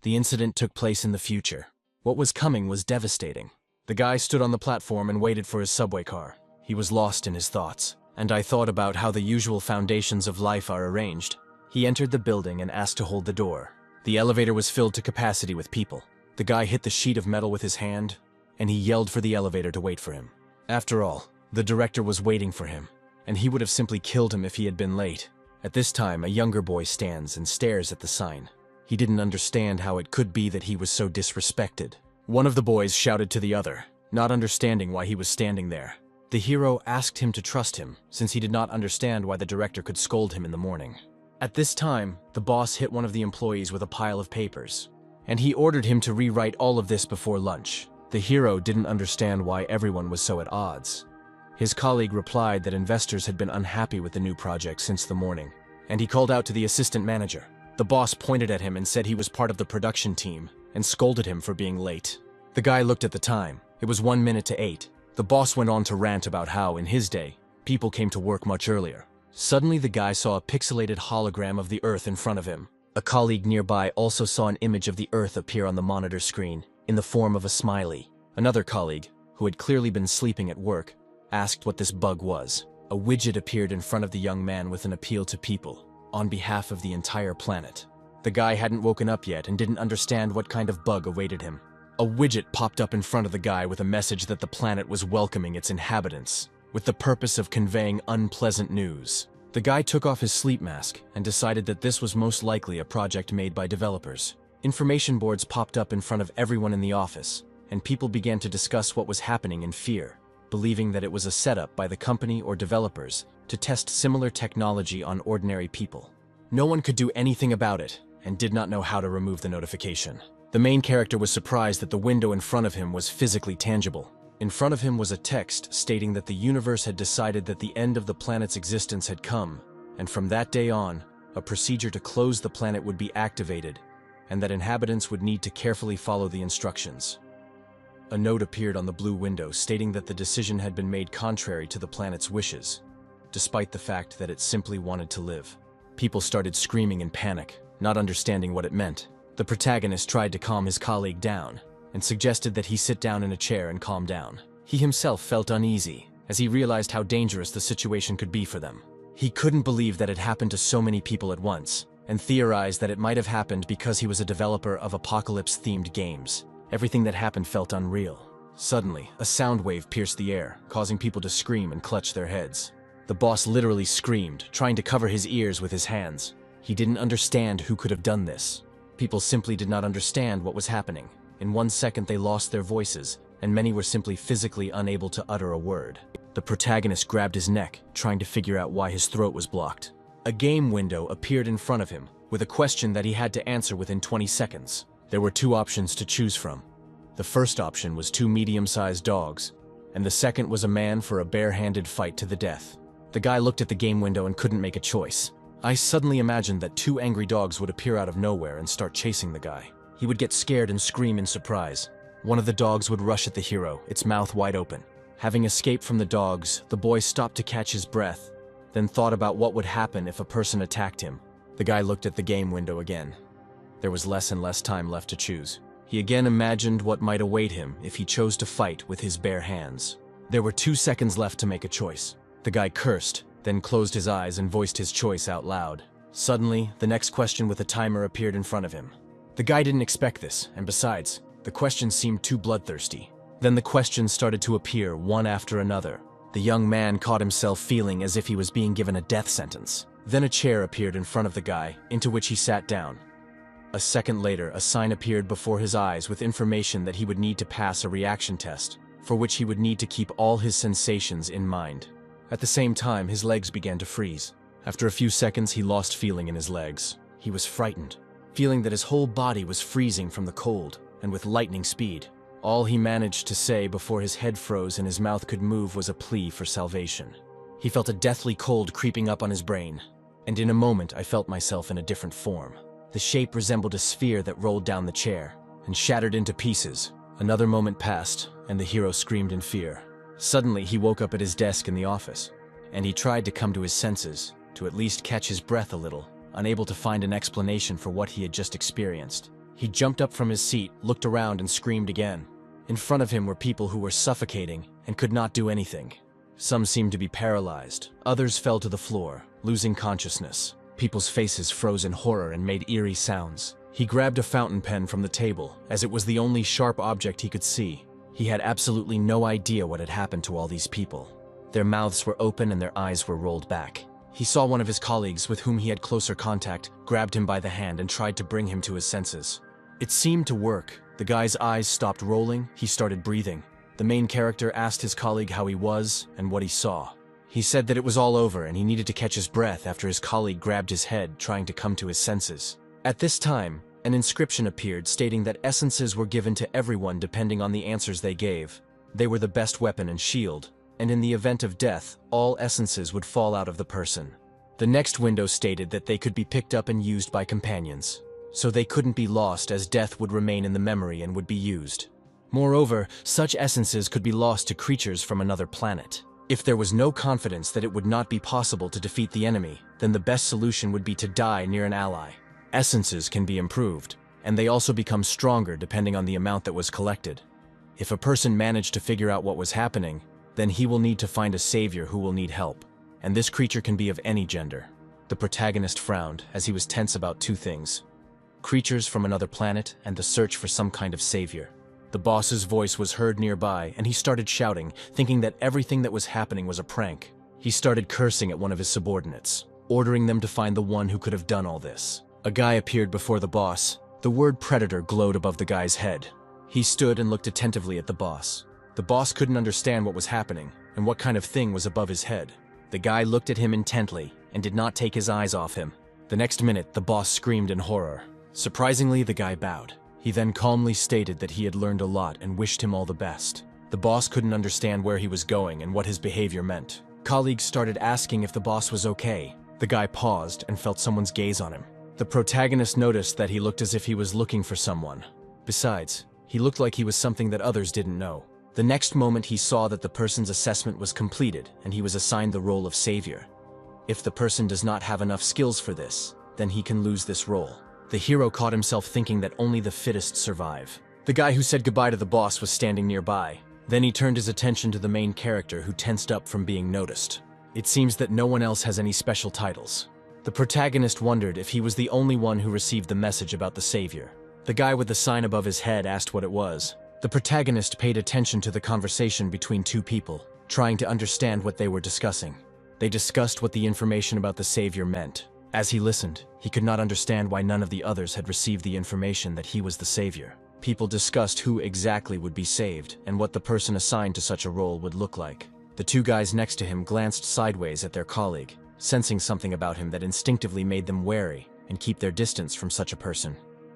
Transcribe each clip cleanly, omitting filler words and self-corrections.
The incident took place in the future. What was coming was devastating. The guy stood on the platform and waited for his subway car. He was lost in his thoughts, and I thought about how the usual foundations of life are arranged. He entered the building and asked to hold the door. The elevator was filled to capacity with people. The guy hit the sheet of metal with his hand, and he yelled for the elevator to wait for him. After all, the director was waiting for him, and he would have simply killed him if he had been late. At this time, a younger boy stands and stares at the sign. He didn't understand how it could be that he was so disrespected. One of the boys shouted to the other, not understanding why he was standing there. The hero asked him to trust him, since he did not understand why the director could scold him in the morning. At this time, the boss hit one of the employees with a pile of papers, and he ordered him to rewrite all of this before lunch. The hero didn't understand why everyone was so at odds. His colleague replied that investors had been unhappy with the new project since the morning, and he called out to the assistant manager. The boss pointed at him and said he was part of the production team, and scolded him for being late. The guy looked at the time. It was 1 minute to 8. The boss went on to rant about how, in his day, people came to work much earlier. Suddenly, the guy saw a pixelated hologram of the Earth in front of him. A colleague nearby also saw an image of the Earth appear on the monitor screen, in the form of a smiley. Another colleague, who had clearly been sleeping at work, asked what this bug was. A widget appeared in front of the young man with an appeal to people, on behalf of the entire planet. The guy hadn't woken up yet and didn't understand what kind of bug awaited him. A widget popped up in front of the guy with a message that the planet was welcoming its inhabitants, with the purpose of conveying unpleasant news. The guy took off his sleep mask and decided that this was most likely a project made by developers. Information boards popped up in front of everyone in the office, and people began to discuss what was happening in fear, believing that it was a setup by the company or developers to test similar technology on ordinary people. No one could do anything about it, and did not know how to remove the notification. The main character was surprised that the window in front of him was physically tangible. In front of him was a text stating that the universe had decided that the end of the planet's existence had come, and from that day on, a procedure to close the planet would be activated, and that inhabitants would need to carefully follow the instructions. A note appeared on the blue window stating that the decision had been made contrary to the planet's wishes, despite the fact that it simply wanted to live. People started screaming in panic, not understanding what it meant. The protagonist tried to calm his colleague down, and suggested that he sit down in a chair and calm down. He himself felt uneasy, as he realized how dangerous the situation could be for them. He couldn't believe that it happened to so many people at once, and theorized that it might have happened because he was a developer of apocalypse-themed games. Everything that happened felt unreal. Suddenly, a sound wave pierced the air, causing people to scream and clutch their heads. The boss literally screamed, trying to cover his ears with his hands. He didn't understand who could have done this. People simply did not understand what was happening. In 1 second they lost their voices, and many were simply physically unable to utter a word. The protagonist grabbed his neck, trying to figure out why his throat was blocked. A game window appeared in front of him, with a question that he had to answer within 20 seconds. There were 2 options to choose from. The first option was 2 medium-sized dogs, and the second was a man for a bare-handed fight to the death. The guy looked at the game window and couldn't make a choice. I suddenly imagined that 2 angry dogs would appear out of nowhere and start chasing the guy. He would get scared and scream in surprise. One of the dogs would rush at the hero, its mouth wide open. Having escaped from the dogs, the boy stopped to catch his breath, then thought about what would happen if a person attacked him. The guy looked at the game window again. There was less and less time left to choose. He again imagined what might await him if he chose to fight with his bare hands. There were 2 seconds left to make a choice. The guy cursed, then closed his eyes and voiced his choice out loud. Suddenly, the next question with a timer appeared in front of him. The guy didn't expect this, and besides, the questions seemed too bloodthirsty. Then the questions started to appear one after another. The young man caught himself feeling as if he was being given a death sentence. Then a chair appeared in front of the guy, into which he sat down. A second later, a sign appeared before his eyes with information that he would need to pass a reaction test, for which he would need to keep all his sensations in mind. At the same time, his legs began to freeze. After a few seconds, he lost feeling in his legs. He was frightened, feeling that his whole body was freezing from the cold, and with lightning speed. All he managed to say before his head froze and his mouth could move was a plea for salvation. He felt a deathly cold creeping up on his brain, and in a moment I felt myself in a different form. The shape resembled a sphere that rolled down the chair, and shattered into pieces. Another moment passed, and the hero screamed in fear. Suddenly, he woke up at his desk in the office, and he tried to come to his senses, to at least catch his breath a little, unable to find an explanation for what he had just experienced. He jumped up from his seat, looked around, and screamed again. In front of him were people who were suffocating and could not do anything. Some seemed to be paralyzed. Others fell to the floor, losing consciousness. People's faces froze in horror and made eerie sounds. He grabbed a fountain pen from the table, as it was the only sharp object he could see. He had absolutely no idea what had happened to all these people. Their mouths were open and their eyes were rolled back. He saw one of his colleagues with whom he had closer contact, grabbed him by the hand and tried to bring him to his senses. It seemed to work. The guy's eyes stopped rolling, he started breathing. The main character asked his colleague how he was and what he saw. He said that it was all over and he needed to catch his breath after his colleague grabbed his head, trying to come to his senses. At this time, an inscription appeared stating that essences were given to everyone depending on the answers they gave. They were the best weapon and shield, and in the event of death, all essences would fall out of the person. The next window stated that they could be picked up and used by companions, so they couldn't be lost as death would remain in the memory and would be used. Moreover, such essences could be lost to creatures from another planet. If there was no confidence that it would not be possible to defeat the enemy, then the best solution would be to die near an ally. Essences can be improved, and they also become stronger depending on the amount that was collected. If a person managed to figure out what was happening, then he will need to find a savior who will need help, and this creature can be of any gender. The protagonist frowned as he was tense about two things: creatures from another planet and the search for some kind of savior. The boss's voice was heard nearby, and he started shouting, thinking that everything that was happening was a prank. He started cursing at one of his subordinates, ordering them to find the one who could have done all this. A guy appeared before the boss. The word predator glowed above the guy's head. He stood and looked attentively at the boss. The boss couldn't understand what was happening and what kind of thing was above his head. The guy looked at him intently and did not take his eyes off him. The next minute, the boss screamed in horror. Surprisingly, the guy bowed. He then calmly stated that he had learned a lot and wished him all the best. The boss couldn't understand where he was going and what his behavior meant. Colleagues started asking if the boss was okay. The guy paused and felt someone's gaze on him. The protagonist noticed that he looked as if he was looking for someone. Besides, he looked like he was something that others didn't know. The next moment he saw that the person's assessment was completed and he was assigned the role of savior. If the person does not have enough skills for this, then he can lose this role. The hero caught himself thinking that only the fittest survive. The guy who said goodbye to the boss was standing nearby. Then he turned his attention to the main character, who tensed up from being noticed. It seems that no one else has any special titles. The protagonist wondered if he was the only one who received the message about the savior. The guy with the sign above his head asked what it was. The protagonist paid attention to the conversation between two people, trying to understand what they were discussing. They discussed what the information about the savior meant. As he listened, he could not understand why none of the others had received the information that he was the savior. People discussed who exactly would be saved and what the person assigned to such a role would look like. The two guys next to him glanced sideways at their colleague, sensing something about him that instinctively made them wary and keep their distance from such a person.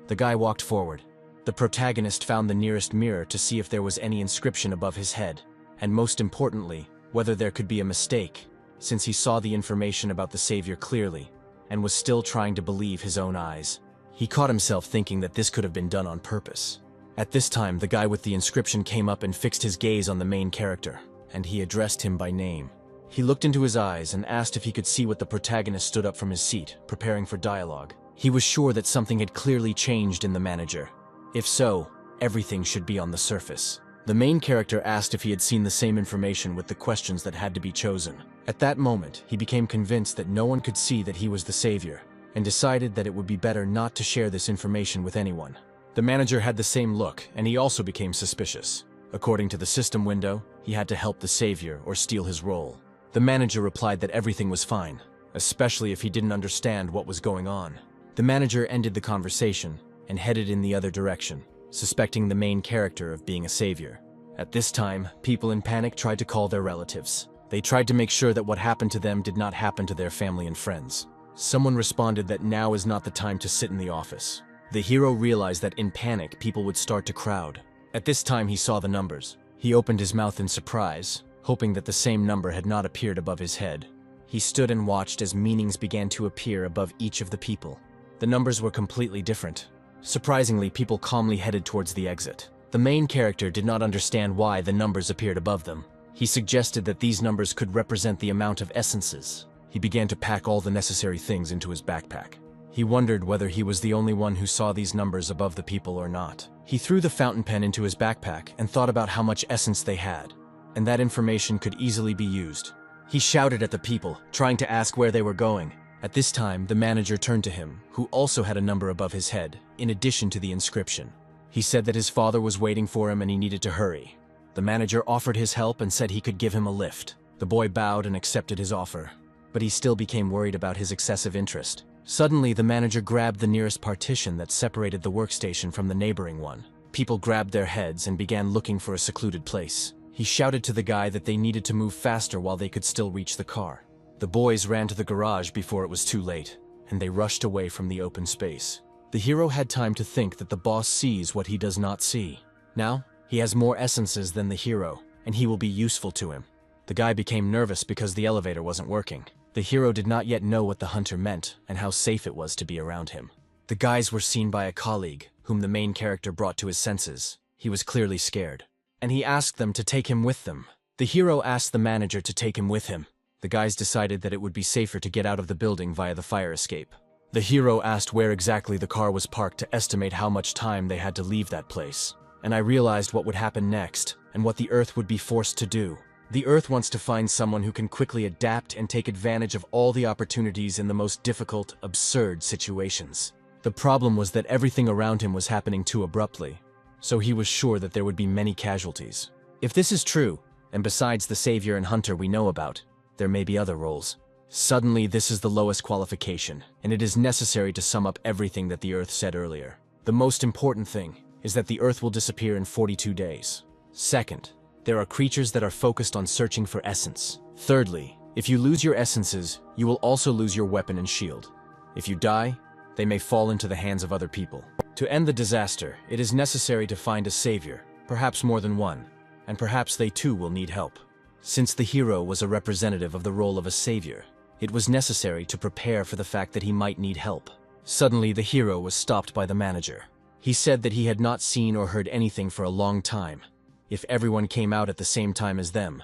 The guy walked forward. The protagonist found the nearest mirror to see if there was any inscription above his head, and most importantly, whether there could be a mistake, since he saw the information about the savior clearly and was still trying to believe his own eyes. He caught himself thinking that this could have been done on purpose. At this time, the guy with the inscription came up and fixed his gaze on the main character, and he addressed him by name. He looked into his eyes and asked if he could see what the protagonist stood up from his seat, preparing for dialogue. He was sure that something had clearly changed in the manager. If so, everything should be on the surface. The main character asked if he had seen the same information with the questions that had to be chosen. At that moment, he became convinced that no one could see that he was the savior, and decided that it would be better not to share this information with anyone. The manager had the same look, and he also became suspicious. According to the system window, he had to help the savior or steal his role. The manager replied that everything was fine, especially if he didn't understand what was going on. The manager ended the conversation and headed in the other direction, suspecting the main character of being a savior. At this time, people in panic tried to call their relatives. They tried to make sure that what happened to them did not happen to their family and friends. Someone responded that now is not the time to sit in the office. The hero realized that in panic, people would start to crowd. At this time, he saw the numbers. He opened his mouth in surprise, hoping that the same number had not appeared above his head. He stood and watched as meanings began to appear above each of the people. The numbers were completely different. Surprisingly, people calmly headed towards the exit. The main character did not understand why the numbers appeared above them. He suggested that these numbers could represent the amount of essences. He began to pack all the necessary things into his backpack. He wondered whether he was the only one who saw these numbers above the people or not. He threw the fountain pen into his backpack and thought about how much essence they had, and that information could easily be used. He shouted at the people, trying to ask where they were going. At this time, the manager turned to him, who also had a number above his head, in addition to the inscription. He said that his father was waiting for him and he needed to hurry. The manager offered his help and said he could give him a lift. The boy bowed and accepted his offer, but he still became worried about his excessive interest. Suddenly, the manager grabbed the nearest partition that separated the workstation from the neighboring one. People grabbed their heads and began looking for a secluded place. He shouted to the guy that they needed to move faster while they could still reach the car. The boys ran to the garage before it was too late, and they rushed away from the open space. The hero had time to think that the boss sees what he does not see. Now, he has more essences than the hero, and he will be useful to him. The guy became nervous because the elevator wasn't working. The hero did not yet know what the hunter meant and how safe it was to be around him. The guys were seen by a colleague, whom the main character brought to his senses. He was clearly scared, and he asked them to take him with them. The hero asked the manager to take him with him. The guys decided that it would be safer to get out of the building via the fire escape. The hero asked where exactly the car was parked to estimate how much time they had to leave that place. And I realized what would happen next, and what the Earth would be forced to do. The Earth wants to find someone who can quickly adapt and take advantage of all the opportunities in the most difficult, absurd situations. The problem was that everything around him was happening too abruptly, so he was sure that there would be many casualties. If this is true, and besides the savior and hunter we know about, there may be other roles. Suddenly, this is the lowest qualification, and it is necessary to sum up everything that the Earth said earlier. The most important thing is that the Earth will disappear in 42 days. Second, there are creatures that are focused on searching for essence. Thirdly, if you lose your essences, you will also lose your weapon and shield. If you die, they may fall into the hands of other people. To end the disaster, it is necessary to find a savior, perhaps more than one, and perhaps they too will need help. Since the hero was a representative of the role of a savior, it was necessary to prepare for the fact that he might need help. Suddenly, the hero was stopped by the manager. He said that he had not seen or heard anything for a long time. If everyone came out at the same time as them,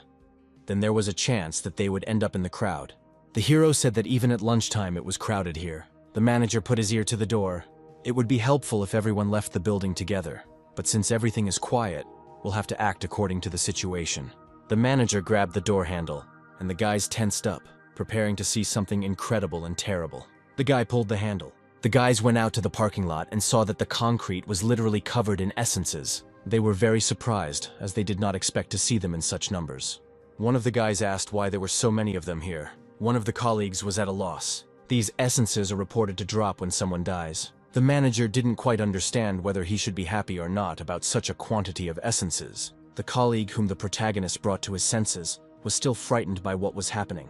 then there was a chance that they would end up in the crowd. The hero said that even at lunchtime it was crowded here. The manager put his ear to the door. It would be helpful if everyone left the building together, but since everything is quiet, we'll have to act according to the situation. The manager grabbed the door handle, and the guys tensed up, preparing to see something incredible and terrible. The guy pulled the handle. The guys went out to the parking lot and saw that the concrete was literally covered in essences. They were very surprised, as they did not expect to see them in such numbers. One of the guys asked why there were so many of them here. One of the colleagues was at a loss. These essences are reported to drop when someone dies. The manager didn't quite understand whether he should be happy or not about such a quantity of essences. The colleague whom the protagonist brought to his senses was still frightened by what was happening,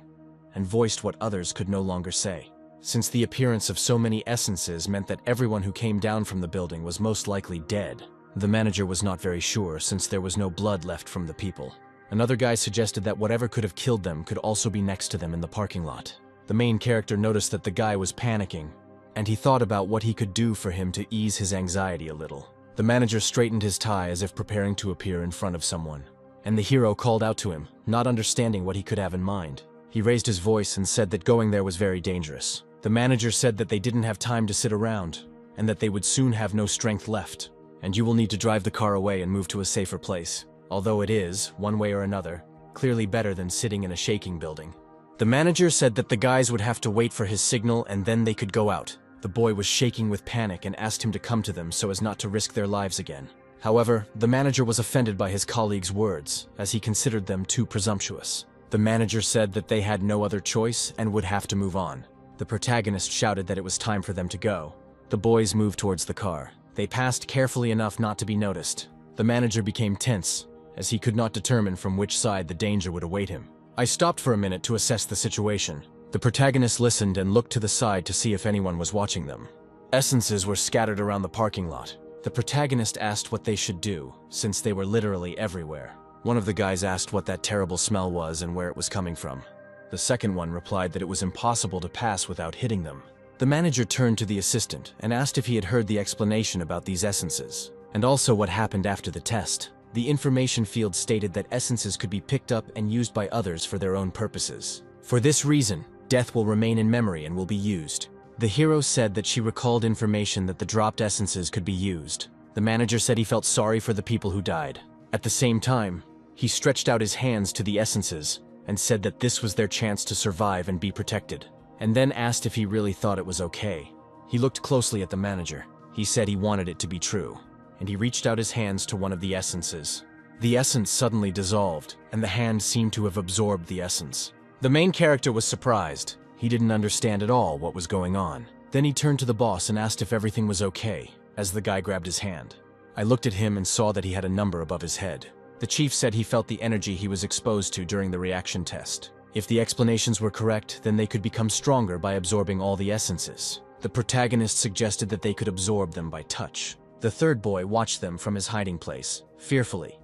and voiced what others could no longer say. Since the appearance of so many essences meant that everyone who came down from the building was most likely dead, the manager was not very sure since there was no blood left from the people. Another guy suggested that whatever could have killed them could also be next to them in the parking lot. The main character noticed that the guy was panicking, and he thought about what he could do for him to ease his anxiety a little. The manager straightened his tie as if preparing to appear in front of someone, and the hero called out to him, not understanding what he could have in mind. He raised his voice and said that going there was very dangerous. The manager said that they didn't have time to sit around, and that they would soon have no strength left, and you will need to drive the car away and move to a safer place, although it is, one way or another, clearly better than sitting in a shaking building. The manager said that the guys would have to wait for his signal and then they could go out. The boy was shaking with panic and asked him to come to them so as not to risk their lives again. However, the manager was offended by his colleague's words, as he considered them too presumptuous. The manager said that they had no other choice and would have to move on. The protagonist shouted that it was time for them to go. The boys moved towards the car. They passed carefully enough not to be noticed. The manager became tense, as he could not determine from which side the danger would await him. I stopped for a minute to assess the situation. The protagonist listened and looked to the side to see if anyone was watching them. Essences were scattered around the parking lot. The protagonist asked what they should do, since they were literally everywhere. One of the guys asked what that terrible smell was and where it was coming from. The second one replied that it was impossible to pass without hitting them. The manager turned to the assistant and asked if he had heard the explanation about these essences, and also what happened after the test. The information field stated that essences could be picked up and used by others for their own purposes. For this reason, death will remain in memory and will be used. The hero said that she recalled information that the dropped essences could be used. The manager said he felt sorry for the people who died. At the same time, he stretched out his hands to the essences and said that this was their chance to survive and be protected, and then asked if he really thought it was okay. He looked closely at the manager. He said he wanted it to be true, and he reached out his hands to one of the essences. The essence suddenly dissolved, and the hand seemed to have absorbed the essence. The main character was surprised. He didn't understand at all what was going on. Then he turned to the boss and asked if everything was okay, as the guy grabbed his hand. I looked at him and saw that he had a number above his head. The chief said he felt the energy he was exposed to during the reaction test. If the explanations were correct, then they could become stronger by absorbing all the essences. The protagonist suggested that they could absorb them by touch. The third boy watched them from his hiding place, fearfully,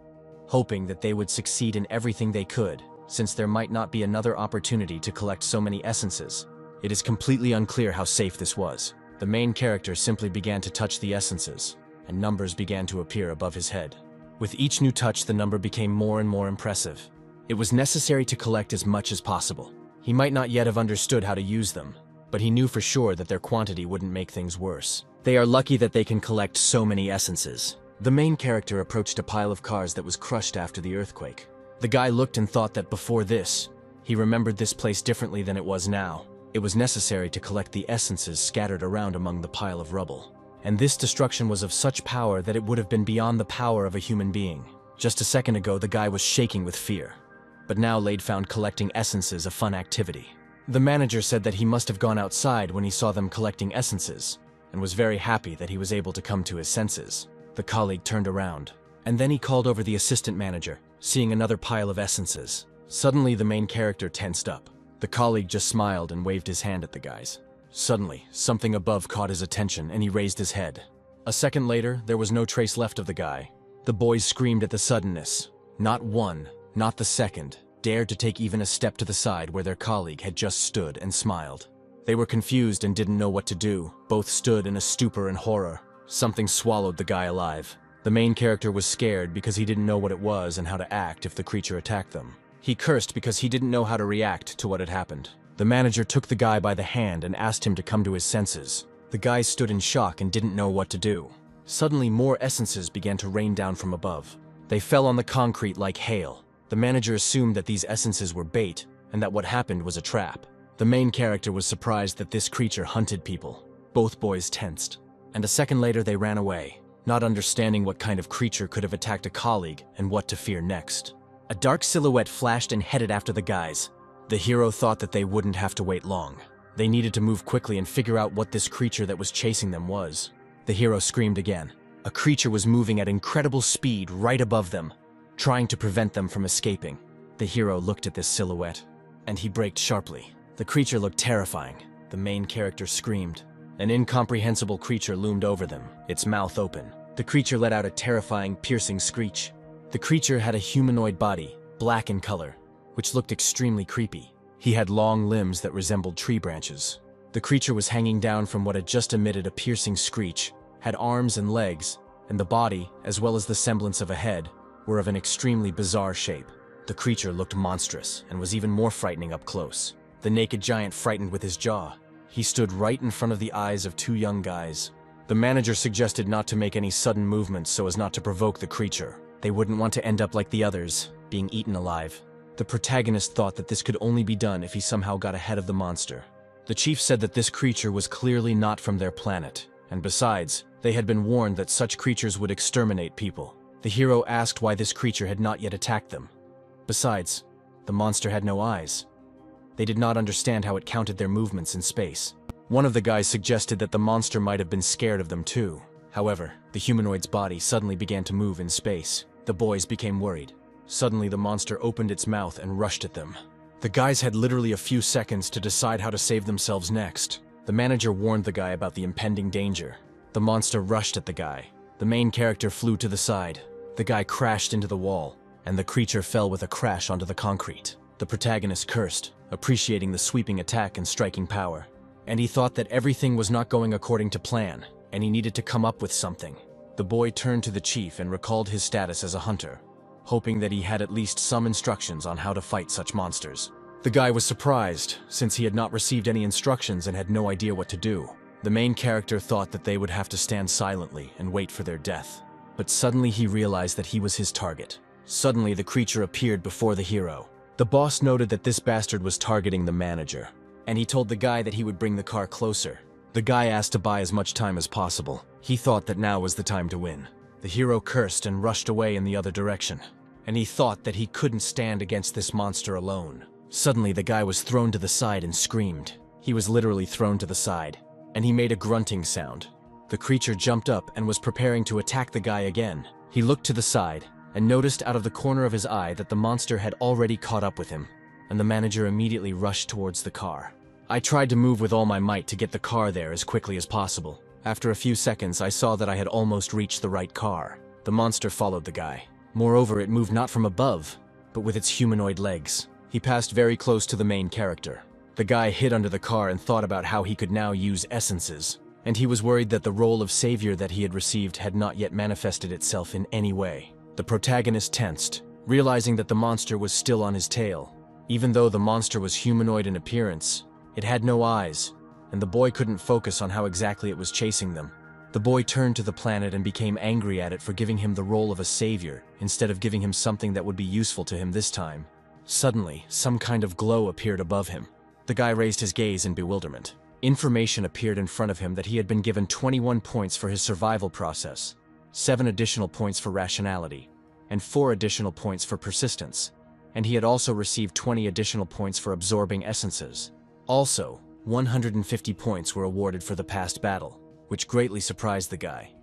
hoping that they would succeed in everything they could, since there might not be another opportunity to collect so many essences. It is completely unclear how safe this was. The main character simply began to touch the essences, and numbers began to appear above his head. With each new touch, the number became more and more impressive. It was necessary to collect as much as possible. He might not yet have understood how to use them, but he knew for sure that their quantity wouldn't make things worse. They are lucky that they can collect so many essences. The main character approached a pile of cars that was crushed after the earthquake. The guy looked and thought that before this, he remembered this place differently than it was now. It was necessary to collect the essences scattered around among the pile of rubble. And this destruction was of such power that it would have been beyond the power of a human being. Just a second ago, the guy was shaking with fear. But now Lade found collecting essences a fun activity. The manager said that he must have gone outside when he saw them collecting essences, and was very happy that he was able to come to his senses. The colleague turned around, and then he called over the assistant manager, seeing another pile of essences. Suddenly, the main character tensed up. The colleague just smiled and waved his hand at the guys. Suddenly, something above caught his attention, and he raised his head. A second later, there was no trace left of the guy. The boys screamed at the suddenness. Not one, not the second, dared to take even a step to the side where their colleague had just stood and smiled. They were confused and didn't know what to do. Both stood in a stupor and horror. Something swallowed the guy alive. The main character was scared because he didn't know what it was and how to act if the creature attacked them. He cursed because he didn't know how to react to what had happened. The manager took the guy by the hand and asked him to come to his senses. The guy stood in shock and didn't know what to do. Suddenly, more essences began to rain down from above. They fell on the concrete like hail. The manager assumed that these essences were bait and that what happened was a trap. The main character was surprised that this creature hunted people. Both boys tensed, and a second later they ran away, not understanding what kind of creature could have attacked a colleague and what to fear next. A dark silhouette flashed and headed after the guys. The hero thought that they wouldn't have to wait long. They needed to move quickly and figure out what this creature that was chasing them was. The hero screamed again. A creature was moving at incredible speed right above them, trying to prevent them from escaping. The hero looked at this silhouette, and he braked sharply. The creature looked terrifying. The main character screamed. An incomprehensible creature loomed over them, its mouth open. The creature let out a terrifying, piercing screech. The creature had a humanoid body, black in color, which looked extremely creepy. He had long limbs that resembled tree branches. The creature was hanging down from what had just emitted a piercing screech, had arms and legs, and the body, as well as the semblance of a head, were of an extremely bizarre shape. The creature looked monstrous and was even more frightening up close. The naked giant frightened with his jaw. He stood right in front of the eyes of two young guys. The manager suggested not to make any sudden movements so as not to provoke the creature. They wouldn't want to end up like the others, being eaten alive. The protagonist thought that this could only be done if he somehow got ahead of the monster. The chief said that this creature was clearly not from their planet, and besides, they had been warned that such creatures would exterminate people. The hero asked why this creature had not yet attacked them. Besides, the monster had no eyes. They did not understand how it counted their movements in space. One of the guys suggested that the monster might have been scared of them too. However, the humanoid's body suddenly began to move in space. The boys became worried. Suddenly, the monster opened its mouth and rushed at them. The guys had literally a few seconds to decide how to save themselves next. The manager warned the guy about the impending danger. The monster rushed at the guy. The main character flew to the side. The guy crashed into the wall, and the creature fell with a crash onto the concrete. The protagonist cursed, appreciating the sweeping attack and striking power. And he thought that everything was not going according to plan, and he needed to come up with something. The boy turned to the chief and recalled his status as a hunter, hoping that he had at least some instructions on how to fight such monsters. The guy was surprised, since he had not received any instructions and had no idea what to do. The main character thought that they would have to stand silently and wait for their death. But suddenly he realized that he was his target. Suddenly the creature appeared before the hero. The boss noted that this bastard was targeting the manager, and he told the guy that he would bring the car closer. The guy asked to buy as much time as possible. He thought that now was the time to win. The hero cursed and rushed away in the other direction, and he thought that he couldn't stand against this monster alone. Suddenly the guy was thrown to the side and screamed. He was literally thrown to the side, and he made a grunting sound. The creature jumped up and was preparing to attack the guy again. He looked to the side and noticed out of the corner of his eye that the monster had already caught up with him, and the manager immediately rushed towards the car. I tried to move with all my might to get the car there as quickly as possible. After a few seconds, I saw that I had almost reached the right car. The monster followed the guy. Moreover, it moved not from above, but with its humanoid legs. He passed very close to the main character. The guy hid under the car and thought about how he could now use essences, and he was worried that the role of savior that he had received had not yet manifested itself in any way. The protagonist tensed, realizing that the monster was still on his tail. Even though the monster was humanoid in appearance, it had no eyes, and the boy couldn't focus on how exactly it was chasing them. The boy turned to the planet and became angry at it for giving him the role of a savior instead of giving him something that would be useful to him this time. Suddenly, some kind of glow appeared above him. The guy raised his gaze in bewilderment. Information appeared in front of him that he had been given 21 points for his survival process, 7 additional points for rationality, and 4 additional points for persistence, and he had also received 20 additional points for absorbing essences. Also, 150 points were awarded for the past battle, which greatly surprised the guy.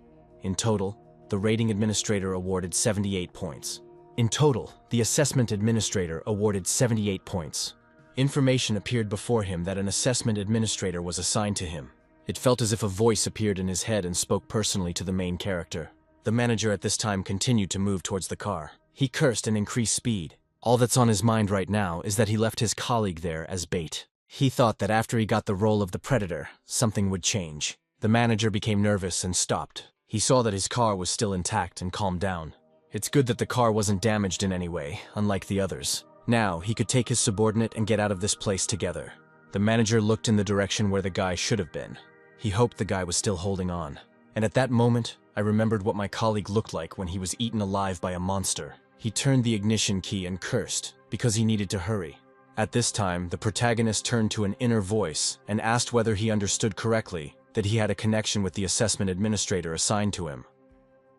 In total, the rating administrator awarded 78 points. In total, the assessment administrator awarded 78 points. Information appeared before him that an assessment administrator was assigned to him. It felt as if a voice appeared in his head and spoke personally to the main character. The manager at this time continued to move towards the car. He cursed and increased speed. All that's on his mind right now is that he left his colleague there as bait. He thought that after he got the role of the predator, something would change. The manager became nervous and stopped. He saw that his car was still intact and calmed down. It's good that the car wasn't damaged in any way, unlike the others. Now, he could take his subordinate and get out of this place together. The manager looked in the direction where the guy should have been. He hoped the guy was still holding on. And at that moment, I remembered what my colleague looked like when he was eaten alive by a monster. He turned the ignition key and cursed, because he needed to hurry. At this time, the protagonist turned to an inner voice and asked whether he understood correctly that he had a connection with the assessment administrator assigned to him.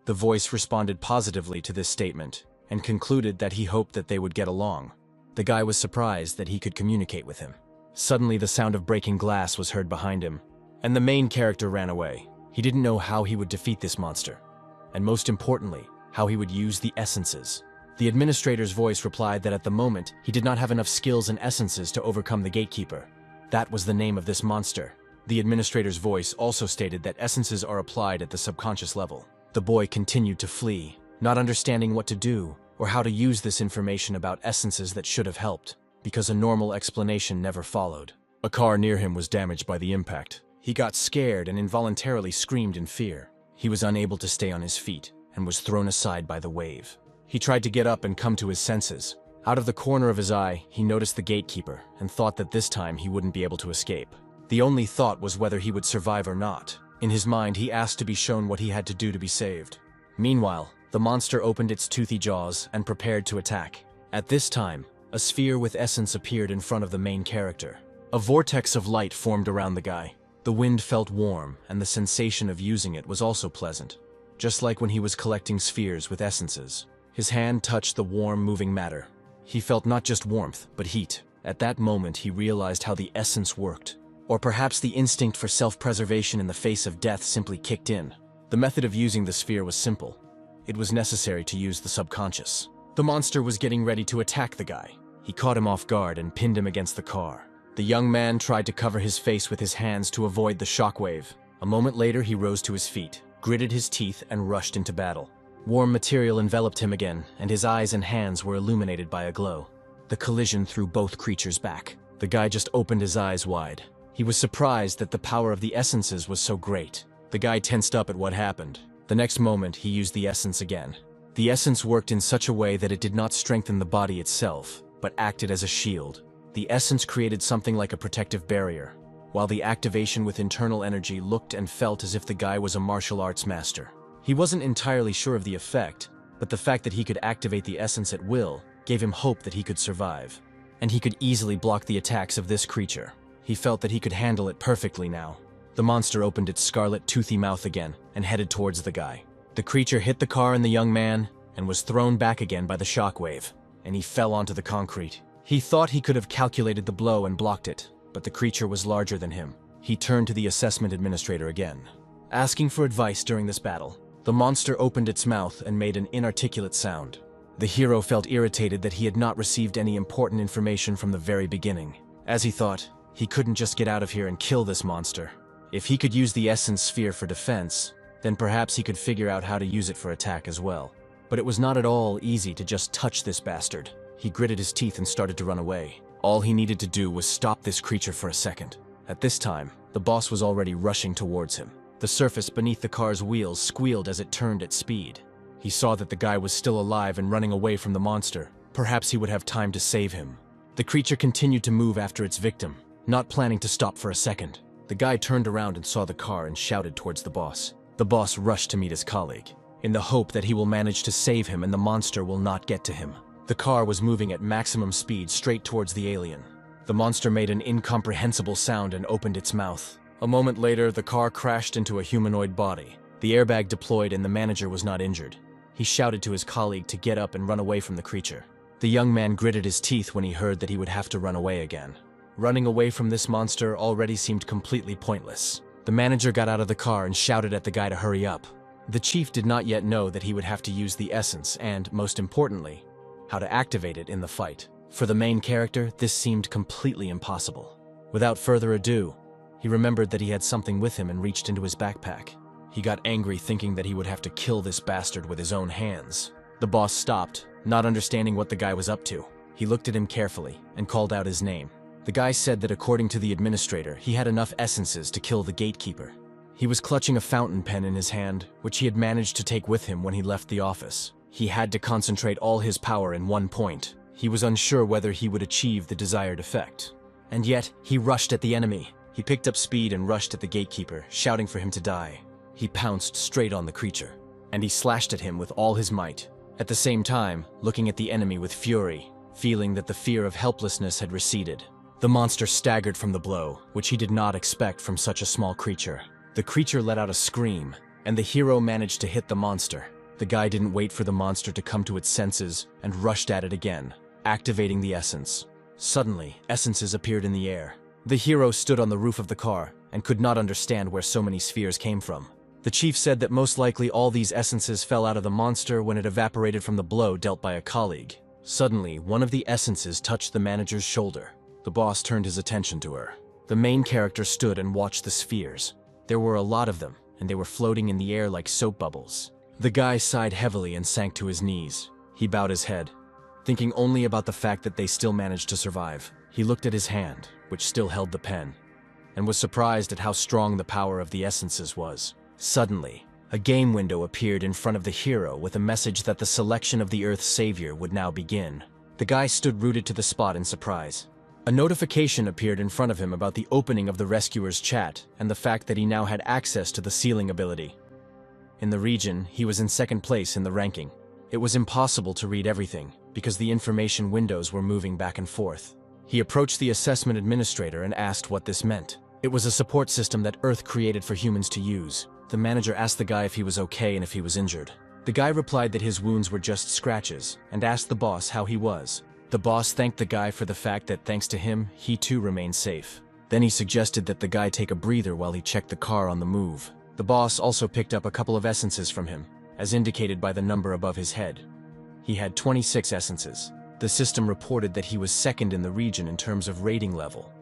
The voice responded positively to this statement and concluded that he hoped that they would get along. The guy was surprised that he could communicate with him. Suddenly, the sound of breaking glass was heard behind him, and the main character ran away. He didn't know how he would defeat this monster, and most importantly, how he would use the essences. The administrator's voice replied that at the moment, he did not have enough skills and essences to overcome the gatekeeper. That was the name of this monster. The administrator's voice also stated that essences are applied at the subconscious level. The boy continued to flee, not understanding what to do or how to use this information about essences that should have helped, because a normal explanation never followed. A car near him was damaged by the impact. He got scared and involuntarily screamed in fear. He was unable to stay on his feet and was thrown aside by the wave. He tried to get up and come to his senses. Out of the corner of his eye, he noticed the gatekeeper and thought that this time he wouldn't be able to escape. The only thought was whether he would survive or not. In his mind, he asked to be shown what he had to do to be saved. Meanwhile, the monster opened its toothy jaws and prepared to attack. At this time, a sphere with essence appeared in front of the main character. A vortex of light formed around the guy. The wind felt warm, and the sensation of using it was also pleasant, just like when he was collecting spheres with essences. His hand touched the warm, moving matter. He felt not just warmth, but heat. At that moment, he realized how the essence worked. Or perhaps the instinct for self-preservation in the face of death simply kicked in. The method of using the sphere was simple. It was necessary to use the subconscious. The monster was getting ready to attack the guy. He caught him off guard and pinned him against the car. The young man tried to cover his face with his hands to avoid the shockwave. A moment later, he rose to his feet, gritted his teeth, and rushed into battle. Warm material enveloped him again, and his eyes and hands were illuminated by a glow. The collision threw both creatures back. The guy just opened his eyes wide. He was surprised that the power of the essences was so great. The guy tensed up at what happened. The next moment, he used the essence again. The essence worked in such a way that it did not strengthen the body itself, but acted as a shield. The essence created something like a protective barrier, while the activation with internal energy looked and felt as if the guy was a martial arts master. He wasn't entirely sure of the effect, but the fact that he could activate the essence at will gave him hope that he could survive. And he could easily block the attacks of this creature. He felt that he could handle it perfectly now. The monster opened its scarlet, toothy mouth again and headed towards the guy. The creature hit the car and the young man and was thrown back again by the shockwave, and he fell onto the concrete. He thought he could have calculated the blow and blocked it, but the creature was larger than him. He turned to the assessment administrator again, asking for advice during this battle. The monster opened its mouth and made an inarticulate sound. The hero felt irritated that he had not received any important information from the very beginning. As he thought, he couldn't just get out of here and kill this monster. If he could use the essence sphere for defense, then perhaps he could figure out how to use it for attack as well. But it was not at all easy to just touch this bastard. He gritted his teeth and started to run away. All he needed to do was stop this creature for a second. At this time, the boss was already rushing towards him. The surface beneath the car's wheels squealed as it turned at speed. He saw that the guy was still alive and running away from the monster. Perhaps he would have time to save him. The creature continued to move after its victim, not planning to stop for a second. The guy turned around and saw the car and shouted towards the boss. The boss rushed to meet his colleague, in the hope that he will manage to save him and the monster will not get to him. The car was moving at maximum speed straight towards the alien. The monster made an incomprehensible sound and opened its mouth. A moment later, the car crashed into a humanoid body. The airbag deployed and the manager was not injured. He shouted to his colleague to get up and run away from the creature. The young man gritted his teeth when he heard that he would have to run away again. Running away from this monster already seemed completely pointless. The manager got out of the car and shouted at the guy to hurry up. The chief did not yet know that he would have to use the essence and, most importantly, how to activate it in the fight. For the main character, this seemed completely impossible. Without further ado, he remembered that he had something with him and reached into his backpack. He got angry thinking that he would have to kill this bastard with his own hands. The boss stopped, not understanding what the guy was up to. He looked at him carefully and called out his name. The guy said that according to the administrator, he had enough essences to kill the gatekeeper. He was clutching a fountain pen in his hand, which he had managed to take with him when he left the office. He had to concentrate all his power in one point. He was unsure whether he would achieve the desired effect. And yet, he rushed at the enemy. He picked up speed and rushed at the gatekeeper, shouting for him to die. He pounced straight on the creature, and he slashed at him with all his might, at the same time looking at the enemy with fury, feeling that the fear of helplessness had receded. The monster staggered from the blow, which he did not expect from such a small creature. The creature let out a scream, and the hero managed to hit the monster. The guy didn't wait for the monster to come to its senses and rushed at it again, activating the essence. Suddenly, essences appeared in the air. The hero stood on the roof of the car and could not understand where so many spheres came from. The chief said that most likely all these essences fell out of the monster when it evaporated from the blow dealt by a colleague. Suddenly, one of the essences touched the manager's shoulder. The boss turned his attention to her. The main character stood and watched the spheres. There were a lot of them, and they were floating in the air like soap bubbles. The guy sighed heavily and sank to his knees. He bowed his head, thinking only about the fact that they still managed to survive. He looked at his hand, which still held the pen, and was surprised at how strong the power of the essences was. Suddenly, a game window appeared in front of the hero with a message that the selection of the Earth's savior would now begin. The guy stood rooted to the spot in surprise. A notification appeared in front of him about the opening of the rescuer's chat and the fact that he now had access to the sealing ability. In the region, he was in second place in the ranking. It was impossible to read everything because the information windows were moving back and forth. He approached the assessment administrator and asked what this meant. It was a support system that Earth created for humans to use. The manager asked the guy if he was okay and if he was injured. The guy replied that his wounds were just scratches and asked the boss how he was. The boss thanked the guy for the fact that thanks to him, he too remained safe. Then he suggested that the guy take a breather while he checked the car on the move. The boss also picked up a couple of essences from him, as indicated by the number above his head. He had 26 essences. The system reported that he was second in the region in terms of rating level,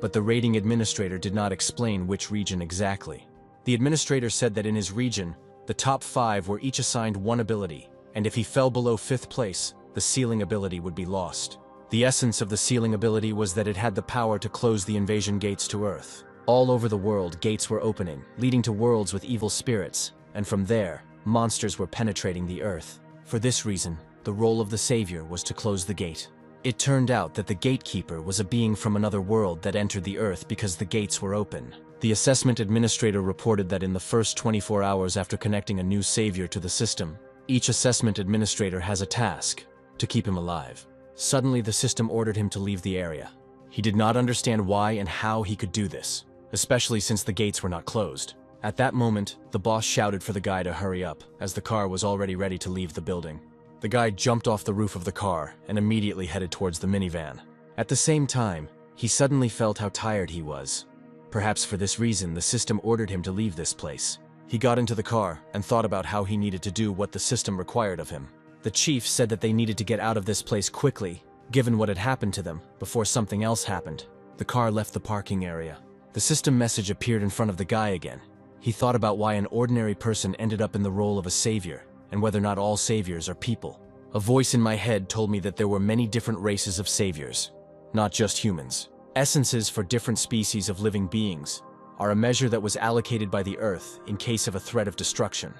but the rating administrator did not explain which region exactly. The administrator said that in his region, the top 5 were each assigned one ability, and if he fell below 5th place, the sealing ability would be lost. The essence of the sealing ability was that it had the power to close the invasion gates to Earth. All over the world, gates were opening, leading to worlds with evil spirits, and from there, monsters were penetrating the Earth. For this reason, the role of the savior was to close the gate. It turned out that the gatekeeper was a being from another world that entered the Earth because the gates were open. The assessment administrator reported that in the first 24 hours after connecting a new savior to the system, each assessment administrator has a task to keep him alive. Suddenly, the system ordered him to leave the area. He did not understand why and how he could do this, especially since the gates were not closed. At that moment, the boss shouted for the guy to hurry up, as the car was already ready to leave the building. The guy jumped off the roof of the car and immediately headed towards the minivan. At the same time, he suddenly felt how tired he was. Perhaps for this reason, the system ordered him to leave this place. He got into the car and thought about how he needed to do what the system required of him. The chief said that they needed to get out of this place quickly, given what had happened to them, before something else happened. The car left the parking area. The system message appeared in front of the guy again. He thought about why an ordinary person ended up in the role of a savior, and whether not all saviors are people. A voice in my head told me that there were many different races of saviors, not just humans. Essences for different species of living beings are a measure that was allocated by the Earth in case of a threat of destruction.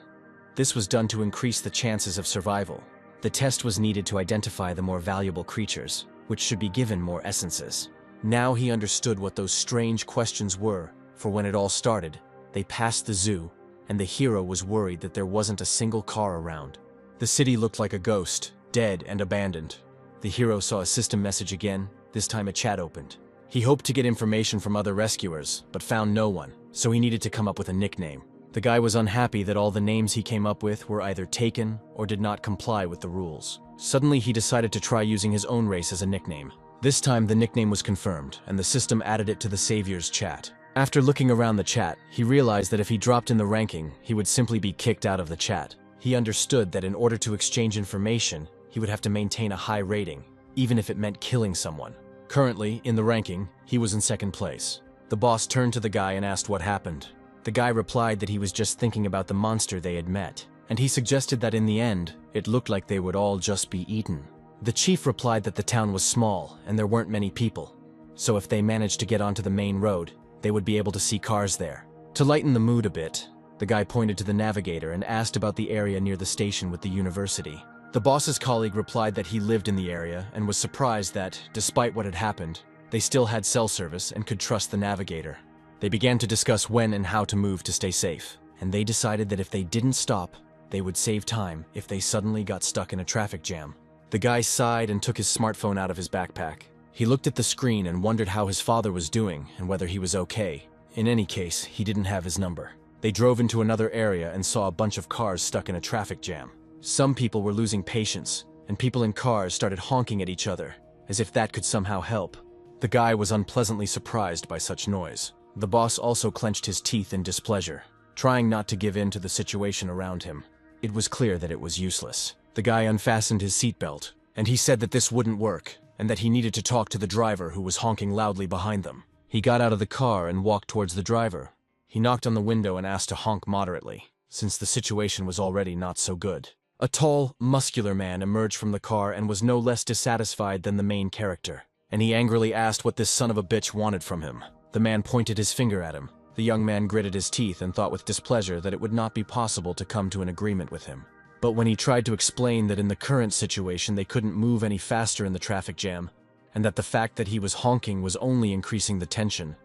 This was done to increase the chances of survival. The test was needed to identify the more valuable creatures, which should be given more essences. Now he understood what those strange questions were, for when it all started, they passed the zoo, and the hero was worried that there wasn't a single car around. The city looked like a ghost, dead and abandoned. The hero saw a system message again, this time a chat opened. He hoped to get information from other rescuers, but found no one, so he needed to come up with a nickname. The guy was unhappy that all the names he came up with were either taken or did not comply with the rules. Suddenly he decided to try using his own race as a nickname. This time the nickname was confirmed, and the system added it to the Savior's chat. After looking around the chat, he realized that if he dropped in the ranking, he would simply be kicked out of the chat. He understood that in order to exchange information, he would have to maintain a high rating, even if it meant killing someone. Currently, in the ranking, he was in second place. The boss turned to the guy and asked what happened. The guy replied that he was just thinking about the monster they had met, and he suggested that in the end, it looked like they would all just be eaten. The chief replied that the town was small and there weren't many people, so if they managed to get onto the main road, they would be able to see cars there. To lighten the mood a bit, the guy pointed to the navigator and asked about the area near the station with the university. The boss's colleague replied that he lived in the area and was surprised that, despite what had happened, they still had cell service and could trust the navigator. They began to discuss when and how to move to stay safe, and they decided that if they didn't stop, they would save time if they suddenly got stuck in a traffic jam. The guy sighed and took his smartphone out of his backpack. He looked at the screen and wondered how his father was doing and whether he was okay. In any case, he didn't have his number. They drove into another area and saw a bunch of cars stuck in a traffic jam. Some people were losing patience, and people in cars started honking at each other, as if that could somehow help. The guy was unpleasantly surprised by such noise. The boss also clenched his teeth in displeasure, trying not to give in to the situation around him. It was clear that it was useless. The guy unfastened his seatbelt, and he said that this wouldn't work, and that he needed to talk to the driver who was honking loudly behind them. He got out of the car and walked towards the driver. He knocked on the window and asked to honk moderately, since the situation was already not so good. A tall, muscular man emerged from the car and was no less dissatisfied than the main character, and he angrily asked what this son of a bitch wanted from him. The man pointed his finger at him. The young man gritted his teeth and thought with displeasure that it would not be possible to come to an agreement with him. But when he tried to explain that in the current situation they couldn't move any faster in the traffic jam, and that the fact that he was honking was only increasing the tension,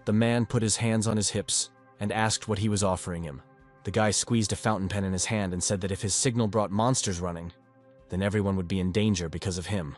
the man put his hands on his hips and asked what he was offering him. The guy squeezed a fountain pen in his hand and said that if his signal brought monsters running, then everyone would be in danger because of him.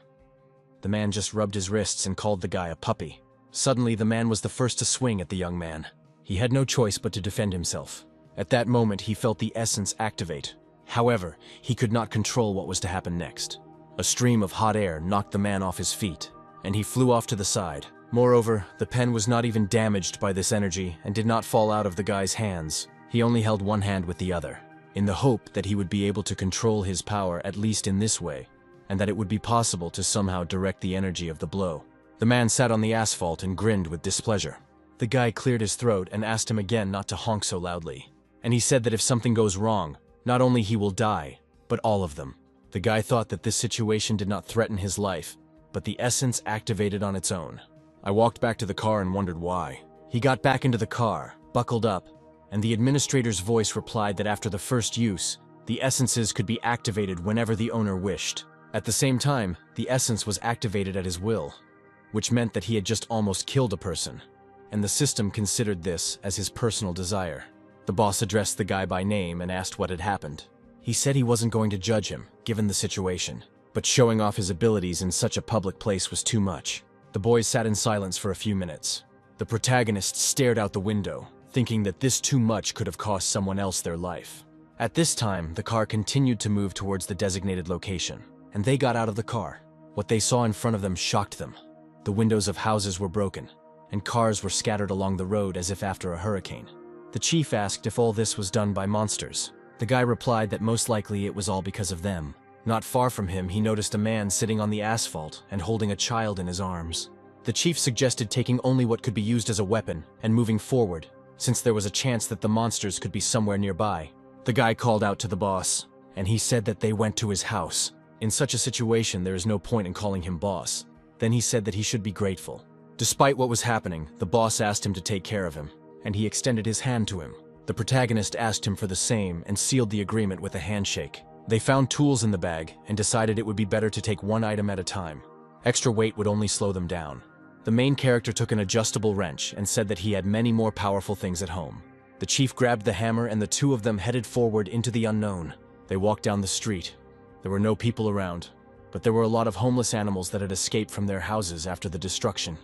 The man just rubbed his wrists and called the guy a puppy. Suddenly, the man was the first to swing at the young man. He had no choice but to defend himself. At that moment, he felt the essence activate. However, he could not control what was to happen next. A stream of hot air knocked the man off his feet, and he flew off to the side. Moreover, the pen was not even damaged by this energy and did not fall out of the guy's hands. He only held one hand with the other, in the hope that he would be able to control his power at least in this way, and that it would be possible to somehow direct the energy of the blow. The man sat on the asphalt and grinned with displeasure. The guy cleared his throat and asked him again not to honk so loudly. And he said that if something goes wrong, not only he will die, but all of them. The guy thought that this situation did not threaten his life, but the essence activated on its own. I walked back to the car and wondered why. He got back into the car, buckled up, and the administrator's voice replied that after the first use, the essences could be activated whenever the owner wished. At the same time, the essence was activated at his will, which meant that he had just almost killed a person, and the system considered this as his personal desire. The boss addressed the guy by name and asked what had happened. He said he wasn't going to judge him, given the situation, but showing off his abilities in such a public place was too much. The boys sat in silence for a few minutes. The protagonist stared out the window, thinking that this too much could have cost someone else their life. At this time, the car continued to move towards the designated location, and they got out of the car. What they saw in front of them shocked them. The windows of houses were broken, and cars were scattered along the road as if after a hurricane. The chief asked if all this was done by monsters. The guy replied that most likely it was all because of them. Not far from him, he noticed a man sitting on the asphalt and holding a child in his arms. The chief suggested taking only what could be used as a weapon and moving forward, since there was a chance that the monsters could be somewhere nearby. The guy called out to the boss, and he said that they went to his house. In such a situation, there is no point in calling him boss. Then he said that he should be grateful. Despite what was happening, the boss asked him to take care of him, and he extended his hand to him. The protagonist asked him for the same and sealed the agreement with a handshake. They found tools in the bag and decided it would be better to take one item at a time. Extra weight would only slow them down. The main character took an adjustable wrench and said that he had many more powerful things at home. The chief grabbed the hammer and the two of them headed forward into the unknown. They walked down the street. There were no people around, but there were a lot of homeless animals that had escaped from their houses after the destruction.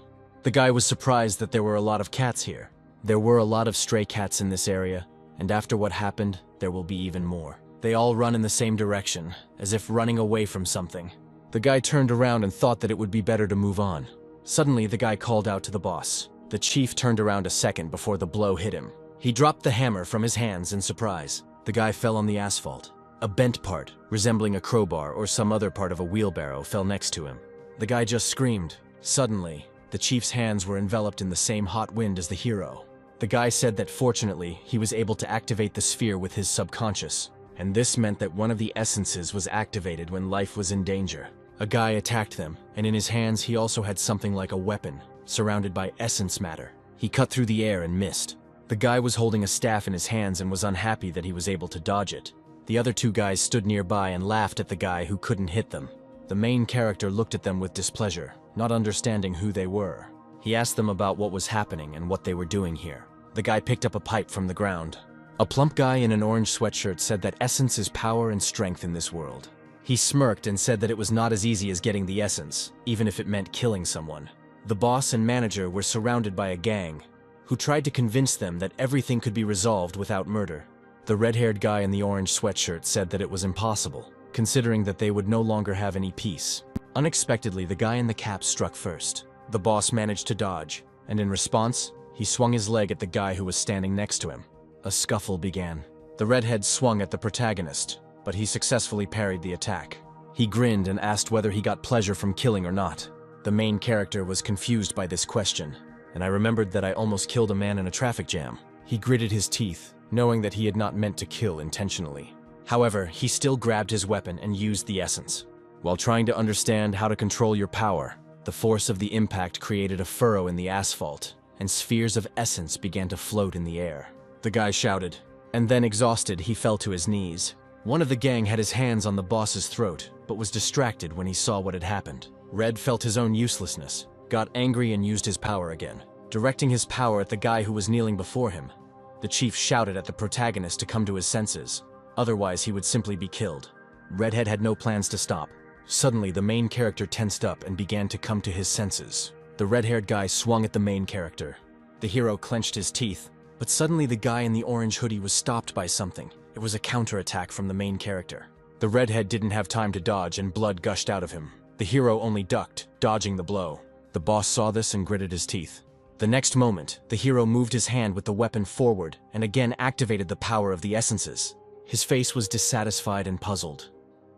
The guy was surprised that there were a lot of cats here. There were a lot of stray cats in this area, and after what happened, there will be even more. They all run in the same direction, as if running away from something. The guy turned around and thought that it would be better to move on. Suddenly, the guy called out to the boss. The chief turned around a second before the blow hit him. He dropped the hammer from his hands in surprise. The guy fell on the asphalt. A bent part, resembling a crowbar or some other part of a wheelbarrow, fell next to him. The guy just screamed. Suddenly, the chief's hands were enveloped in the same hot wind as the hero. The guy said that fortunately, he was able to activate the sphere with his subconscious, and this meant that one of the essences was activated when life was in danger. A guy attacked them, and in his hands he also had something like a weapon, surrounded by essence matter. He cut through the air and missed. The guy was holding a staff in his hands and was unhappy that he was able to dodge it. The other two guys stood nearby and laughed at the guy who couldn't hit them. The main character looked at them with displeasure, not understanding who they were. He asked them about what was happening and what they were doing here. The guy picked up a pipe from the ground. A plump guy in an orange sweatshirt said that essence is power and strength in this world. He smirked and said that it was not as easy as getting the essence, even if it meant killing someone. The boss and manager were surrounded by a gang, who tried to convince them that everything could be resolved without murder. The red-haired guy in the orange sweatshirt said that it was impossible, considering that they would no longer have any peace. Unexpectedly, the guy in the cap struck first. The boss managed to dodge, and in response, he swung his leg at the guy who was standing next to him. A scuffle began. The redhead swung at the protagonist, but he successfully parried the attack. He grinned and asked whether he got pleasure from killing or not. The main character was confused by this question, and I remembered that I almost killed a man in a traffic jam. He gritted his teeth, knowing that he had not meant to kill intentionally. However, he still grabbed his weapon and used the essence. While trying to understand how to control your power, the force of the impact created a furrow in the asphalt, and spheres of essence began to float in the air. The guy shouted, and then exhausted, he fell to his knees. One of the gang had his hands on the boss's throat, but was distracted when he saw what had happened. Red felt his own uselessness, got angry and used his power again, directing his power at the guy who was kneeling before him. The chief shouted at the protagonist to come to his senses, otherwise he would simply be killed. Redhead had no plans to stop. Suddenly, the main character tensed up and began to come to his senses. The red-haired guy swung at the main character. The hero clenched his teeth, but suddenly the guy in the orange hoodie was stopped by something. It was a counterattack from the main character. The redhead didn't have time to dodge and blood gushed out of him. The hero only ducked, dodging the blow. The boss saw this and gritted his teeth. The next moment, the hero moved his hand with the weapon forward and again activated the power of the essences. His face was dissatisfied and puzzled.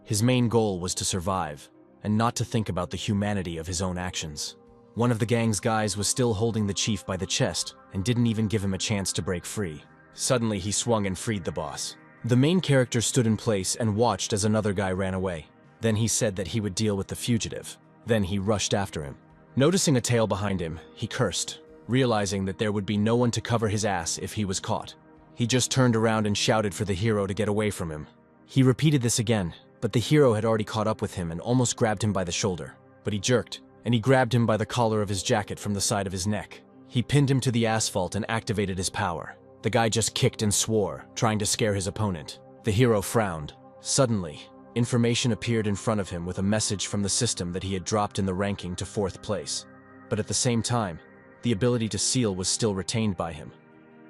His main goal was to survive, and not to think about the humanity of his own actions. One of the gang's guys was still holding the chief by the chest and didn't even give him a chance to break free. Suddenly, he swung and freed the boss. The main character stood in place and watched as another guy ran away. Then he said that he would deal with the fugitive. Then he rushed after him. Noticing a tail behind him, he cursed, realizing that there would be no one to cover his ass if he was caught. He just turned around and shouted for the hero to get away from him. He repeated this again, but the hero had already caught up with him and almost grabbed him by the shoulder. But he jerked, and he grabbed him by the collar of his jacket from the side of his neck. He pinned him to the asphalt and activated his power. The guy just kicked and swore, trying to scare his opponent. The hero frowned. Suddenly, information appeared in front of him with a message from the system that he had dropped in the ranking to 4th place. But at the same time, the ability to seal was still retained by him.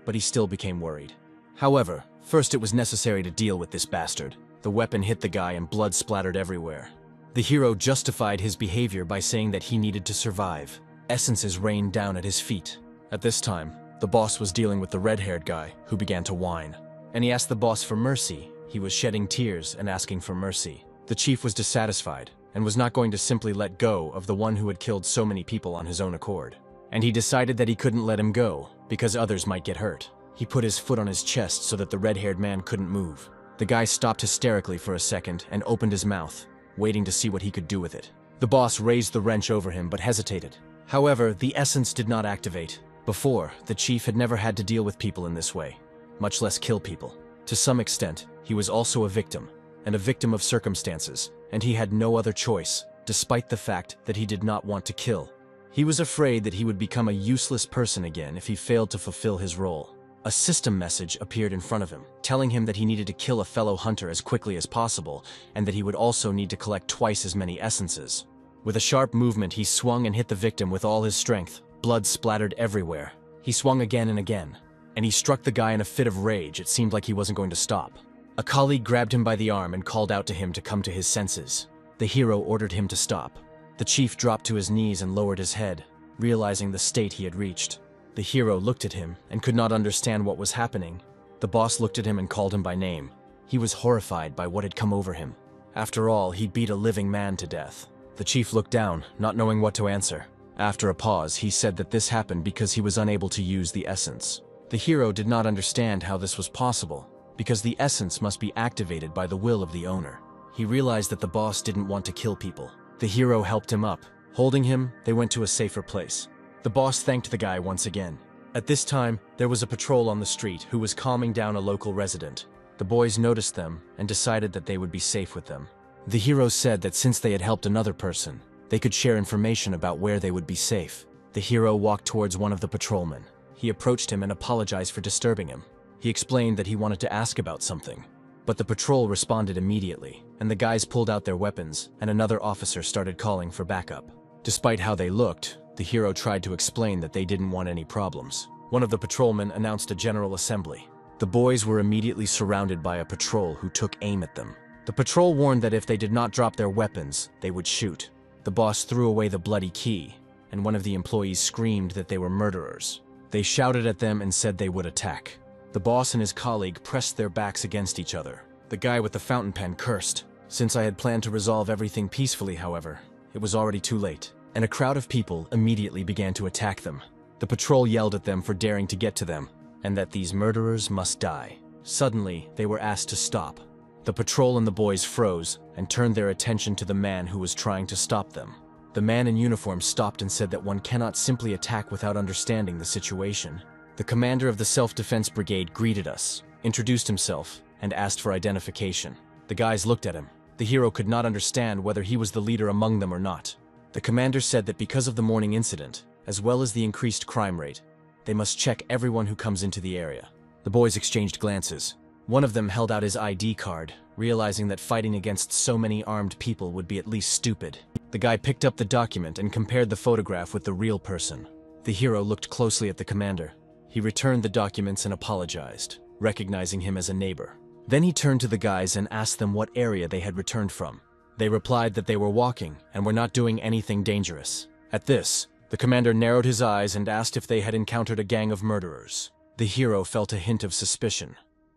But he still became worried. However, first it was necessary to deal with this bastard. The weapon hit the guy and blood splattered everywhere. The hero justified his behavior by saying that he needed to survive. Essences rained down at his feet. At this time, the boss was dealing with the red-haired guy, who began to whine. And he asked the boss for mercy. He was shedding tears and asking for mercy. The chief was dissatisfied, and was not going to simply let go of the one who had killed so many people on his own accord. And he decided that he couldn't let him go, because others might get hurt. He put his foot on his chest so that the red-haired man couldn't move. The guy stopped hysterically for a second and opened his mouth, waiting to see what he could do with it. The boss raised the wrench over him but hesitated. However, the essence did not activate. Before, the chief had never had to deal with people in this way, much less kill people. To some extent, he was also a victim, and a victim of circumstances, and he had no other choice, despite the fact that he did not want to kill. He was afraid that he would become a useless person again if he failed to fulfill his role. A system message appeared in front of him, telling him that he needed to kill a fellow hunter as quickly as possible, and that he would also need to collect twice as many essences. With a sharp movement, he swung and hit the victim with all his strength. Blood splattered everywhere. He swung again and again, and he struck the guy in a fit of rage. It seemed like he wasn't going to stop. A colleague grabbed him by the arm and called out to him to come to his senses. The hero ordered him to stop. The chief dropped to his knees and lowered his head, realizing the state he had reached. The hero looked at him and could not understand what was happening. The boss looked at him and called him by name. He was horrified by what had come over him. After all, he beat a living man to death. The chief looked down, not knowing what to answer. After a pause, he said that this happened because he was unable to use the essence. The hero did not understand how this was possible, because the essence must be activated by the will of the owner. He realized that the boss didn't want to kill people. The hero helped him up. Holding him, they went to a safer place. The boss thanked the guy once again. At this time, there was a patrol on the street who was calming down a local resident. The boys noticed them and decided that they would be safe with them. The hero said that since they had helped another person, they could share information about where they would be safe. The hero walked towards one of the patrolmen. He approached him and apologized for disturbing him. He explained that he wanted to ask about something. But the patrol responded immediately, and the guys pulled out their weapons, and another officer started calling for backup. Despite how they looked, the hero tried to explain that they didn't want any problems. One of the patrolmen announced a general assembly. The boys were immediately surrounded by a patrol who took aim at them. The patrol warned that if they did not drop their weapons, they would shoot. The boss threw away the bloody key, and one of the employees screamed that they were murderers. They shouted at them and said they would attack. The boss and his colleague pressed their backs against each other. The guy with the fountain pen cursed. Since I had planned to resolve everything peacefully, however, it was already too late, and a crowd of people immediately began to attack them. The patrol yelled at them for daring to get to them, and that these murderers must die. Suddenly, they were asked to stop. The patrol and the boys froze and turned their attention to the man who was trying to stop them. The man in uniform stopped and said that one cannot simply attack without understanding the situation. The commander of the self-defense brigade greeted us, introduced himself, and asked for identification. The guys looked at him. The hero could not understand whether he was the leader among them or not. The commander said that because of the morning incident, as well as the increased crime rate, they must check everyone who comes into the area. The boys exchanged glances. One of them held out his ID card, realizing that fighting against so many armed people would be at least stupid. The guy picked up the document and compared the photograph with the real person. The hero looked closely at the commander. He returned the documents and apologized, recognizing him as a neighbor. Then he turned to the guys and asked them what area they had returned from. They replied that they were walking and were not doing anything dangerous. At this, the commander narrowed his eyes and asked if they had encountered a gang of murderers. The hero felt a hint of suspicion,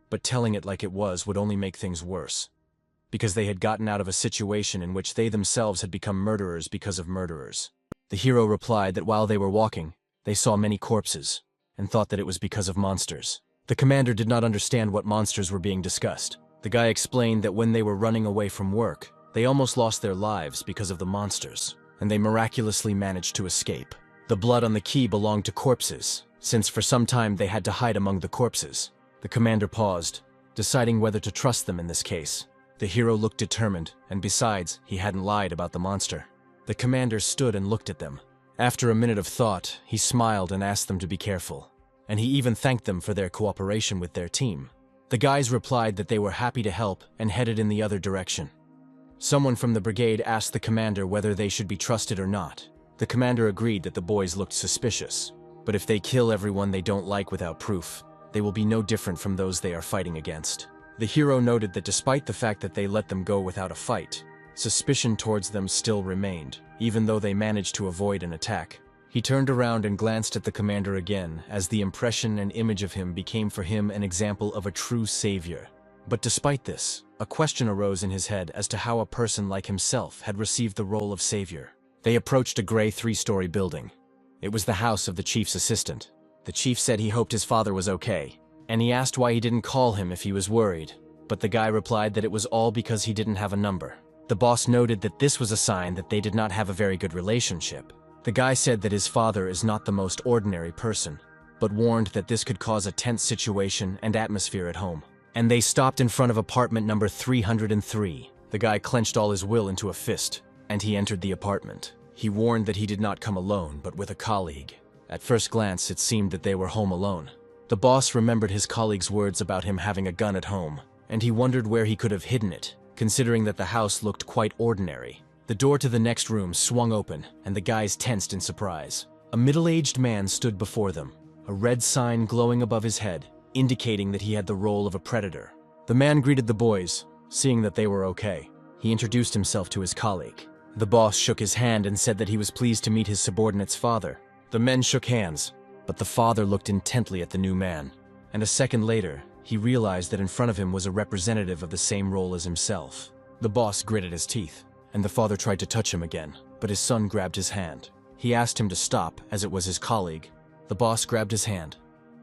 but telling it like it was would only make things worse, because they had gotten out of a situation in which they themselves had become murderers because of murderers. The hero replied that while they were walking, they saw many corpses, and thought that it was because of monsters. The commander did not understand what monsters were being discussed. The guy explained that when they were running away from work, they almost lost their lives because of the monsters, and they miraculously managed to escape. The blood on the key belonged to corpses, since for some time they had to hide among the corpses. The commander paused, deciding whether to trust them in this case. The hero looked determined, and besides, he hadn't lied about the monster. The commander stood and looked at them. After a minute of thought, he smiled and asked them to be careful. And he even thanked them for their cooperation with their team. The guys replied that they were happy to help and headed in the other direction. Someone from the brigade asked the commander whether they should be trusted or not. The commander agreed that the boys looked suspicious. But if they kill everyone they don't like without proof, they will be no different from those they are fighting against. The hero noted that despite the fact that they let them go without a fight, suspicion towards them still remained, even though they managed to avoid an attack. He turned around and glanced at the commander again, as the impression and image of him became for him an example of a true savior. But despite this, a question arose in his head as to how a person like himself had received the role of savior. They approached a gray 3-story building. It was the house of the chief's assistant. The chief said he hoped his father was okay, and he asked why he didn't call him if he was worried, but the guy replied that it was all because he didn't have a number. The boss noted that this was a sign that they did not have a very good relationship. The guy said that his father is not the most ordinary person, but warned that this could cause a tense situation and atmosphere at home. And they stopped in front of apartment number 303. The guy clenched all his will into a fist, and he entered the apartment. He warned that he did not come alone, but with a colleague. At first glance, it seemed that they were home alone. The boss remembered his colleague's words about him having a gun at home, and he wondered where he could have hidden it, considering that the house looked quite ordinary. The door to the next room swung open, and the guys tensed in surprise. A middle-aged man stood before them, a red sign glowing above his head, indicating that he had the role of a predator. The man greeted the boys, seeing that they were okay. He introduced himself to his colleague. The boss shook his hand and said that he was pleased to meet his subordinate's father. The men shook hands, but the father looked intently at the new man, and a second later, he realized that in front of him was a representative of the same role as himself. The boss gritted his teeth, and the father tried to touch him again, but his son grabbed his hand. He asked him to stop, as it was his colleague. The boss grabbed his hand.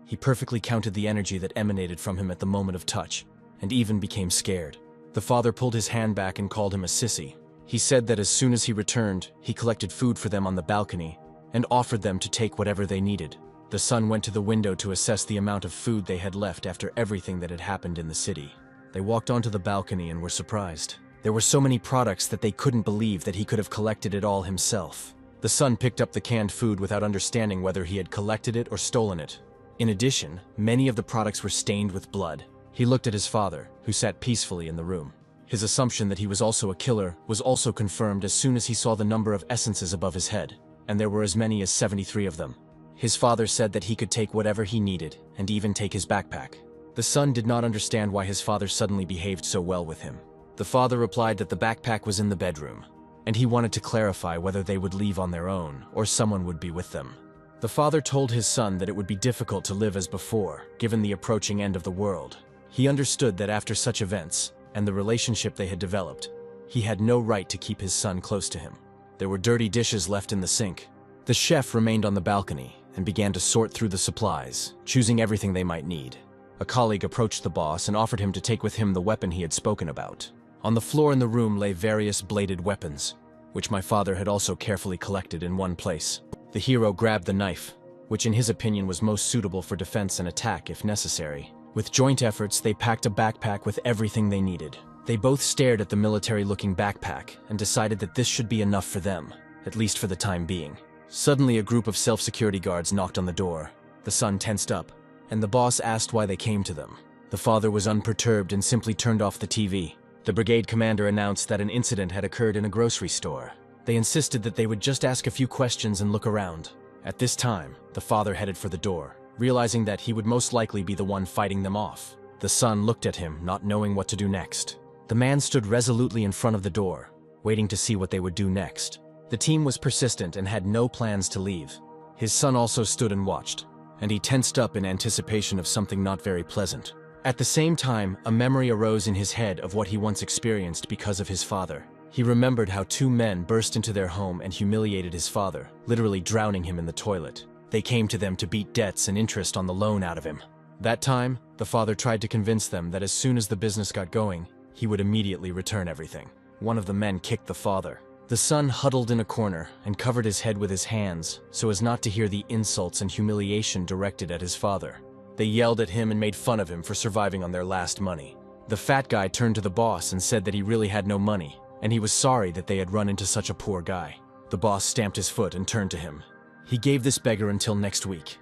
He perfectly counted the energy that emanated from him at the moment of touch, and even became scared. The father pulled his hand back and called him a sissy. He said that as soon as he returned, he collected food for them on the balcony and offered them to take whatever they needed. The son went to the window to assess the amount of food they had left after everything that had happened in the city. They walked onto the balcony and were surprised. There were so many products that they couldn't believe that he could have collected it all himself. The son picked up the canned food without understanding whether he had collected it or stolen it. In addition, many of the products were stained with blood. He looked at his father, who sat peacefully in the room. His assumption that he was also a killer was also confirmed as soon as he saw the number of essences above his head, and there were as many as 73 of them. His father said that he could take whatever he needed, and even take his backpack. The son did not understand why his father suddenly behaved so well with him. The father replied that the backpack was in the bedroom, and he wanted to clarify whether they would leave on their own or someone would be with them. The father told his son that it would be difficult to live as before, given the approaching end of the world. He understood that after such events, and the relationship they had developed, he had no right to keep his son close to him. There were dirty dishes left in the sink. The chef remained on the balcony and began to sort through the supplies, choosing everything they might need. A colleague approached the boss and offered him to take with him the weapon he had spoken about. On the floor in the room lay various bladed weapons, which my father had also carefully collected in one place. The hero grabbed the knife, which in his opinion was most suitable for defense and attack if necessary. With joint efforts, they packed a backpack with everything they needed. They both stared at the military-looking backpack and decided that this should be enough for them, at least for the time being. Suddenly, a group of self-security guards knocked on the door. The son tensed up, and the boss asked why they came to them. The father was unperturbed and simply turned off the TV. The brigade commander announced that an incident had occurred in a grocery store. They insisted that they would just ask a few questions and look around. At this time, the father headed for the door, realizing that he would most likely be the one fighting them off. The son looked at him, not knowing what to do next. The man stood resolutely in front of the door, waiting to see what they would do next. The team was persistent and had no plans to leave. His son also stood and watched, and he tensed up in anticipation of something not very pleasant. At the same time, a memory arose in his head of what he once experienced because of his father. He remembered how two men burst into their home and humiliated his father, literally drowning him in the toilet. They came to them to beat debts and interest on the loan out of him. That time, the father tried to convince them that as soon as the business got going, he would immediately return everything. One of the men kicked the father. The son huddled in a corner and covered his head with his hands so as not to hear the insults and humiliation directed at his father. They yelled at him and made fun of him for surviving on their last money. The fat guy turned to the boss and said that he really had no money, and he was sorry that they had run into such a poor guy. The boss stamped his foot and turned to him. He gave this beggar until next week.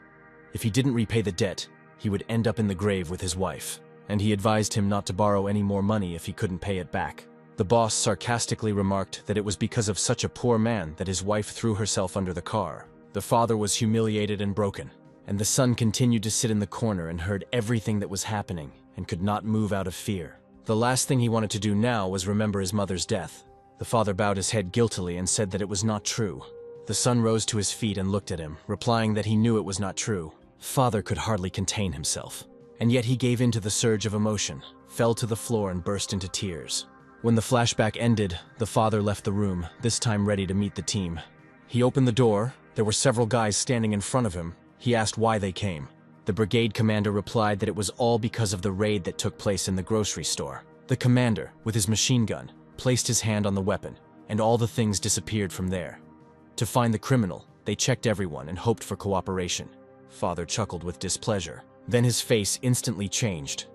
If he didn't repay the debt, he would end up in the grave with his wife, and he advised him not to borrow any more money if he couldn't pay it back. The boss sarcastically remarked that it was because of such a poor man that his wife threw herself under the car. The father was humiliated and broken, and the son continued to sit in the corner and heard everything that was happening and could not move out of fear. The last thing he wanted to do now was remember his mother's death. The father bowed his head guiltily and said that it was not true. The son rose to his feet and looked at him, replying that he knew it was not true. Father could hardly contain himself, and yet he gave in to the surge of emotion, fell to the floor and burst into tears. When the flashback ended, the father left the room, this time ready to meet the team. He opened the door. There were several guys standing in front of him. He asked why they came. The brigade commander replied that it was all because of the raid that took place in the grocery store. The commander, with his machine gun, placed his hand on the weapon, and all the things disappeared from there. To find the criminal, they checked everyone and hoped for cooperation. Father chuckled with displeasure. Then his face instantly changed.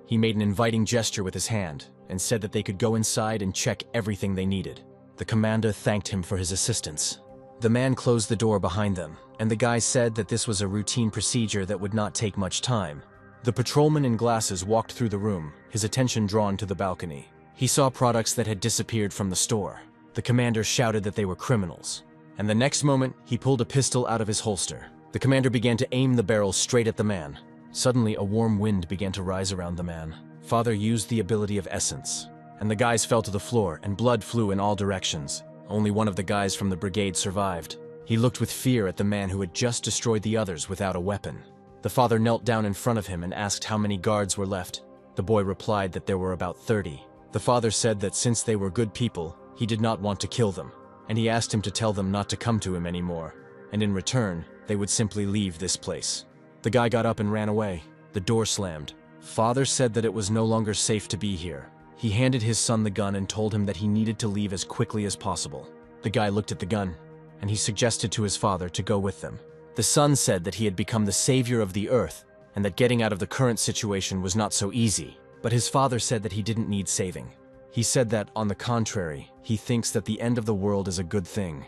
He made an inviting gesture with his hand and said that they could go inside and check everything they needed. The commander thanked him for his assistance. The man closed the door behind them, and the guy said that this was a routine procedure that would not take much time. The patrolman in glasses walked through the room, his attention drawn to the balcony. He saw products that had disappeared from the store. The commander shouted that they were criminals, and the next moment, he pulled a pistol out of his holster. The commander began to aim the barrel straight at the man. Suddenly, a warm wind began to rise around the man. Father used the ability of essence, and the guys fell to the floor, and blood flew in all directions. Only one of the guys from the brigade survived. He looked with fear at the man who had just destroyed the others without a weapon. The father knelt down in front of him and asked how many guards were left. The boy replied that there were about 30. The father said that since they were good people, he did not want to kill them, and he asked him to tell them not to come to him anymore, and in return, they would simply leave this place. The guy got up and ran away. The door slammed. Father said that it was no longer safe to be here. He handed his son the gun and told him that he needed to leave as quickly as possible. The guy looked at the gun, and he suggested to his father to go with them. The son said that he had become the savior of the earth, and that getting out of the current situation was not so easy. But his father said that he didn't need saving. He said that, on the contrary, he thinks that the end of the world is a good thing.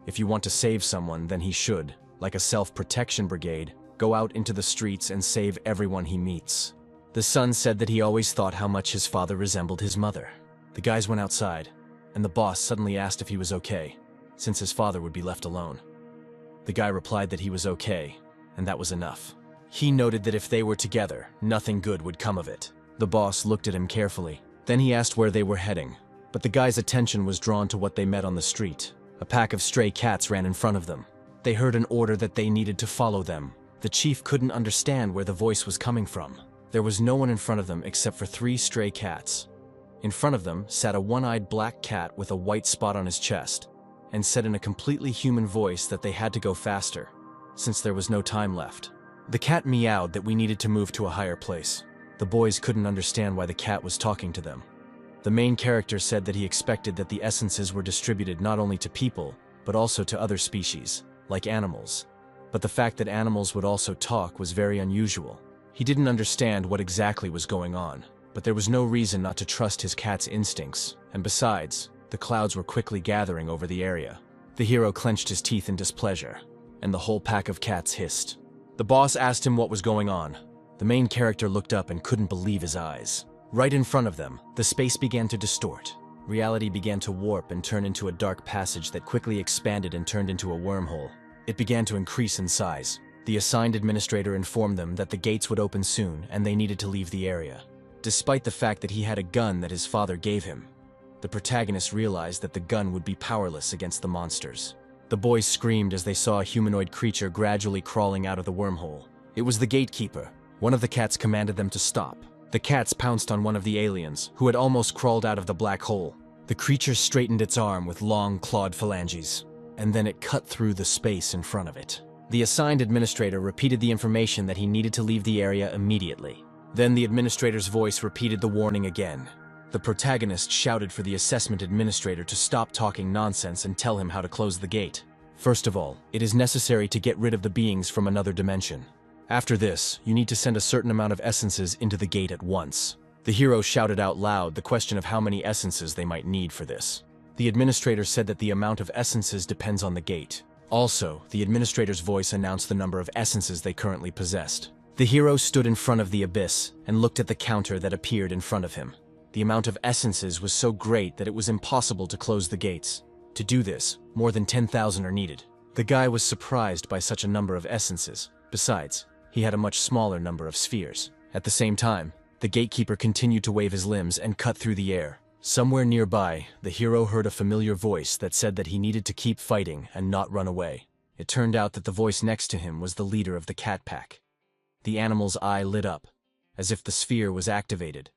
If you want to save someone, then he should, like a self-protection brigade, go out into the streets and save everyone he meets. The son said that he always thought how much his father resembled his mother. The guys went outside, and the boss suddenly asked if he was okay, since his father would be left alone. The guy replied that he was okay, and that was enough. He noted that if they were together, nothing good would come of it. The boss looked at him carefully. Then he asked where they were heading, but the guy's attention was drawn to what they met on the street. A pack of stray cats ran in front of them. They heard an order that they needed to follow them. The chief couldn't understand where the voice was coming from. There was no one in front of them except for 3 stray cats. In front of them sat a one-eyed black cat with a white spot on his chest, and said in a completely human voice that they had to go faster, since there was no time left. The cat meowed that we needed to move to a higher place. The boys couldn't understand why the cat was talking to them. The main character said that he expected that the essences were distributed not only to people, but also to other species, like animals. But the fact that animals would also talk was very unusual. He didn't understand what exactly was going on, but there was no reason not to trust his cat's instincts, and besides, the clouds were quickly gathering over the area. The hero clenched his teeth in displeasure, and the whole pack of cats hissed. The boss asked him what was going on. The main character looked up and couldn't believe his eyes. Right in front of them, the space began to distort. Reality began to warp and turn into a dark passage that quickly expanded and turned into a wormhole. It began to increase in size. The assigned administrator informed them that the gates would open soon and they needed to leave the area. Despite the fact that he had a gun that his father gave him, the protagonist realized that the gun would be powerless against the monsters. The boys screamed as they saw a humanoid creature gradually crawling out of the wormhole. It was the gatekeeper. One of the cats commanded them to stop. The cats pounced on one of the aliens, who had almost crawled out of the black hole. The creature straightened its arm with long, clawed phalanges, and then it cut through the space in front of it. The assigned administrator repeated the information that he needed to leave the area immediately. Then the administrator's voice repeated the warning again. The protagonist shouted for the assessment administrator to stop talking nonsense and tell him how to close the gate. First of all, it is necessary to get rid of the beings from another dimension. After this, you need to send a certain amount of essences into the gate at once. The hero shouted out loud the question of how many essences they might need for this. The administrator said that the amount of essences depends on the gate. Also, the administrator's voice announced the number of essences they currently possessed. The hero stood in front of the abyss and looked at the counter that appeared in front of him. The amount of essences was so great that it was impossible to close the gates. To do this, more than 10,000 are needed. The guy was surprised by such a number of essences. Besides, he had a much smaller number of spheres. At the same time, the gatekeeper continued to wave his limbs and cut through the air. Somewhere nearby, the hero heard a familiar voice that said that he needed to keep fighting and not run away. It turned out that the voice next to him was the leader of the cat pack. The animal's eye lit up, as if the sphere was activated.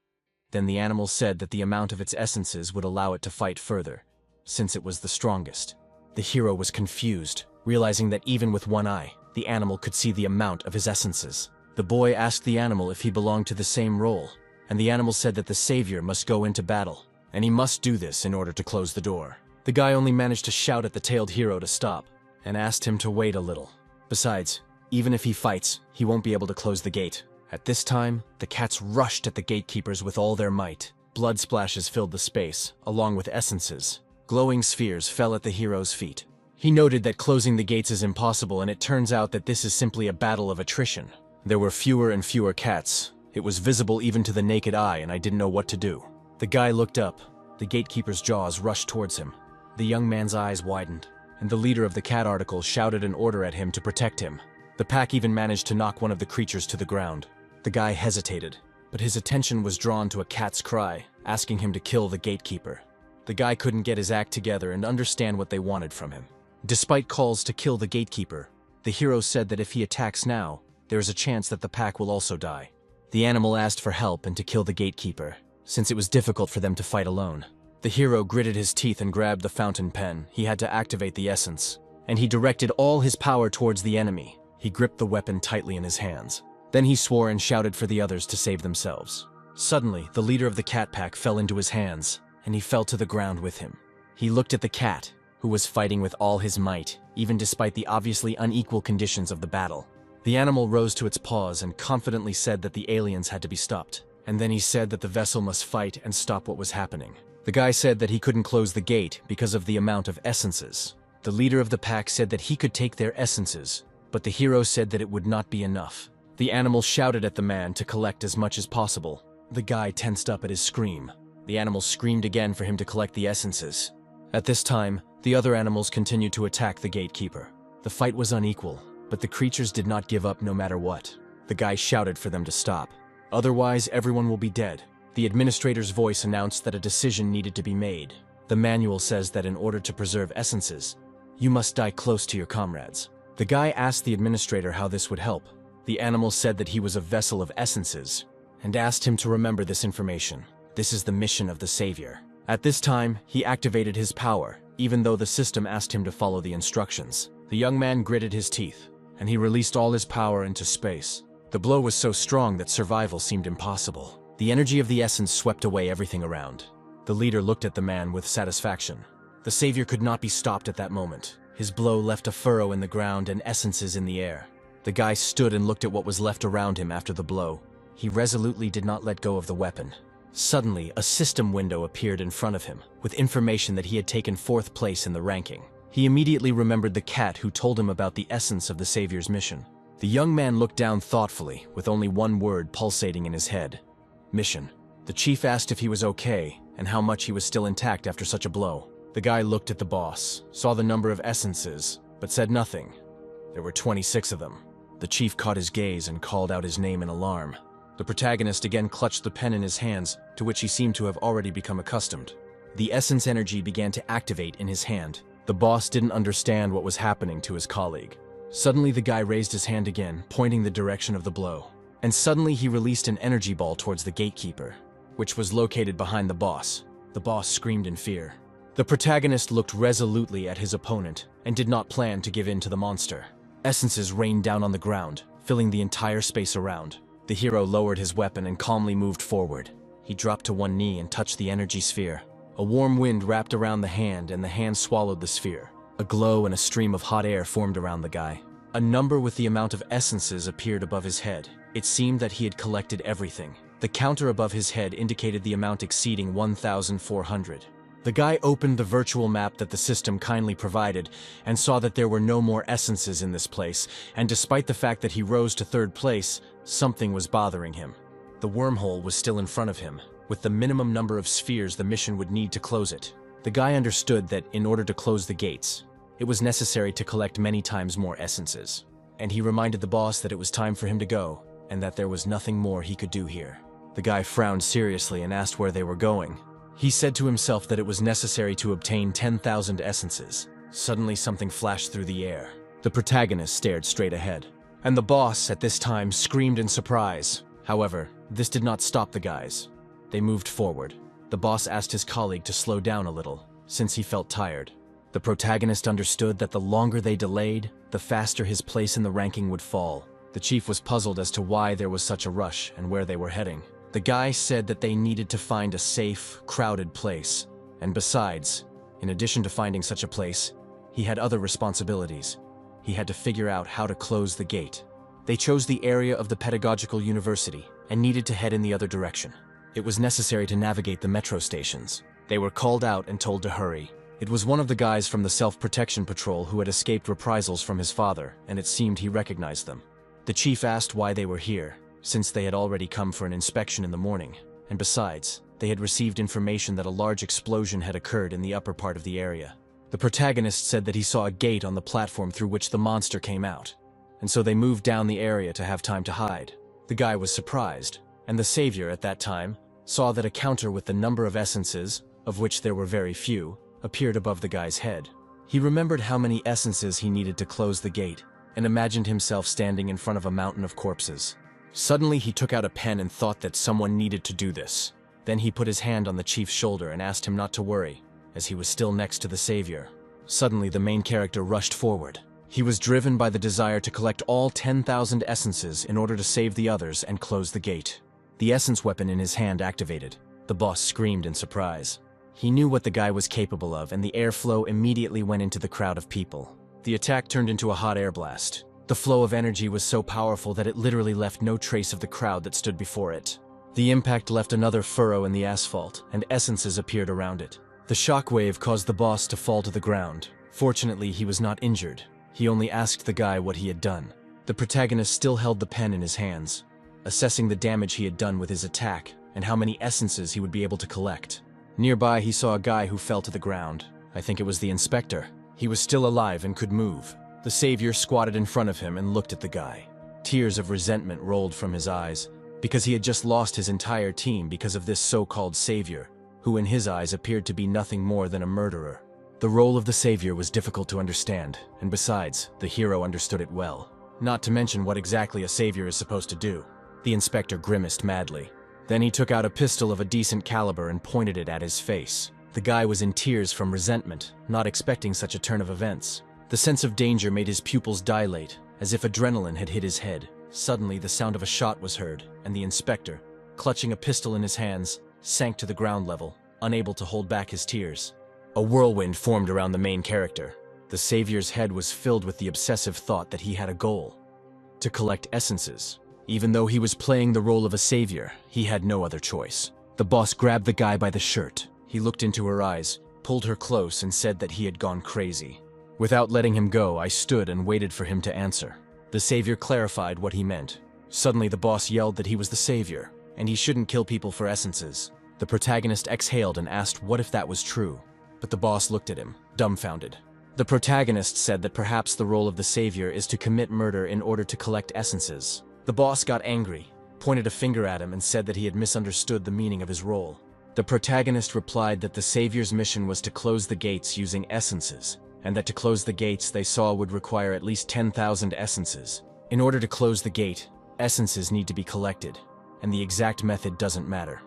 Then the animal said that the amount of its essences would allow it to fight further, since it was the strongest. The hero was confused, realizing that even with one eye, the animal could see the amount of his essences. The boy asked the animal if he belonged to the same role, and the animal said that the savior must go into battle, and he must do this in order to close the door. The guy only managed to shout at the tailed hero to stop, and asked him to wait a little. Besides, even if he fights, he won't be able to close the gate. At this time, the cats rushed at the gatekeepers with all their might. Blood splashes filled the space, along with essences. Glowing spheres fell at the hero's feet. He noted that closing the gates is impossible, and it turns out that this is simply a battle of attrition. There were fewer and fewer cats. It was visible even to the naked eye, and I didn't know what to do. The guy looked up. The gatekeeper's jaws rushed towards him. The young man's eyes widened, and the leader of the cat article shouted an order at him to protect him. The pack even managed to knock one of the creatures to the ground. The guy hesitated, but his attention was drawn to a cat's cry, asking him to kill the gatekeeper. The guy couldn't get his act together and understand what they wanted from him. Despite calls to kill the gatekeeper, the hero said that if he attacks now, there is a chance that the pack will also die. The animal asked for help and to kill the gatekeeper, since it was difficult for them to fight alone. The hero gritted his teeth and grabbed the fountain pen. He had to activate the essence, and he directed all his power towards the enemy. He gripped the weapon tightly in his hands. Then he swore and shouted for the others to save themselves. Suddenly, the leader of the cat pack fell into his hands, and he fell to the ground with him. He looked at the cat, who was fighting with all his might, even despite the obviously unequal conditions of the battle. The animal rose to its paws and confidently said that the aliens had to be stopped. And then he said that the vessel must fight and stop what was happening. The guy said that he couldn't close the gate because of the amount of essences. The leader of the pack said that he could take their essences, but the hero said that it would not be enough. The animal shouted at the man to collect as much as possible. The guy tensed up at his scream. The animal screamed again for him to collect the essences. At this time, the other animals continued to attack the gatekeeper. The fight was unequal, but the creatures did not give up no matter what. The guy shouted for them to stop. Otherwise, everyone will be dead. The administrator's voice announced that a decision needed to be made. The manual says that in order to preserve essences, you must die close to your comrades. The guy asked the administrator how this would help. The animal said that he was a vessel of essences, and asked him to remember this information. This is the mission of the savior. At this time, he activated his power, even though the system asked him to follow the instructions. The young man gritted his teeth, and he released all his power into space. The blow was so strong that survival seemed impossible. The energy of the essence swept away everything around. The leader looked at the man with satisfaction. The savior could not be stopped at that moment. His blow left a furrow in the ground and essences in the air. The guy stood and looked at what was left around him after the blow. He resolutely did not let go of the weapon. Suddenly, a system window appeared in front of him, with information that he had taken 4th place in the ranking. He immediately remembered the cat who told him about the essence of the savior's mission. The young man looked down thoughtfully, with only one word pulsating in his head. Mission. The chief asked if he was okay, and how much he was still intact after such a blow. The guy looked at the boss, saw the number of essences, but said nothing. There were 26 of them. The chief caught his gaze and called out his name in alarm. The protagonist again clutched the pen in his hands, to which he seemed to have already become accustomed. The essence energy began to activate in his hand. The boss didn't understand what was happening to his colleague. Suddenly the guy raised his hand again, pointing the direction of the blow. And suddenly he released an energy ball towards the gatekeeper, which was located behind the boss. The boss screamed in fear. The protagonist looked resolutely at his opponent and did not plan to give in to the monster. Essences rained down on the ground, filling the entire space around. The hero lowered his weapon and calmly moved forward. He dropped to one knee and touched the energy sphere. A warm wind wrapped around the hand and the hand swallowed the sphere. A glow and a stream of hot air formed around the guy. A number with the amount of essences appeared above his head. It seemed that he had collected everything. The counter above his head indicated the amount exceeding 1,400. The guy opened the virtual map that the system kindly provided and saw that there were no more essences in this place, and despite the fact that he rose to third place, something was bothering him. The wormhole was still in front of him, with the minimum number of spheres the mission would need to close it. The guy understood that in order to close the gates, it was necessary to collect many times more essences. And he reminded the boss that it was time for him to go, and that there was nothing more he could do here. The guy frowned seriously and asked where they were going. He said to himself that it was necessary to obtain 10,000 essences. Suddenly something flashed through the air. The protagonist stared straight ahead, and the boss, at this time, screamed in surprise. However, this did not stop the guys. They moved forward. The boss asked his colleague to slow down a little, since he felt tired. The protagonist understood that the longer they delayed, the faster his place in the ranking would fall. The chief was puzzled as to why there was such a rush and where they were heading. The guy said that they needed to find a safe, crowded place. And besides, in addition to finding such a place, he had other responsibilities. He had to figure out how to close the gate. They chose the area of the pedagogical university and needed to head in the other direction. It was necessary to navigate the metro stations. They were called out and told to hurry. It was one of the guys from the self-protection patrol who had escaped reprisals from his father, and it seemed he recognized them. The chief asked why they were here, since they had already come for an inspection in the morning, and besides, they had received information that a large explosion had occurred in the upper part of the area. The protagonist said that he saw a gate on the platform through which the monster came out, and so they moved down the area to have time to hide. The guy was surprised, and the savior at that time saw that a counter with the number of essences, of which there were very few, appeared above the guy's head. He remembered how many essences he needed to close the gate, and imagined himself standing in front of a mountain of corpses. Suddenly he took out a pen and thought that someone needed to do this. Then he put his hand on the chief's shoulder and asked him not to worry, as he was still next to the savior. Suddenly the main character rushed forward. He was driven by the desire to collect all 10,000 essences in order to save the others and close the gate. The essence weapon in his hand activated. The boss screamed in surprise. He knew what the guy was capable of, and the airflow immediately went into the crowd of people. The attack turned into a hot air blast. The flow of energy was so powerful that it literally left no trace of the crowd that stood before it. The impact left another furrow in the asphalt, and essences appeared around it. The shockwave caused the boss to fall to the ground. Fortunately, he was not injured. He only asked the guy what he had done. The protagonist still held the pen in his hands, assessing the damage he had done with his attack and how many essences he would be able to collect. Nearby, he saw a guy who fell to the ground. I think it was the inspector. He was still alive and could move. The savior squatted in front of him and looked at the guy. Tears of resentment rolled from his eyes, because he had just lost his entire team because of this so-called savior, who in his eyes appeared to be nothing more than a murderer. The role of the savior was difficult to understand, and besides, the hero understood it well. Not to mention what exactly a savior is supposed to do. The inspector grimaced madly. Then he took out a pistol of a decent caliber and pointed it at his face. The guy was in tears from resentment, not expecting such a turn of events. The sense of danger made his pupils dilate, as if adrenaline had hit his head. Suddenly, the sound of a shot was heard, and the inspector, clutching a pistol in his hands, sank to the ground level, unable to hold back his tears. A whirlwind formed around the main character. The savior's head was filled with the obsessive thought that he had a goal: to collect essences. Even though he was playing the role of a savior, he had no other choice. The boss grabbed the guy by the shirt. He looked into her eyes, pulled her close, and said that he had gone crazy. Without letting him go, I stood and waited for him to answer. The savior clarified what he meant. Suddenly the boss yelled that he was the savior, and he shouldn't kill people for essences. The protagonist exhaled and asked what if that was true, but the boss looked at him, dumbfounded. The protagonist said that perhaps the role of the savior is to commit murder in order to collect essences. The boss got angry, pointed a finger at him, and said that he had misunderstood the meaning of his role. The protagonist replied that the savior's mission was to close the gates using essences, and that to close the gates they saw would require at least 10,000 essences. In order to close the gate, essences need to be collected, and the exact method doesn't matter.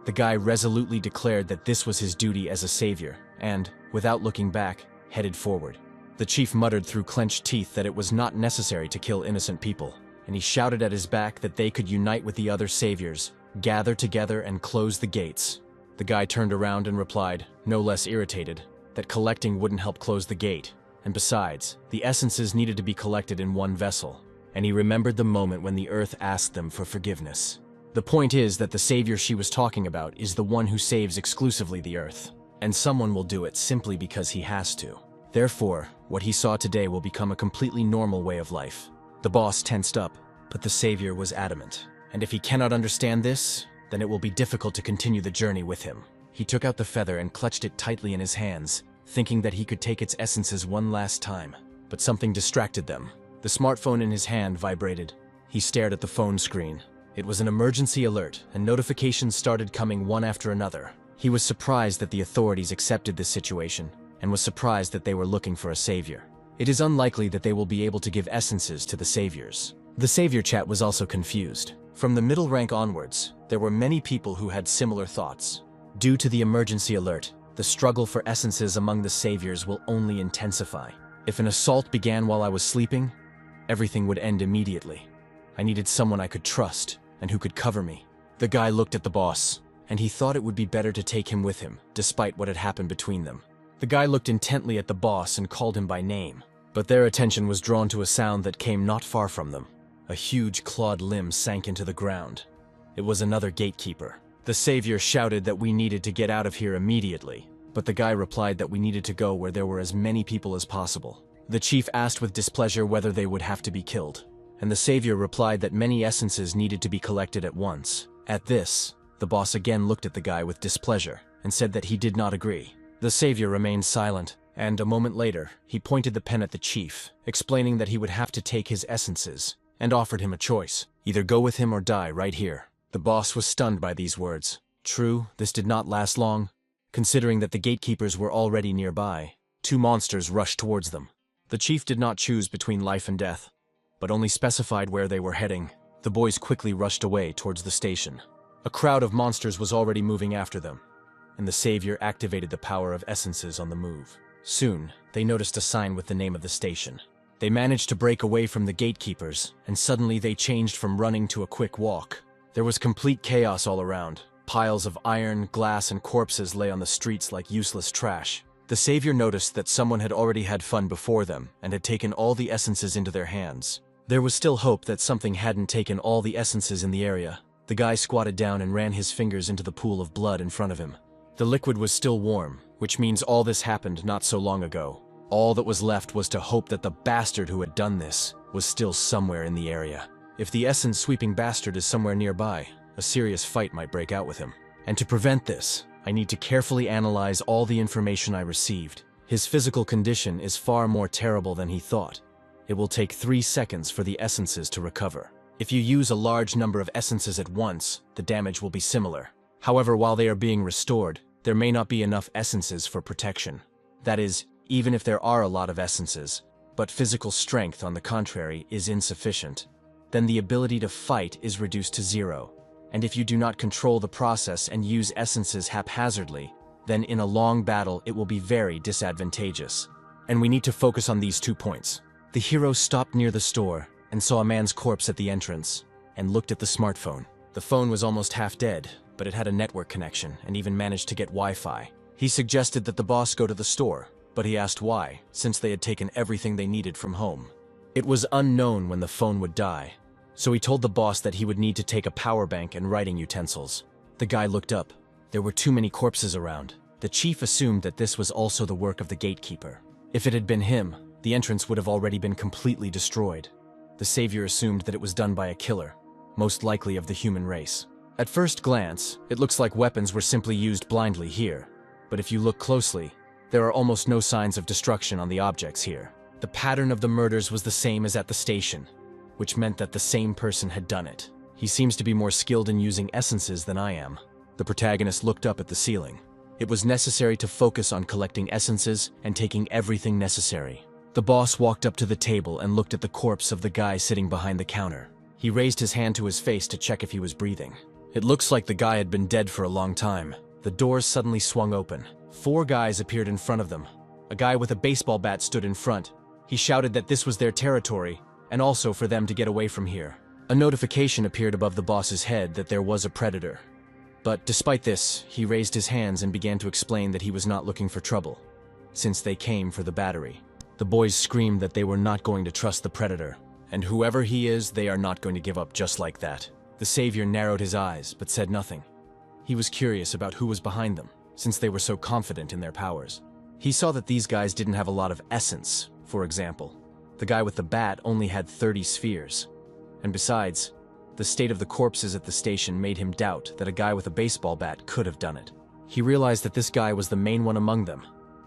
The guy resolutely declared that this was his duty as a savior, and, without looking back, headed forward. The chief muttered through clenched teeth that it was not necessary to kill innocent people, and he shouted at his back that they could unite with the other saviors, gather together and close the gates. The guy turned around and replied, no less irritated, that collecting wouldn't help close the gate, and besides, the essences needed to be collected in one vessel, and he remembered the moment when the earth asked them for forgiveness. The point is that the savior she was talking about is the one who saves exclusively the Earth. And someone will do it simply because he has to. Therefore, what he saw today will become a completely normal way of life. The boss tensed up, but the savior was adamant. And if he cannot understand this, then it will be difficult to continue the journey with him. He took out the feather and clutched it tightly in his hands, thinking that he could take its essences one last time. But something distracted them. The smartphone in his hand vibrated. He stared at the phone screen. It was an emergency alert, and notifications started coming one after another. He was surprised that the authorities accepted this situation, and was surprised that they were looking for a savior. It is unlikely that they will be able to give essences to the saviors. The savior chat was also confused. From the middle rank onwards, there were many people who had similar thoughts. Due to the emergency alert, the struggle for essences among the saviors will only intensify. If an assault began while I was sleeping, everything would end immediately. I needed someone I could trust, and who could cover me. The guy looked at the boss, and he thought it would be better to take him with him, despite what had happened between them. The guy looked intently at the boss and called him by name, but their attention was drawn to a sound that came not far from them. A huge clawed limb sank into the ground. It was another gatekeeper. The savior shouted that we needed to get out of here immediately, but the guy replied that we needed to go where there were as many people as possible. The chief asked with displeasure whether they would have to be killed, and the savior replied that many essences needed to be collected at once. At this, the boss again looked at the guy with displeasure and said that he did not agree. The savior remained silent, and a moment later, he pointed the pen at the chief, explaining that he would have to take his essences, and offered him a choice: either go with him or die right here. The boss was stunned by these words. True, this did not last long. Considering that the gatekeepers were already nearby, two monsters rushed towards them. The chief did not choose between life and death, but only specified where they were heading. The boys quickly rushed away towards the station. A crowd of monsters was already moving after them, and the savior activated the power of essences on the move. Soon, they noticed a sign with the name of the station. They managed to break away from the gatekeepers, and suddenly they changed from running to a quick walk. There was complete chaos all around. Piles of iron, glass, and corpses lay on the streets like useless trash. The savior noticed that someone had already had fun before them and had taken all the essences into their hands. There was still hope that something hadn't taken all the essences in the area. The guy squatted down and ran his fingers into the pool of blood in front of him. The liquid was still warm, which means all this happened not so long ago. All that was left was to hope that the bastard who had done this was still somewhere in the area. If the essence-sweeping bastard is somewhere nearby, a serious fight might break out with him. And to prevent this, I need to carefully analyze all the information I received. His physical condition is far more terrible than he thought. It will take 3 seconds for the essences to recover. If you use a large number of essences at once, the damage will be similar. However, while they are being restored, there may not be enough essences for protection. That is, even if there are a lot of essences, but physical strength, on the contrary, is insufficient, then the ability to fight is reduced to 0. And if you do not control the process and use essences haphazardly, then in a long battle it will be very disadvantageous. And we need to focus on these 2 points. The hero stopped near the store and saw a man's corpse at the entrance, and looked at the smartphone. The phone was almost half dead, but it had a network connection and even managed to get Wi-Fi. He suggested that the boss go to the store, but he asked why, since they had taken everything they needed from home. It was unknown when the phone would die, so he told the boss that he would need to take a power bank and writing utensils. The guy looked up. There were too many corpses around. The chief assumed that this was also the work of the gatekeeper. If it had been him, the entrance would have already been completely destroyed. The savior assumed that it was done by a killer, most likely of the human race. At first glance, it looks like weapons were simply used blindly here, but if you look closely, there are almost no signs of destruction on the objects here. The pattern of the murders was the same as at the station, which meant that the same person had done it. He seems to be more skilled in using essences than I am. The protagonist looked up at the ceiling. It was necessary to focus on collecting essences and taking everything necessary. The boss walked up to the table and looked at the corpse of the guy sitting behind the counter. He raised his hand to his face to check if he was breathing. It looks like the guy had been dead for a long time. The doors suddenly swung open. 4 guys appeared in front of them. A guy with a baseball bat stood in front. He shouted that this was their territory, and also for them to get away from here. A notification appeared above the boss's head that there was a predator. But despite this, he raised his hands and began to explain that he was not looking for trouble, since they came for the battery. The boys screamed that they were not going to trust the predator, and whoever he is, they are not going to give up just like that. The savior narrowed his eyes, but said nothing. He was curious about who was behind them, since they were so confident in their powers. He saw that these guys didn't have a lot of essence, for example. The guy with the bat only had 30 spheres. And besides, the state of the corpses at the station made him doubt that a guy with a baseball bat could have done it. He realized that this guy was the main one among them,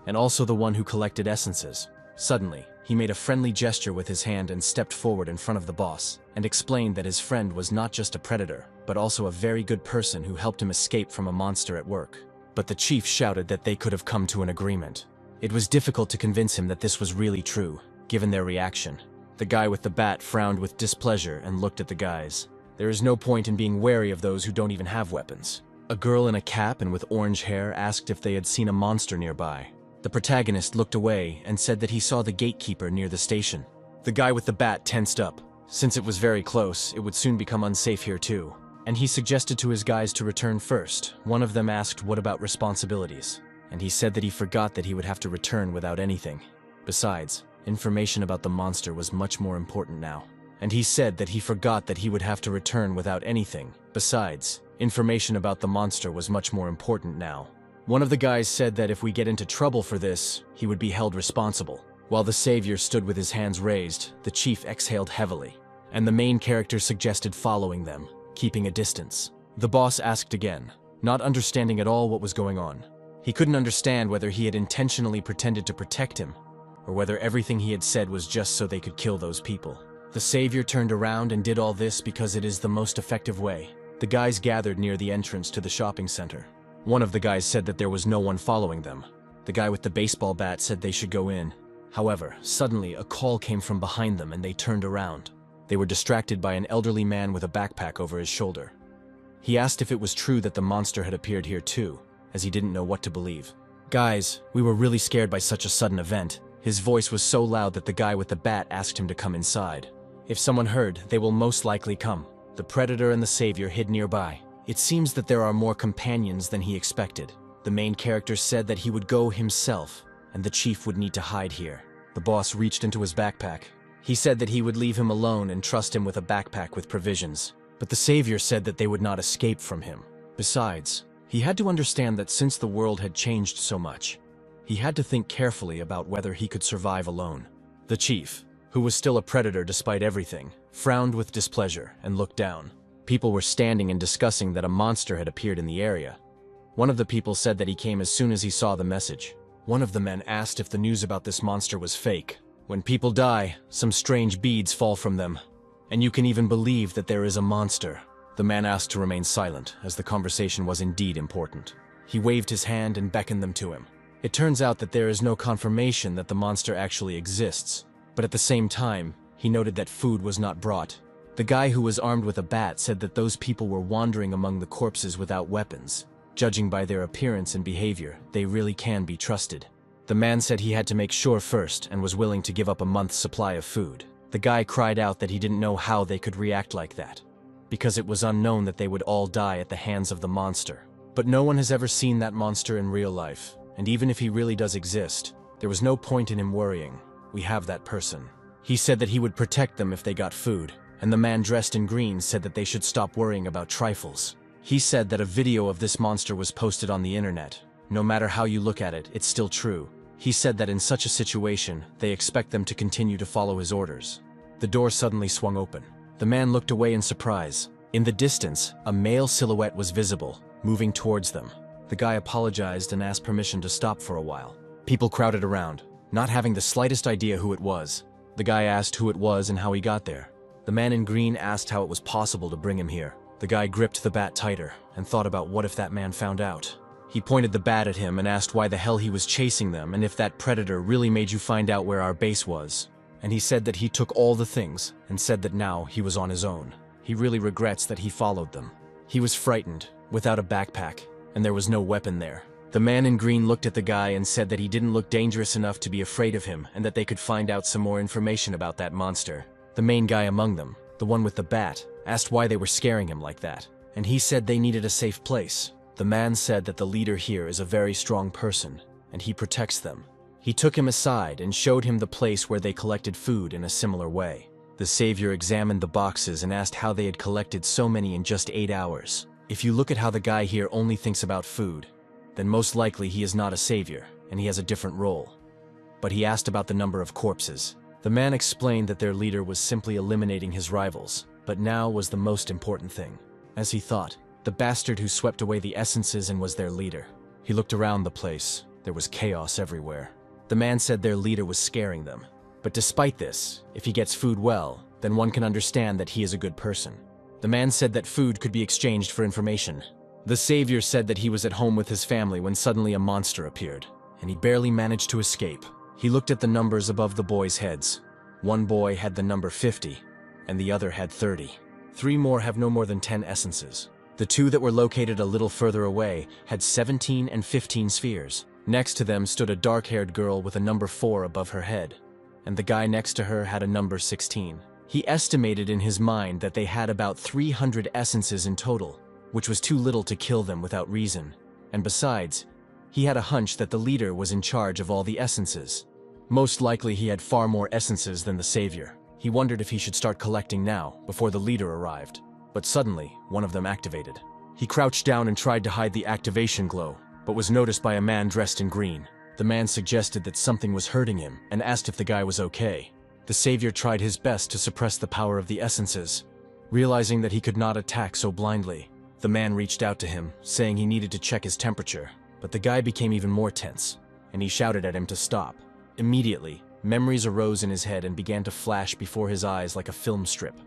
and also the one who collected essences. Suddenly, he made a friendly gesture with his hand and stepped forward in front of the boss, and explained that his friend was not just a predator, but also a very good person who helped him escape from a monster at work. But the chief shouted that they could have come to an agreement. It was difficult to convince him that this was really true, given their reaction. The guy with the bat frowned with displeasure and looked at the guys. There is no point in being wary of those who don't even have weapons. A girl in a cap and with orange hair asked if they had seen a monster nearby. The protagonist looked away and said that he saw the gatekeeper near the station. The guy with the bat tensed up. Since it was very close, it would soon become unsafe here too. And he suggested to his guys to return first. One of them asked what about responsibilities, and he said that he forgot that he would have to return without anything. Besides, information about the monster was much more important now. And he said that he forgot that he would have to return without anything. Besides, information about the monster was much more important now. One of the guys said that if we get into trouble for this, he would be held responsible. While the savior stood with his hands raised, the chief exhaled heavily, and the main character suggested following them, keeping a distance. The boss asked again, not understanding at all what was going on. He couldn't understand whether he had intentionally pretended to protect him, or whether everything he had said was just so they could kill those people. The savior turned around and did all this because it is the most effective way. The guys gathered near the entrance to the shopping center. One of the guys said that there was no one following them. The guy with the baseball bat said they should go in. However, suddenly a call came from behind them and they turned around. They were distracted by an elderly man with a backpack over his shoulder. He asked if it was true that the monster had appeared here too, as he didn't know what to believe. Guys, we were really scared by such a sudden event. His voice was so loud that the guy with the bat asked him to come inside. If someone heard, they will most likely come. The predator and the savior hid nearby. It seems that there are more companions than he expected. The main character said that he would go himself, and the chief would need to hide here. The boss reached into his backpack. He said that he would leave him alone and trust him with a backpack with provisions. But the savior said that they would not escape from him. Besides, he had to understand that since the world had changed so much, he had to think carefully about whether he could survive alone. The chief, who was still a predator despite everything, frowned with displeasure and looked down. People were standing and discussing that a monster had appeared in the area. One of the people said that he came as soon as he saw the message. One of the men asked if the news about this monster was fake. When people die, some strange beads fall from them, and you can even believe that there is a monster. The man asked to remain silent, as the conversation was indeed important. He waved his hand and beckoned them to him. It turns out that there is no confirmation that the monster actually exists, but at the same time, he noted that food was not brought. The guy who was armed with a bat said that those people were wandering among the corpses without weapons. Judging by their appearance and behavior, they really can be trusted. The man said he had to make sure first and was willing to give up a month's supply of food. The guy cried out that he didn't know how they could react like that, because it was unknown that they would all die at the hands of the monster. But no one has ever seen that monster in real life, and even if he really does exist, there was no point in him worrying. We have that person. He said that he would protect them if they got food, and the man dressed in green said that they should stop worrying about trifles. He said that a video of this monster was posted on the internet. No matter how you look at it, it's still true. He said that in such a situation, they expect them to continue to follow his orders. The door suddenly swung open. The man looked away in surprise. In the distance, a male silhouette was visible, moving towards them. The guy apologized and asked permission to stop for a while. People crowded around, not having the slightest idea who it was. The guy asked who it was and how he got there. The man in green asked how it was possible to bring him here. The guy gripped the bat tighter and thought about what if that man found out. He pointed the bat at him and asked why the hell he was chasing them and if that predator really made you find out where our base was. And he said that he took all the things and said that now he was on his own. He really regrets that he followed them. He was frightened, without a backpack, and there was no weapon there. The man in green looked at the guy and said that he didn't look dangerous enough to be afraid of him and that they could find out some more information about that monster. The main guy among them, the one with the bat, asked why they were scaring him like that, and he said they needed a safe place. The man said that the leader here is a very strong person, and he protects them. He took him aside and showed him the place where they collected food in a similar way. The savior examined the boxes and asked how they had collected so many in just 8 hours. If you look at how the guy here only thinks about food, then most likely he is not a savior, and he has a different role. But he asked about the number of corpses. The man explained that their leader was simply eliminating his rivals, but now was the most important thing. As he thought, the bastard who swept away the essences and was their leader. He looked around the place. There was chaos everywhere. The man said their leader was scaring them. But despite this, if he gets food well, then one can understand that he is a good person. The man said that food could be exchanged for information. The savior said that he was at home with his family when suddenly a monster appeared, and he barely managed to escape. He looked at the numbers above the boys' heads. One boy had the number 50, and the other had 30. 3 more have no more than 10 essences. The 2 that were located a little further away had 17 and 15 spheres. Next to them stood a dark-haired girl with a number 4 above her head, and the guy next to her had a number 16. He estimated in his mind that they had about 300 essences in total, which was too little to kill them without reason. And besides, he had a hunch that the leader was in charge of all the essences. Most likely he had far more essences than the savior. He wondered if he should start collecting now, before the leader arrived. But suddenly, one of them activated. He crouched down and tried to hide the activation glow, but was noticed by a man dressed in green. The man suggested that something was hurting him and asked if the guy was okay. The savior tried his best to suppress the power of the essences. Realizing that he could not attack so blindly, the man reached out to him, saying he needed to check his temperature. But the guy became even more tense, and he shouted at him to stop. Immediately, memories arose in his head and began to flash before his eyes like a film strip.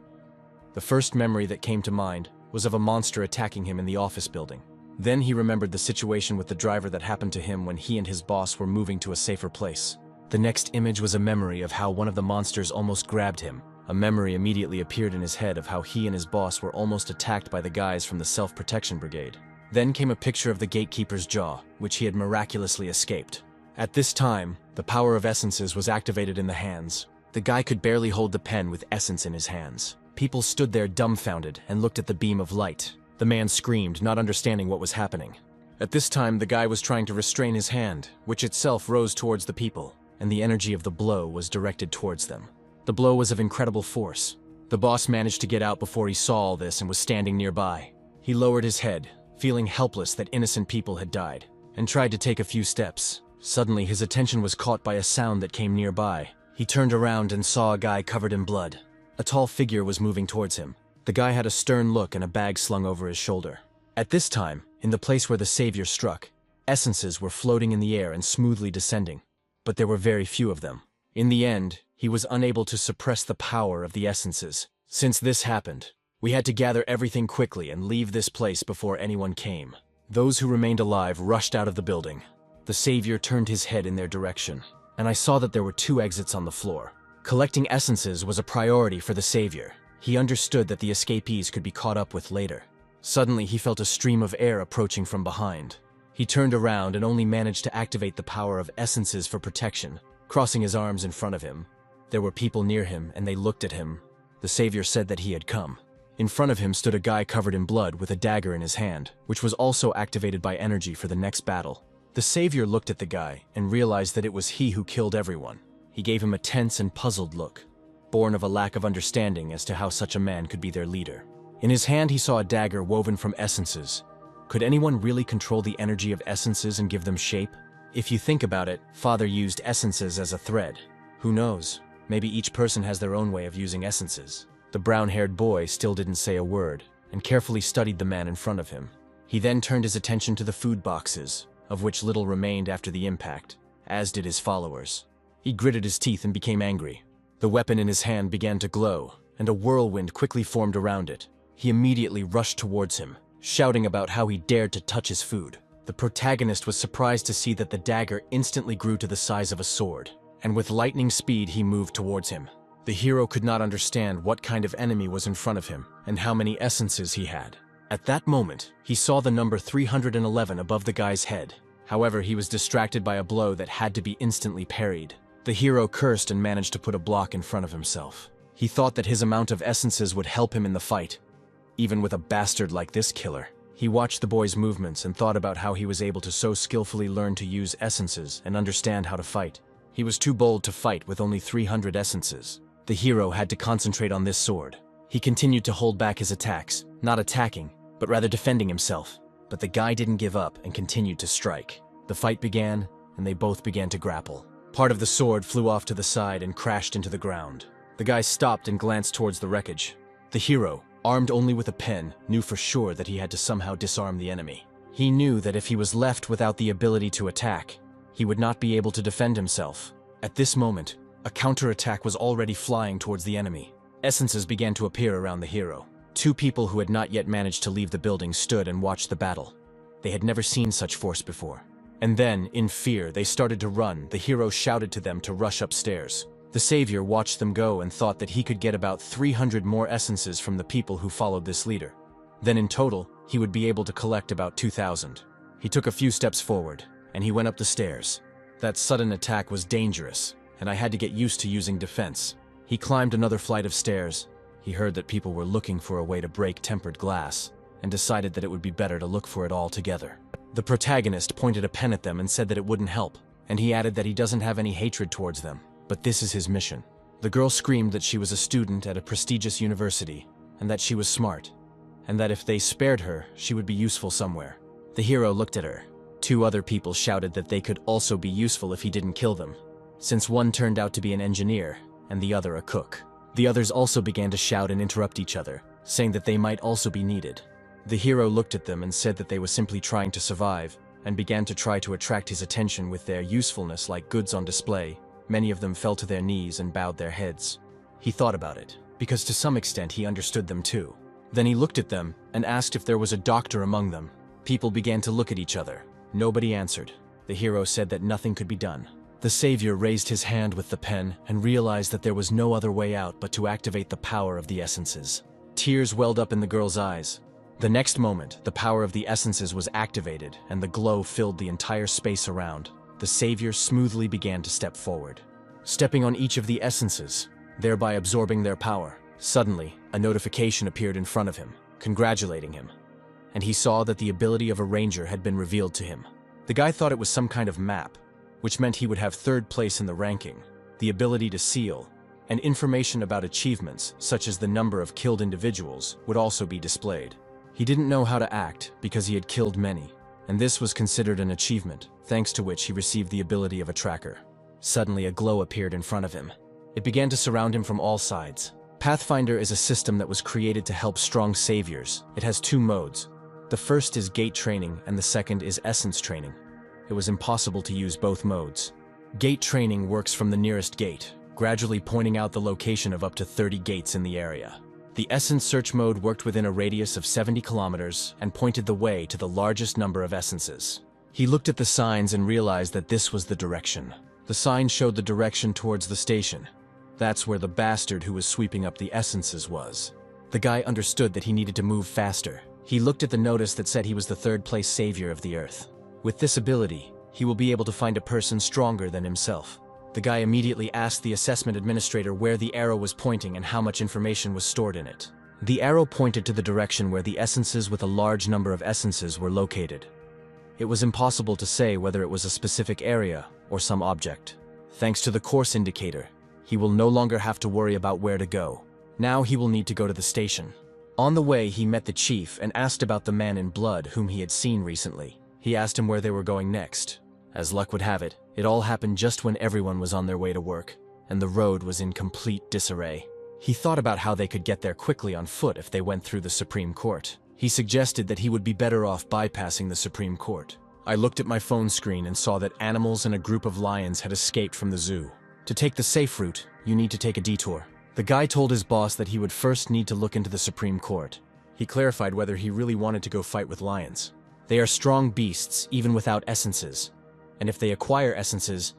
The first memory that came to mind was of a monster attacking him in the office building. Then he remembered the situation with the driver that happened to him when he and his boss were moving to a safer place. The next image was a memory of how one of the monsters almost grabbed him. A memory immediately appeared in his head of how he and his boss were almost attacked by the guys from the self-protection brigade. Then came a picture of the gatekeeper's jaw, which he had miraculously escaped. At this time, the power of essences was activated in the hands. The guy could barely hold the pen with essence in his hands. People stood there dumbfounded and looked at the beam of light. The man screamed, not understanding what was happening. At this time, the guy was trying to restrain his hand, which itself rose towards the people, and the energy of the blow was directed towards them. The blow was of incredible force. The boss managed to get out before he saw all this and was standing nearby. He lowered his head, feeling helpless that innocent people had died, and tried to take a few steps. Suddenly, his attention was caught by a sound that came nearby. He turned around and saw a guy covered in blood. A tall figure was moving towards him. The guy had a stern look and a bag slung over his shoulder. At this time, in the place where the savior struck, essences were floating in the air and smoothly descending, but there were very few of them. In the end, he was unable to suppress the power of the essences. Since this happened, we had to gather everything quickly and leave this place before anyone came. Those who remained alive rushed out of the building. The savior turned his head in their direction, and I saw that there were 2 exits on the floor. Collecting essences was a priority for the savior. He understood that the escapees could be caught up with later. Suddenly, he felt a stream of air approaching from behind. He turned around and only managed to activate the power of essences for protection, crossing his arms in front of him. There were people near him, and they looked at him. The savior said that he had come. In front of him stood a guy covered in blood with a dagger in his hand, which was also activated by energy for the next battle. The savior looked at the guy and realized that it was he who killed everyone. He gave him a tense and puzzled look, born of a lack of understanding as to how such a man could be their leader. In his hand he saw a dagger woven from essences. Could anyone really control the energy of essences and give them shape? If you think about it, Father used essences as a thread. Who knows? Maybe each person has their own way of using essences. The brown-haired boy still didn't say a word, and carefully studied the man in front of him. He then turned his attention to the food boxes, of which little remained after the impact, as did his followers. He gritted his teeth and became angry. The weapon in his hand began to glow, and a whirlwind quickly formed around it. He immediately rushed towards him, shouting about how he dared to touch his food. The protagonist was surprised to see that the dagger instantly grew to the size of a sword, and with lightning speed he moved towards him. The hero could not understand what kind of enemy was in front of him, and how many essences he had. At that moment, he saw the number 311 above the guy's head. However, he was distracted by a blow that had to be instantly parried. The hero cursed and managed to put a block in front of himself. He thought that his amount of essences would help him in the fight, even with a bastard like this killer. He watched the boy's movements and thought about how he was able to so skillfully learn to use essences and understand how to fight. He was too bold to fight with only 300 essences. The hero had to concentrate on this sword. He continued to hold back his attacks, not attacking, but rather defending himself. But the guy didn't give up and continued to strike. The fight began, and they both began to grapple. Part of the sword flew off to the side and crashed into the ground. The guy stopped and glanced towards the wreckage. The hero, armed only with a pen, knew for sure that he had to somehow disarm the enemy. He knew that if he was left without the ability to attack, he would not be able to defend himself. At this moment, a counterattack was already flying towards the enemy. Essences began to appear around the hero. Two people who had not yet managed to leave the building stood and watched the battle. They had never seen such force before. And then, in fear, they started to run. The hero shouted to them to rush upstairs. The savior watched them go and thought that he could get about 300 more essences from the people who followed this leader. Then in total, he would be able to collect about 2,000. He took a few steps forward, and he went up the stairs. That sudden attack was dangerous, and I had to get used to using defense. He climbed another flight of stairs. He heard that people were looking for a way to break tempered glass, and decided that it would be better to look for it all together. The protagonist pointed a pen at them and said that it wouldn't help, and he added that he doesn't have any hatred towards them, but this is his mission. The girl screamed that she was a student at a prestigious university, and that she was smart, and that if they spared her, she would be useful somewhere. The hero looked at her. Two other people shouted that they could also be useful if he didn't kill them, since one turned out to be an engineer, and the other a cook. The others also began to shout and interrupt each other, saying that they might also be needed. The hero looked at them and said that they were simply trying to survive, and began to try to attract his attention with their usefulness like goods on display. Many of them fell to their knees and bowed their heads. He thought about it, because to some extent he understood them too. Then he looked at them and asked if there was a doctor among them. People began to look at each other. Nobody answered. The hero said that nothing could be done. The savior raised his hand with the pen and realized that there was no other way out but to activate the power of the essences. Tears welled up in the girl's eyes. The next moment, the power of the essences was activated and the glow filled the entire space around. The savior smoothly began to step forward, stepping on each of the essences, thereby absorbing their power. Suddenly, a notification appeared in front of him, congratulating him, and he saw that the ability of a ranger had been revealed to him. The guy thought it was some kind of map, which meant he would have third place in the ranking, the ability to seal, and information about achievements, such as the number of killed individuals, would also be displayed. He didn't know how to act because he had killed many, and this was considered an achievement, thanks to which he received the ability of a tracker. Suddenly, a glow appeared in front of him. It began to surround him from all sides. Pathfinder is a system that was created to help strong saviors. It has two modes. The first is gate training, and the second is essence training. It was impossible to use both modes. Gate training works from the nearest gate, gradually pointing out the location of up to 30 gates in the area. The essence search mode worked within a radius of 70 kilometers and pointed the way to the largest number of essences. He looked at the signs and realized that this was the direction. The sign showed the direction towards the station. That's where the bastard who was sweeping up the essences was. The guy understood that he needed to move faster. He looked at the notice that said he was the third place savior of the earth. With this ability, he will be able to find a person stronger than himself. The guy immediately asked the assessment administrator where the arrow was pointing and how much information was stored in it. The arrow pointed to the direction where the essences with a large number of essences were located. It was impossible to say whether it was a specific area or some object. Thanks to the course indicator, he will no longer have to worry about where to go. Now he will need to go to the station. On the way, he met the chief and asked about the man in blood whom he had seen recently. He asked him where they were going next. As luck would have it, it all happened just when everyone was on their way to work, and the road was in complete disarray. He thought about how they could get there quickly on foot if they went through the Supreme Court. He suggested that he would be better off bypassing the Supreme Court. I looked at my phone screen and saw that animals and a group of lions had escaped from the zoo. To take the safe route, you need to take a detour. The guy told his boss that he would first need to look into the Supreme Court. He clarified whether he really wanted to go fight with lions. They are strong beasts, even without essences. And if they acquire essences,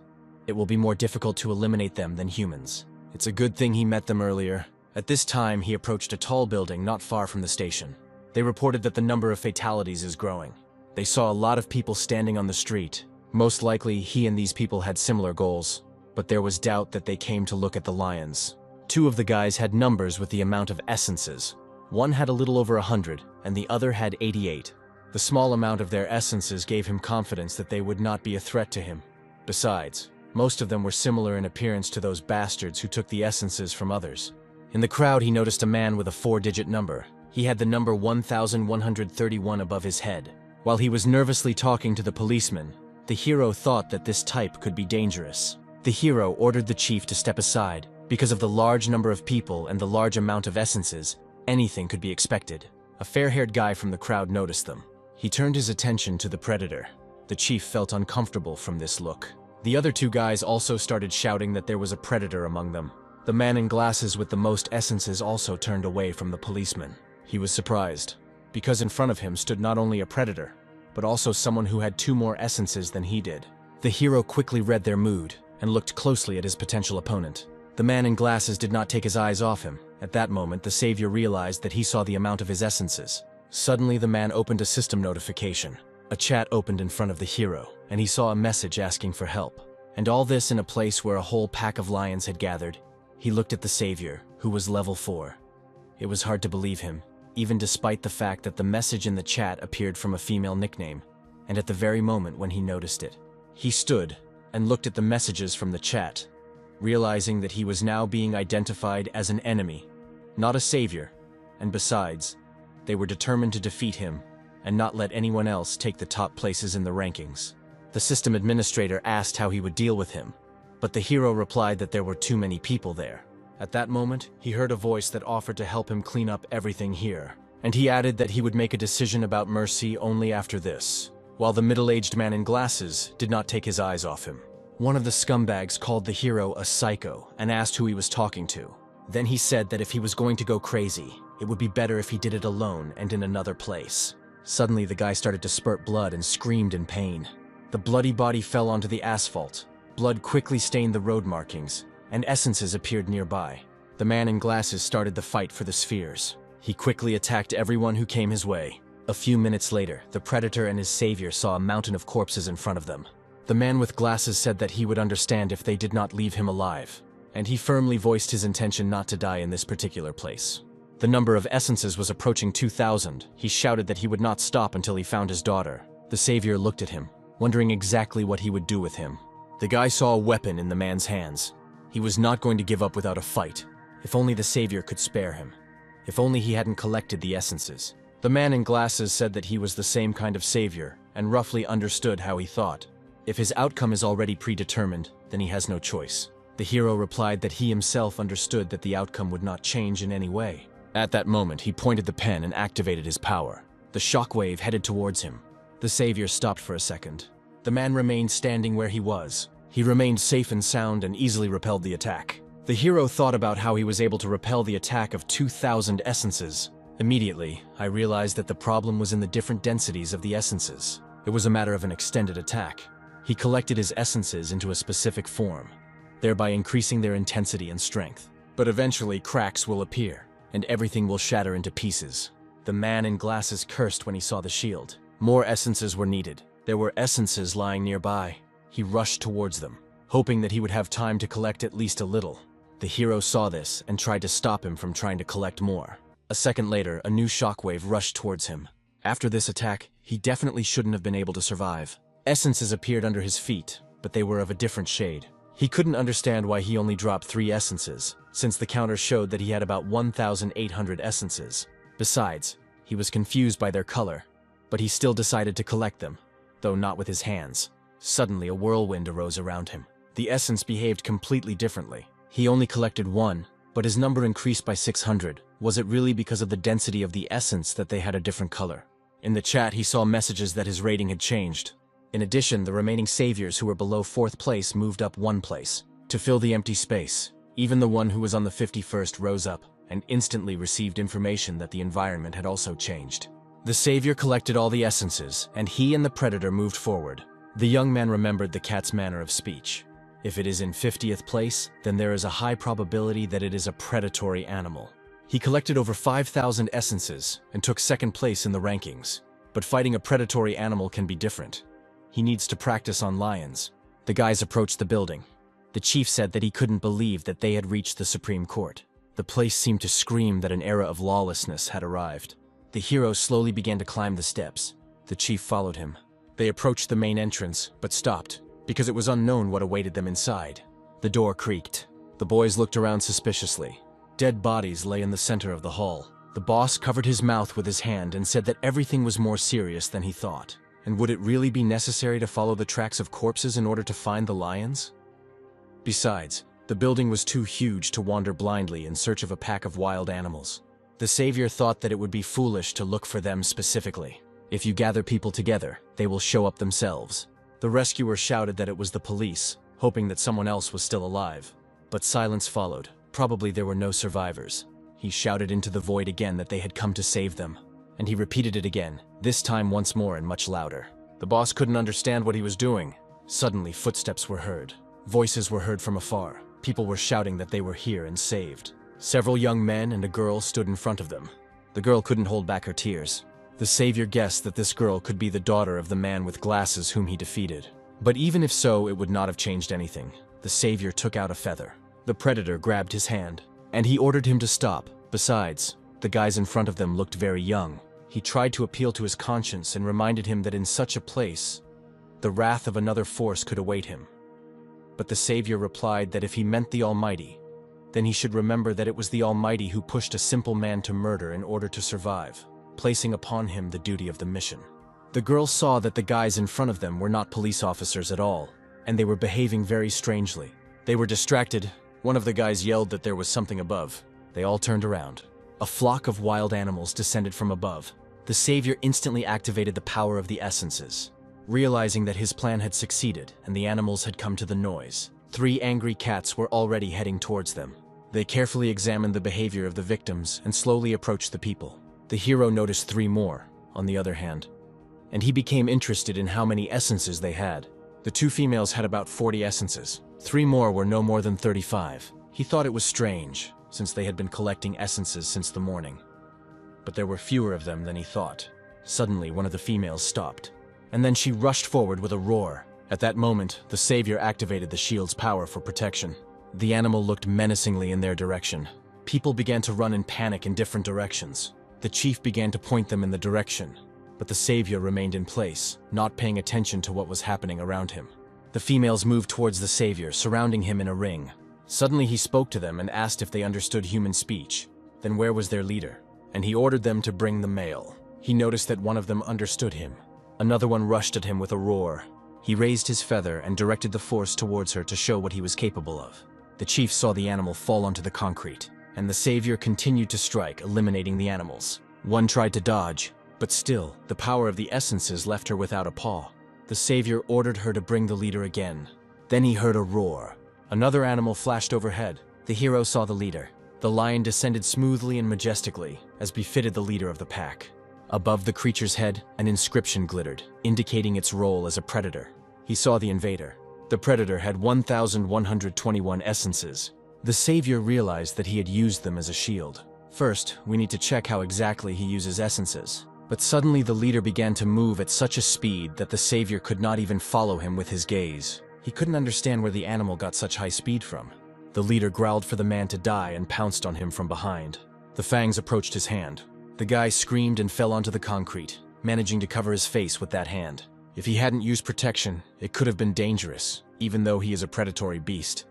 it will be more difficult to eliminate them than humans. It's a good thing he met them earlier. At this time, he approached a tall building not far from the station. They reported that the number of fatalities is growing. They saw a lot of people standing on the street. Most likely, he and these people had similar goals, but there was doubt that they came to look at the lions. Two of the guys had numbers with the amount of essences. One had a little over 100, and the other had 88. The small amount of their essences gave him confidence that they would not be a threat to him. Besides, Most of them were similar in appearance to those bastards who took the essences from others. In the crowd, he noticed a man with a 4-digit number. He had the number 1131 above his head. While he was nervously talking to the policeman, the hero thought that this type could be dangerous. The hero ordered the chief to step aside. Because of the large number of people and the large amount of essences, anything could be expected. A fair-haired guy from the crowd noticed them. He turned his attention to the predator. The chief felt uncomfortable from this look. The other two guys also started shouting that there was a predator among them. The man in glasses with the most essences also turned away from the policeman. He was surprised, because in front of him stood not only a predator, but also someone who had 2 more essences than he did. The hero quickly read their mood and looked closely at his potential opponent. The man in glasses did not take his eyes off him. At that moment, the savior realized that he saw the amount of his essences. Suddenly, the man opened a system notification. A chat opened in front of the hero, and he saw a message asking for help. And all this in a place where a whole pack of lions had gathered. He looked at the savior, who was level 4. It was hard to believe him, even despite the fact that the message in the chat appeared from a female nickname. And at the very moment when he noticed it, he stood and looked at the messages from the chat, realizing that he was now being identified as an enemy, not a savior, and besides, they were determined to defeat him and not let anyone else take the top places in the rankings. The system administrator asked how he would deal with him, but the hero replied that there were too many people there. At that moment, he heard a voice that offered to help him clean up everything here, and he added that he would make a decision about mercy only after this, while the middle-aged man in glasses did not take his eyes off him. One of the scumbags called the hero a psycho and asked who he was talking to. Then he said that if he was going to go crazy, it would be better if he did it alone and in another place. Suddenly, the guy started to spurt blood and screamed in pain. The bloody body fell onto the asphalt. Blood quickly stained the road markings, and essences appeared nearby. The man in glasses started the fight for the spheres. He quickly attacked everyone who came his way. A few minutes later, the predator and his savior saw a mountain of corpses in front of them. The man with glasses said that he would understand if they did not leave him alive, and he firmly voiced his intention not to die in this particular place. The number of essences was approaching 2,000. He shouted that he would not stop until he found his daughter. The savior looked at him, wondering exactly what he would do with him. The guy saw a weapon in the man's hands. He was not going to give up without a fight. If only the savior could spare him. If only he hadn't collected the essences. The man in glasses said that he was the same kind of savior, and roughly understood how he thought. If his outcome is already predetermined, then he has no choice. The hero replied that he himself understood that the outcome would not change in any way. At that moment, he pointed the pen and activated his power. The shockwave headed towards him. The savior stopped for a second. The man remained standing where he was. He remained safe and sound and easily repelled the attack. The hero thought about how he was able to repel the attack of 2,000 essences. Immediately, I realized that the problem was in the different densities of the essences. It was a matter of an extended attack. He collected his essences into a specific form, thereby increasing their intensity and strength. But eventually, cracks will appear, and everything will shatter into pieces. The man in glasses cursed when he saw the shield. More essences were needed. There were essences lying nearby. He rushed towards them, hoping that he would have time to collect at least a little. The hero saw this and tried to stop him from trying to collect more. A second later, a new shockwave rushed towards him. After this attack, he definitely shouldn't have been able to survive. Essences appeared under his feet, but they were of a different shade. He couldn't understand why he only dropped 3 essences, since the counter showed that he had about 1,800 essences. Besides, he was confused by their color, but he still decided to collect them, though not with his hands. Suddenly, a whirlwind arose around him. The essence behaved completely differently. He only collected 1, but his number increased by 600. Was it really because of the density of the essence that they had a different color? In the chat, he saw messages that his rating had changed. In addition, the remaining saviors who were below 4th place moved up 1 place. To fill the empty space, even the one who was on the 51st rose up and instantly received information that the environment had also changed. The savior collected all the essences, and he and the predator moved forward. The young man remembered the cat's manner of speech. If it is in 50th place, then there is a high probability that it is a predatory animal. He collected over 5,000 essences and took 2nd place in the rankings. But fighting a predatory animal can be different. He needs to practice on lions. The guys approached the building. The chief said that he couldn't believe that they had reached the Supreme Court. The place seemed to scream that an era of lawlessness had arrived. The hero slowly began to climb the steps. The chief followed him. They approached the main entrance, but stopped. because it was unknown what awaited them inside. The door creaked. The boys looked around suspiciously. Dead bodies lay in the center of the hall. The boss covered his mouth with his hand and said that everything was more serious than he thought. And would it really be necessary to follow the tracks of corpses in order to find the lions? Besides, the building was too huge to wander blindly in search of a pack of wild animals. The savior thought that it would be foolish to look for them specifically. If you gather people together, they will show up themselves. The rescuer shouted that it was the police, hoping that someone else was still alive. But silence followed. Probably there were no survivors. He shouted into the void again that they had come to save them. And he repeated it again, this time once more and much louder. The boss couldn't understand what he was doing. Suddenly, footsteps were heard. Voices were heard from afar. People were shouting that they were here and saved. Several young men and a girl stood in front of them. The girl couldn't hold back her tears. The savior guessed that this girl could be the daughter of the man with glasses whom he defeated. But even if so, it would not have changed anything. The savior took out a feather. The predator grabbed his hand, and he ordered him to stop. Besides, the guys in front of them looked very young. He tried to appeal to his conscience and reminded him that in such a place, the wrath of another force could await him. But the savior replied that if he meant the Almighty, then he should remember that it was the Almighty who pushed a simple man to murder in order to survive, placing upon him the duty of the mission. The girls saw that the guys in front of them were not police officers at all, and they were behaving very strangely. They were distracted. One of the guys yelled that there was something above. They all turned around. A flock of wild animals descended from above. The savior instantly activated the power of the essences. Realizing that his plan had succeeded and the animals had come to the noise, 3 angry cats were already heading towards them. They carefully examined the behavior of the victims and slowly approached the people. The hero noticed 3 more, on the other hand, and he became interested in how many essences they had. The 2 females had about 40 essences. 3 more were no more than 35. He thought it was strange, since they had been collecting essences since the morning. But there were fewer of them than he thought. Suddenly, one of the females stopped, and then she rushed forward with a roar. At that moment, the savior activated the shield's power for protection. The animal looked menacingly in their direction. People began to run in panic in different directions. The chief began to point them in the direction, but the savior remained in place, not paying attention to what was happening around him. The females moved towards the savior, surrounding him in a ring. Suddenly he spoke to them and asked if they understood human speech. Then where was their leader? And he ordered them to bring the male. He noticed that one of them understood him. Another one rushed at him with a roar. He raised his feather and directed the force towards her to show what he was capable of. The chief saw the animal fall onto the concrete, and the savior continued to strike, eliminating the animals. One tried to dodge, but still, the power of the essences left her without a paw. The savior ordered her to bring the leader again. Then he heard a roar. Another animal flashed overhead. The hero saw the leader. The lion descended smoothly and majestically, as befitted the leader of the pack. Above the creature's head, an inscription glittered, indicating its role as a predator. He saw the invader. The predator had 1,121 essences. The savior realized that he had used them as a shield. First, we need to check how exactly he uses essences. But suddenly the leader began to move at such a speed that the savior could not even follow him with his gaze. He couldn't understand where the animal got such high speed from. The leader growled for the man to die and pounced on him from behind. The fangs approached his hand. The guy screamed and fell onto the concrete, managing to cover his face with that hand. If he hadn't used protection, it could have been dangerous, even though he is a predatory beast.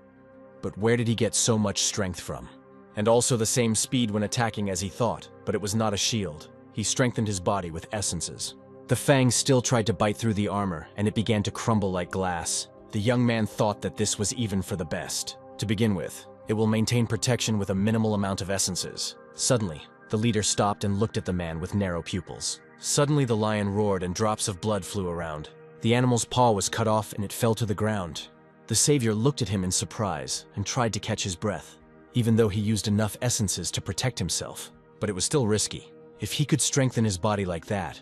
But where did he get so much strength from? And also the same speed when attacking as he thought, but it was not a shield. He strengthened his body with essences. The fangs still tried to bite through the armor, and it began to crumble like glass. The young man thought that this was even for the best. To begin with, it will maintain protection with a minimal amount of essences. Suddenly, the leader stopped and looked at the man with narrow pupils. Suddenly the lion roared and drops of blood flew around. The animal's paw was cut off and it fell to the ground. The savior looked at him in surprise and tried to catch his breath, even though he used enough essences to protect himself. But it was still risky. If he could strengthen his body like that,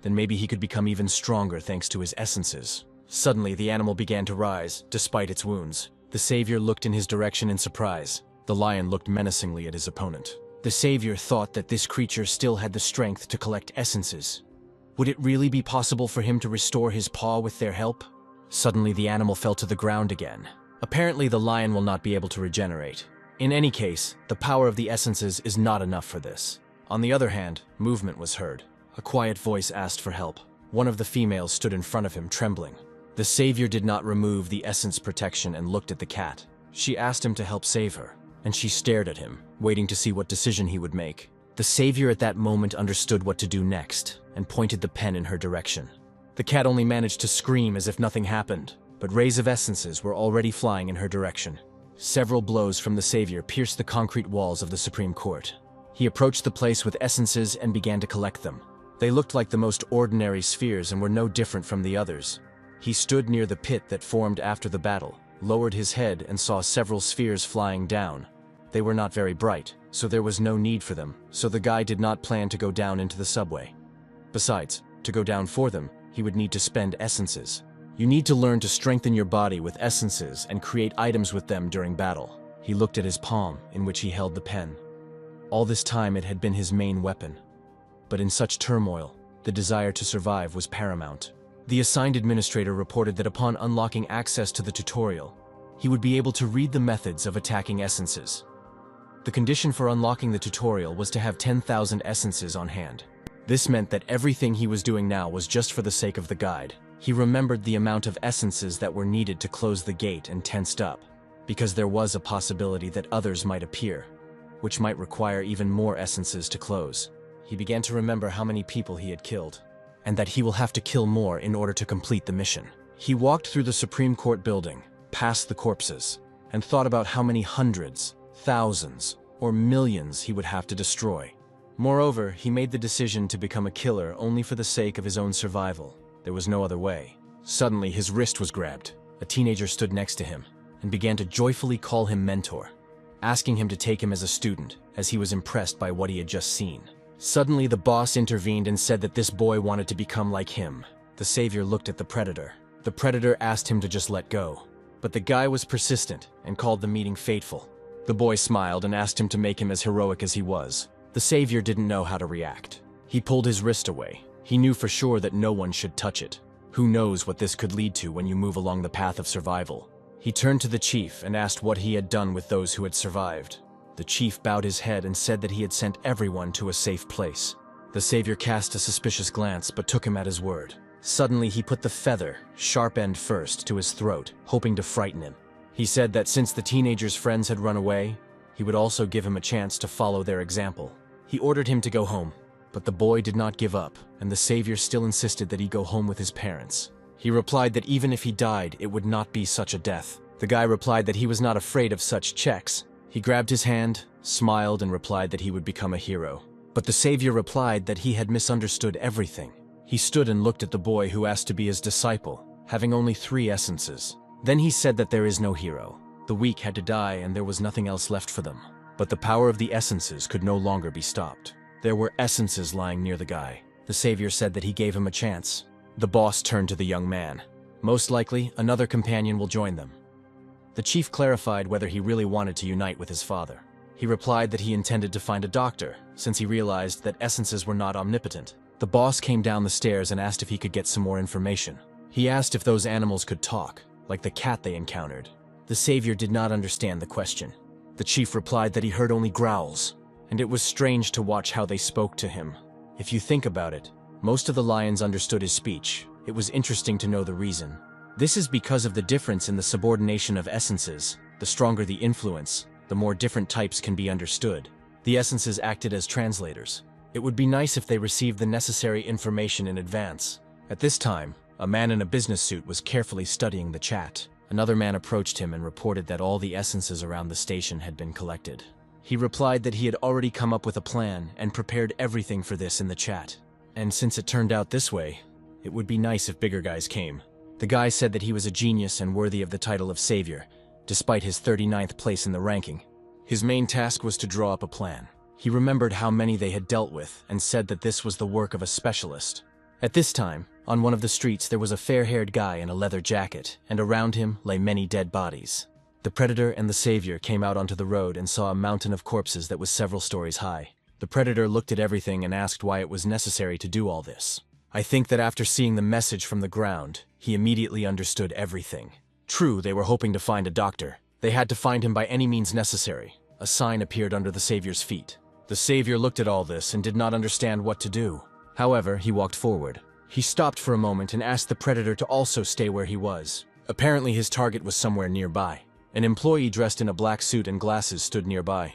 then maybe he could become even stronger thanks to his essences. Suddenly the animal began to rise, despite its wounds. The savior looked in his direction in surprise. The lion looked menacingly at his opponent. The savior thought that this creature still had the strength to collect essences. Would it really be possible for him to restore his paw with their help? Suddenly the animal fell to the ground again. Apparently the lion will not be able to regenerate. In any case, the power of the essences is not enough for this. On the other hand, movement was heard. A quiet voice asked for help. One of the females stood in front of him, trembling. The savior did not remove the essence protection and looked at the cat. She asked him to help save her, and she stared at him, waiting to see what decision he would make. The savior at that moment understood what to do next, and pointed the pen in her direction. The cat only managed to scream as if nothing happened, but rays of essences were already flying in her direction. Several blows from the savior pierced the concrete walls of the Supreme Court. He approached the place with essences and began to collect them. They looked like the most ordinary spheres and were no different from the others. He stood near the pit that formed after the battle, lowered his head and saw several spheres flying down. They were not very bright, so there was no need for them, so the guy did not plan to go down into the subway. Besides, to go down for them, he would need to spend essences. You need to learn to strengthen your body with essences and create items with them during battle. He looked at his palm, in which he held the pen. All this time it had been his main weapon. But in such turmoil, the desire to survive was paramount. The assigned administrator reported that upon unlocking access to the tutorial, he would be able to read the methods of attacking essences. The condition for unlocking the tutorial was to have 10,000 essences on hand. This meant that everything he was doing now was just for the sake of the guide. He remembered the amount of essences that were needed to close the gate and tensed up, because there was a possibility that others might appear, which might require even more essences to close. He began to remember how many people he had killed, and that he will have to kill more in order to complete the mission. He walked through the Supreme Court building, past the corpses, and thought about how many hundreds, thousands, or millions he would have to destroy. Moreover, he made the decision to become a killer only for the sake of his own survival. There was no other way. Suddenly, his wrist was grabbed. A teenager stood next to him and began to joyfully call him mentor, asking him to take him as a student, as he was impressed by what he had just seen. Suddenly, the boss intervened and said that this boy wanted to become like him. The savior looked at the predator. The predator asked him to just let go, but the guy was persistent and called the meeting fateful. The boy smiled and asked him to make him as heroic as he was. The savior didn't know how to react. He pulled his wrist away. He knew for sure that no one should touch it. Who knows what this could lead to when you move along the path of survival? He turned to the chief and asked what he had done with those who had survived. The chief bowed his head and said that he had sent everyone to a safe place. The savior cast a suspicious glance but took him at his word. Suddenly he put the feather, sharp end first, to his throat, hoping to frighten him. He said that since the teenager's friends had run away, he would also give him a chance to follow their example. He ordered him to go home, but the boy did not give up, and the savior still insisted that he go home with his parents. He replied that even if he died, it would not be such a death. The guy replied that he was not afraid of such checks. He grabbed his hand, smiled, and replied that he would become a hero. But the savior replied that he had misunderstood everything. He stood and looked at the boy who asked to be his disciple, having only 3 essences. Then he said that there is no hero. The weak had to die and there was nothing else left for them. But the power of the essences could no longer be stopped. There were essences lying near the guy. The savior said that he gave him a chance. The boss turned to the young man. Most likely, another companion will join them. The chief clarified whether he really wanted to unite with his father. He replied that he intended to find a doctor, since he realized that essences were not omnipotent. The boss came down the stairs and asked if he could get some more information. He asked if those animals could talk, like the cat they encountered. The savior did not understand the question. The chief replied that he heard only growls, and it was strange to watch how they spoke to him. If you think about it, most of the lions understood his speech. It was interesting to know the reason. This is because of the difference in the subordination of essences. The stronger the influence, the more different types can be understood. The essences acted as translators. It would be nice if they received the necessary information in advance. At this time, a man in a business suit was carefully studying the chat. Another man approached him and reported that all the essences around the station had been collected. He replied that he had already come up with a plan and prepared everything for this in the chat. And since it turned out this way, it would be nice if bigger guys came. The guy said that he was a genius and worthy of the title of savior, despite his 39th place in the ranking. His main task was to draw up a plan. He remembered how many they had dealt with and said that this was the work of a specialist. At this time, on one of the streets there was a fair-haired guy in a leather jacket, and around him lay many dead bodies. The predator and the savior came out onto the road and saw a mountain of corpses that was several stories high. The predator looked at everything and asked why it was necessary to do all this. I think that after seeing the message from the ground, he immediately understood everything. True, they were hoping to find a doctor. They had to find him by any means necessary. A sign appeared under the savior's feet. The savior looked at all this and did not understand what to do. However, he walked forward. He stopped for a moment and asked the predator to also stay where he was. Apparently his target was somewhere nearby. An employee dressed in a black suit and glasses stood nearby.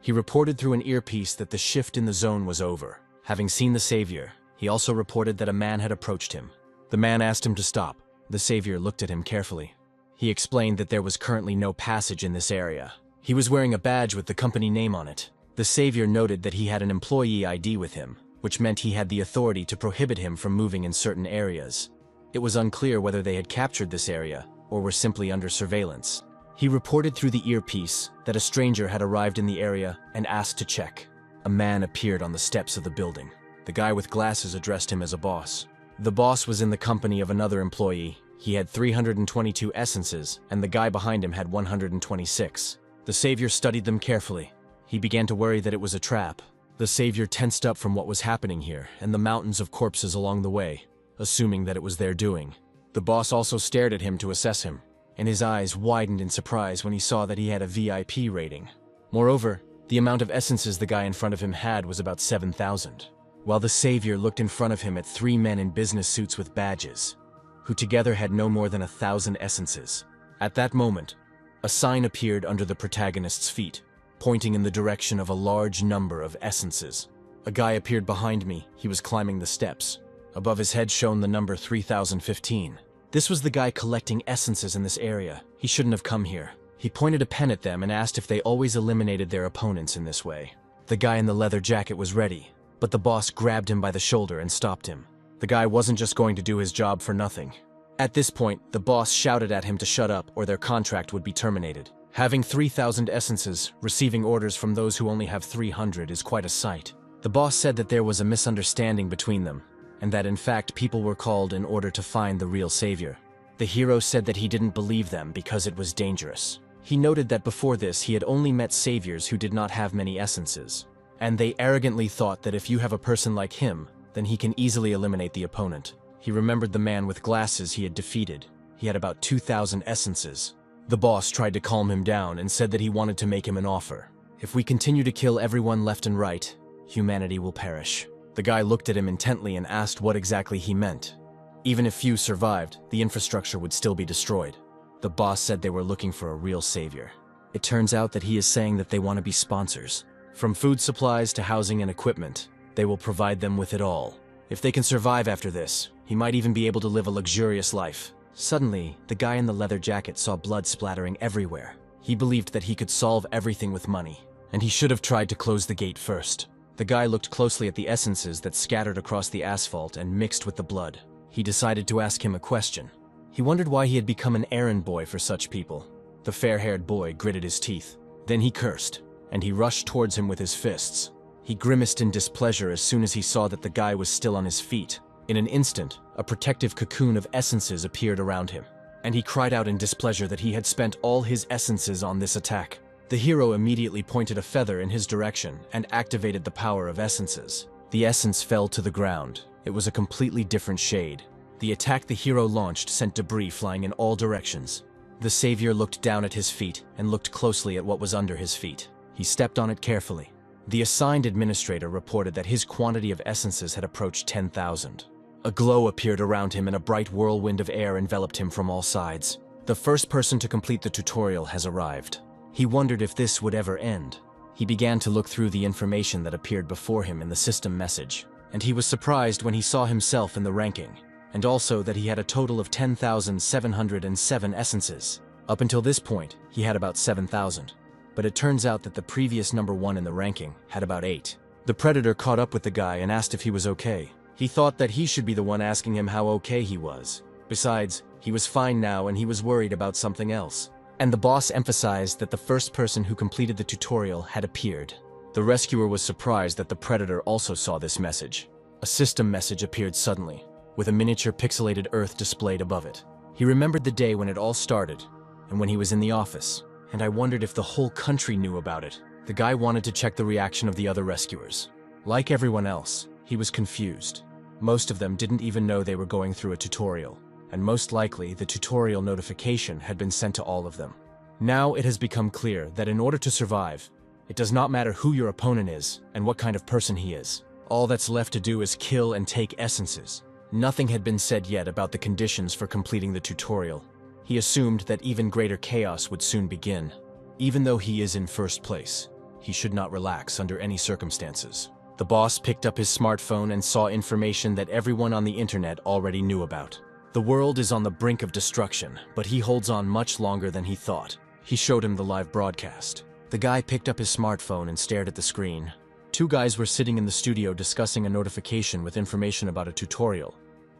He reported through an earpiece that the shift in the zone was over. Having seen the savior, he also reported that a man had approached him. The man asked him to stop. The savior looked at him carefully. He explained that there was currently no passage in this area. He was wearing a badge with the company name on it. The savior noted that he had an employee ID with him, which meant he had the authority to prohibit him from moving in certain areas. It was unclear whether they had captured this area or were simply under surveillance. He reported through the earpiece that a stranger had arrived in the area and asked to check. A man appeared on the steps of the building. The guy with glasses addressed him as a boss. The boss was in the company of another employee. He had 322 essences, and the guy behind him had 126. The savior studied them carefully. He began to worry that it was a trap. The savior tensed up from what was happening here and the mountains of corpses along the way, assuming that it was their doing. The boss also stared at him to assess him, and his eyes widened in surprise when he saw that he had a VIP rating. Moreover, the amount of essences the guy in front of him had was about 7,000, while the savior looked in front of him at 3 men in business suits with badges, who together had no more than 1,000 essences. At that moment, a sign appeared under the protagonist's feet, pointing in the direction of a large number of essences. A guy appeared behind me. He was climbing the steps. Above his head shone the number 3015. This was the guy collecting essences in this area. He shouldn't have come here. He pointed a pen at them and asked if they always eliminated their opponents in this way. The guy in the leather jacket was ready, but the boss grabbed him by the shoulder and stopped him. The guy wasn't just going to do his job for nothing. At this point, the boss shouted at him to shut up or their contract would be terminated. Having 3,000 essences, receiving orders from those who only have 300 is quite a sight. The boss said that there was a misunderstanding between them, and that in fact people were called in order to find the real savior. The hero said that he didn't believe them because it was dangerous. He noted that before this he had only met saviors who did not have many essences, and they arrogantly thought that if you have a person like him, then he can easily eliminate the opponent. He remembered the man with glasses he had defeated. He had about 2,000 essences. The boss tried to calm him down and said that he wanted to make him an offer. If we continue to kill everyone left and right, humanity will perish. The guy looked at him intently and asked what exactly he meant. Even if few survived, the infrastructure would still be destroyed. The boss said they were looking for a real savior. It turns out that he is saying that they want to be sponsors. From food supplies to housing and equipment, they will provide them with it all. If they can survive after this, he might even be able to live a luxurious life. Suddenly, the guy in the leather jacket saw blood splattering everywhere. He believed that he could solve everything with money, and he should have tried to close the gate first. The guy looked closely at the essences that scattered across the asphalt and mixed with the blood. He decided to ask him a question. He wondered why he had become an errand boy for such people. The fair-haired boy gritted his teeth. Then he cursed, and he rushed towards him with his fists. He grimaced in displeasure as soon as he saw that the guy was still on his feet. In an instant, a protective cocoon of essences appeared around him, and he cried out in displeasure that he had spent all his essences on this attack. The hero immediately pointed a feather in his direction and activated the power of essences. The essence fell to the ground. It was a completely different shade. The attack the hero launched sent debris flying in all directions. The savior looked down at his feet and looked closely at what was under his feet. He stepped on it carefully. The assigned administrator reported that his quantity of essences had approached 10,000. A glow appeared around him and a bright whirlwind of air enveloped him from all sides. The first person to complete the tutorial has arrived. He wondered if this would ever end. He began to look through the information that appeared before him in the system message, and he was surprised when he saw himself in the ranking, and also that he had a total of 10,707 essences. Up until this point, he had about 7,000, but it turns out that the previous number 1 in the ranking had about 8. The predator caught up with the guy and asked if he was okay. He thought that he should be the one asking him how okay he was. Besides, he was fine now and he was worried about something else. And the boss emphasized that the first person who completed the tutorial had appeared. The rescuer was surprised that the predator also saw this message. A system message appeared suddenly, with a miniature pixelated Earth displayed above it. He remembered the day when it all started, and when he was in the office, and I wondered if the whole country knew about it. The guy wanted to check the reaction of the other rescuers. Like everyone else, he was confused. Most of them didn't even know they were going through a tutorial, and most likely the tutorial notification had been sent to all of them. Now it has become clear that in order to survive, it does not matter who your opponent is and what kind of person he is. All that's left to do is kill and take essences. Nothing had been said yet about the conditions for completing the tutorial. He assumed that even greater chaos would soon begin. Even though he is in first place, he should not relax under any circumstances. The boss picked up his smartphone and saw information that everyone on the internet already knew about. The world is on the brink of destruction, but he holds on much longer than he thought. He showed him the live broadcast. The guy picked up his smartphone and stared at the screen. Two guys were sitting in the studio discussing a notification with information about a tutorial.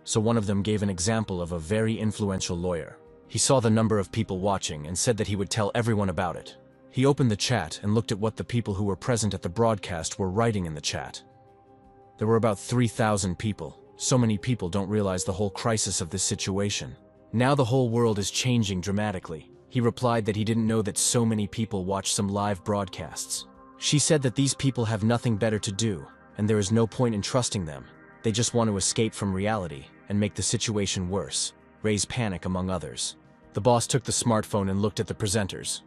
So one of them gave an example of a very influential lawyer. He saw the number of people watching and said that he would tell everyone about it. He opened the chat and looked at what the people who were present at the broadcast were writing in the chat. There were about 3,000 people. So many people don't realize the whole crisis of this situation. Now the whole world is changing dramatically. He replied that he didn't know that so many people watch some live broadcasts. She said that these people have nothing better to do, and there is no point in trusting them. They just want to escape from reality and make the situation worse, raise panic among others. The boss took the smartphone and looked at the presenters.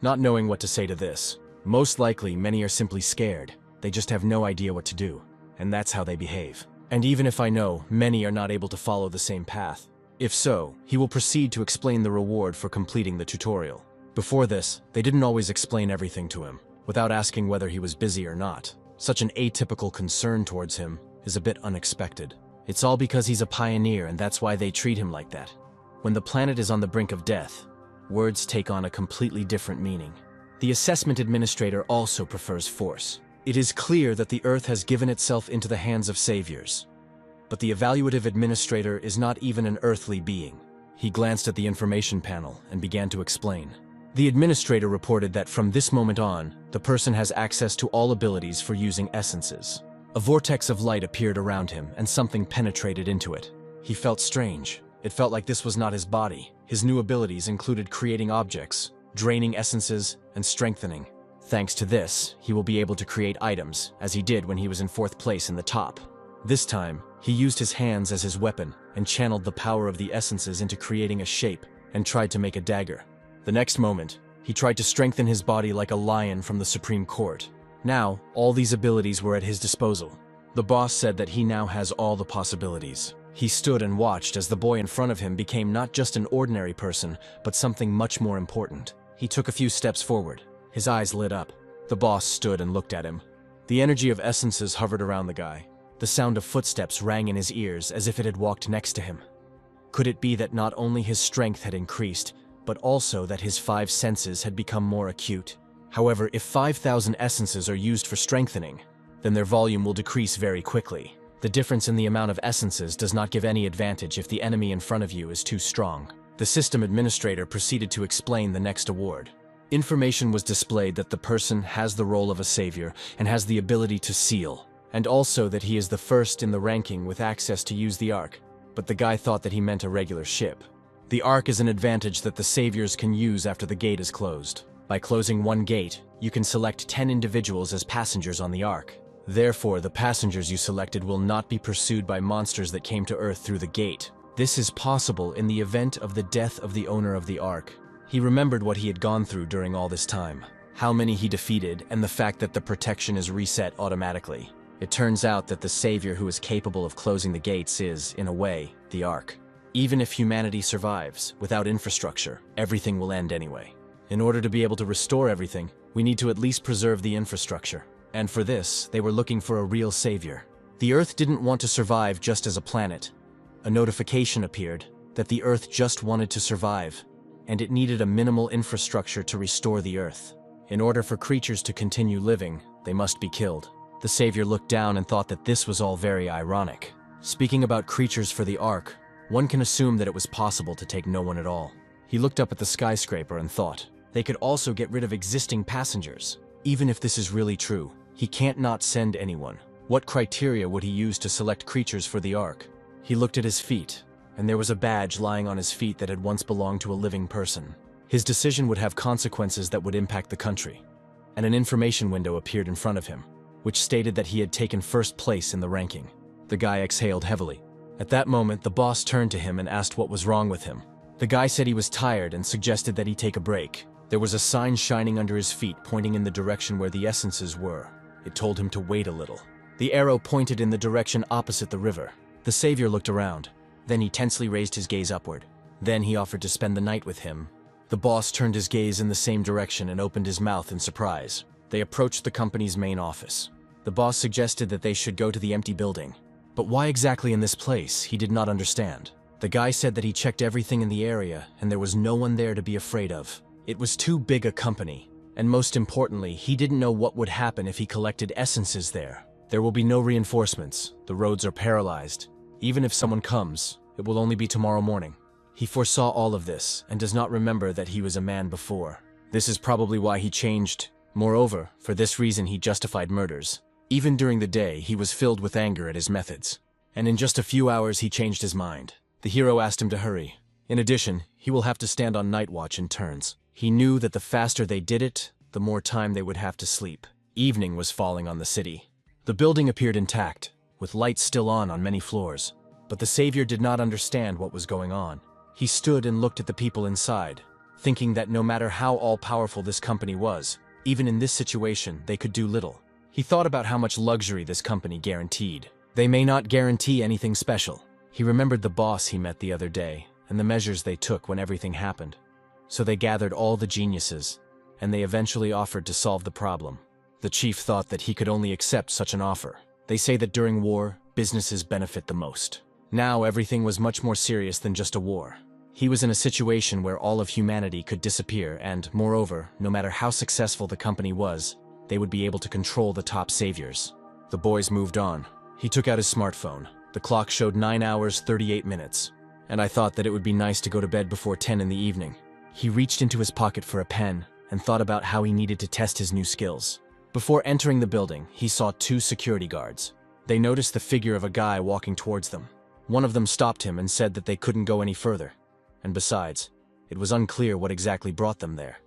Not knowing what to say to this. Most likely, many are simply scared. They just have no idea what to do, and that's how they behave. And even if I know, many are not able to follow the same path. If so, he will proceed to explain the reward for completing the tutorial. Before this, they didn't always explain everything to him, without asking whether he was busy or not. Such an atypical concern towards him is a bit unexpected. It's all because he's a pioneer, and that's why they treat him like that. When the planet is on the brink of death, words take on a completely different meaning. The assessment administrator also prefers force. It is clear that the Earth has given itself into the hands of saviors. But the evaluative administrator is not even an earthly being. He glanced at the information panel and began to explain. The administrator reported that from this moment on, the person has access to all abilities for using essences. A vortex of light appeared around him and something penetrated into it. He felt strange. It felt like this was not his body. His new abilities included creating objects, draining essences, and strengthening. Thanks to this, he will be able to create items, as he did when he was in 4th place in the top. This time, he used his hands as his weapon and channeled the power of the essences into creating a shape and tried to make a dagger. The next moment, he tried to strengthen his body like a lion from the Supreme Court. Now, all these abilities were at his disposal. The boss said that he now has all the possibilities. He stood and watched as the boy in front of him became not just an ordinary person, but something much more important. He took a few steps forward. His eyes lit up. The boss stood and looked at him. The energy of essences hovered around the guy. The sound of footsteps rang in his ears as if it had walked next to him. Could it be that not only his strength had increased, but also that his 5 senses had become more acute? However, if 5,000 essences are used for strengthening, then their volume will decrease very quickly. The difference in the amount of essences does not give any advantage if the enemy in front of you is too strong. The system administrator proceeded to explain the next award. Information was displayed that the person has the role of a savior and has the ability to seal, and also that he is the first in the ranking with access to use the Ark. But the guy thought that he meant a regular ship. The Ark is an advantage that the saviors can use after the gate is closed. By closing one gate, you can select 10 individuals as passengers on the Ark. Therefore, the passengers you selected will not be pursued by monsters that came to Earth through the gate. This is possible in the event of the death of the owner of the Ark. He remembered what he had gone through during all this time, how many he defeated, and the fact that the protection is reset automatically. It turns out that the savior who is capable of closing the gates is, in a way, the Ark. Even if humanity survives, without infrastructure, everything will end anyway. In order to be able to restore everything, we need to at least preserve the infrastructure. And for this, they were looking for a real savior. The Earth didn't want to survive just as a planet. A notification appeared that the Earth just wanted to survive, and it needed a minimal infrastructure to restore the Earth. In order for creatures to continue living, they must be killed. The savior looked down and thought that this was all very ironic. Speaking about creatures for the Ark, one can assume that it was possible to take no one at all. He looked up at the skyscraper and thought, they could also get rid of existing passengers. Even if this is really true, he can't not send anyone. What criteria would he use to select creatures for the Ark? He looked at his feet, and there was a badge lying on his feet that had once belonged to a living person. His decision would have consequences that would impact the country. And an information window appeared in front of him, which stated that he had taken 1st place in the ranking. The guy exhaled heavily. At that moment, the boss turned to him and asked what was wrong with him. The guy said he was tired and suggested that he take a break. There was a sign shining under his feet pointing in the direction where the essences were. It told him to wait a little. The arrow pointed in the direction opposite the river. The savior looked around. Then he tensely raised his gaze upward. Then he offered to spend the night with him. The boss turned his gaze in the same direction and opened his mouth in surprise. They approached the company's main office. The boss suggested that they should go to the empty building. But why exactly in this place, he did not understand. The guy said that he checked everything in the area and there was no one there to be afraid of. It was too big a company. And most importantly, he didn't know what would happen if he collected essences there. There will be no reinforcements. The roads are paralyzed. Even if someone comes, it will only be tomorrow morning. He foresaw all of this and does not remember that he was a man before. This is probably why he changed. Moreover, for this reason he justified murders. Even during the day, he was filled with anger at his methods. And in just a few hours he changed his mind. The hero asked him to hurry. In addition, he will have to stand on night watch in turns. He knew that the faster they did it, the more time they would have to sleep. Evening was falling on the city. The building appeared intact, with lights still on many floors. But the savior did not understand what was going on. He stood and looked at the people inside, thinking that no matter how all-powerful this company was, even in this situation, they could do little. He thought about how much luxury this company guaranteed. They may not guarantee anything special. He remembered the boss he met the other day, and the measures they took when everything happened. So they gathered all the geniuses, and they eventually offered to solve the problem. The chief thought that he could only accept such an offer. They say that during war, businesses benefit the most. Now everything was much more serious than just a war. He was in a situation where all of humanity could disappear and, moreover, no matter how successful the company was, they would be able to control the top saviors. The boys moved on. He took out his smartphone. The clock showed 9 hours, 38 minutes. And I thought that it would be nice to go to bed before 10 in the evening. He reached into his pocket for a pen and thought about how he needed to test his new skills. Before entering the building, he saw 2 security guards. They noticed the figure of a guy walking towards them. One of them stopped him and said that they couldn't go any further. And besides, it was unclear what exactly brought them there.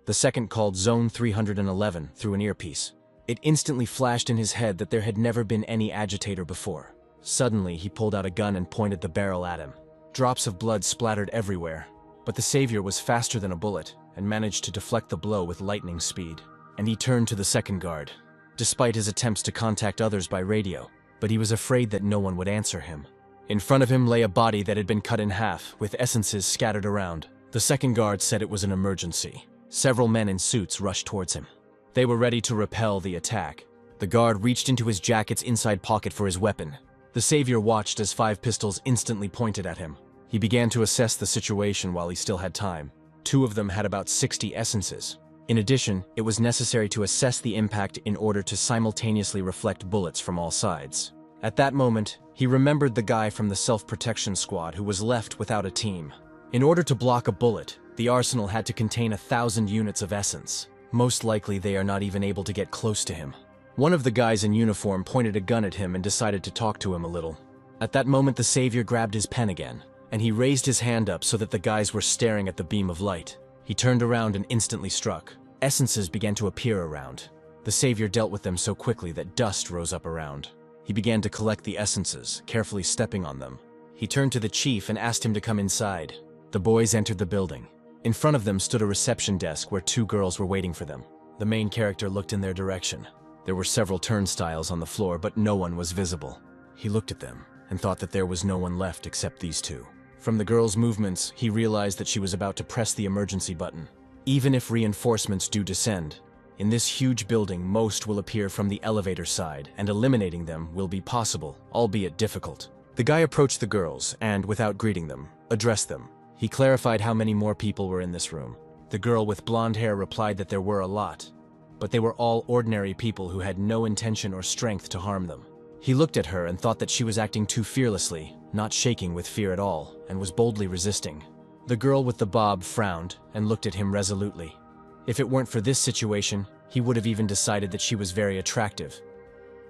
The second called Zone 311 through an earpiece. It instantly flashed in his head that there had never been any agitator before. Suddenly, he pulled out a gun and pointed the barrel at him. Drops of blood splattered everywhere, but the savior was faster than a bullet and managed to deflect the blow with lightning speed. And he turned to the second guard, despite his attempts to contact others by radio, but he was afraid that no one would answer him. In front of him lay a body that had been cut in half, with essences scattered around. The second guard said it was an emergency. Several men in suits rushed towards him. They were ready to repel the attack. The guard reached into his jacket's inside pocket for his weapon. The savior watched as 5 pistols instantly pointed at him. He began to assess the situation while he still had time. 2 of them had about 60 essences. In addition, it was necessary to assess the impact in order to simultaneously reflect bullets from all sides. At that moment, he remembered the guy from the self-protection squad who was left without a team. In order to block a bullet, the arsenal had to contain 1,000 units of essence. Most likely they are not even able to get close to him. One of the guys in uniform pointed a gun at him and decided to talk to him a little. At that moment the savior grabbed his pen again, and he raised his hand up so that the guys were staring at the beam of light. He turned around and instantly struck. Essences began to appear around. The savior dealt with them so quickly that dust rose up around. He began to collect the essences, carefully stepping on them. He turned to the chief and asked him to come inside. The boys entered the building. In front of them stood a reception desk where 2 girls were waiting for them. The main character looked in their direction. There were several turnstiles on the floor, but no one was visible. He looked at them and thought that there was no one left except these 2. From the girl's movements, he realized that she was about to press the emergency button. Even if reinforcements do descend, in this huge building most will appear from the elevator side, and eliminating them will be possible, albeit difficult. The guy approached the girls and, without greeting them, addressed them. He clarified how many more people were in this room. The girl with blonde hair replied that there were a lot, but they were all ordinary people who had no intention or strength to harm them. He looked at her and thought that she was acting too fearlessly, not shaking with fear at all, and was boldly resisting. The girl with the bob frowned and looked at him resolutely. If it weren't for this situation, he would have even decided that she was very attractive.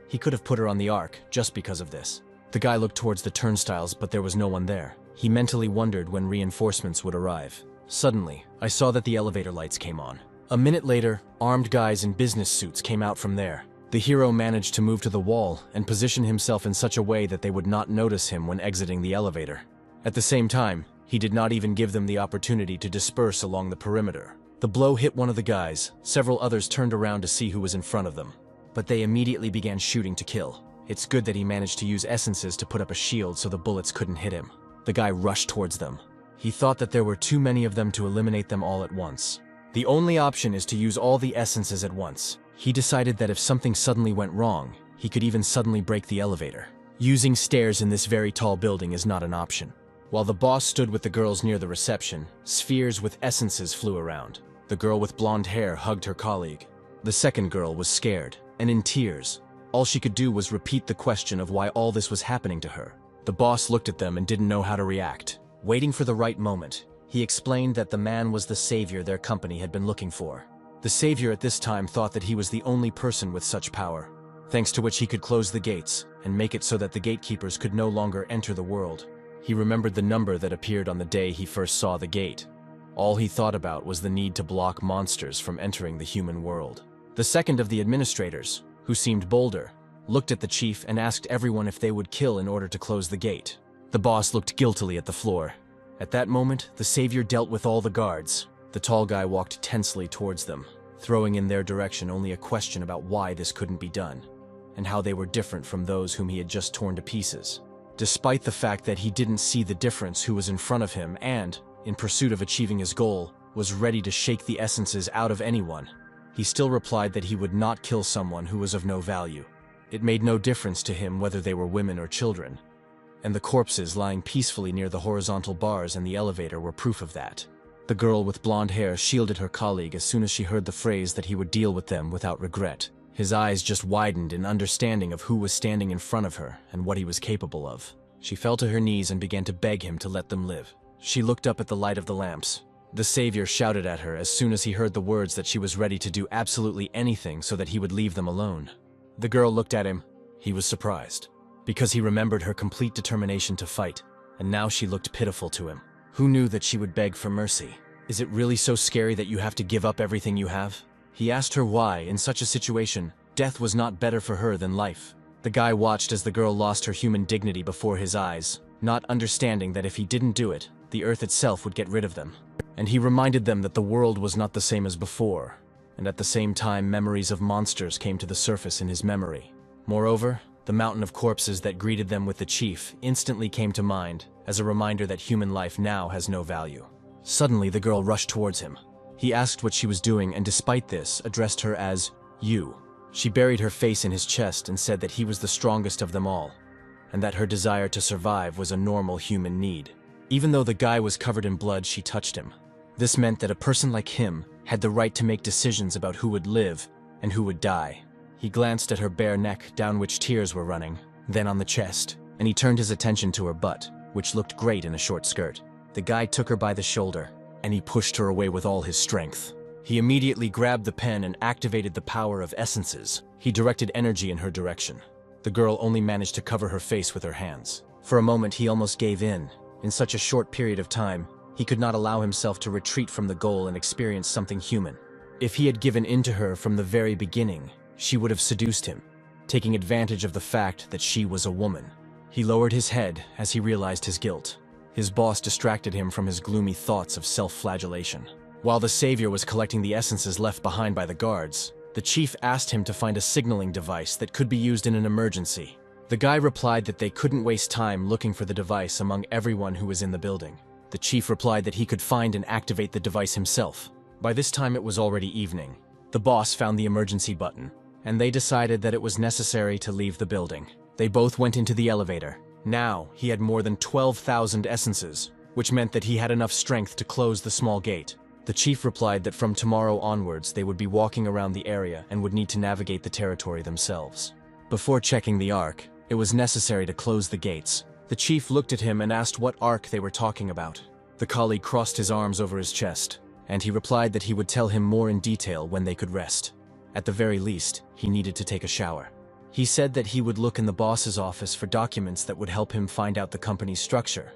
He could have put her on the ark just because of this. The guy looked towards the turnstiles, but there was no one there. He mentally wondered when reinforcements would arrive. Suddenly, I saw that the elevator lights came on. A minute later, armed guys in business suits came out from there. The hero managed to move to the wall and position himself in such a way that they would not notice him when exiting the elevator. At the same time, he did not even give them the opportunity to disperse along the perimeter. The blow hit one of the guys. Several others turned around to see who was in front of them, but they immediately began shooting to kill. It's good that he managed to use essences to put up a shield so the bullets couldn't hit him. The guy rushed towards them. He thought that there were too many of them to eliminate them all at once. The only option is to use all the essences at once. He decided that if something suddenly went wrong, he could even suddenly break the elevator. Using stairs in this very tall building is not an option. While the boss stood with the girls near the reception, spheres with essences flew around. The girl with blonde hair hugged her colleague. The second girl was scared and in tears. All she could do was repeat the question of why all this was happening to her. The boss looked at them and didn't know how to react. Waiting for the right moment, he explained that the man was the savior their company had been looking for. The savior at this time thought that he was the only person with such power, thanks to which he could close the gates and make it so that the gatekeepers could no longer enter the world. He remembered the number that appeared on the day he first saw the gate. All he thought about was the need to block monsters from entering the human world. The second of the administrators, who seemed bolder, looked at the chief and asked everyone if they would kill in order to close the gate. The boss looked guiltily at the floor. At that moment, the savior dealt with all the guards. The tall guy walked tensely towards them, throwing in their direction only a question about why this couldn't be done, and how they were different from those whom he had just torn to pieces. Despite the fact that he didn't see the difference who was in front of him and, in pursuit of achieving his goal, was ready to shake the essences out of anyone, he still replied that he would not kill someone who was of no value. It made no difference to him whether they were women or children, and the corpses lying peacefully near the horizontal bars in the elevator were proof of that. The girl with blonde hair shielded her colleague as soon as she heard the phrase that he would deal with them without regret. His eyes just widened in understanding of who was standing in front of her and what he was capable of. She fell to her knees and began to beg him to let them live. She looked up at the light of the lamps. The savior shouted at her as soon as he heard the words that she was ready to do absolutely anything so that he would leave them alone. The girl looked at him. He was surprised, because he remembered her complete determination to fight, and now she looked pitiful to him. Who knew that she would beg for mercy? Is it really so scary that you have to give up everything you have? He asked her why, in such a situation, death was not better for her than life. The guy watched as the girl lost her human dignity before his eyes, not understanding that if he didn't do it, the earth itself would get rid of them. And he reminded them that the world was not the same as before, and at the same time memories of monsters came to the surface in his memory. Moreover, the mountain of corpses that greeted them with the chief instantly came to mind as a reminder that human life now has no value. Suddenly, the girl rushed towards him. He asked what she was doing and despite this, addressed her as you. She buried her face in his chest and said that he was the strongest of them all, and that her desire to survive was a normal human need. Even though the guy was covered in blood, she touched him. This meant that a person like him had the right to make decisions about who would live and who would die. He glanced at her bare neck, down which tears were running, then on the chest, and he turned his attention to her butt, which looked great in a short skirt. The guy took her by the shoulder, and he pushed her away with all his strength. He immediately grabbed the pen and activated the power of essences. He directed energy in her direction. The girl only managed to cover her face with her hands. For a moment, he almost gave in. In such a short period of time, he could not allow himself to retreat from the goal and experience something human. If he had given in to her from the very beginning, she would have seduced him, taking advantage of the fact that she was a woman. He lowered his head as he realized his guilt. His boss distracted him from his gloomy thoughts of self-flagellation. While the savior was collecting the essences left behind by the guards, the chief asked him to find a signaling device that could be used in an emergency. The guy replied that they couldn't waste time looking for the device among everyone who was in the building. The chief replied that he could find and activate the device himself. By this time it was already evening. The boss found the emergency button, and they decided that it was necessary to leave the building. They both went into the elevator. Now, he had more than 12,000 essences, which meant that he had enough strength to close the small gate. The chief replied that from tomorrow onwards they would be walking around the area and would need to navigate the territory themselves. Before checking the arc, it was necessary to close the gates. The chief looked at him and asked what arc they were talking about. The colleague crossed his arms over his chest, and he replied that he would tell him more in detail when they could rest. At the very least, he needed to take a shower. He said that he would look in the boss's office for documents that would help him find out the company's structure.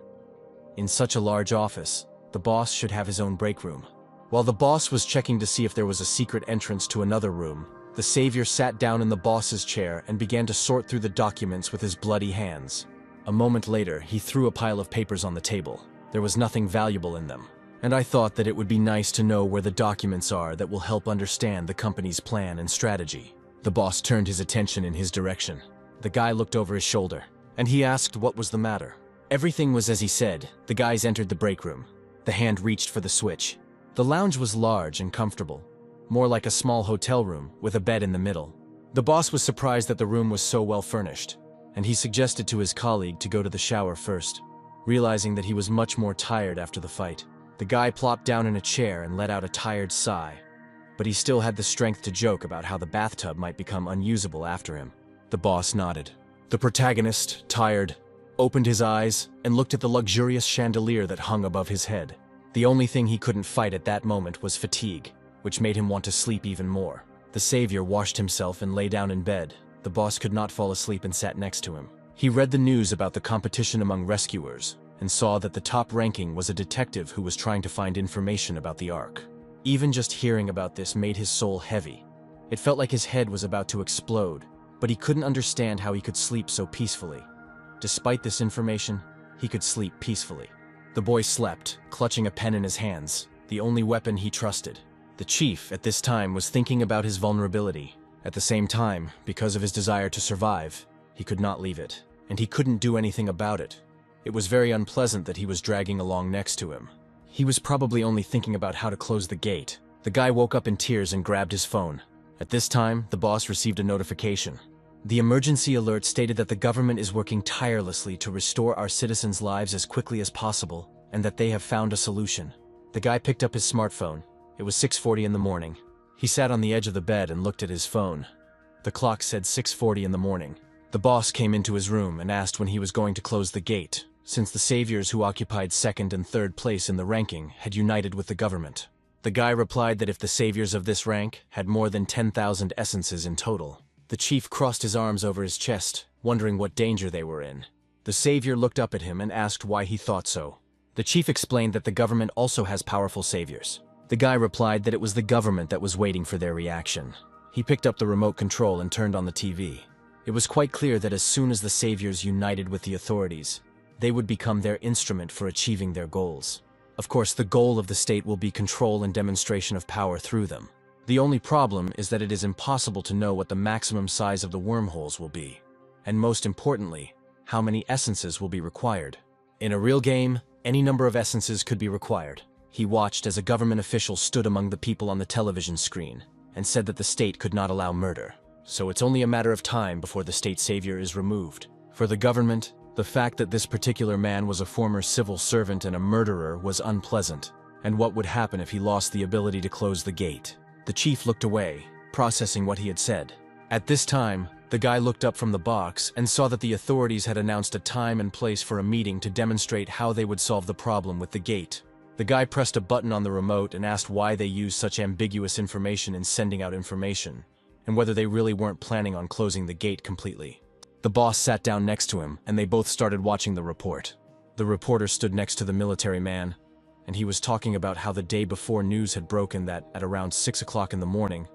In such a large office, the boss should have his own break room. While the boss was checking to see if there was a secret entrance to another room, the savior sat down in the boss's chair and began to sort through the documents with his bloody hands. A moment later, he threw a pile of papers on the table. There was nothing valuable in them, and I thought that it would be nice to know where the documents are that will help understand the company's plan and strategy. The boss turned his attention in his direction. The guy looked over his shoulder, and he asked what was the matter. Everything was as he said. The guys entered the break room. The hand reached for the switch. The lounge was large and comfortable, more like a small hotel room with a bed in the middle. The boss was surprised that the room was so well furnished, and he suggested to his colleague to go to the shower first, realizing that he was much more tired after the fight. The guy plopped down in a chair and let out a tired sigh, but he still had the strength to joke about how the bathtub might become unusable after him. The boss nodded. The protagonist, tired, opened his eyes and looked at the luxurious chandelier that hung above his head. The only thing he couldn't fight at that moment was fatigue, which made him want to sleep even more. The savior washed himself and lay down in bed. The boss could not fall asleep and sat next to him. He read the news about the competition among rescuers and saw that the top ranking was a detective who was trying to find information about the Ark. Even just hearing about this made his soul heavy. It felt like his head was about to explode, but he couldn't understand how he could sleep so peacefully. Despite this information, he could sleep peacefully. The boy slept, clutching a pen in his hands, the only weapon he trusted. The chief, at this time, was thinking about his vulnerability. At the same time, because of his desire to survive, he could not leave it, and he couldn't do anything about it. It was very unpleasant that he was dragging along next to him. He was probably only thinking about how to close the gate. The guy woke up in tears and grabbed his phone. At this time, the boss received a notification. The emergency alert stated that the government is working tirelessly to restore our citizens' lives as quickly as possible, and that they have found a solution. The guy picked up his smartphone. It was 6:40 in the morning. He sat on the edge of the bed and looked at his phone. The clock said 6:40 in the morning. The boss came into his room and asked when he was going to close the gate, since the saviors who occupied second and third place in the ranking had united with the government. The guy replied that if the saviors of this rank had more than 10,000 essences in total. The chief crossed his arms over his chest, wondering what danger they were in. The savior looked up at him and asked why he thought so. The chief explained that the government also has powerful saviors. The guy replied that it was the government that was waiting for their reaction. He picked up the remote control and turned on the TV. It was quite clear that as soon as the saviors united with the authorities, they would become their instrument for achieving their goals. Of course, the goal of the state will be control and demonstration of power through them. The only problem is that it is impossible to know what the maximum size of the wormholes will be, and most importantly, how many essences will be required. In a real game, any number of essences could be required. He watched as a government official stood among the people on the television screen and said that the state could not allow murder. So it's only a matter of time before the state savior is removed. For the government, the fact that this particular man was a former civil servant and a murderer was unpleasant. And what would happen if he lost the ability to close the gate? The chief looked away, processing what he had said. At this time, the guy looked up from the box and saw that the authorities had announced a time and place for a meeting to demonstrate how they would solve the problem with the gate. The guy pressed a button on the remote and asked why they used such ambiguous information in sending out information, and whether they really weren't planning on closing the gate completely. The boss sat down next to him, and they both started watching the report. The reporter stood next to the military man, and he was talking about how the day before news had broken that, at around 6 o'clock in the morning,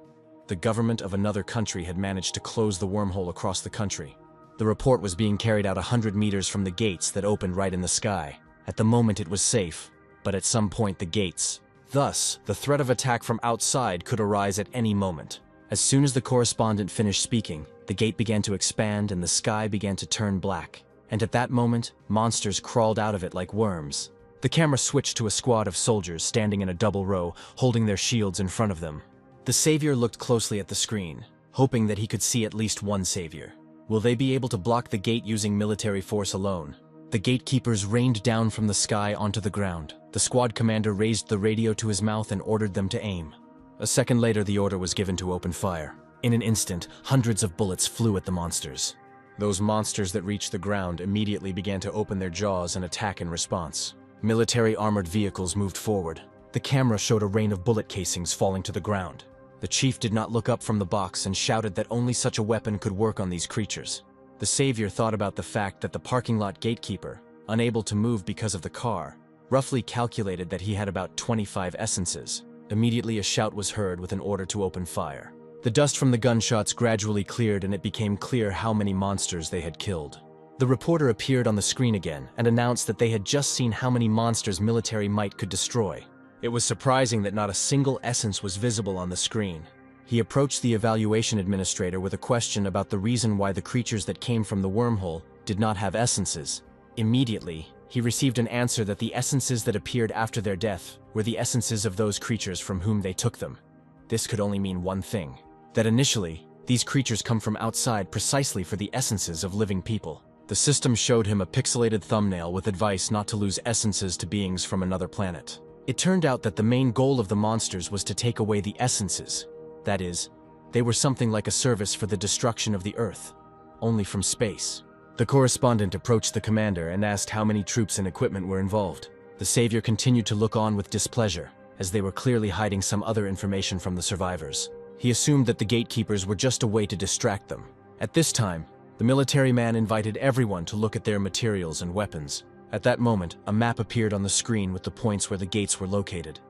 the government of another country had managed to close the wormhole across the country. The report was being carried out 100 meters from the gates that opened right in the sky. At the moment it was safe, but at some point the gates. Thus, the threat of attack from outside could arise at any moment. As soon as the correspondent finished speaking, the gate began to expand and the sky began to turn black. And at that moment, monsters crawled out of it like worms. The camera switched to a squad of soldiers standing in a double row, holding their shields in front of them. The savior looked closely at the screen, hoping that he could see at least one savior. Will they be able to block the gate using military force alone? The gatekeepers rained down from the sky onto the ground. The squad commander raised the radio to his mouth and ordered them to aim. A second later, the order was given to open fire. In an instant, hundreds of bullets flew at the monsters. Those monsters that reached the ground immediately began to open their jaws and attack in response. Military armored vehicles moved forward. The camera showed a rain of bullet casings falling to the ground. The chief did not look up from the box and shouted that only such a weapon could work on these creatures. The savior thought about the fact that the parking lot gatekeeper, unable to move because of the car, roughly calculated that he had about 25 essences. Immediately a shout was heard with an order to open fire. The dust from the gunshots gradually cleared and it became clear how many monsters they had killed. The reporter appeared on the screen again and announced that they had just seen how many monsters military might could destroy. It was surprising that not a single essence was visible on the screen. He approached the evaluation administrator with a question about the reason why the creatures that came from the wormhole did not have essences. Immediately, he received an answer that the essences that appeared after their death were the essences of those creatures from whom they took them. This could only mean one thing: that initially, these creatures come from outside precisely for the essences of living people. The system showed him a pixelated thumbnail with advice not to lose essences to beings from another planet. It turned out that the main goal of the monsters was to take away the essences. That is, they were something like a service for the destruction of the Earth, only from space. The correspondent approached the commander and asked how many troops and equipment were involved. The savior continued to look on with displeasure, as they were clearly hiding some other information from the survivors. He assumed that the gatekeepers were just a way to distract them. At this time, the military man invited everyone to look at their materials and weapons. At that moment, a map appeared on the screen with the points where the gates were located.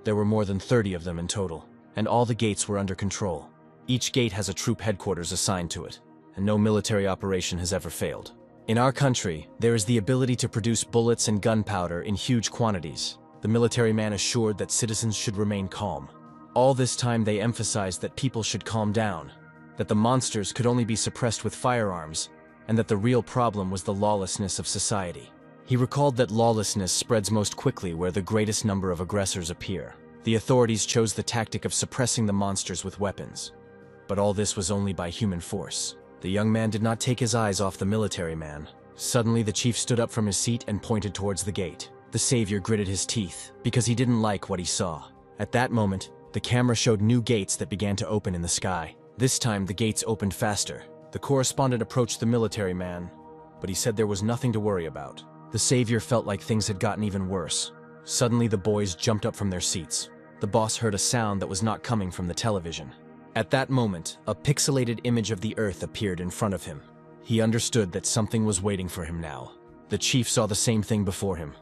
There were more than 30 of them in total, and all the gates were under control. Each gate has a troop headquarters assigned to it, and no military operation has ever failed. In our country, there is the ability to produce bullets and gunpowder in huge quantities. The military man assured that citizens should remain calm. All this time they emphasized that people should calm down, that the monsters could only be suppressed with firearms, and that the real problem was the lawlessness of society. He recalled that lawlessness spreads most quickly where the greatest number of aggressors appear. The authorities chose the tactic of suppressing the monsters with weapons. But all this was only by human force. The young man did not take his eyes off the military man. Suddenly the chief stood up from his seat and pointed towards the gate. The savior gritted his teeth, because he didn't like what he saw. At that moment, the camera showed new gates that began to open in the sky. This time the gates opened faster. The correspondent approached the military man, but he said there was nothing to worry about. The savior felt like things had gotten even worse. Suddenly the boys jumped up from their seats. The boss heard a sound that was not coming from the television. At that moment, a pixelated image of the Earth appeared in front of him. He understood that something was waiting for him now. The chief saw the same thing before him.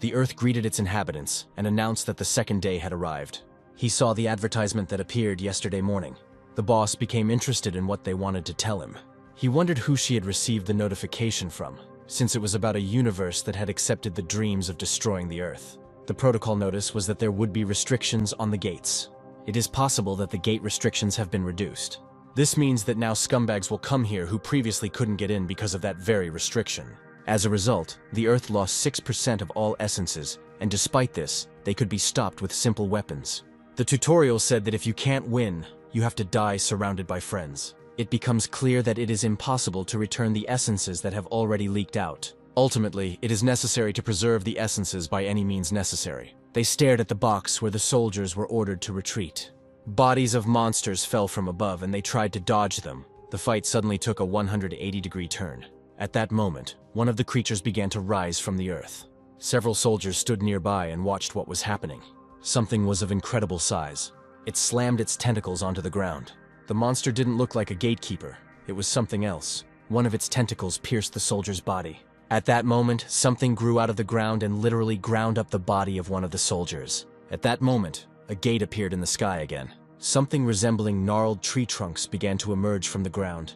The Earth greeted its inhabitants and announced that the second day had arrived. He saw the advertisement that appeared yesterday morning. The boss became interested in what they wanted to tell him. He wondered who she had received the notification from, since it was about a universe that had accepted the dreams of destroying the Earth. The protocol notice was that there would be restrictions on the gates. It is possible that the gate restrictions have been reduced. This means that now scumbags will come here who previously couldn't get in because of that very restriction. As a result, the Earth lost 6% of all essences, and despite this, they could be stopped with simple weapons. The tutorial said that if you can't win, you have to die surrounded by friends. It becomes clear that it is impossible to return the essences that have already leaked out. Ultimately, it is necessary to preserve the essences by any means necessary. They stared at the box where the soldiers were ordered to retreat. Bodies of monsters fell from above and they tried to dodge them. The fight suddenly took a 180-degree turn. At that moment, one of the creatures began to rise from the earth. Several soldiers stood nearby and watched what was happening. Something was of incredible size. It slammed its tentacles onto the ground. The monster didn't look like a gatekeeper. It was something else. One of its tentacles pierced the soldier's body. At that moment, something grew out of the ground and literally ground up the body of one of the soldiers. At that moment, a gate appeared in the sky again. Something resembling gnarled tree trunks began to emerge from the ground.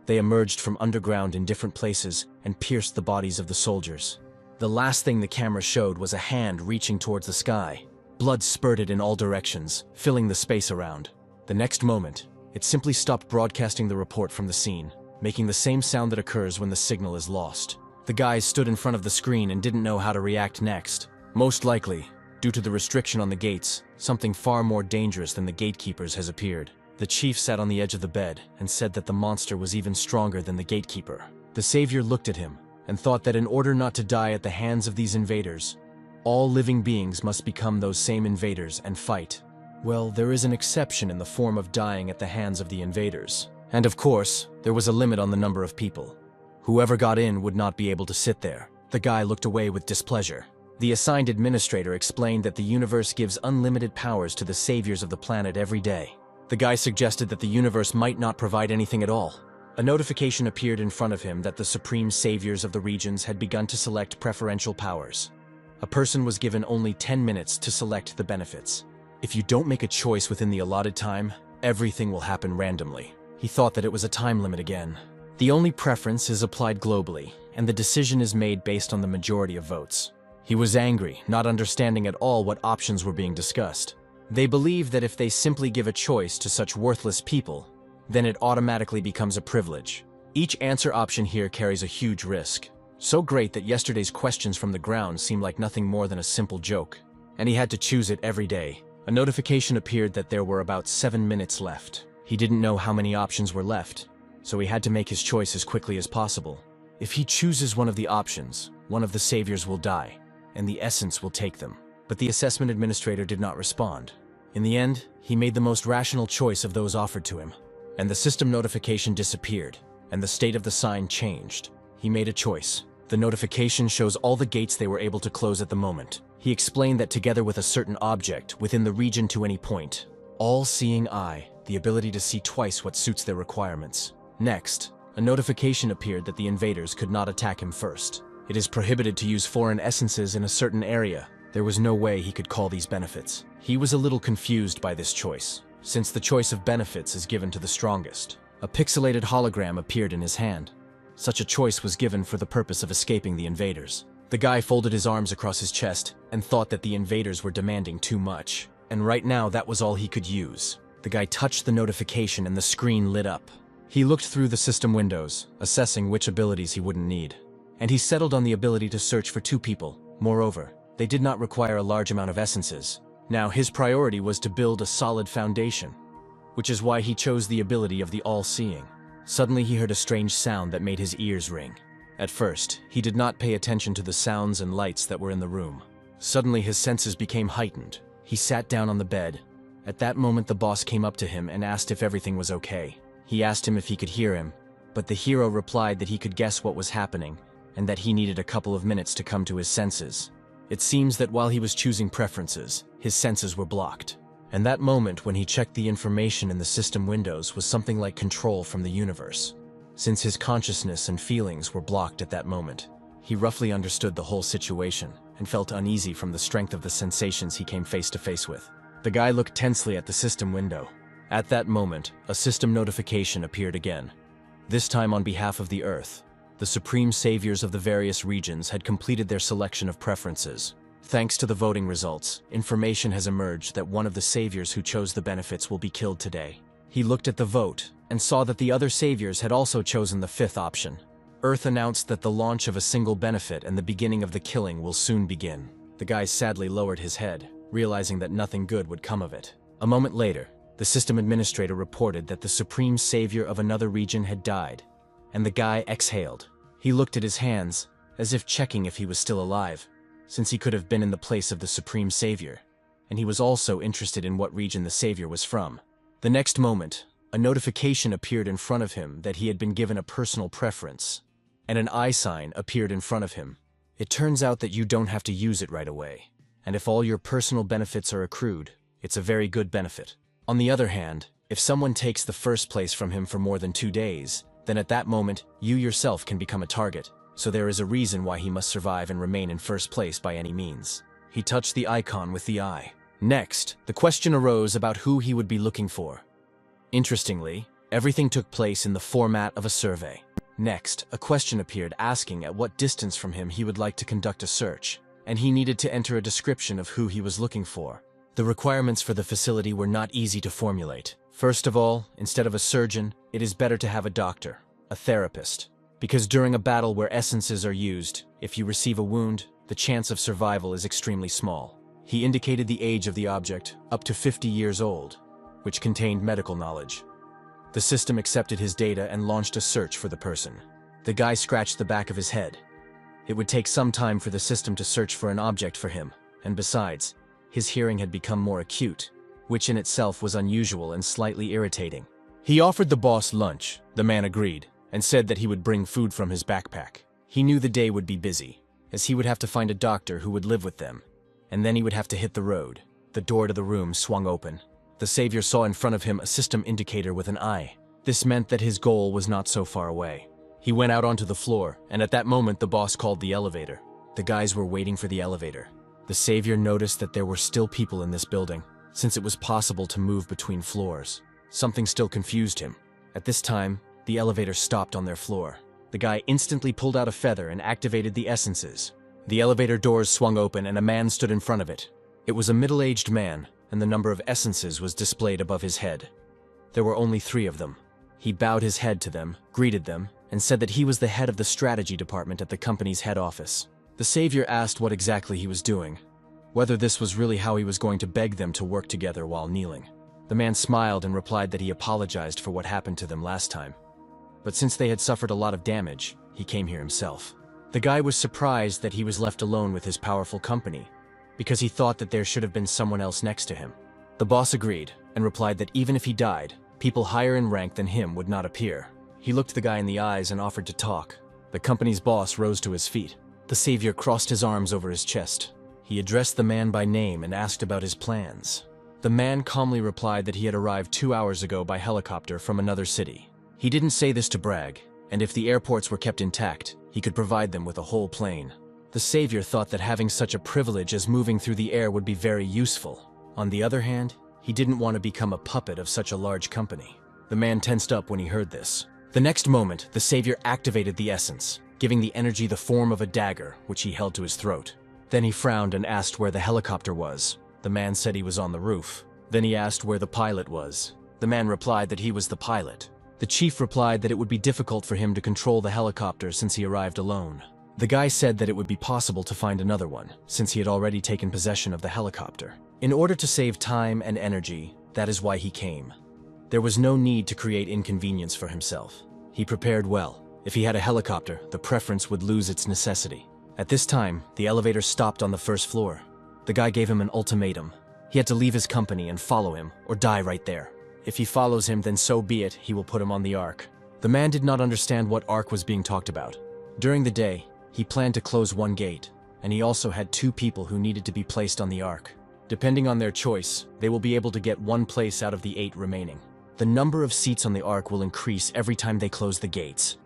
They emerged from underground in different places and pierced the bodies of the soldiers. The last thing the camera showed was a hand reaching towards the sky. Blood spurted in all directions, filling the space around. The next moment, it simply stopped broadcasting the report from the scene, making the same sound that occurs when the signal is lost. The guys stood in front of the screen and didn't know how to react next. Most likely, due to the restriction on the gates, something far more dangerous than the gatekeepers has appeared. The chief sat on the edge of the bed and said that the monster was even stronger than the gatekeeper. The savior looked at him and thought that in order not to die at the hands of these invaders, all living beings must become those same invaders and fight. Well, there is an exception in the form of dying at the hands of the invaders. And of course, there was a limit on the number of people. Whoever got in would not be able to sit there. The guy looked away with displeasure. The assigned administrator explained that the universe gives unlimited powers to the saviors of the planet every day. The guy suggested that the universe might not provide anything at all. A notification appeared in front of him that the supreme saviors of the regions had begun to select preferential powers. A person was given only 10 minutes to select the benefits. If you don't make a choice within the allotted time, everything will happen randomly. He thought that it was a time limit again. The only preference is applied globally, and the decision is made based on the majority of votes. He was angry, not understanding at all what options were being discussed. They believe that if they simply give a choice to such worthless people, then it automatically becomes a privilege. Each answer option here carries a huge risk. So great that yesterday's questions from the ground seemed like nothing more than a simple joke. And he had to choose it every day. A notification appeared that there were about 7 minutes left. He didn't know how many options were left, so he had to make his choice as quickly as possible. If he chooses one of the options, one of the saviors will die, and the essence will take them. But the assessment administrator did not respond. In the end, he made the most rational choice of those offered to him, and the system notification disappeared, and the state of the sign changed. He made a choice. The notification shows all the gates they were able to close at the moment. He explained that together with a certain object within the region to any point, all-seeing eye, the ability to see twice what suits their requirements. Next, a notification appeared that the invaders could not attack him first. It is prohibited to use foreign essences in a certain area. There was no way he could call these benefits. He was a little confused by this choice, since the choice of benefits is given to the strongest. A pixelated hologram appeared in his hand. Such a choice was given for the purpose of escaping the invaders. The guy folded his arms across his chest and thought that the invaders were demanding too much. And right now, that was all he could use. The guy touched the notification and the screen lit up. He looked through the system windows, assessing which abilities he wouldn't need. And he settled on the ability to search for 2 people. Moreover, they did not require a large amount of essences. Now, his priority was to build a solid foundation, which is why he chose the ability of the all-seeing. Suddenly, he heard a strange sound that made his ears ring. At first, he did not pay attention to the sounds and lights that were in the room. Suddenly, his senses became heightened. He sat down on the bed. At that moment, the boss came up to him and asked if everything was okay. He asked him if he could hear him, but the hero replied that he could guess what was happening and that he needed a couple of minutes to come to his senses. It seems that while he was choosing preferences, his senses were blocked. And that moment when he checked the information in the system windows was something like control from the universe. Since his consciousness and feelings were blocked at that moment, he roughly understood the whole situation and felt uneasy from the strength of the sensations he came face to face with. The guy looked tensely at the system window. At that moment, a system notification appeared again. This time on behalf of the Earth. The supreme saviors of the various regions had completed their selection of preferences. Thanks to the voting results, information has emerged that one of the saviors who chose the benefits will be killed today. He looked at the vote and saw that the other saviors had also chosen the 5th option. Earth announced that the launch of a single benefit and the beginning of the killing will soon begin. The guy sadly lowered his head, realizing that nothing good would come of it. A moment later, the system administrator reported that the supreme savior of another region had died, and the guy exhaled. He looked at his hands, as if checking if he was still alive, since he could have been in the place of the supreme savior, and he was also interested in what region the savior was from. The next moment, a notification appeared in front of him that he had been given a personal preference, and an eye sign appeared in front of him. It turns out that you don't have to use it right away, and if all your personal benefits are accrued, it's a very good benefit. On the other hand, if someone takes the first place from him for more than 2 days, then at that moment, you yourself can become a target, so there is a reason why he must survive and remain in first place by any means. He touched the icon with the eye. Next, the question arose about who he would be looking for. Interestingly, everything took place in the format of a survey. Next, a question appeared asking at what distance from him he would like to conduct a search, and he needed to enter a description of who he was looking for. The requirements for the facility were not easy to formulate. First of all, instead of a surgeon, it is better to have a doctor, a therapist. Because during a battle where essences are used, if you receive a wound, the chance of survival is extremely small. He indicated the age of the object, up to 50 years old, which contained medical knowledge. The system accepted his data and launched a search for the person. The guy scratched the back of his head. It would take some time for the system to search for an object for him, and besides, his hearing had become more acute, which in itself was unusual and slightly irritating. He offered the boss lunch. The man agreed, and said that he would bring food from his backpack. He knew the day would be busy, as he would have to find a doctor who would live with them, and then he would have to hit the road. The door to the room swung open. The savior saw in front of him a system indicator with an eye. This meant that his goal was not so far away. He went out onto the floor, and at that moment the boss called the elevator. The guys were waiting for the elevator. The savior noticed that there were still people in this building, since it was possible to move between floors. Something still confused him. At this time, the elevator stopped on their floor. The guy instantly pulled out a feather and activated the essences. The elevator doors swung open and a man stood in front of it. It was a middle-aged man, and the number of essences was displayed above his head. There were only 3 of them. He bowed his head to them, greeted them, and said that he was the head of the strategy department at the company's head office. The savior asked what exactly he was doing, whether this was really how he was going to beg them to work together while kneeling. The man smiled and replied that he apologized for what happened to them last time. But since they had suffered a lot of damage, he came here himself. The guy was surprised that he was left alone with his powerful company, because he thought that there should have been someone else next to him. The boss agreed, and replied that even if he died, people higher in rank than him would not appear. He looked the guy in the eyes and offered to talk. The company's boss rose to his feet. The savior crossed his arms over his chest. He addressed the man by name and asked about his plans. The man calmly replied that he had arrived 2 hours ago by helicopter from another city. He didn't say this to brag, and if the airports were kept intact, he could provide them with a whole plane. The savior thought that having such a privilege as moving through the air would be very useful. On the other hand, he didn't want to become a puppet of such a large company. The man tensed up when he heard this. The next moment, the savior activated the essence, giving the energy the form of a dagger, which he held to his throat. Then he frowned and asked where the helicopter was. The man said he was on the roof. Then he asked where the pilot was. The man replied that he was the pilot. The chief replied that it would be difficult for him to control the helicopter since he arrived alone. The guy said that it would be possible to find another one, since he had already taken possession of the helicopter. In order to save time and energy, that is why he came. There was no need to create inconvenience for himself. He prepared well. If he had a helicopter, the preference would lose its necessity. At this time, the elevator stopped on the first floor. The guy gave him an ultimatum. He had to leave his company and follow him, or die right there. If he follows him, then so be it, he will put him on the Ark. The man did not understand what Ark was being talked about. During the day, he planned to close one gate, and he also had 2 people who needed to be placed on the Ark. Depending on their choice, they will be able to get 1 place out of the 8 remaining. The number of seats on the Ark will increase every time they close the gates.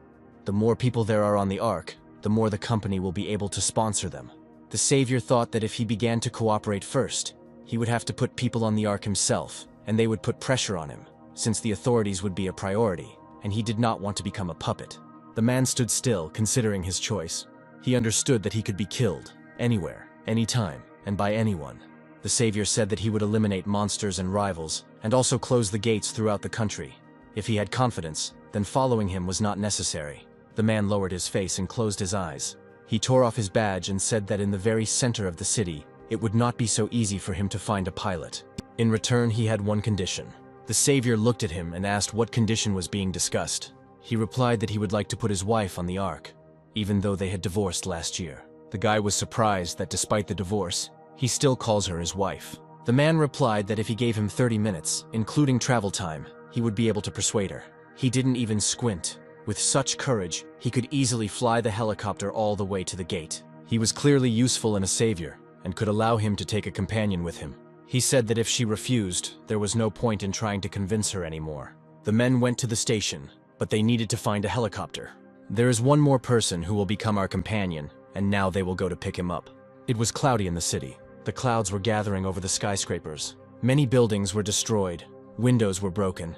The more people there are on the Ark, the more the company will be able to sponsor them. The savior thought that if he began to cooperate first, he would have to put people on the Ark himself, and they would put pressure on him, since the authorities would be a priority, and he did not want to become a puppet. The man stood still, considering his choice. He understood that he could be killed, anywhere, anytime, and by anyone. The savior said that he would eliminate monsters and rivals, and also close the gates throughout the country. If he had confidence, then following him was not necessary. The man lowered his face and closed his eyes. He tore off his badge and said that in the very center of the city, it would not be so easy for him to find a pilot. In return, he had one condition. The savior looked at him and asked what condition was being discussed. He replied that he would like to put his wife on the Ark, even though they had divorced last year. The guy was surprised that despite the divorce, he still calls her his wife. The man replied that if he gave him 30 minutes, including travel time, he would be able to persuade her. He didn't even squint. With such courage, he could easily fly the helicopter all the way to the gate. He was clearly useful and a savior, and could allow him to take a companion with him. He said that if she refused, there was no point in trying to convince her anymore. The men went to the station, but they needed to find a helicopter. There is one more person who will become our companion, and now they will go to pick him up. It was cloudy in the city. The clouds were gathering over the skyscrapers. Many buildings were destroyed. Windows were broken.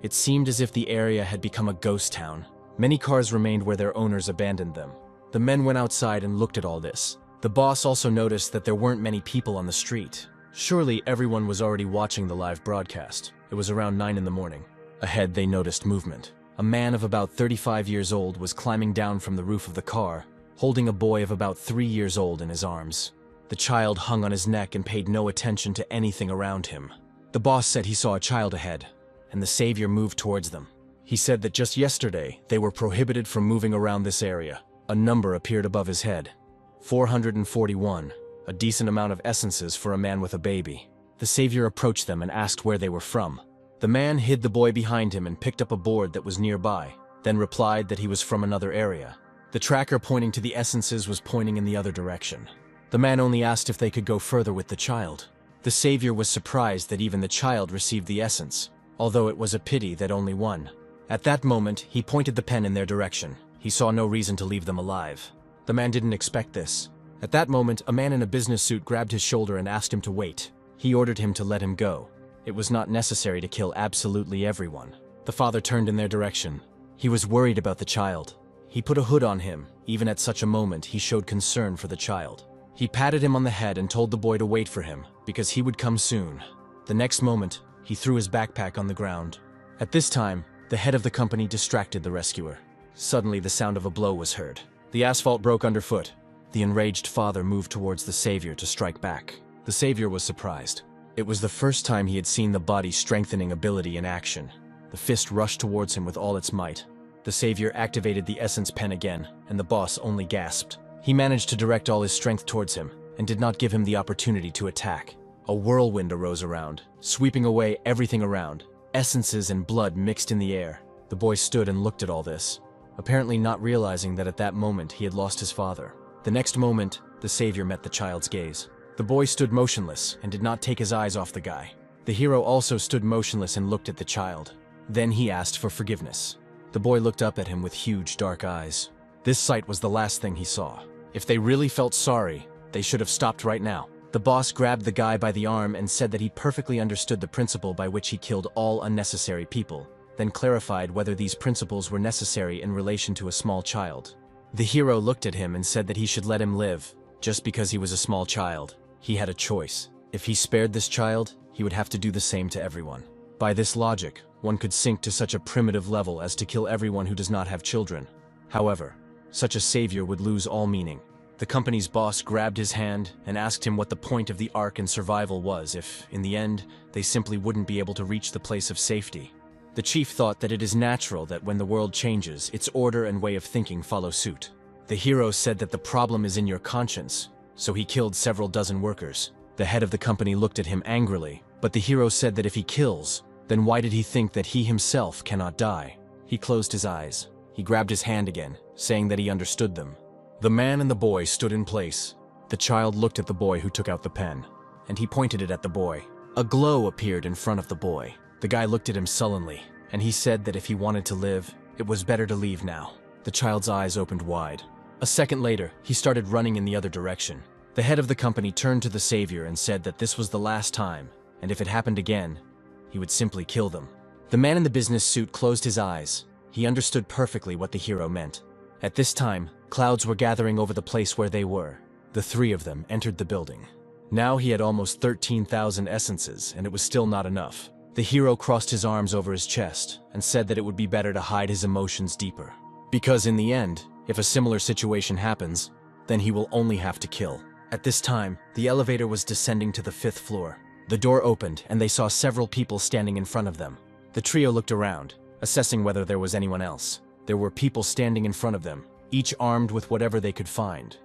It seemed as if the area had become a ghost town. Many cars remained where their owners abandoned them. The men went outside and looked at all this. The boss also noticed that there weren't many people on the street. Surely everyone was already watching the live broadcast. It was around 9 in the morning. Ahead, they noticed movement. A man of about 35 years old was climbing down from the roof of the car, holding a boy of about 3 years old in his arms. The child hung on his neck and paid no attention to anything around him. The boss said he saw a child ahead, and the savior moved towards them. He said that just yesterday, they were prohibited from moving around this area. A number appeared above his head. 441, a decent amount of essences for a man with a baby. The savior approached them and asked where they were from. The man hid the boy behind him and picked up a board that was nearby, then replied that he was from another area. The tracker pointing to the essences was pointing in the other direction. The man only asked if they could go further with the child. The savior was surprised that even the child received the essence, although it was a pity that only one. At that moment, he pointed the pen in their direction. He saw no reason to leave them alive. The man didn't expect this. At that moment, a man in a business suit grabbed his shoulder and asked him to wait. He ordered him to let him go. It was not necessary to kill absolutely everyone. The father turned in their direction. He was worried about the child. He put a hood on him. Even at such a moment, he showed concern for the child. He patted him on the head and told the boy to wait for him, because he would come soon. The next moment, he threw his backpack on the ground. At this time, the head of the company distracted the rescuer. Suddenly, the sound of a blow was heard. The asphalt broke underfoot. The enraged father moved towards the savior to strike back. The savior was surprised. It was the first time he had seen the body's strengthening ability in action. The fist rushed towards him with all its might. The savior activated the essence pen again, and the boss only gasped. He managed to direct all his strength towards him, and did not give him the opportunity to attack. A whirlwind arose around, sweeping away everything around. Essences and blood mixed in the air. The boy stood and looked at all this, apparently not realizing that at that moment he had lost his father. The next moment, the savior met the child's gaze. The boy stood motionless and did not take his eyes off the guy. The hero also stood motionless and looked at the child. Then he asked for forgiveness. The boy looked up at him with huge dark eyes. This sight was the last thing he saw. If they really felt sorry, they should have stopped right now. The boss grabbed the guy by the arm and said that he perfectly understood the principle by which he killed all unnecessary people, then clarified whether these principles were necessary in relation to a small child. The hero looked at him and said that he should let him live, just because he was a small child. He had a choice. If he spared this child, he would have to do the same to everyone. By this logic, one could sink to such a primitive level as to kill everyone who does not have children. However, such a savior would lose all meaning. The company's boss grabbed his hand and asked him what the point of the arc and survival was if, in the end, they simply wouldn't be able to reach the place of safety. The chief thought that it is natural that when the world changes, its order and way of thinking follow suit. The hero said that the problem is in your conscience, so he killed several dozen workers. The head of the company looked at him angrily, but the hero said that if he kills, then why did he think that he himself cannot die? He closed his eyes. He grabbed his hand again, saying that he understood them. The man and the boy stood in place. The child looked at the boy who took out the pen, and he pointed it at the boy. A glow appeared in front of the boy. The guy looked at him sullenly, and he said that if he wanted to live, it was better to leave now. The child's eyes opened wide. A second later, he started running in the other direction. The head of the company turned to the savior and said that this was the last time, and if it happened again, he would simply kill them. The man in the business suit closed his eyes. He understood perfectly what the hero meant. At this time, clouds were gathering over the place where they were. The three of them entered the building. Now he had almost 13,000 essences, and it was still not enough. The hero crossed his arms over his chest and said that it would be better to hide his emotions deeper. Because in the end, if a similar situation happens, then he will only have to kill. At this time, the elevator was descending to the 5th floor. The door opened, and they saw several people standing in front of them. The trio looked around, assessing whether there was anyone else. There were people standing in front of them, each armed with whatever they could find.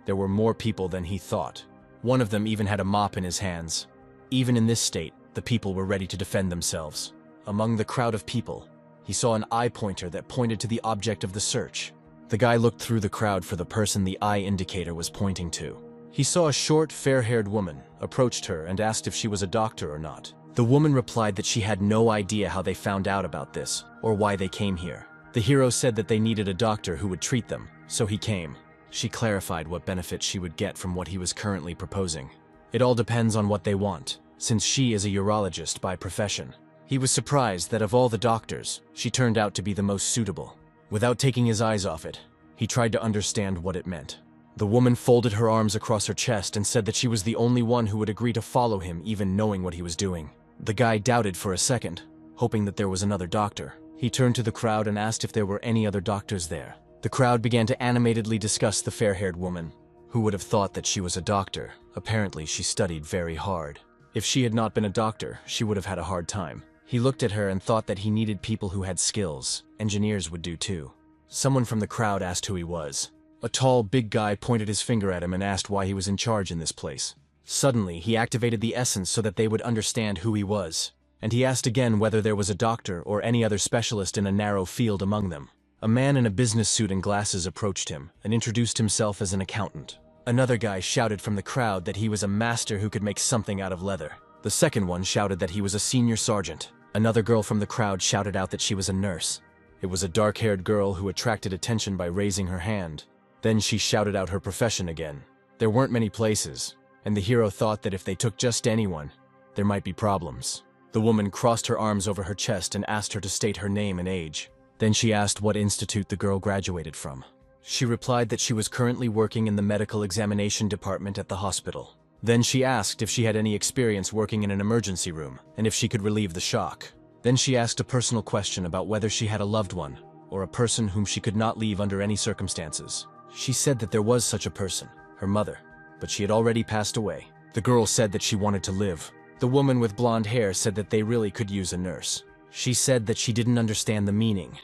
There were more people than he thought. One of them even had a mop in his hands. Even in this state, the people were ready to defend themselves. Among the crowd of people, he saw an eye pointer that pointed to the object of the search. The guy looked through the crowd for the person the eye indicator was pointing to. He saw a short, fair-haired woman, approached her and asked if she was a doctor or not. The woman replied that she had no idea how they found out about this, or why they came here. The hero said that they needed a doctor who would treat them, so he came. She clarified what benefit she would get from what he was currently proposing. It all depends on what they want, since she is a urologist by profession. He was surprised that of all the doctors, she turned out to be the most suitable. Without taking his eyes off it, he tried to understand what it meant. The woman folded her arms across her chest and said that she was the only one who would agree to follow him even knowing what he was doing. The guy doubted for a second, hoping that there was another doctor. He turned to the crowd and asked if there were any other doctors there. The crowd began to animatedly discuss the fair-haired woman. Who would have thought that she was a doctor? Apparently, she studied very hard. If she had not been a doctor, she would have had a hard time. He looked at her and thought that he needed people who had skills. Engineers would do too. Someone from the crowd asked who he was. A tall, big guy pointed his finger at him and asked why he was in charge in this place. Suddenly, he activated the essence so that they would understand who he was. And he asked again whether there was a doctor or any other specialist in a narrow field among them. A man in a business suit and glasses approached him and introduced himself as an accountant. Another guy shouted from the crowd that he was a master who could make something out of leather. The second one shouted that he was a senior sergeant. Another girl from the crowd shouted out that she was a nurse. It was a dark-haired girl who attracted attention by raising her hand. Then she shouted out her profession again. There weren't many places, and the hero thought that if they took just anyone, there might be problems. The woman crossed her arms over her chest and asked her to state her name and age. Then she asked what institute the girl graduated from. She replied that she was currently working in the medical examination department at the hospital. Then she asked if she had any experience working in an emergency room, and if she could relieve the shock. Then she asked a personal question about whether she had a loved one, or a person whom she could not leave under any circumstances. She said that there was such a person, her mother, but she had already passed away. The girl said that she wanted to live. The woman with blonde hair said that they really could use a nurse. She said that she didn't understand the meaning,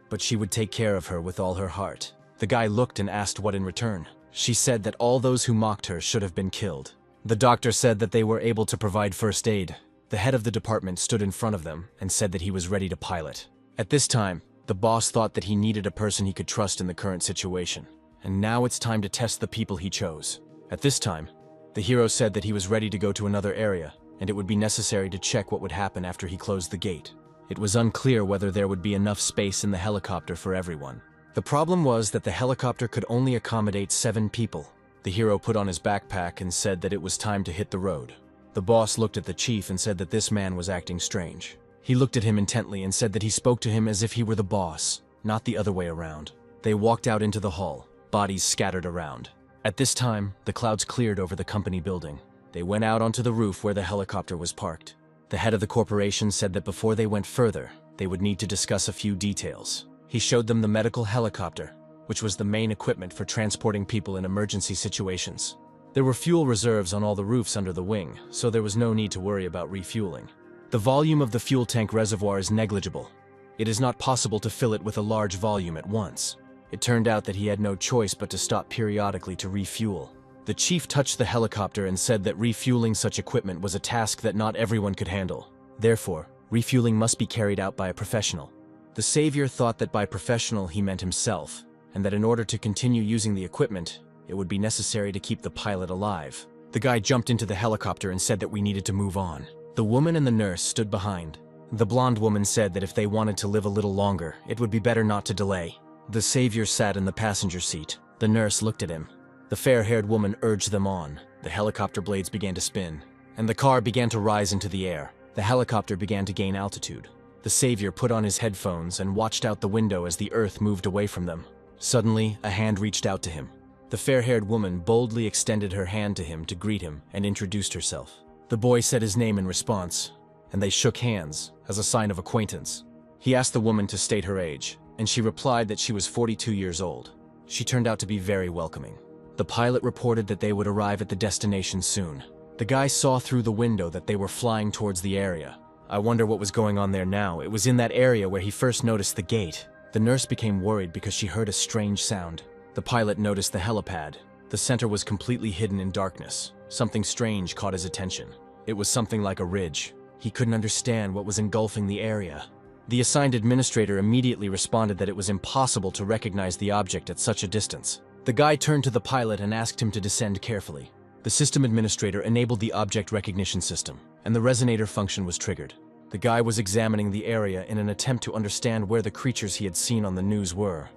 but she would take care of her with all her heart. The guy looked and asked what in return. She said that all those who mocked her should have been killed. The doctor said that they were able to provide first aid. The head of the department stood in front of them and said that he was ready to pilot. At this time, the boss thought that he needed a person he could trust in the current situation. And now it's time to test the people he chose. At this time, the hero said that he was ready to go to another area, and it would be necessary to check what would happen after he closed the gate. It was unclear whether there would be enough space in the helicopter for everyone. The problem was that the helicopter could only accommodate 7 people. The hero put on his backpack and said that it was time to hit the road. The boss looked at the chief and said that this man was acting strange. He looked at him intently and said that he spoke to him as if he were the boss, not the other way around. They walked out into the hall, bodies scattered around. At this time, the clouds cleared over the company building. They went out onto the roof where the helicopter was parked. The head of the corporation said that before they went further, they would need to discuss a few details. He showed them the medical helicopter, which was the main equipment for transporting people in emergency situations. There were fuel reserves on all the roofs under the wing, so there was no need to worry about refueling. The volume of the fuel tank reservoir is negligible. It is not possible to fill it with a large volume at once. It turned out that he had no choice but to stop periodically to refuel. The chief touched the helicopter and said that refueling such equipment was a task that not everyone could handle. Therefore, refueling must be carried out by a professional. The savior thought that by professional he meant himself, and that in order to continue using the equipment, it would be necessary to keep the pilot alive. The guy jumped into the helicopter and said that we needed to move on. The woman and the nurse stood behind. The blonde woman said that if they wanted to live a little longer, it would be better not to delay. The savior sat in the passenger seat. The nurse looked at him. The fair-haired woman urged them on. The helicopter blades began to spin, and the car began to rise into the air. The helicopter began to gain altitude. The savior put on his headphones and watched out the window as the earth moved away from them. Suddenly, a hand reached out to him. The fair-haired woman boldly extended her hand to him to greet him and introduced herself. The boy said his name in response, and they shook hands as a sign of acquaintance. He asked the woman to state her age, and she replied that she was 42 years old. She turned out to be very welcoming. The pilot reported that they would arrive at the destination soon. The guy saw through the window that they were flying towards the area. I wonder what was going on there now. It was in that area where he first noticed the gate. The nurse became worried because she heard a strange sound. The pilot noticed the helipad. The center was completely hidden in darkness. Something strange caught his attention. It was something like a ridge. He couldn't understand what was engulfing the area. The assigned administrator immediately responded that it was impossible to recognize the object at such a distance. The guy turned to the pilot and asked him to descend carefully. The system administrator enabled the object recognition system, and the resonator function was triggered. The guy was examining the area in an attempt to understand where the creatures he had seen on the news were.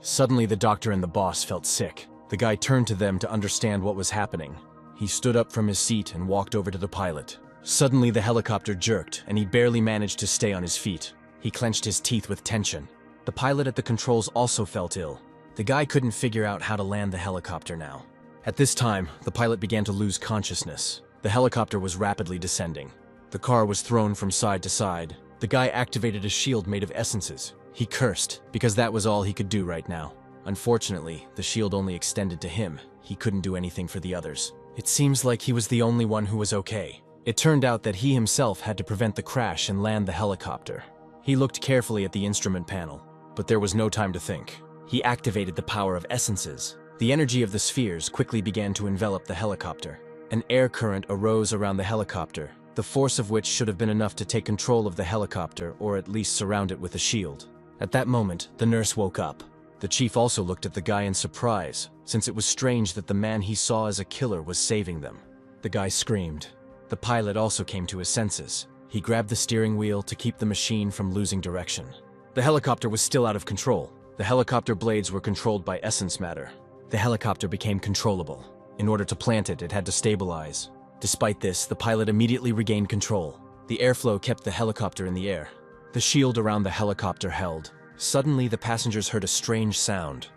Suddenly, the doctor and the boss felt sick. The guy turned to them to understand what was happening. He stood up from his seat and walked over to the pilot. Suddenly, the helicopter jerked, and he barely managed to stay on his feet. He clenched his teeth with tension. The pilot at the controls also felt ill. The guy couldn't figure out how to land the helicopter now. At this time, the pilot began to lose consciousness. The helicopter was rapidly descending. The car was thrown from side to side. The guy activated a shield made of essences. He cursed, because that was all he could do right now. Unfortunately, the shield only extended to him. He couldn't do anything for the others. It seems like he was the only one who was okay. It turned out that he himself had to prevent the crash and land the helicopter. He looked carefully at the instrument panel, but there was no time to think. He activated the power of essences. The energy of the spheres quickly began to envelop the helicopter. An air current arose around the helicopter, the force of which should have been enough to take control of the helicopter or at least surround it with a shield. At that moment, the nurse woke up. The chief also looked at the guy in surprise, since it was strange that the man he saw as a killer was saving them. The guy screamed. The pilot also came to his senses. He grabbed the steering wheel to keep the machine from losing direction. The helicopter was still out of control. The helicopter blades were controlled by essence matter. The helicopter became controllable. In order to plant it, it had to stabilize. Despite this, the pilot immediately regained control. The airflow kept the helicopter in the air. The shield around the helicopter held. Suddenly, the passengers heard a strange sound.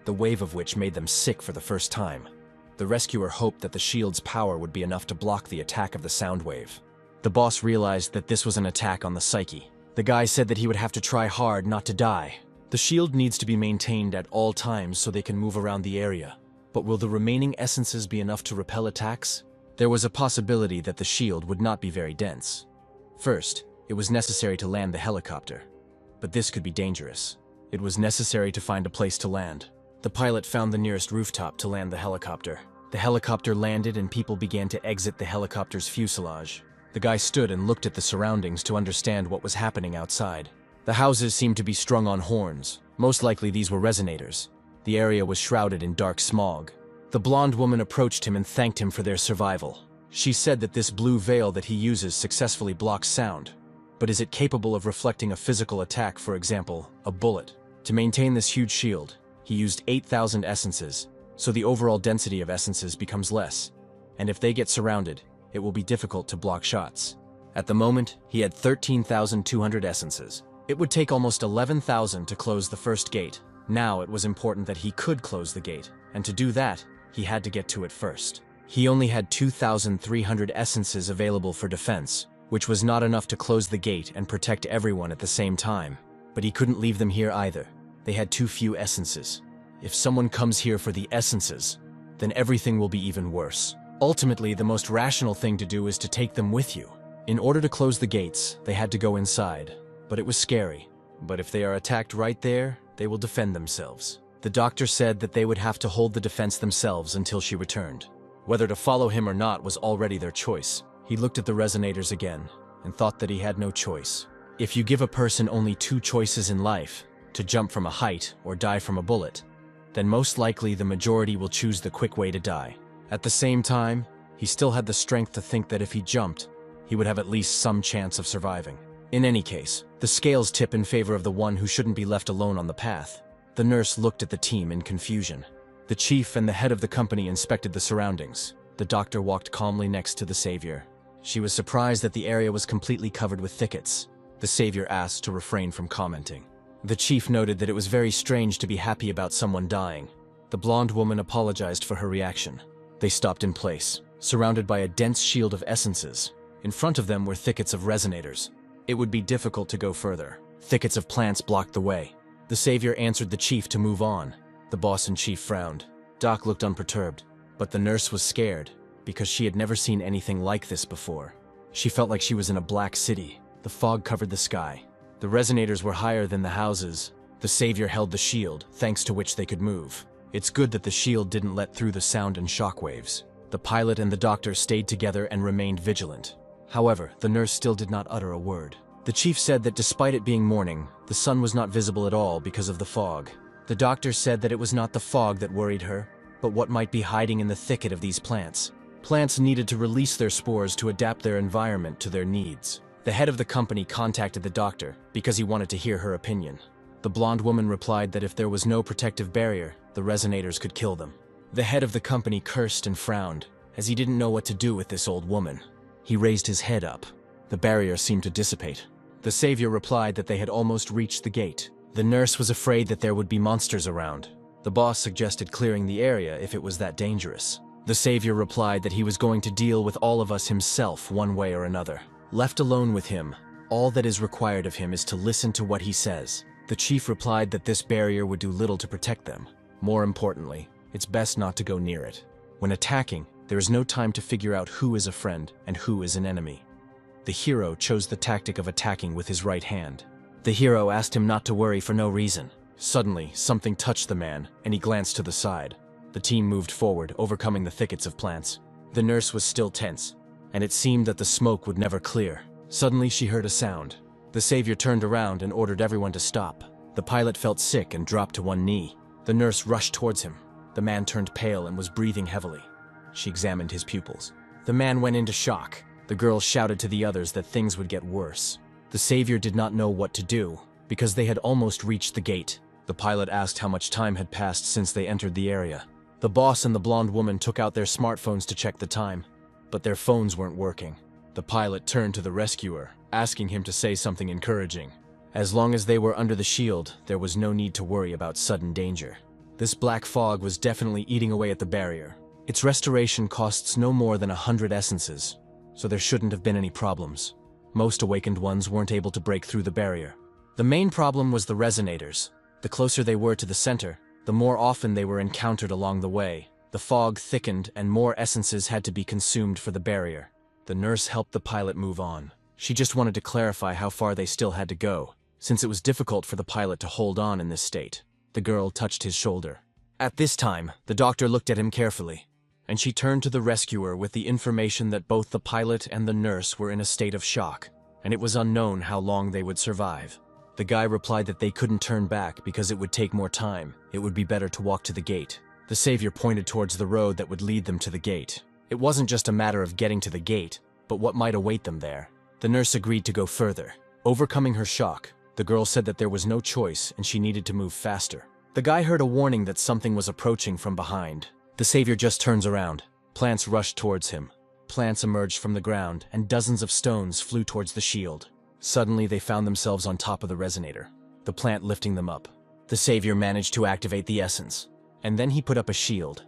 the wave of which made them sick for the first time. The rescuer hoped that the shield's power would be enough to block the attack of the sound wave. The boss realized that this was an attack on the psyche. The guy said that he would have to try hard not to die. The shield needs to be maintained at all times so they can move around the area. But will the remaining essences be enough to repel attacks? There was a possibility that the shield would not be very dense. First, it was necessary to land the helicopter. But this could be dangerous. It was necessary to find a place to land. The pilot found the nearest rooftop to land the helicopter. The helicopter landed and people began to exit the helicopter's fuselage. The guy stood and looked at the surroundings to understand what was happening outside. The houses seemed to be strung on horns. Most likely these were resonators. The area was shrouded in dark smog. The blonde woman approached him and thanked him for their survival. She said that this blue veil that he uses successfully blocks sound. But is it capable of reflecting a physical attack, for example, a bullet? To maintain this huge shield, he used 8,000 essences, so the overall density of essences becomes less. And if they get surrounded, it will be difficult to block shots. At the moment, he had 13,200 essences. It would take almost 11,000 to close the first gate. Now it was important that he could close the gate, and to do that, he had to get to it first. He only had 2,300 essences available for defense, which was not enough to close the gate and protect everyone at the same time. But he couldn't leave them here either. They had too few essences. If someone comes here for the essences, then everything will be even worse. Ultimately, the most rational thing to do is to take them with you. In order to close the gates, they had to go inside. But it was scary. But if they are attacked right there, they will defend themselves. The doctor said that they would have to hold the defense themselves until she returned. Whether to follow him or not was already their choice. He looked at the resonators again and thought that he had no choice. If you give a person only two choices in life, to jump from a height or die from a bullet, then most likely the majority will choose the quick way to die. At the same time, he still had the strength to think that if he jumped, he would have at least some chance of surviving. In any case, the scales tip in favor of the one who shouldn't be left alone on the path. The nurse looked at the team in confusion. The chief and the head of the company inspected the surroundings. The doctor walked calmly next to the savior. She was surprised that the area was completely covered with thickets. The savior asked to refrain from commenting. The chief noted that it was very strange to be happy about someone dying. The blonde woman apologized for her reaction. They stopped in place, surrounded by a dense shield of essences. In front of them were thickets of resonators. It would be difficult to go further. Thickets of plants blocked the way. The savior answered the chief to move on. The boss-in-chief frowned. Doc looked unperturbed, but the nurse was scared because she had never seen anything like this before. She felt like she was in a black city. The fog covered the sky. The resonators were higher than the houses. The savior held the shield, thanks to which they could move. It's good that the shield didn't let through the sound and shockwaves. The pilot and the doctor stayed together and remained vigilant. However, the nurse still did not utter a word. The chief said that despite it being morning, the sun was not visible at all because of the fog. The doctor said that it was not the fog that worried her, but what might be hiding in the thicket of these plants. Plants needed to release their spores to adapt their environment to their needs. The head of the company contacted the doctor because he wanted to hear her opinion. The blonde woman replied that if there was no protective barrier, the resonators could kill them. The head of the company cursed and frowned, as he didn't know what to do with this old woman. He raised his head up. The barrier seemed to dissipate. The savior replied that they had almost reached the gate. The nurse was afraid that there would be monsters around. The boss suggested clearing the area if it was that dangerous. The savior replied that he was going to deal with all of us himself one way or another. Left alone with him, all that is required of him is to listen to what he says. The chief replied that this barrier would do little to protect them. More importantly, it's best not to go near it. When attacking, there is no time to figure out who is a friend and who is an enemy. The hero chose the tactic of attacking with his right hand. The hero asked him not to worry for no reason. Suddenly, something touched the man, and he glanced to the side. The team moved forward, overcoming the thickets of plants. The nurse was still tense, and it seemed that the smoke would never clear. Suddenly, she heard a sound. The savior turned around and ordered everyone to stop. The pilot felt sick and dropped to one knee. The nurse rushed towards him. The man turned pale and was breathing heavily. She examined his pupils. The man went into shock. The girl shouted to the others that things would get worse. The savior did not know what to do, because they had almost reached the gate. The pilot asked how much time had passed since they entered the area. The boss and the blonde woman took out their smartphones to check the time, but their phones weren't working. The pilot turned to the rescuer, asking him to say something encouraging. As long as they were under the shield, there was no need to worry about sudden danger. This black fog was definitely eating away at the barrier. Its restoration costs no more than 100 essences, so there shouldn't have been any problems. Most awakened ones weren't able to break through the barrier. The main problem was the resonators. The closer they were to the center, the more often they were encountered along the way. The fog thickened and more essences had to be consumed for the barrier. The nurse helped the pilot move on. She just wanted to clarify how far they still had to go, since it was difficult for the pilot to hold on in this state. The girl touched his shoulder. At this time, the doctor looked at him carefully, and she turned to the rescuer with the information that both the pilot and the nurse were in a state of shock, and it was unknown how long they would survive. The guy replied that they couldn't turn back because it would take more time. It would be better to walk to the gate. The savior pointed towards the road that would lead them to the gate. It wasn't just a matter of getting to the gate, but what might await them there. The nurse agreed to go further. Overcoming her shock, the girl said that there was no choice and she needed to move faster. The guy heard a warning that something was approaching from behind. The savior just turns around. Plants rushed towards him. Plants emerged from the ground, and dozens of stones flew towards the shield. Suddenly, they found themselves on top of the resonator, the plant lifting them up. The savior managed to activate the essence, and then he put up a shield.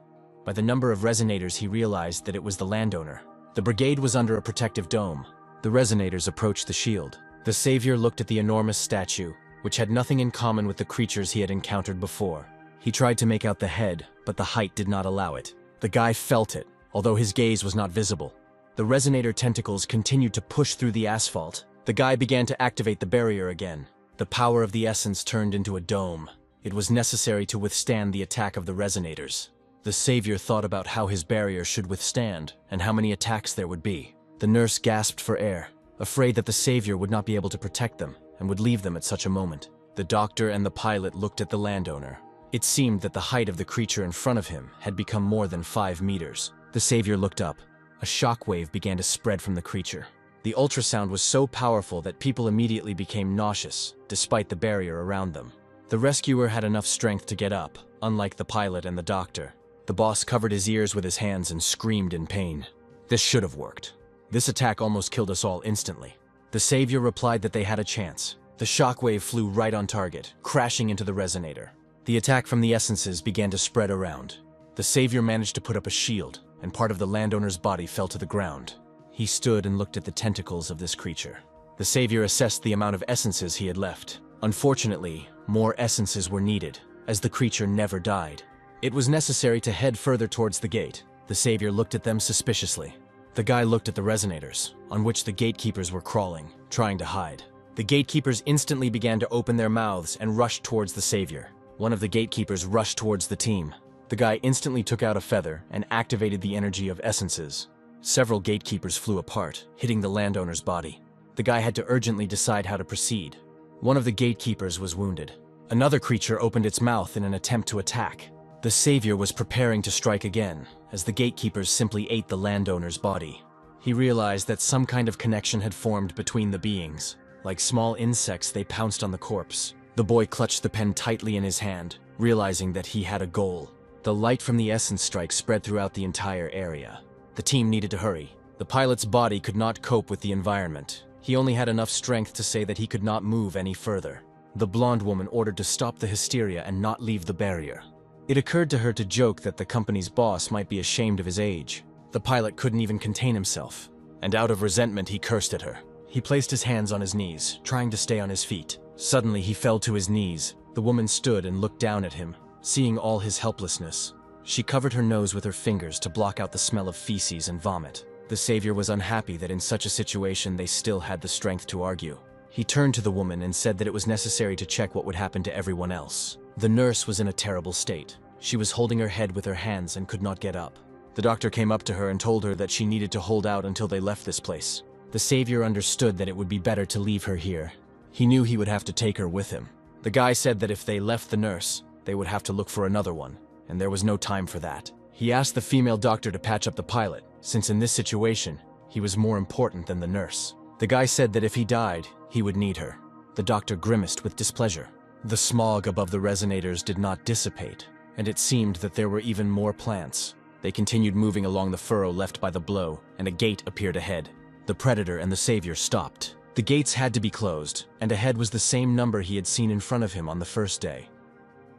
By the number of resonators, he realized that it was the landowner. The brigade was under a protective dome. The resonators approached the shield. The savior looked at the enormous statue, which had nothing in common with the creatures he had encountered before. He tried to make out the head, but the height did not allow it. The guy felt it, although his gaze was not visible. The resonator tentacles continued to push through the asphalt. The guy began to activate the barrier again. The power of the essence turned into a dome. It was necessary to withstand the attack of the resonators. The savior thought about how his barrier should withstand and how many attacks there would be. The nurse gasped for air, afraid that the savior would not be able to protect them and would leave them at such a moment. The doctor and the pilot looked at the landowner. It seemed that the height of the creature in front of him had become more than 5 meters. The savior looked up. A shockwave began to spread from the creature. The ultrasound was so powerful that people immediately became nauseous, despite the barrier around them. The rescuer had enough strength to get up, unlike the pilot and the doctor. The boss covered his ears with his hands and screamed in pain. This should have worked. This attack almost killed us all instantly. The savior replied that they had a chance. The shockwave flew right on target, crashing into the resonator. The attack from the essences began to spread around. The savior managed to put up a shield, and part of the landowner's body fell to the ground. He stood and looked at the tentacles of this creature. The savior assessed the amount of essences he had left. Unfortunately, more essences were needed, as the creature never died. It was necessary to head further towards the gate. The savior looked at them suspiciously. The guy looked at the resonators, on which the gatekeepers were crawling, trying to hide. The gatekeepers instantly began to open their mouths and rushed towards the savior. One of the gatekeepers rushed towards the team. The guy instantly took out a feather and activated the energy of essences. Several gatekeepers flew apart, hitting the landowner's body. The guy had to urgently decide how to proceed. One of the gatekeepers was wounded. Another creature opened its mouth in an attempt to attack. The savior was preparing to strike again, as the gatekeepers simply ate the landowner's body. He realized that some kind of connection had formed between the beings. Like small insects, they pounced on the corpse. The boy clutched the pen tightly in his hand, realizing that he had a goal. The light from the essence strike spread throughout the entire area. The team needed to hurry. The pilot's body could not cope with the environment. He only had enough strength to say that he could not move any further. The blonde woman ordered to stop the hysteria and not leave the barrier. It occurred to her to joke that the company's boss might be ashamed of his age. The pilot couldn't even contain himself, and out of resentment he cursed at her. He placed his hands on his knees, trying to stay on his feet. Suddenly he fell to his knees. The woman stood and looked down at him, seeing all his helplessness. She covered her nose with her fingers to block out the smell of feces and vomit. The savior was unhappy that in such a situation they still had the strength to argue. He turned to the woman and said that it was necessary to check what would happen to everyone else. The nurse was in a terrible state. She was holding her head with her hands and could not get up. The doctor came up to her and told her that she needed to hold out until they left this place. The savior understood that it would be better to leave her here. He knew he would have to take her with him. The guy said that if they left the nurse, they would have to look for another one, and there was no time for that. He asked the female doctor to patch up the pilot, since in this situation, he was more important than the nurse. The guy said that if he died, he would need her. The doctor grimaced with displeasure. The smog above the resonators did not dissipate, and it seemed that there were even more plants. They continued moving along the furrow left by the blow, and a gate appeared ahead. The predator and the savior stopped. The gates had to be closed, and ahead was the same number he had seen in front of him on the first day.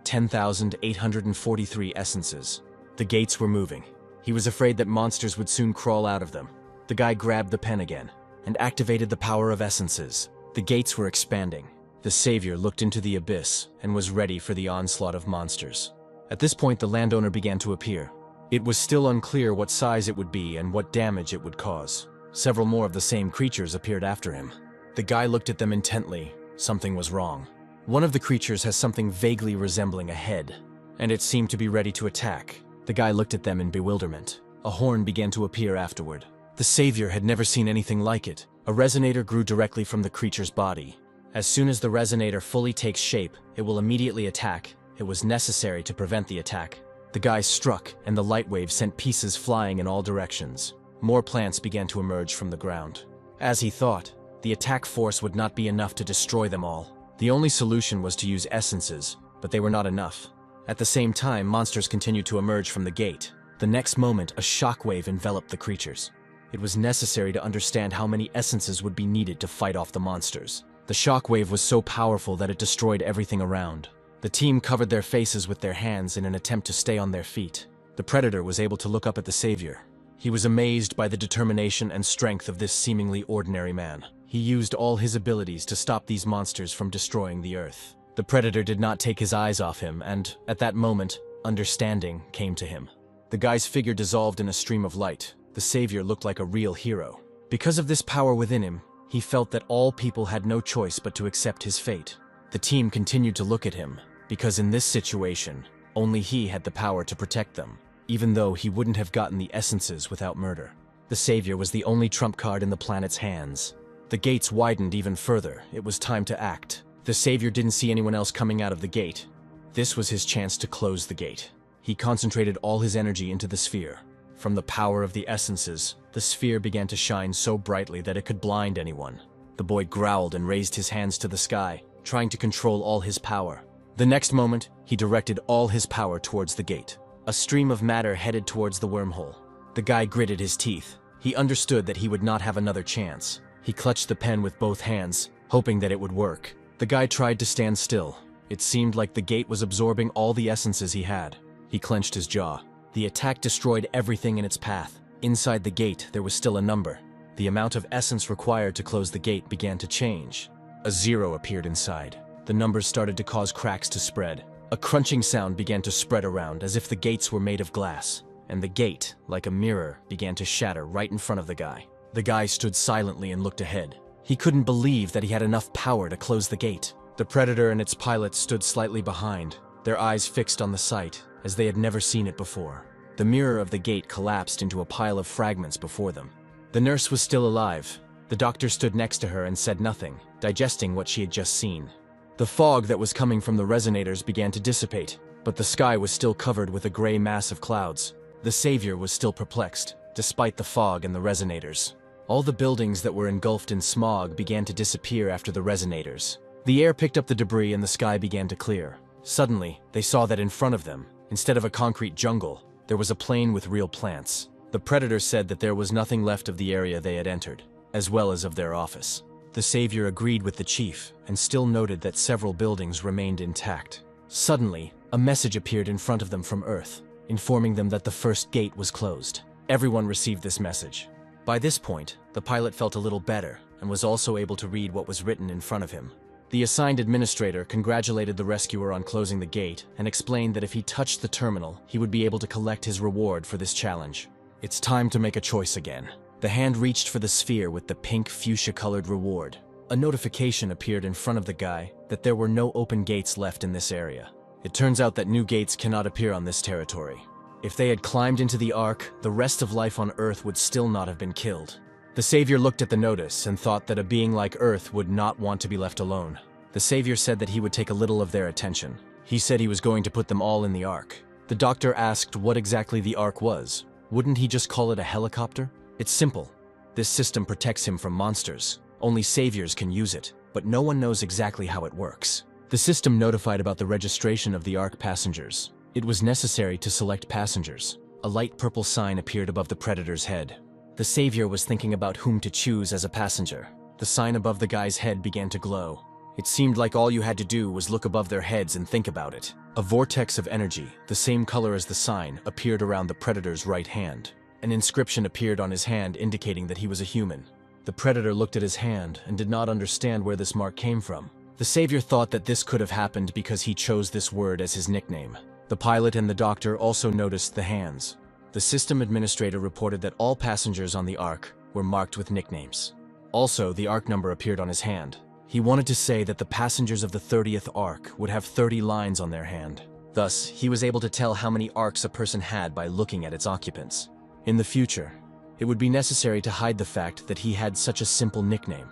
10,843 essences. The gates were moving. He was afraid that monsters would soon crawl out of them. The guy grabbed the pen again and activated the power of essences. The gates were expanding. The savior looked into the abyss and was ready for the onslaught of monsters. At this point, the landowner began to appear. It was still unclear what size it would be and what damage it would cause. Several more of the same creatures appeared after him. The guy looked at them intently. Something was wrong. One of the creatures has something vaguely resembling a head, and it seemed to be ready to attack. The guy looked at them in bewilderment. A horn began to appear afterward. The savior had never seen anything like it. A resonator grew directly from the creature's body. As soon as the resonator fully takes shape, it will immediately attack. It was necessary to prevent the attack. The guy struck, and the light wave sent pieces flying in all directions. More plants began to emerge from the ground. As he thought, the attack force would not be enough to destroy them all. The only solution was to use essences, but they were not enough. At the same time, monsters continued to emerge from the gate. The next moment, a shockwave enveloped the creatures. It was necessary to understand how many essences would be needed to fight off the monsters. The shockwave was so powerful that it destroyed everything around. The team covered their faces with their hands in an attempt to stay on their feet. The predator was able to look up at the savior. He was amazed by the determination and strength of this seemingly ordinary man. He used all his abilities to stop these monsters from destroying the earth. The predator did not take his eyes off him, and, at that moment, understanding came to him. The guy's figure dissolved in a stream of light. The savior looked like a real hero. Because of this power within him, he felt that all people had no choice but to accept his fate. The team continued to look at him, because in this situation, only he had the power to protect them, even though he wouldn't have gotten the essences without murder. The savior was the only trump card in the planet's hands. The gates widened even further. It was time to act. The savior didn't see anyone else coming out of the gate. This was his chance to close the gate. He concentrated all his energy into the sphere. From the power of the essences, the sphere began to shine so brightly that it could blind anyone. The boy growled and raised his hands to the sky, trying to control all his power. The next moment, he directed all his power towards the gate. A stream of matter headed towards the wormhole. The guy gritted his teeth. He understood that he would not have another chance. He clutched the pen with both hands, hoping that it would work. The guy tried to stand still. It seemed like the gate was absorbing all the essences he had. He clenched his jaw. The attack destroyed everything in its path. Inside the gate, there was still a number. The amount of essence required to close the gate began to change. A 0 appeared inside. The numbers started to cause cracks to spread. A crunching sound began to spread around as if the gates were made of glass. And the gate, like a mirror, began to shatter right in front of the guy. The guy stood silently and looked ahead. He couldn't believe that he had enough power to close the gate. The predator and its pilot stood slightly behind, their eyes fixed on the sight, as they had never seen it before. The mirror of the gate collapsed into a pile of fragments before them. The nurse was still alive. The doctor stood next to her and said nothing, digesting what she had just seen. The fog that was coming from the resonators began to dissipate, but the sky was still covered with a gray mass of clouds. The savior was still perplexed, despite the fog and the resonators. All the buildings that were engulfed in smog began to disappear after the resonators. The air picked up the debris and the sky began to clear. Suddenly, they saw that in front of them, instead of a concrete jungle, there was a plain with real plants. The predator said that there was nothing left of the area they had entered, as well as of their office. The savior agreed with the chief, and still noted that several buildings remained intact. Suddenly, a message appeared in front of them from Earth, informing them that the first gate was closed. Everyone received this message. By this point, the pilot felt a little better, and was also able to read what was written in front of him. The assigned administrator congratulated the rescuer on closing the gate, and explained that if he touched the terminal, he would be able to collect his reward for this challenge. It's time to make a choice again. The hand reached for the sphere with the pink fuchsia-colored reward. A notification appeared in front of the guy that there were no open gates left in this area. It turns out that new gates cannot appear on this territory. If they had climbed into the Ark, the rest of life on Earth would still not have been killed. The savior looked at the notice and thought that a being like Earth would not want to be left alone. The savior said that he would take a little of their attention. He said he was going to put them all in the Ark. The doctor asked what exactly the Ark was. Wouldn't he just call it a helicopter? It's simple. This system protects him from monsters. Only saviors can use it, but no one knows exactly how it works. The system notified about the registration of the Ark passengers. It was necessary to select passengers. A light purple sign appeared above the predator's head. The savior was thinking about whom to choose as a passenger. The sign above the guy's head began to glow. It seemed like all you had to do was look above their heads and think about it. A vortex of energy, the same color as the sign, appeared around the predator's right hand. An inscription appeared on his hand indicating that he was a human. The predator looked at his hand and did not understand where this mark came from. The savior thought that this could have happened because he chose this word as his nickname. The pilot and the doctor also noticed the hands. The system administrator reported that all passengers on the Ark were marked with nicknames. Also, the Ark number appeared on his hand. He wanted to say that the passengers of the 30th Ark would have 30 lines on their hand. Thus, he was able to tell how many Arks a person had by looking at its occupants. In the future, it would be necessary to hide the fact that he had such a simple nickname.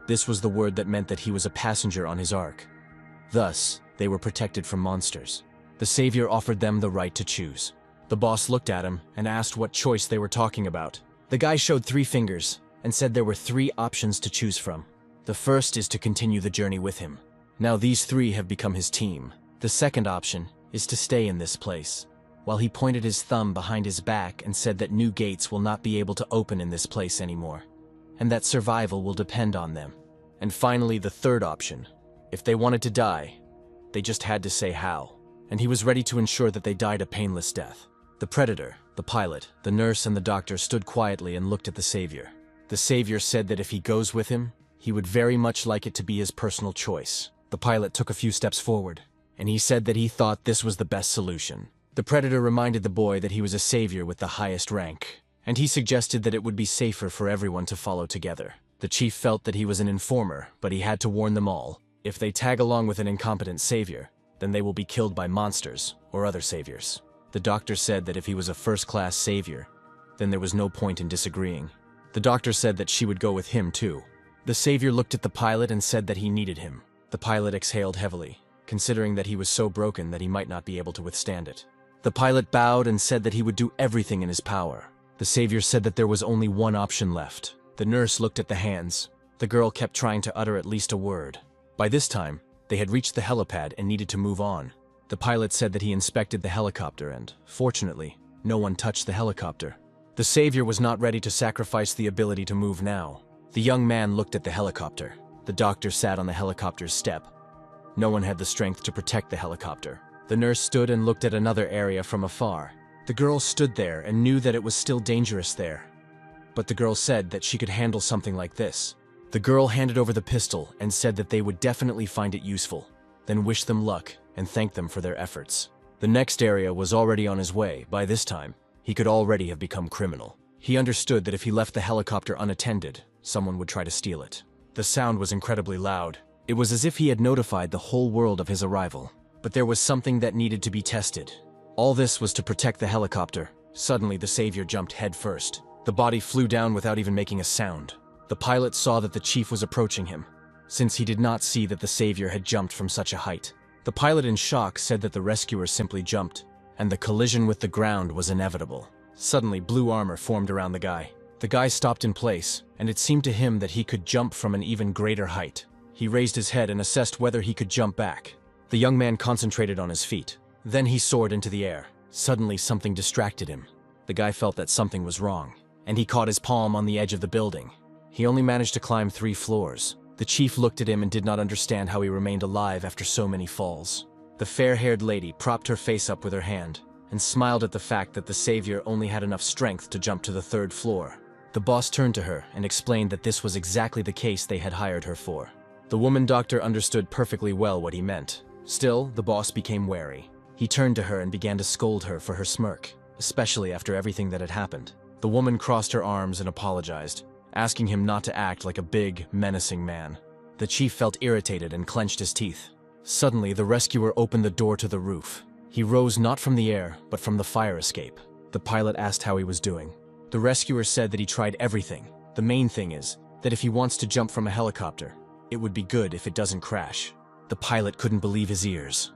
This was the word that meant that he was a passenger on his Ark. Thus, they were protected from monsters. The savior offered them the right to choose. The boss looked at him and asked what choice they were talking about. The guy showed 3 fingers and said there were 3 options to choose from. The first is to continue the journey with him. Now these 3 have become his team. The second option is to stay in this place, while he pointed his thumb behind his back and said that new gates will not be able to open in this place anymore, and that survival will depend on them. And finally, the third option. If they wanted to die, they just had to say how. And he was ready to ensure that they died a painless death. The predator, the pilot, the nurse, and the doctor stood quietly and looked at the savior. The savior said that if he goes with him, he would very much like it to be his personal choice. The pilot took a few steps forward, and he said that he thought this was the best solution. The predator reminded the boy that he was a savior with the highest rank, and he suggested that it would be safer for everyone to follow together. The chief felt that he was an informer, but he had to warn them all. If they tag along with an incompetent savior, then they will be killed by monsters or other saviors. The doctor said that if he was a first-class savior, then there was no point in disagreeing. The doctor said that she would go with him too. The savior looked at the pilot and said that he needed him. The pilot exhaled heavily, considering that he was so broken that he might not be able to withstand it. The pilot bowed and said that he would do everything in his power. The savior said that there was only one option left. The nurse looked at the hands. The girl kept trying to utter at least a word. By this time, they had reached the helipad and needed to move on. The pilot said that he inspected the helicopter and, fortunately, no one touched the helicopter. The savior was not ready to sacrifice the ability to move now. The young man looked at the helicopter. The doctor sat on the helicopter's step. No one had the strength to protect the helicopter. The nurse stood and looked at another area from afar. The girl stood there and knew that it was still dangerous there. But the girl said that she could handle something like this. The girl handed over the pistol and said that they would definitely find it useful, then wished them luck and thanked them for their efforts. The next area was already on his way. By this time, he could already have become criminal. He understood that if he left the helicopter unattended, someone would try to steal it. The sound was incredibly loud. It was as if he had notified the whole world of his arrival. But there was something that needed to be tested. All this was to protect the helicopter. Suddenly, the savior jumped head first. The body flew down without even making a sound. The pilot saw that the chief was approaching him, since he did not see that the savior had jumped from such a height. The pilot, in shock, said that the rescuer simply jumped, and the collision with the ground was inevitable. Suddenly, blue armor formed around the guy. The guy stopped in place, and it seemed to him that he could jump from an even greater height. He raised his head and assessed whether he could jump back. The young man concentrated on his feet. Then he soared into the air. Suddenly, something distracted him. The guy felt that something was wrong, and he caught his palm on the edge of the building. He only managed to climb 3 floors. The chief looked at him and did not understand how he remained alive after so many falls. The fair-haired lady propped her face up with her hand and smiled at the fact that the savior only had enough strength to jump to the 3rd floor. The boss turned to her and explained that this was exactly the case they had hired her for. The woman doctor understood perfectly well what he meant. Still, the boss became wary. He turned to her and began to scold her for her smirk, especially after everything that had happened. The woman crossed her arms and apologized, asking him not to act like a big, menacing man. The chief felt irritated and clenched his teeth. Suddenly, the rescuer opened the door to the roof. He rose not from the air, but from the fire escape. The pilot asked how he was doing. The rescuer said that he tried everything. The main thing is that if he wants to jump from a helicopter, it would be good if it doesn't crash. The pilot couldn't believe his ears.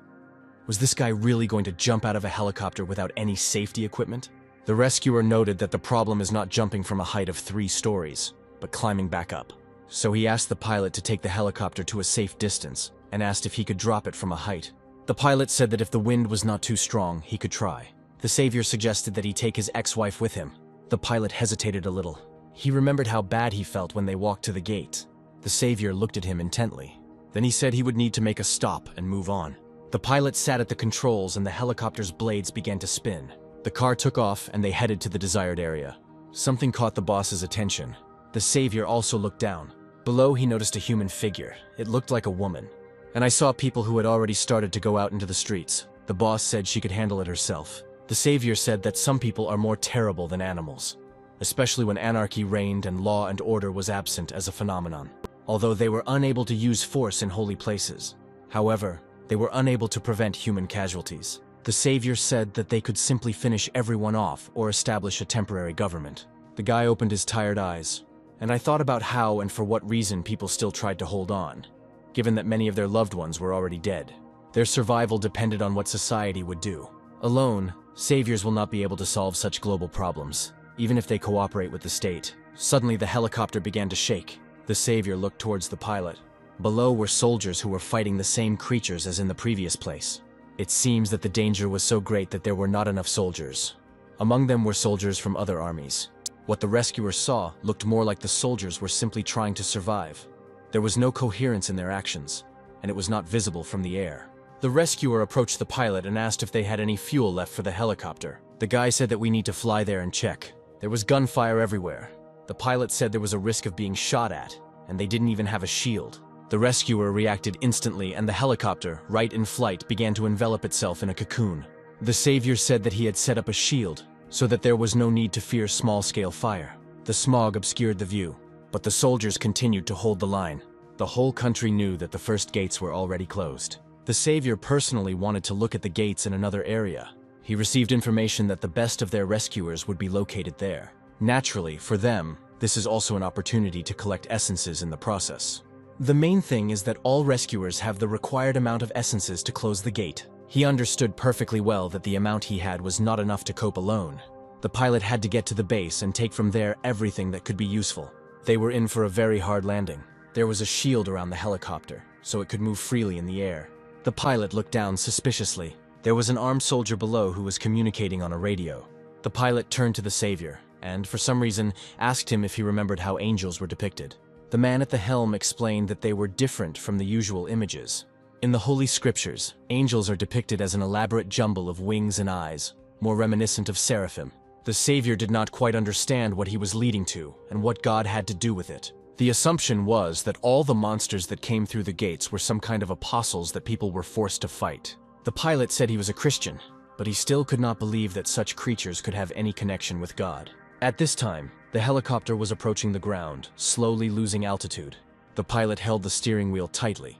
Was this guy really going to jump out of a helicopter without any safety equipment? The rescuer noted that the problem is not jumping from a height of 3 stories, but climbing back up. So he asked the pilot to take the helicopter to a safe distance and asked if he could drop it from a height. The pilot said that if the wind was not too strong, he could try. The savior suggested that he take his ex-wife with him. The pilot hesitated a little. He remembered how bad he felt when they walked to the gate. The savior looked at him intently. Then he said he would need to make a stop and move on. The pilot sat at the controls and the helicopter's blades began to spin. The car took off and they headed to the desired area. Something caught the boss's attention. The savior also looked down. Below, he noticed a human figure. It looked like a woman. And I saw people who had already started to go out into the streets. The boss said she could handle it herself. The savior said that some people are more terrible than animals, especially when anarchy reigned and law and order was absent as a phenomenon. Although they were unable to use force in holy places. However, they were unable to prevent human casualties. The savior said that they could simply finish everyone off or establish a temporary government. The guy opened his tired eyes, and I thought about how and for what reason people still tried to hold on, given that many of their loved ones were already dead. Their survival depended on what society would do. Alone, saviors will not be able to solve such global problems, even if they cooperate with the state. Suddenly, the helicopter began to shake. The savior looked towards the pilot. Below were soldiers who were fighting the same creatures as in the previous place. It seems that the danger was so great that there were not enough soldiers. Among them were soldiers from other armies. What the rescuers saw looked more like the soldiers were simply trying to survive. There was no coherence in their actions, and it was not visible from the air. The rescuer approached the pilot and asked if they had any fuel left for the helicopter. The guy said that we need to fly there and check. There was gunfire everywhere. The pilot said there was a risk of being shot at, and they didn't even have a shield. The rescuer reacted instantly, and the helicopter, right in flight, began to envelop itself in a cocoon. The savior said that he had set up a shield, so that there was no need to fear small-scale fire. The smog obscured the view, but the soldiers continued to hold the line. The whole country knew that the first gates were already closed. The savior personally wanted to look at the gates in another area. He received information that the best of their rescuers would be located there. Naturally, for them, this is also an opportunity to collect essences in the process. The main thing is that all rescuers have the required amount of essences to close the gate. He understood perfectly well that the amount he had was not enough to cope alone. The pilot had to get to the base and take from there everything that could be useful. They were in for a very hard landing. There was a shield around the helicopter, so it could move freely in the air. The pilot looked down suspiciously. There was an armed soldier below who was communicating on a radio. The pilot turned to the savior, and for some reason asked him if he remembered how angels were depicted. The man at the helm explained that they were different from the usual images. In the Holy Scriptures, angels are depicted as an elaborate jumble of wings and eyes, more reminiscent of seraphim. The savior did not quite understand what he was leading to and what God had to do with it. The assumption was that all the monsters that came through the gates were some kind of apostles that people were forced to fight. The pilot said he was a Christian, but he still could not believe that such creatures could have any connection with God. At this time, the helicopter was approaching the ground, slowly losing altitude. The pilot held the steering wheel tightly,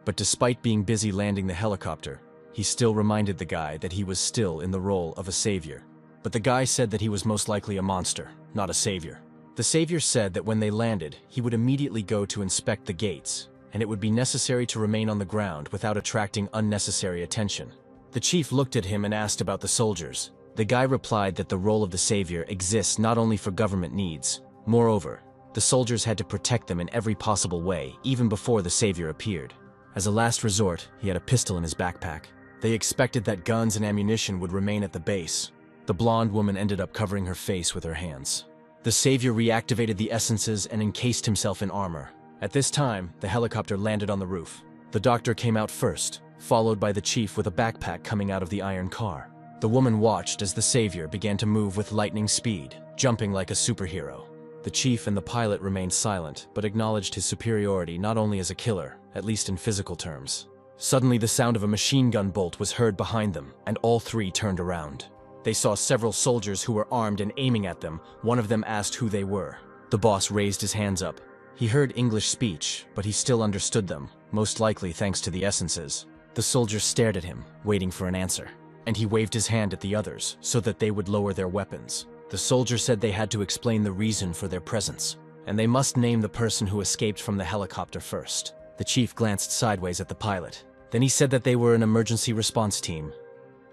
but despite being busy landing the helicopter, he still reminded the guy that he was still in the role of a savior. But the guy said that he was most likely a monster, not a savior. The savior said that when they landed, he would immediately go to inspect the gates, and it would be necessary to remain on the ground without attracting unnecessary attention. The chief looked at him and asked about the soldiers. The guy replied that the role of the savior exists not only for government needs. Moreover, the soldiers had to protect them in every possible way, even before the savior appeared. As a last resort, he had a pistol in his backpack. They expected that guns and ammunition would remain at the base. The blonde woman ended up covering her face with her hands. The savior reactivated the essences and encased himself in armor. At this time, the helicopter landed on the roof. The doctor came out first, followed by the chief with a backpack coming out of the iron car. The woman watched as the savior began to move with lightning speed, jumping like a superhero. The chief and the pilot remained silent, but acknowledged his superiority not only as a killer, at least in physical terms. Suddenly, the sound of a machine gun bolt was heard behind them, and all three turned around. They saw several soldiers who were armed and aiming at them. One of them asked who they were. The boss raised his hands up. He heard English speech, but he still understood them, most likely thanks to the essences. The soldiers stared at him, waiting for an answer, and he waved his hand at the others so that they would lower their weapons. The soldier said they had to explain the reason for their presence, and they must name the person who escaped from the helicopter first. The chief glanced sideways at the pilot. Then he said that they were an emergency response team.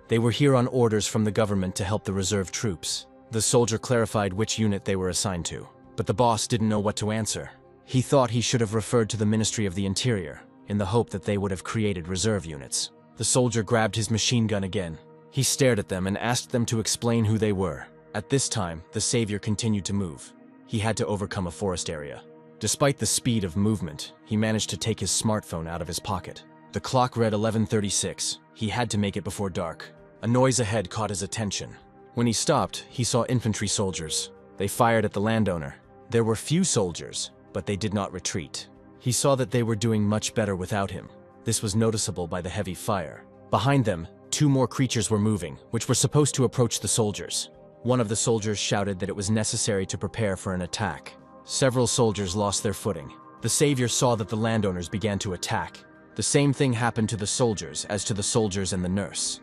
They were here on orders from the government to help the reserve troops. The soldier clarified which unit they were assigned to, but the boss didn't know what to answer. He thought he should have referred to the Ministry of the Interior, in the hope that they would have created reserve units. The soldier grabbed his machine gun again. He stared at them and asked them to explain who they were. At this time, the savior continued to move. He had to overcome a forest area. Despite the speed of movement, he managed to take his smartphone out of his pocket. The clock read 11:36. He had to make it before dark. A noise ahead caught his attention. When he stopped, he saw infantry soldiers. They fired at the landowner. There were few soldiers, but they did not retreat. He saw that they were doing much better without him. This was noticeable by the heavy fire. Behind them, 2 more creatures were moving, which were supposed to approach the soldiers. One of the soldiers shouted that it was necessary to prepare for an attack. Several soldiers lost their footing. The savior saw that the landowners began to attack. The same thing happened to the soldiers as to the soldiers and the nurse.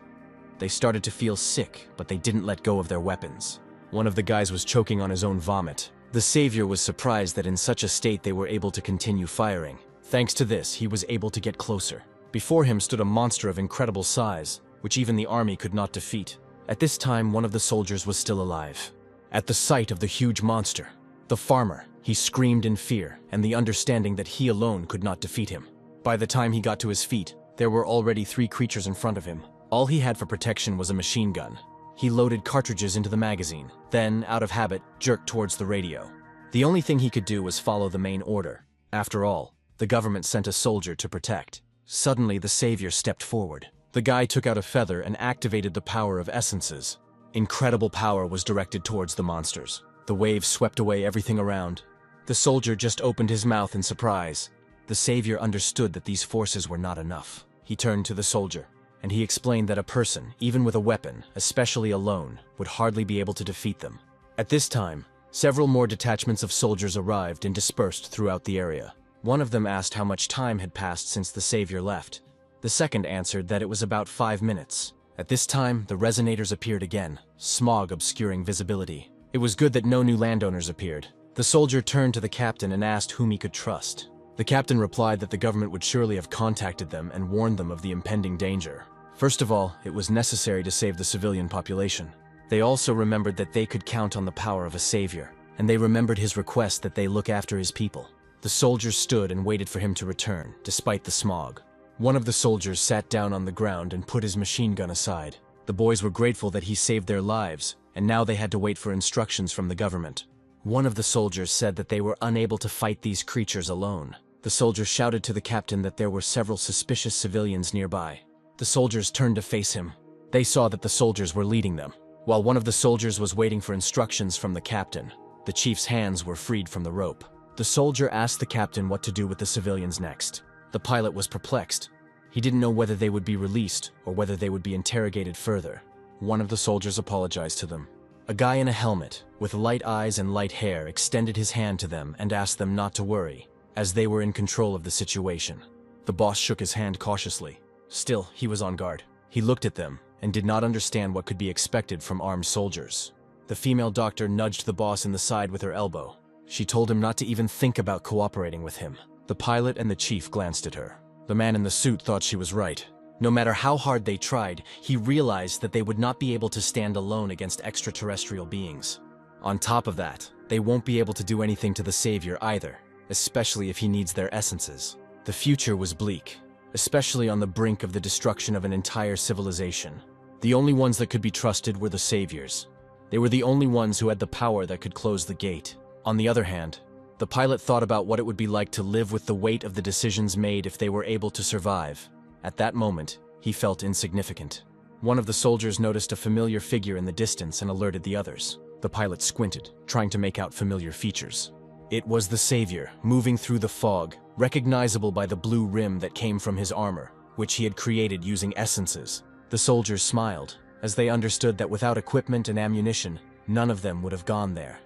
They started to feel sick, but they didn't let go of their weapons. One of the guys was choking on his own vomit. The savior was surprised that in such a state they were able to continue firing. Thanks to this, he was able to get closer. Before him stood a monster of incredible size, which even the army could not defeat. At this time, one of the soldiers was still alive. At the sight of the huge monster, the farmer, he screamed in fear and the understanding that he alone could not defeat him. By the time he got to his feet, there were already 3 creatures in front of him. All he had for protection was a machine gun. He loaded cartridges into the magazine, then, out of habit, jerked towards the radio. The only thing he could do was follow the main order. After all, the government sent a soldier to protect. Suddenly, the savior stepped forward. The guy took out a feather and activated the power of essences. Incredible power was directed towards the monsters. The waves swept away everything around. The soldier just opened his mouth in surprise. The savior understood that these forces were not enough. He turned to the soldier, and he explained that a person, even with a weapon, especially alone, would hardly be able to defeat them. At this time, several more detachments of soldiers arrived and dispersed throughout the area. One of them asked how much time had passed since the savior left. The second answered that it was about 5 minutes. At this time, the resonators appeared again, smog obscuring visibility. It was good that no new landowners appeared. The soldier turned to the captain and asked whom he could trust. The captain replied that the government would surely have contacted them and warned them of the impending danger. First of all, it was necessary to save the civilian population. They also remembered that they could count on the power of a savior, and they remembered his request that they look after his people. The soldiers stood and waited for him to return, despite the smog. One of the soldiers sat down on the ground and put his machine gun aside. The boys were grateful that he saved their lives, and now they had to wait for instructions from the government. One of the soldiers said that they were unable to fight these creatures alone. The soldier shouted to the captain that there were several suspicious civilians nearby. The soldiers turned to face him. They saw that the soldiers were leading them. While one of the soldiers was waiting for instructions from the captain, the chief's hands were freed from the rope. The soldier asked the captain what to do with the civilians next. The pilot was perplexed. He didn't know whether they would be released or whether they would be interrogated further. One of the soldiers apologized to them. A guy in a helmet, with light eyes and light hair, extended his hand to them and asked them not to worry, as they were in control of the situation. The boss shook his hand cautiously. Still, he was on guard. He looked at them and did not understand what could be expected from armed soldiers. The female doctor nudged the boss in the side with her elbow. She told him not to even think about cooperating with him. The pilot and the chief glanced at her. The man in the suit thought she was right. No matter how hard they tried, he realized that they would not be able to stand alone against extraterrestrial beings. On top of that, they won't be able to do anything to the savior either, especially if he needs their essences. The future was bleak, especially on the brink of the destruction of an entire civilization. The only ones that could be trusted were the saviors. They were the only ones who had the power that could close the gate. On the other hand, the pilot thought about what it would be like to live with the weight of the decisions made if they were able to survive. At that moment, he felt insignificant. One of the soldiers noticed a familiar figure in the distance and alerted the others. The pilot squinted, trying to make out familiar features. It was the savior, moving through the fog, recognizable by the blue rim that came from his armor, which he had created using essences. The soldiers smiled, as they understood that without equipment and ammunition, none of them would have gone there.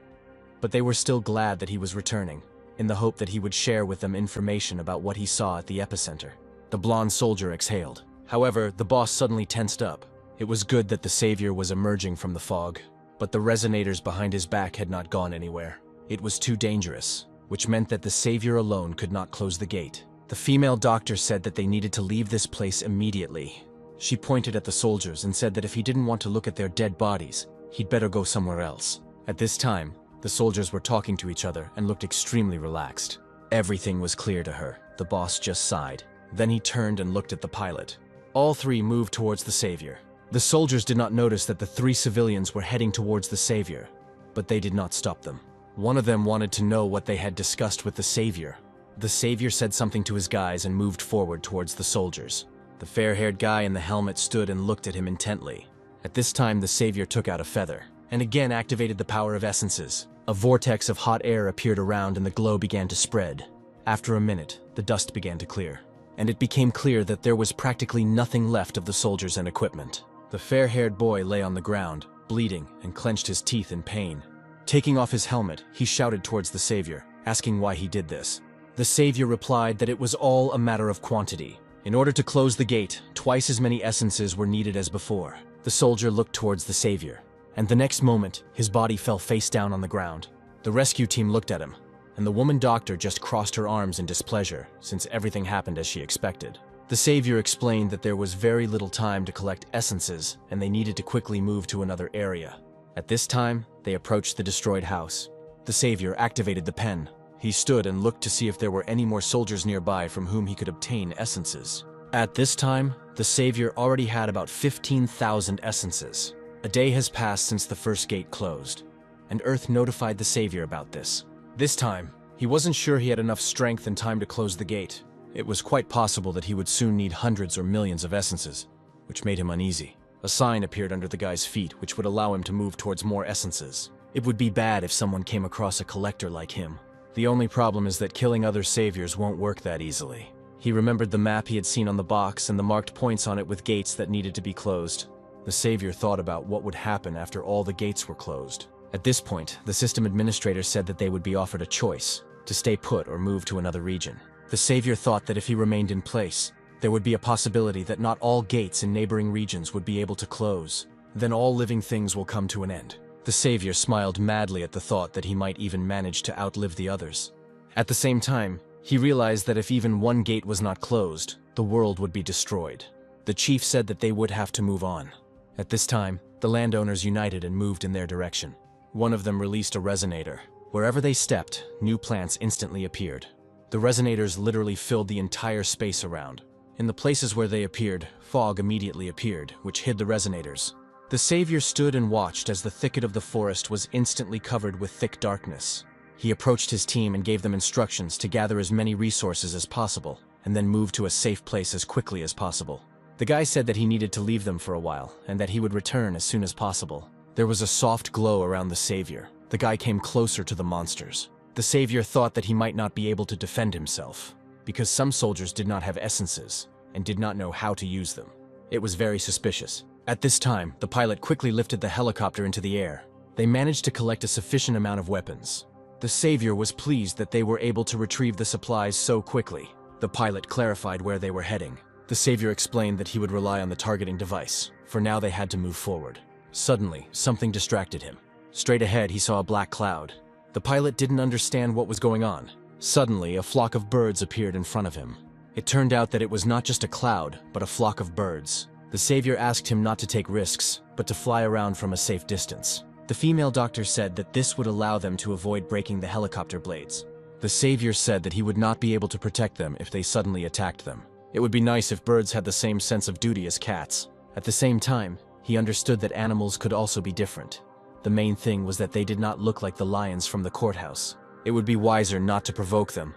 But they were still glad that he was returning, in the hope that he would share with them information about what he saw at the epicenter. The blonde soldier exhaled. However, the boss suddenly tensed up. It was good that the savior was emerging from the fog, but the resonators behind his back had not gone anywhere. It was too dangerous, which meant that the savior alone could not close the gate. The female doctor said that they needed to leave this place immediately. She pointed at the soldiers and said that if he didn't want to look at their dead bodies, he'd better go somewhere else. At this time, the soldiers were talking to each other and looked extremely relaxed. Everything was clear to her. The boss just sighed. Then he turned and looked at the pilot. All three moved towards the savior. The soldiers did not notice that the 3 civilians were heading towards the savior, but they did not stop them. One of them wanted to know what they had discussed with the savior. The savior said something to his guys and moved forward towards the soldiers. The fair-haired guy in the helmet stood and looked at him intently. At this time, the savior took out a feather and again activated the power of essences. A vortex of hot air appeared around and the glow began to spread. After a minute, the dust began to clear, and it became clear that there was practically nothing left of the soldiers and equipment. The fair-haired boy lay on the ground, bleeding, and clenched his teeth in pain. Taking off his helmet, he shouted towards the savior, asking why he did this. The savior replied that it was all a matter of quantity. In order to close the gate, twice as many essences were needed as before. The soldier looked towards the savior, and the next moment, his body fell face down on the ground. The rescue team looked at him, and the woman doctor just crossed her arms in displeasure, since everything happened as she expected. The savior explained that there was very little time to collect essences, and they needed to quickly move to another area. At this time, they approached the destroyed house. The savior activated the pen. He stood and looked to see if there were any more soldiers nearby from whom he could obtain essences. At this time, the savior already had about 15,000 essences. A day has passed since the first gate closed, and Earth notified the savior about this. This time, he wasn't sure he had enough strength and time to close the gate. It was quite possible that he would soon need hundreds or millions of essences, which made him uneasy. A sign appeared under the guy's feet which would allow him to move towards more essences. It would be bad if someone came across a collector like him. The only problem is that killing other saviors won't work that easily. He remembered the map he had seen on the box and the marked points on it with gates that needed to be closed. The savior thought about what would happen after all the gates were closed. At this point, the system administrator said that they would be offered a choice, to stay put or move to another region. The savior thought that if he remained in place, there would be a possibility that not all gates in neighboring regions would be able to close. Then all living things will come to an end. The savior smiled madly at the thought that he might even manage to outlive the others. At the same time, he realized that if even one gate was not closed, the world would be destroyed. The chief said that they would have to move on. At this time, the landowners united and moved in their direction. One of them released a resonator. Wherever they stepped, new plants instantly appeared. The resonators literally filled the entire space around. In the places where they appeared, fog immediately appeared, which hid the resonators. The savior stood and watched as the thicket of the forest was instantly covered with thick darkness. He approached his team and gave them instructions to gather as many resources as possible, and then move to a safe place as quickly as possible. The guy said that he needed to leave them for a while, and that he would return as soon as possible. There was a soft glow around the savior. The guy came closer to the monsters. The savior thought that he might not be able to defend himself, because some soldiers did not have essences, and did not know how to use them. It was very suspicious. At this time, the pilot quickly lifted the helicopter into the air. They managed to collect a sufficient amount of weapons. The savior was pleased that they were able to retrieve the supplies so quickly. The pilot clarified where they were heading. The savior explained that he would rely on the targeting device. For now, they had to move forward. Suddenly, something distracted him. Straight ahead, he saw a black cloud. The pilot didn't understand what was going on. Suddenly, a flock of birds appeared in front of him. It turned out that it was not just a cloud, but a flock of birds. The savior asked him not to take risks, but to fly around from a safe distance. The female doctor said that this would allow them to avoid breaking the helicopter blades. The savior said that he would not be able to protect them if they suddenly attacked them. It would be nice if birds had the same sense of duty as cats. At the same time, he understood that animals could also be different. The main thing was that they did not look like the lions from the courthouse. It would be wiser not to provoke them,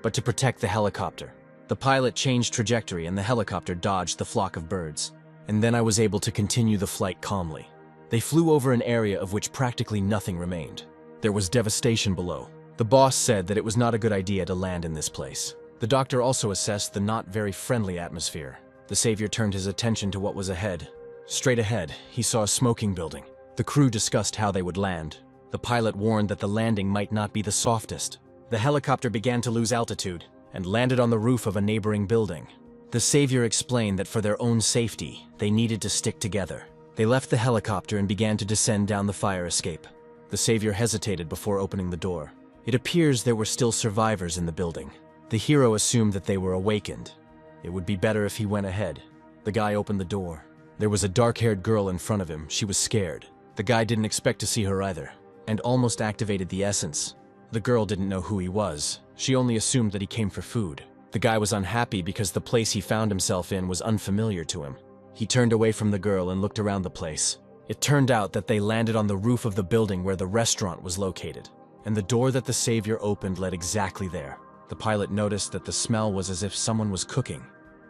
but to protect the helicopter. The pilot changed trajectory and the helicopter dodged the flock of birds. And then I was able to continue the flight calmly. They flew over an area of which practically nothing remained. There was devastation below. The boss said that it was not a good idea to land in this place. The doctor also assessed the not very friendly atmosphere. The savior turned his attention to what was ahead. Straight ahead, he saw a smoking building. The crew discussed how they would land. The pilot warned that the landing might not be the softest. The helicopter began to lose altitude and landed on the roof of a neighboring building. The savior explained that for their own safety, they needed to stick together. They left the helicopter and began to descend down the fire escape. The savior hesitated before opening the door. It appears there were still survivors in the building. The hero assumed that they were awakened. It would be better if he went ahead. The guy opened the door. There was a dark-haired girl in front of him. She was scared. The guy didn't expect to see her either, and almost activated the essence. The girl didn't know who he was. She only assumed that he came for food. The guy was unhappy because the place he found himself in was unfamiliar to him. He turned away from the girl and looked around the place. It turned out that they landed on the roof of the building where the restaurant was located, and the door that the savior opened led exactly there. The pilot noticed that the smell was as if someone was cooking.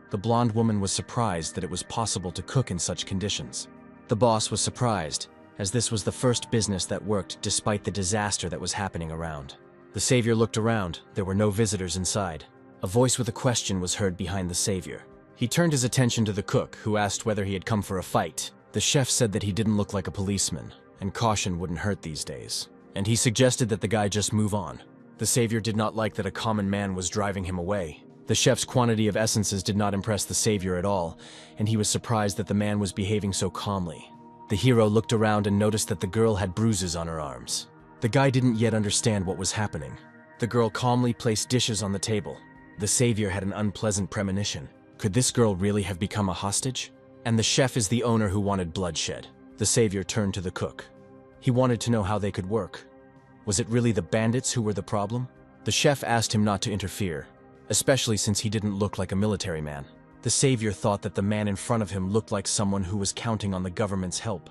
The blonde woman was surprised that it was possible to cook in such conditions. The boss was surprised, as this was the first business that worked despite the disaster that was happening around. The savior looked around. There were no visitors inside. A voice with a question was heard behind the savior. He turned his attention to the cook, who asked whether he had come for a fight. The chef said that he didn't look like a policeman, and caution wouldn't hurt these days. And he suggested that the guy just move on. The savior did not like that a common man was driving him away. The chef's quantity of essences did not impress the savior at all, and he was surprised that the man was behaving so calmly. The hero looked around and noticed that the girl had bruises on her arms. The guy didn't yet understand what was happening. The girl calmly placed dishes on the table. The savior had an unpleasant premonition. Could this girl really have become a hostage? And the chef is the owner who wanted bloodshed. The savior turned to the cook. He wanted to know how they could work. Was it really the bandits who were the problem? The chef asked him not to interfere, especially since he didn't look like a military man. The savior thought that the man in front of him looked like someone who was counting on the government's help.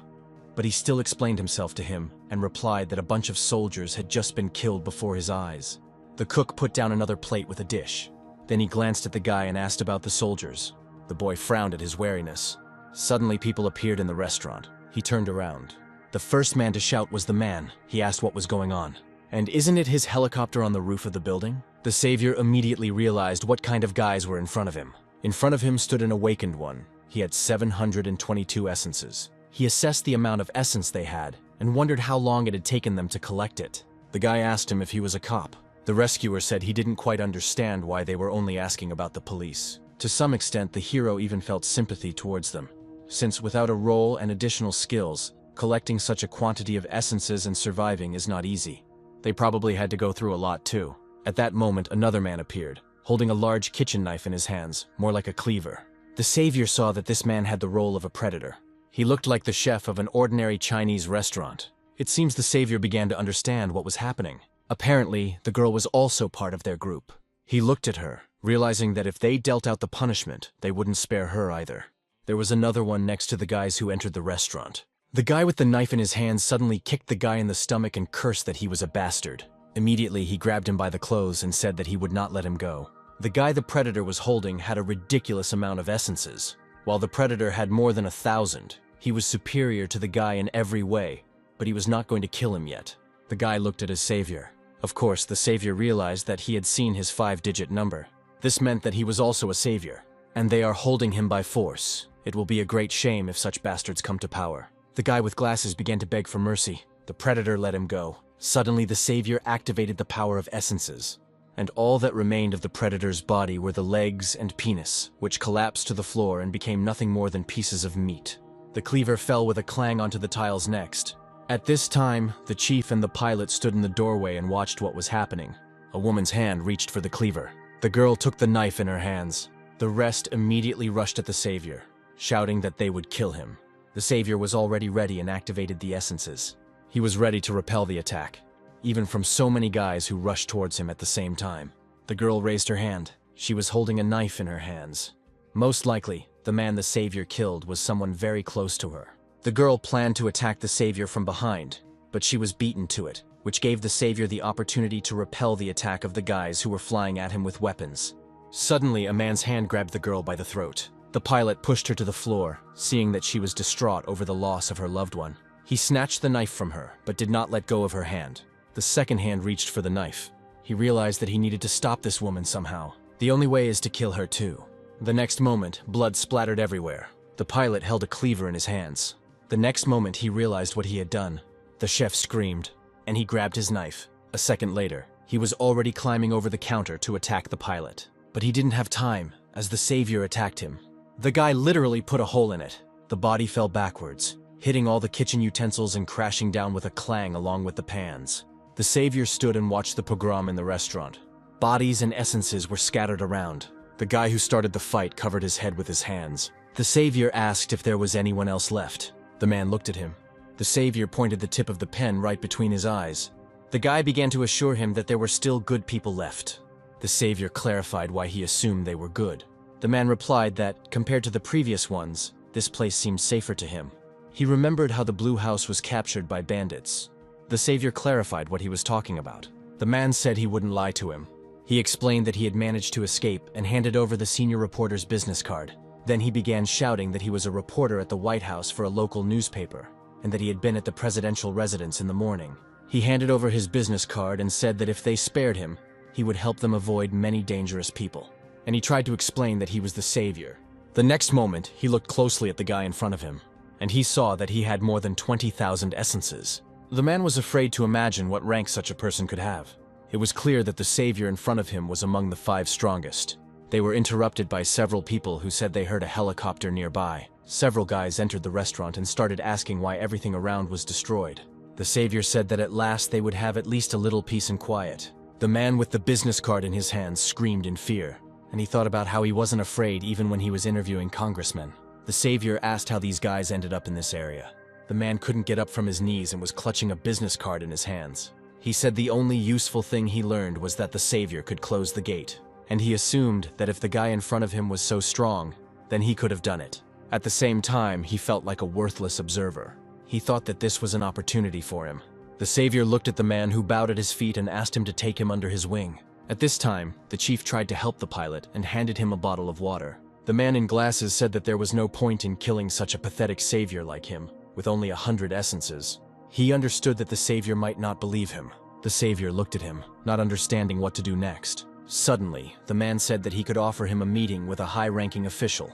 But he still explained himself to him and replied that a bunch of soldiers had just been killed before his eyes. The cook put down another plate with a dish. Then he glanced at the guy and asked about the soldiers. The boy frowned at his wariness. Suddenly people appeared in the restaurant. He turned around. The first man to shout was the man. He asked what was going on. And isn't it his helicopter on the roof of the building? The savior immediately realized what kind of guys were in front of him. In front of him stood an awakened one. He had 722 essences. He assessed the amount of essence they had and wondered how long it had taken them to collect it. The guy asked him if he was a cop. The rescuer said he didn't quite understand why they were only asking about the police. To some extent, the hero even felt sympathy towards them, since without a role and additional skills, collecting such a quantity of essences and surviving is not easy. They probably had to go through a lot too. At that moment, another man appeared, holding a large kitchen knife in his hands, more like a cleaver. The savior saw that this man had the role of a predator. He looked like the chef of an ordinary Chinese restaurant. It seems the savior began to understand what was happening. Apparently, the girl was also part of their group. He looked at her, realizing that if they dealt out the punishment, they wouldn't spare her either. There was another one next to the guys who entered the restaurant. The guy with the knife in his hand suddenly kicked the guy in the stomach and cursed that he was a bastard. Immediately, he grabbed him by the clothes and said that he would not let him go. The guy the predator was holding had a ridiculous amount of essences. While the predator had more than 1,000, he was superior to the guy in every way, but he was not going to kill him yet. The guy looked at his savior. Of course, the savior realized that he had seen his 5-digit number. This meant that he was also a savior, and they are holding him by force. It will be a great shame if such bastards come to power. The guy with glasses began to beg for mercy. The predator let him go. Suddenly, the savior activated the power of essences, and all that remained of the predator's body were the legs and penis, which collapsed to the floor and became nothing more than pieces of meat. The cleaver fell with a clang onto the tiles next. At this time, the chief and the pilot stood in the doorway and watched what was happening. A woman's hand reached for the cleaver. The girl took the knife in her hands. The rest immediately rushed at the savior, shouting that they would kill him. The savior was already ready and activated the essences. He was ready to repel the attack, even from so many guys who rushed towards him at the same time. The girl raised her hand. She was holding a knife in her hands. Most likely, the man the savior killed was someone very close to her. The girl planned to attack the savior from behind, but she was beaten to it, which gave the savior the opportunity to repel the attack of the guys who were flying at him with weapons. Suddenly, a man's hand grabbed the girl by the throat. The pilot pushed her to the floor, seeing that she was distraught over the loss of her loved one. He snatched the knife from her, but did not let go of her hand. The second hand reached for the knife. He realized that he needed to stop this woman somehow. The only way is to kill her too. The next moment, blood splattered everywhere. The pilot held a cleaver in his hands. The next moment, he realized what he had done. The chef screamed, and he grabbed his knife. A second later, he was already climbing over the counter to attack the pilot. But he didn't have time, as the savior attacked him. The guy literally put a hole in it. The body fell backwards, hitting all the kitchen utensils and crashing down with a clang along with the pans. The savior stood and watched the pogrom in the restaurant. Bodies and essences were scattered around. The guy who started the fight covered his head with his hands. The savior asked if there was anyone else left. The man looked at him. The savior pointed the tip of the pen right between his eyes. The guy began to assure him that there were still good people left. The savior clarified why he assumed they were good. The man replied that, compared to the previous ones, this place seemed safer to him. He remembered how the blue house was captured by bandits. The savior clarified what he was talking about. The man said he wouldn't lie to him. He explained that he had managed to escape and handed over the senior reporter's business card. Then he began shouting that he was a reporter at the White House for a local newspaper, and that he had been at the presidential residence in the morning. He handed over his business card and said that if they spared him, he would help them avoid many dangerous people. And he tried to explain that he was the savior. The next moment, he looked closely at the guy in front of him, and he saw that he had more than 20,000 essences. The man was afraid to imagine what rank such a person could have. It was clear that the savior in front of him was among the 5 strongest. They were interrupted by several people who said they heard a helicopter nearby. Several guys entered the restaurant and started asking why everything around was destroyed. The savior said that at last they would have at least a little peace and quiet. The man with the business card in his hands screamed in fear, and he thought about how he wasn't afraid even when he was interviewing congressmen. The savior asked how these guys ended up in this area. The man couldn't get up from his knees and was clutching a business card in his hands. He said the only useful thing he learned was that the savior could close the gate, and he assumed that if the guy in front of him was so strong, then he could have done it. At the same time, he felt like a worthless observer. He thought that this was an opportunity for him. The savior looked at the man who bowed at his feet and asked him to take him under his wing. At this time, the chief tried to help the pilot and handed him a bottle of water. The man in glasses said that there was no point in killing such a pathetic savior like him, with only 100 essences. He understood that the savior might not believe him. The savior looked at him, not understanding what to do next. Suddenly, the man said that he could offer him a meeting with a high-ranking official,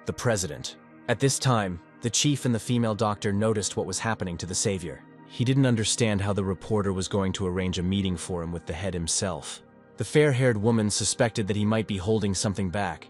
the president. At this time, the chief and the female doctor noticed what was happening to the savior. He didn't understand how the reporter was going to arrange a meeting for him with the head himself. The fair-haired woman suspected that he might be holding something back,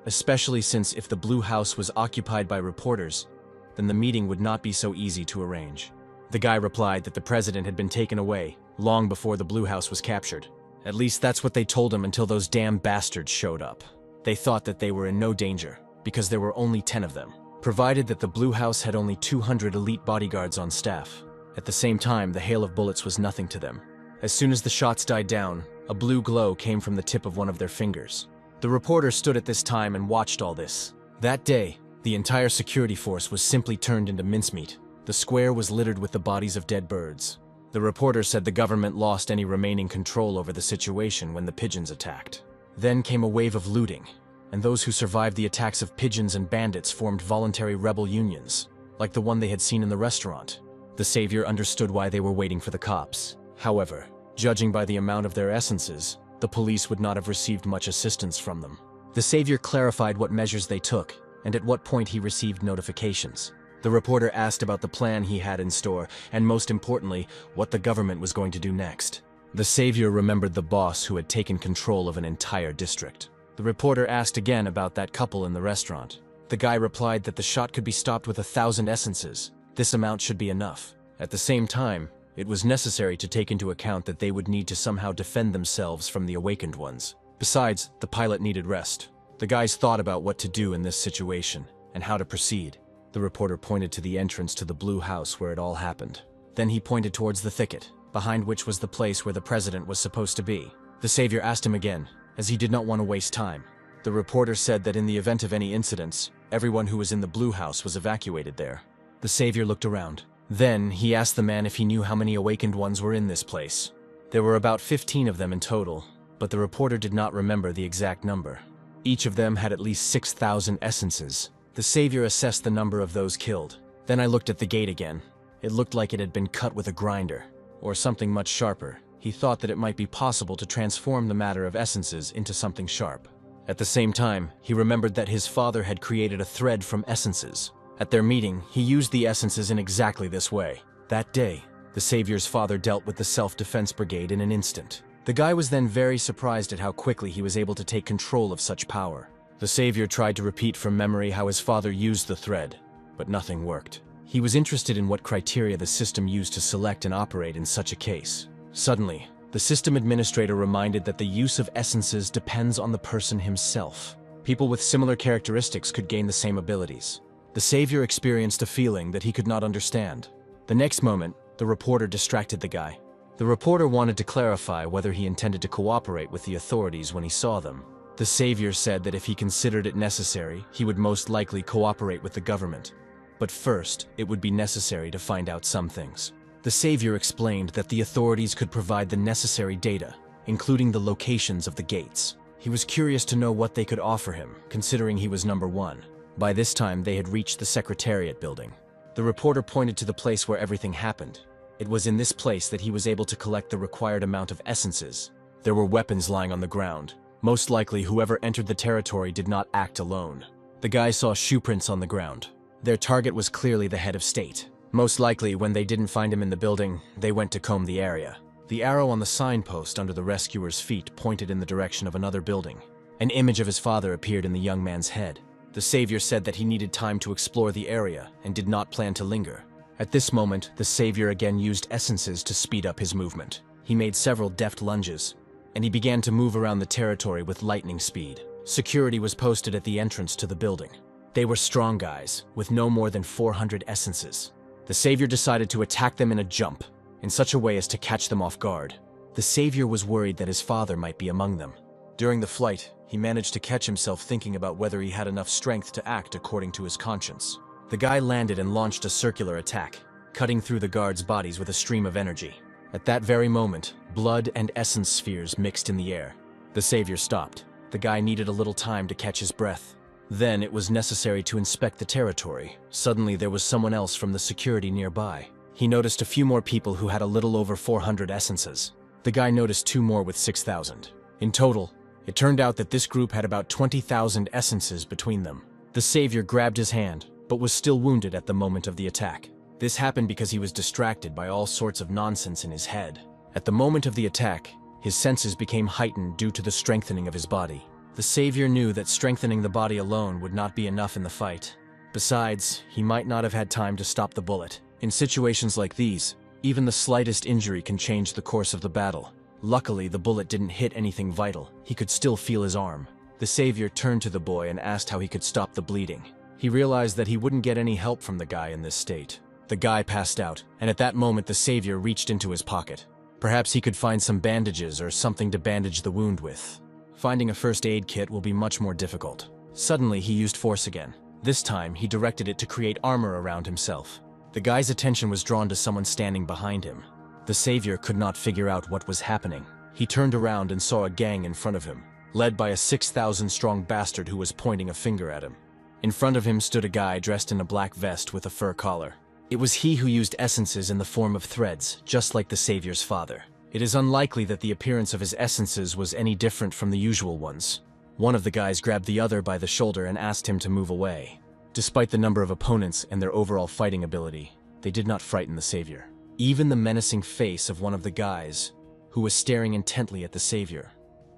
especially since if the Blue House was occupied by reporters, then the meeting would not be so easy to arrange. The guy replied that the president had been taken away long before the Blue House was captured. At least that's what they told him until those damn bastards showed up. They thought that they were in no danger, because there were only 10 of them, provided that the Blue House had only 200 elite bodyguards on staff. At the same time, the hail of bullets was nothing to them. As soon as the shots died down, a blue glow came from the tip of one of their fingers. The reporter stood at this time and watched all this. That day, the entire security force was simply turned into mincemeat. The square was littered with the bodies of dead birds. The reporter said the government lost any remaining control over the situation when the pigeons attacked. Then came a wave of looting, and those who survived the attacks of pigeons and bandits formed voluntary rebel unions, like the one they had seen in the restaurant. The savior understood why they were waiting for the cops. However, judging by the amount of their essences, the police would not have received much assistance from them. The savior clarified what measures they took, and at what point he received notifications. The reporter asked about the plan he had in store, and most importantly, what the government was going to do next. The savior remembered the boss who had taken control of an entire district. The reporter asked again about that couple in the restaurant. The guy replied that the shot could be stopped with 1,000 essences. This amount should be enough. At the same time, it was necessary to take into account that they would need to somehow defend themselves from the awakened ones. Besides, the pilot needed rest. The guys thought about what to do in this situation, and how to proceed. The reporter pointed to the entrance to the Blue House where it all happened. Then he pointed towards the thicket, behind which was the place where the president was supposed to be. The savior asked him again, as he did not want to waste time. The reporter said that in the event of any incidents, everyone who was in the Blue House was evacuated there. The savior looked around. Then he asked the man if he knew how many awakened ones were in this place. There were about 15 of them in total, but the reporter did not remember the exact number. Each of them had at least 6,000 essences. The savior assessed the number of those killed. Then I looked at the gate again. It looked like it had been cut with a grinder, or something much sharper. He thought that it might be possible to transform the matter of essences into something sharp. At the same time, he remembered that his father had created a thread from essences. At their meeting, he used the essences in exactly this way. That day, the savior's father dealt with the self-defense brigade in an instant. The guy was then very surprised at how quickly he was able to take control of such power. The savior tried to repeat from memory how his father used the thread, but nothing worked. He was interested in what criteria the system used to select and operate in such a case. Suddenly, the system administrator reminded that the use of essences depends on the person himself. People with similar characteristics could gain the same abilities. The savior experienced a feeling that he could not understand. The next moment, the reporter distracted the guy. The reporter wanted to clarify whether he intended to cooperate with the authorities when he saw them. The savior said that if he considered it necessary, he would most likely cooperate with the government. But first, it would be necessary to find out some things. The savior explained that the authorities could provide the necessary data, including the locations of the gates. He was curious to know what they could offer him, considering he was number one. By this time, they had reached the Secretariat building. The reporter pointed to the place where everything happened. It was in this place that he was able to collect the required amount of essences. There were weapons lying on the ground. Most likely, whoever entered the territory did not act alone. The guy saw shoe prints on the ground. Their target was clearly the head of state. Most likely, when they didn't find him in the building, they went to comb the area. The arrow on the signpost under the rescuer's feet pointed in the direction of another building. An image of his father appeared in the young man's head. The savior said that he needed time to explore the area and did not plan to linger. At this moment, the savior again used essences to speed up his movement. He made several deft lunges, and he began to move around the territory with lightning speed. Security was posted at the entrance to the building. They were strong guys, with no more than 400 essences. The savior decided to attack them in a jump, in such a way as to catch them off guard. The savior was worried that his father might be among them. During the flight, he managed to catch himself thinking about whether he had enough strength to act according to his conscience. The guy landed and launched a circular attack, cutting through the guards' bodies with a stream of energy. At that very moment, blood and essence spheres mixed in the air. The savior stopped. The guy needed a little time to catch his breath. Then it was necessary to inspect the territory. Suddenly there was someone else from the security nearby. He noticed a few more people who had a little over 400 essences. The guy noticed 2 more with 6,000. In total, it turned out that this group had about 20,000 essences between them. The savior grabbed his hand, but was still wounded at the moment of the attack. This happened because he was distracted by all sorts of nonsense in his head. At the moment of the attack, his senses became heightened due to the strengthening of his body. The savior knew that strengthening the body alone would not be enough in the fight. Besides, he might not have had time to stop the bullet. In situations like these, even the slightest injury can change the course of the battle. Luckily, the bullet didn't hit anything vital. He could still feel his arm. The savior turned to the boy and asked how he could stop the bleeding. He realized that he wouldn't get any help from the guy in this state. The guy passed out, and at that moment the savior reached into his pocket. Perhaps he could find some bandages or something to bandage the wound with. Finding a first aid kit will be much more difficult. Suddenly, he used force again. This time, he directed it to create armor around himself. The guy's attention was drawn to someone standing behind him. The savior could not figure out what was happening. He turned around and saw a gang in front of him, led by a 6,000-strong bastard who was pointing a finger at him. In front of him stood a guy dressed in a black vest with a fur collar. It was he who used essences in the form of threads, just like the savior's father. It is unlikely that the appearance of his essences was any different from the usual ones. One of the guys grabbed the other by the shoulder and asked him to move away. Despite the number of opponents and their overall fighting ability, they did not frighten the savior. Even the menacing face of one of the guys, who was staring intently at the savior,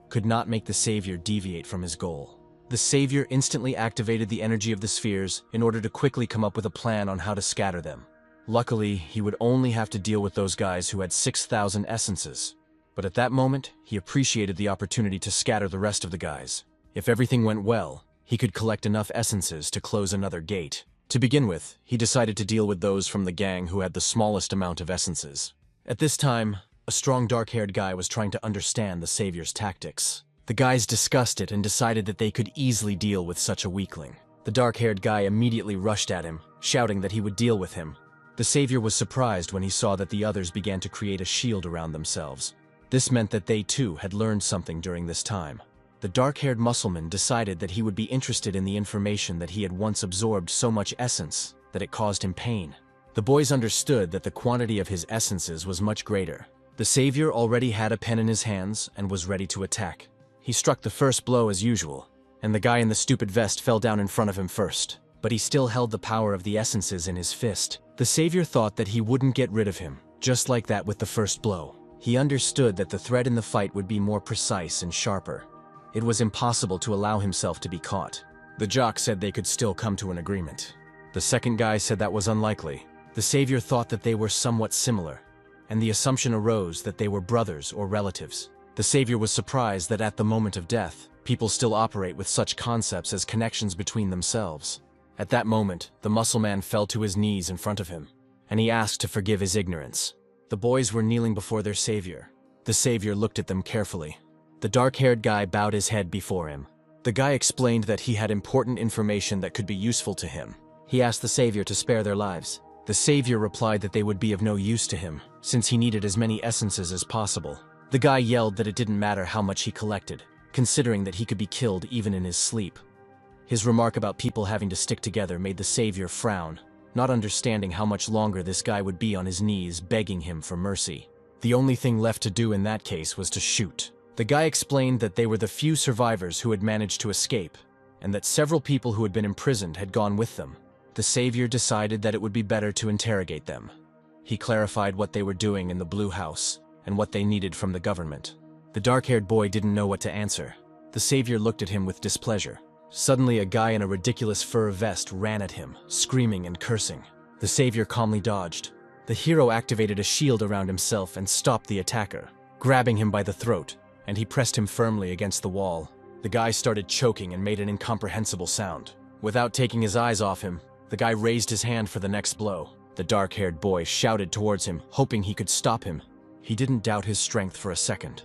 could not make the savior deviate from his goal. The savior instantly activated the energy of the spheres in order to quickly come up with a plan on how to scatter them. Luckily, he would only have to deal with those guys who had 6,000 essences. But at that moment, he appreciated the opportunity to scatter the rest of the guys. If everything went well, he could collect enough essences to close another gate. To begin with, he decided to deal with those from the gang who had the smallest amount of essences. At this time, a strong dark-haired guy was trying to understand the savior's tactics. The guys discussed it and decided that they could easily deal with such a weakling. The dark-haired guy immediately rushed at him, shouting that he would deal with him. The savior was surprised when he saw that the others began to create a shield around themselves. This meant that they too had learned something during this time. The dark-haired muscleman decided that he would be interested in the information that he had once absorbed so much essence that it caused him pain. The boys understood that the quantity of his essences was much greater. The savior already had a pen in his hands and was ready to attack. He struck the first blow as usual, and the guy in the stupid vest fell down in front of him first. But he still held the power of the essences in his fist. The savior thought that he wouldn't get rid of him, just like that with the first blow. He understood that the threat in the fight would be more precise and sharper. It was impossible to allow himself to be caught. The jock said they could still come to an agreement. The second guy said that was unlikely. The savior thought that they were somewhat similar, and the assumption arose that they were brothers or relatives. The savior was surprised that at the moment of death, people still operate with such concepts as connections between themselves. At that moment, the muscle man fell to his knees in front of him, and he asked to forgive his ignorance. The boys were kneeling before their savior. The savior looked at them carefully. The dark-haired guy bowed his head before him. The guy explained that he had important information that could be useful to him. He asked the savior to spare their lives. The savior replied that they would be of no use to him, since he needed as many essences as possible. The guy yelled that it didn't matter how much he collected, considering that he could be killed even in his sleep. His remark about people having to stick together made the savior frown, not understanding how much longer this guy would be on his knees begging him for mercy. The only thing left to do in that case was to shoot. The guy explained that they were the few survivors who had managed to escape, and that several people who had been imprisoned had gone with them. The savior decided that it would be better to interrogate them. He clarified what they were doing in the Blue House, and what they needed from the government. The dark-haired boy didn't know what to answer. The savior looked at him with displeasure. Suddenly, a guy in a ridiculous fur vest ran at him, screaming and cursing. The savior calmly dodged. The hero activated a shield around himself and stopped the attacker, grabbing him by the throat, and he pressed him firmly against the wall. The guy started choking and made an incomprehensible sound. Without taking his eyes off him, the guy raised his hand for the next blow. The dark-haired boy shouted towards him, hoping he could stop him. He didn't doubt his strength for a second.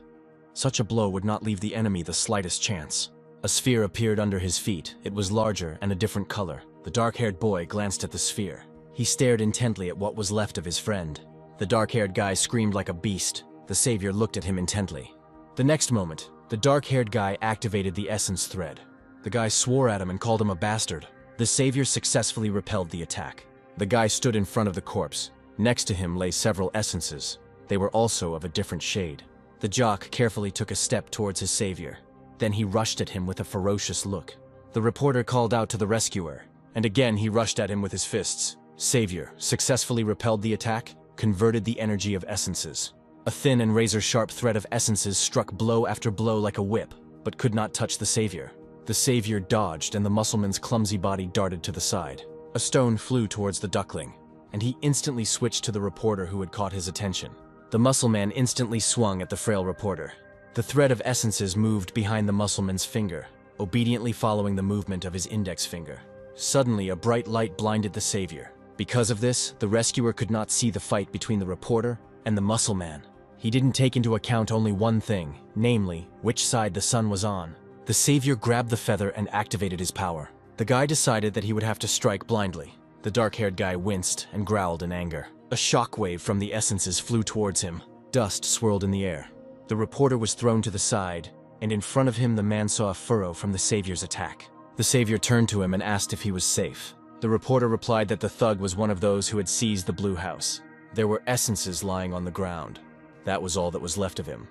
Such a blow would not leave the enemy the slightest chance. A sphere appeared under his feet. It was larger and a different color. The dark-haired boy glanced at the sphere. He stared intently at what was left of his friend. The dark-haired guy screamed like a beast. The savior looked at him intently. The next moment, the dark-haired guy activated the essence thread. The guy swore at him and called him a bastard. The savior successfully repelled the attack. The guy stood in front of the corpse. Next to him lay several essences. They were also of a different shade. The jock carefully took a step towards his savior. Then he rushed at him with a ferocious look. The reporter called out to the rescuer, and again he rushed at him with his fists. Savior successfully repelled the attack, converted the energy of essences. A thin and razor-sharp thread of essences struck blow after blow like a whip, but could not touch the savior. The savior dodged, and the muscleman's clumsy body darted to the side. A stone flew towards the duckling, and he instantly switched to the reporter who had caught his attention. The muscleman instantly swung at the frail reporter. The thread of essences moved behind the muscleman's finger, obediently following the movement of his index finger. Suddenly, a bright light blinded the savior. Because of this, the rescuer could not see the fight between the reporter and the muscleman. He didn't take into account only one thing, namely, which side the sun was on. The savior grabbed the feather and activated his power. The guy decided that he would have to strike blindly. The dark-haired guy winced and growled in anger. A shockwave from the essences flew towards him. Dust swirled in the air. The reporter was thrown to the side, and in front of him the man saw a furrow from the savior's attack. The savior turned to him and asked if he was safe. The reporter replied that the thug was one of those who had seized the Blue House. There were essences lying on the ground. That was all that was left of him.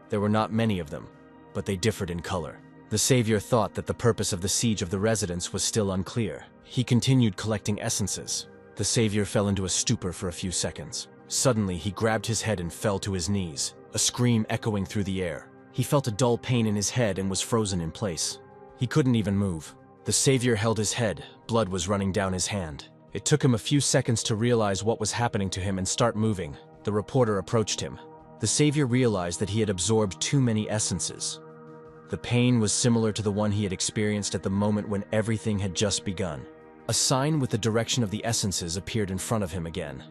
There were not many of them, but they differed in color. The savior thought that the purpose of the siege of the residence was still unclear. He continued collecting essences. The savior fell into a stupor for a few seconds. Suddenly, he grabbed his head and fell to his knees, a scream echoing through the air. He felt a dull pain in his head and was frozen in place. He couldn't even move. The savior held his head. Blood was running down his hand. It took him a few seconds to realize what was happening to him and start moving. The reporter approached him. The savior realized that he had absorbed too many essences. The pain was similar to the one he had experienced at the moment when everything had just begun. A sign with the direction of the essences appeared in front of him again.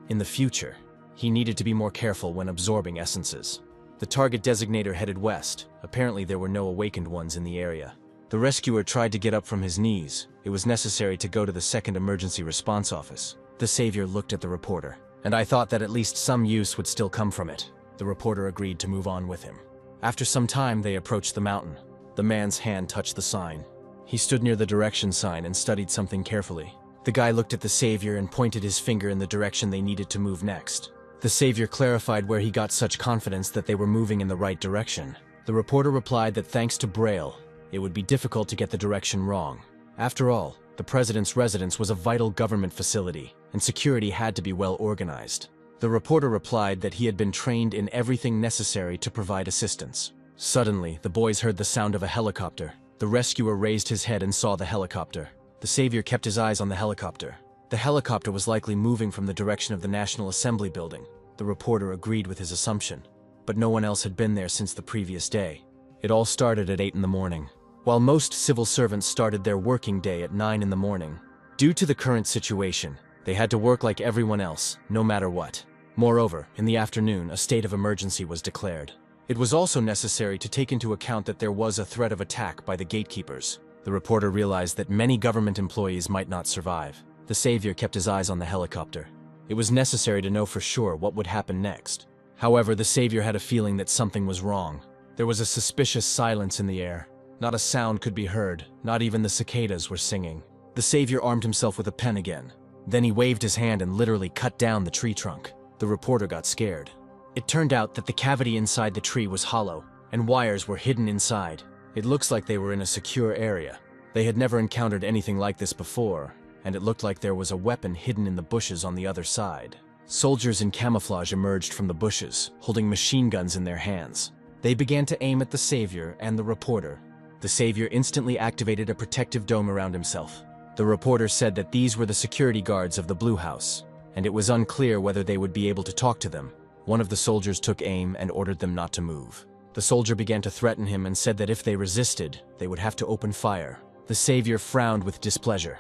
In the future, he needed to be more careful when absorbing essences. The target designator headed west. Apparently there were no awakened ones in the area. The rescuer tried to get up from his knees. It was necessary to go to the second emergency response office. The savior looked at the reporter, and I thought that at least some use would still come from it. The reporter agreed to move on with him. After some time, they approached the mountain. The man's hand touched the sign. He stood near the direction sign and studied something carefully. The guy looked at the savior and pointed his finger in the direction they needed to move next. The savior clarified where he got such confidence that they were moving in the right direction. The reporter replied that thanks to Braille, it would be difficult to get the direction wrong. After all, the president's residence was a vital government facility, and security had to be well organized. The reporter replied that he had been trained in everything necessary to provide assistance. Suddenly, the boys heard the sound of a helicopter. The rescuer raised his head and saw the helicopter. The savior kept his eyes on the helicopter. The helicopter was likely moving from the direction of the National Assembly building. The reporter agreed with his assumption, but no one else had been there since the previous day. It all started at 8 in the morning. While most civil servants started their working day at 9 in the morning, due to the current situation, they had to work like everyone else, no matter what. Moreover, in the afternoon, a state of emergency was declared. It was also necessary to take into account that there was a threat of attack by the gatekeepers. The reporter realized that many government employees might not survive. The savior kept his eyes on the helicopter. It was necessary to know for sure what would happen next. However, the savior had a feeling that something was wrong. There was a suspicious silence in the air. Not a sound could be heard, not even the cicadas were singing. The savior armed himself with a pen again. Then he waved his hand and literally cut down the tree trunk. The reporter got scared. It turned out that the cavity inside the tree was hollow, and wires were hidden inside. It looks like they were in a secure area. They had never encountered anything like this before, and it looked like there was a weapon hidden in the bushes on the other side. Soldiers in camouflage emerged from the bushes, holding machine guns in their hands. They began to aim at the savior and the reporter. The savior instantly activated a protective dome around himself. The reporter said that these were the security guards of the Blue House, and it was unclear whether they would be able to talk to them. One of the soldiers took aim and ordered them not to move. The soldier began to threaten him and said that if they resisted, they would have to open fire. The savior frowned with displeasure.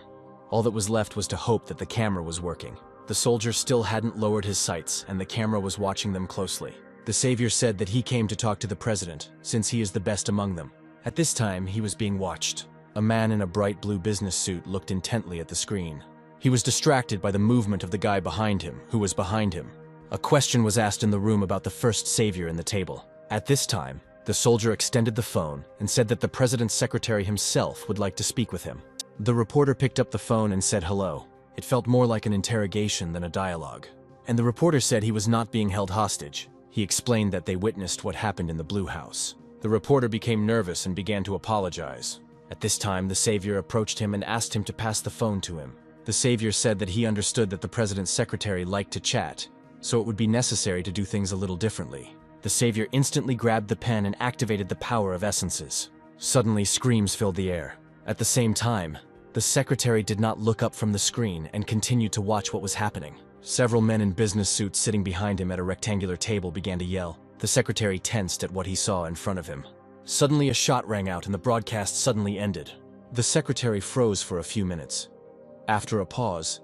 All that was left was to hope that the camera was working. The soldier still hadn't lowered his sights, and the camera was watching them closely. The savior said that he came to talk to the president, since he is the best among them. At this time, he was being watched. A man in a bright blue business suit looked intently at the screen. He was distracted by the movement of the guy behind him, who was behind him. A question was asked in the room about the first savior in the table. At this time, the soldier extended the phone and said that the president's secretary himself would like to speak with him. The reporter picked up the phone and said hello. It felt more like an interrogation than a dialogue. And the reporter said he was not being held hostage. He explained that they witnessed what happened in the Blue House. The reporter became nervous and began to apologize. At this time, the savior approached him and asked him to pass the phone to him. The savior said that he understood that the president's secretary liked to chat, so it would be necessary to do things a little differently. The savior instantly grabbed the pen and activated the power of essences. Suddenly, screams filled the air. At the same time, the secretary did not look up from the screen and continued to watch what was happening. Several men in business suits sitting behind him at a rectangular table began to yell. The secretary tensed at what he saw in front of him. Suddenly, a shot rang out and the broadcast suddenly ended. The secretary froze for a few minutes. After a pause,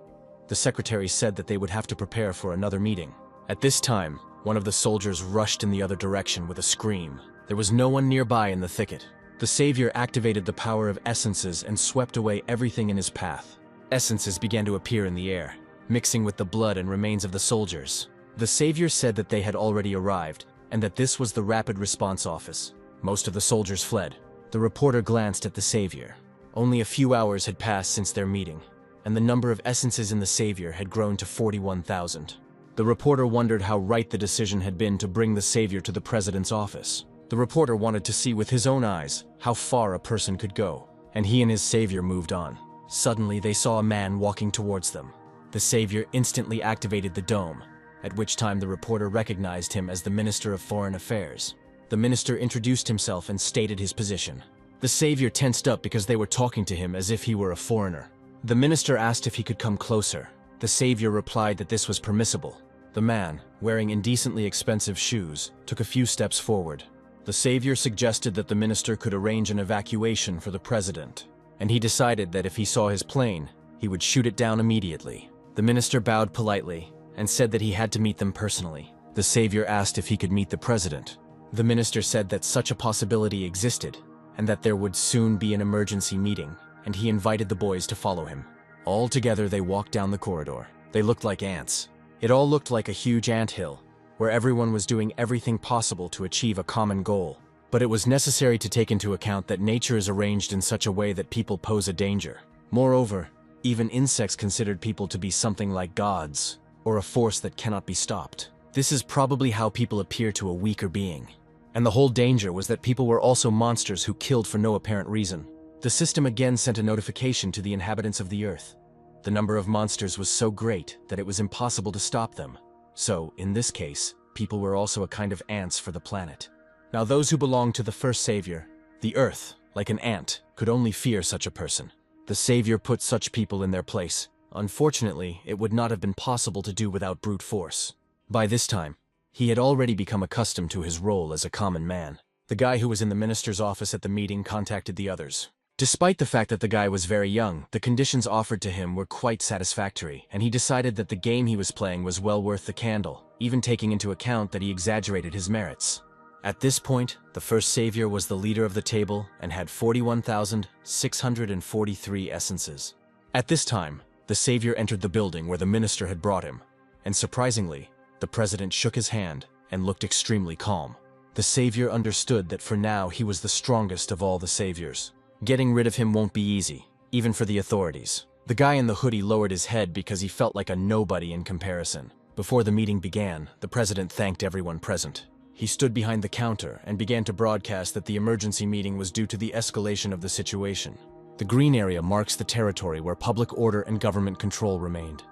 the secretary said that they would have to prepare for another meeting. At this time, one of the soldiers rushed in the other direction with a scream. There was no one nearby in the thicket. The savior activated the power of essences and swept away everything in his path. Essences began to appear in the air, mixing with the blood and remains of the soldiers. The savior said that they had already arrived, and that this was the rapid response office. Most of the soldiers fled. The reporter glanced at the savior. Only a few hours had passed since their meeting, and the number of essences in the savior had grown to 41,000. The reporter wondered how right the decision had been to bring the savior to the president's office. The reporter wanted to see with his own eyes how far a person could go, and he and his savior moved on. Suddenly, they saw a man walking towards them. The savior instantly activated the dome, at which time the reporter recognized him as the Minister of Foreign Affairs. The minister introduced himself and stated his position. The savior tensed up because they were talking to him as if he were a foreigner. The minister asked if he could come closer. The savior replied that this was permissible. The man, wearing indecently expensive shoes, took a few steps forward. The savior suggested that the minister could arrange an evacuation for the president, and he decided that if he saw his plane, he would shoot it down immediately. The minister bowed politely and said that he had to meet them personally. The savior asked if he could meet the president. The minister said that such a possibility existed, and that there would soon be an emergency meeting, and he invited the boys to follow him. All together they walked down the corridor. They looked like ants. It all looked like a huge anthill, where everyone was doing everything possible to achieve a common goal. But it was necessary to take into account that nature is arranged in such a way that people pose a danger. Moreover, even insects considered people to be something like gods, or a force that cannot be stopped. This is probably how people appear to a weaker being. And the whole danger was that people were also monsters who killed for no apparent reason. The system again sent a notification to the inhabitants of the Earth. The number of monsters was so great that it was impossible to stop them. So, in this case, people were also a kind of ants for the planet. Now those who belonged to the first savior, the Earth, like an ant, could only fear such a person. The savior put such people in their place. Unfortunately, it would not have been possible to do without brute force. By this time, he had already become accustomed to his role as a common man. The guy who was in the minister's office at the meeting contacted the others. Despite the fact that the guy was very young, the conditions offered to him were quite satisfactory, and he decided that the game he was playing was well worth the candle, even taking into account that he exaggerated his merits. At this point, the first savior was the leader of the table and had 41,643 essences. At this time, The savior entered the building where the minister had brought him, and surprisingly, the president shook his hand and looked extremely calm. The savior understood that for now he was the strongest of all the saviors. Getting rid of him won't be easy, even for the authorities. The guy in the hoodie lowered his head because he felt like a nobody in comparison. Before the meeting began, the president thanked everyone present. He stood behind the counter and began to broadcast that the emergency meeting was due to the escalation of the situation. The green area marks the territory where public order and government control remained.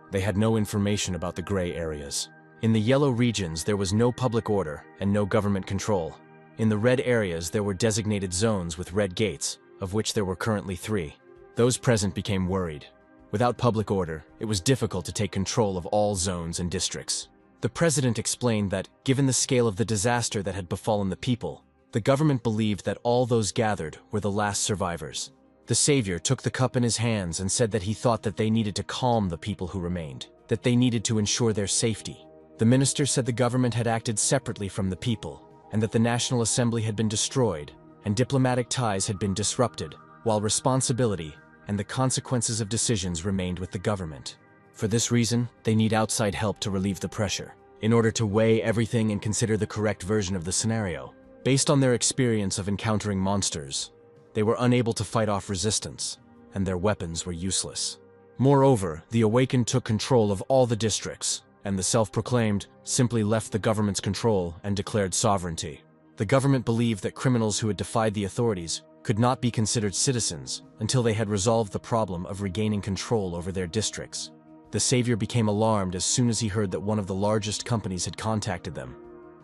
They had no information about the gray areas. In the yellow regions, there was no public order and no government control. In the red areas, there were designated zones with red gates, of which there were currently 3. Those present became worried. Without public order, it was difficult to take control of all zones and districts. The president explained that, given the scale of the disaster that had befallen the people, the government believed that all those gathered were the last survivors. The savior took the cup in his hands and said that he thought that they needed to calm the people who remained, that they needed to ensure their safety. The minister said the government had acted separately from the people, and that the National Assembly had been destroyed, and diplomatic ties had been disrupted, while responsibility and the consequences of decisions remained with the government. For this reason, they need outside help to relieve the pressure, in order to weigh everything and consider the correct version of the scenario. Based on their experience of encountering monsters, they were unable to fight off resistance, and their weapons were useless. Moreover, the Awakened took control of all the districts, and the self-proclaimed simply left the government's control and declared sovereignty. The government believed that criminals who had defied the authorities could not be considered citizens until they had resolved the problem of regaining control over their districts. The savior became alarmed as soon as he heard that one of the largest companies had contacted them.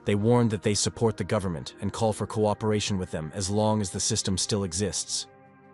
They warned that they support the government and call for cooperation with them as long as the system still exists.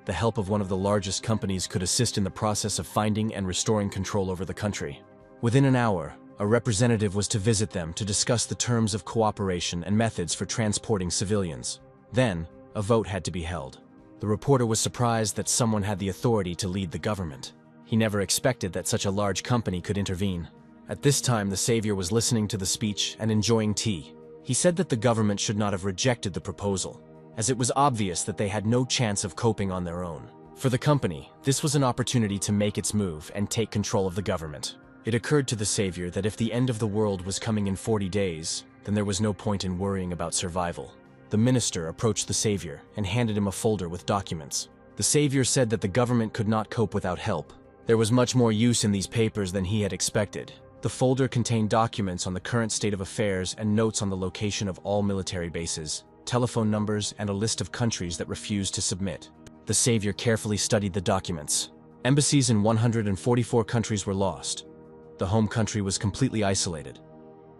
The help of one of the largest companies could assist in the process of finding and restoring control over the country. Within an hour, a representative was to visit them to discuss the terms of cooperation and methods for transporting civilians. Then, a vote had to be held. The reporter was surprised that someone had the authority to lead the government. He never expected that such a large company could intervene. At this time, the savior was listening to the speech and enjoying tea. He said that the government should not have rejected the proposal, as it was obvious that they had no chance of coping on their own. For the company, this was an opportunity to make its move and take control of the government. It occurred to the savior that if the end of the world was coming in 40 days, then there was no point in worrying about survival. The minister approached the savior and handed him a folder with documents. The savior said that the government could not cope without help. There was much more use in these papers than he had expected. The folder contained documents on the current state of affairs and notes on the location of all military bases, telephone numbers, and a list of countries that refused to submit. The savior carefully studied the documents. Embassies in 144 countries were lost. The home country was completely isolated,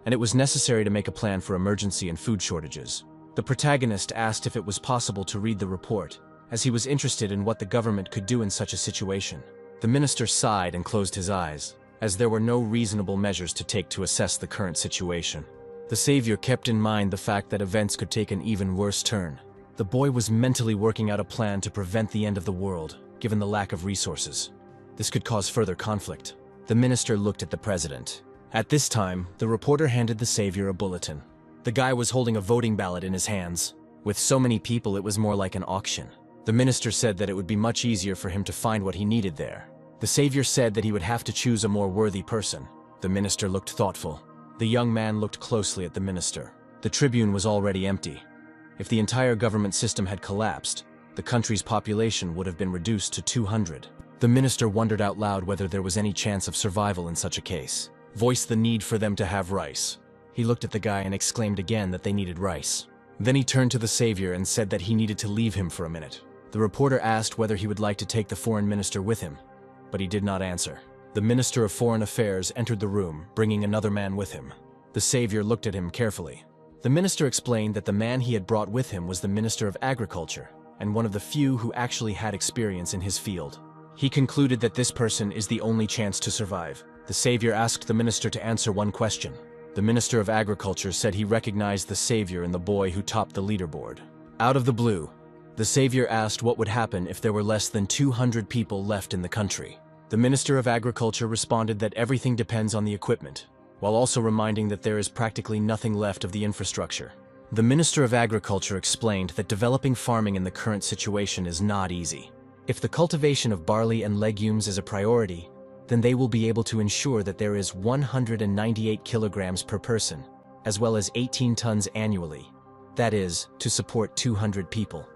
and it was necessary to make a plan for emergency and food shortages. The protagonist asked if it was possible to read the report, as he was interested in what the government could do in such a situation. The minister sighed and closed his eyes, as there were no reasonable measures to take to assess the current situation. The savior kept in mind the fact that events could take an even worse turn. The boy was mentally working out a plan to prevent the end of the world, given the lack of resources. This could cause further conflict. The minister looked at the president. At this time, the reporter handed the savior a bulletin. The guy was holding a voting ballot in his hands. With so many people, it was more like an auction. The minister said that it would be much easier for him to find what he needed there. The savior said that he would have to choose a more worthy person. The minister looked thoughtful. The young man looked closely at the minister. The tribune was already empty. If the entire government system had collapsed, the country's population would have been reduced to 200. The minister wondered out loud whether there was any chance of survival in such a case. Voiced the need for them to have rice. He looked at the guy and exclaimed again that they needed rice. Then he turned to the savior and said that he needed to leave him for a minute. The reporter asked whether he would like to take the foreign minister with him, but he did not answer. The Minister of Foreign Affairs entered the room, bringing another man with him. The savior looked at him carefully. The minister explained that the man he had brought with him was the Minister of Agriculture, and one of the few who actually had experience in his field. He concluded that this person is the only chance to survive. The savior asked the minister to answer one question. The Minister of Agriculture said he recognized the savior and the boy who topped the leaderboard. Out of the blue, the savior asked what would happen if there were less than 200 people left in the country. The Minister of Agriculture responded that everything depends on the equipment, while also reminding that there is practically nothing left of the infrastructure. The Minister of Agriculture explained that developing farming in the current situation is not easy. If the cultivation of barley and legumes is a priority, then they will be able to ensure that there is 198 kilograms per person, as well as 18 tons annually. That is, to support 200 people.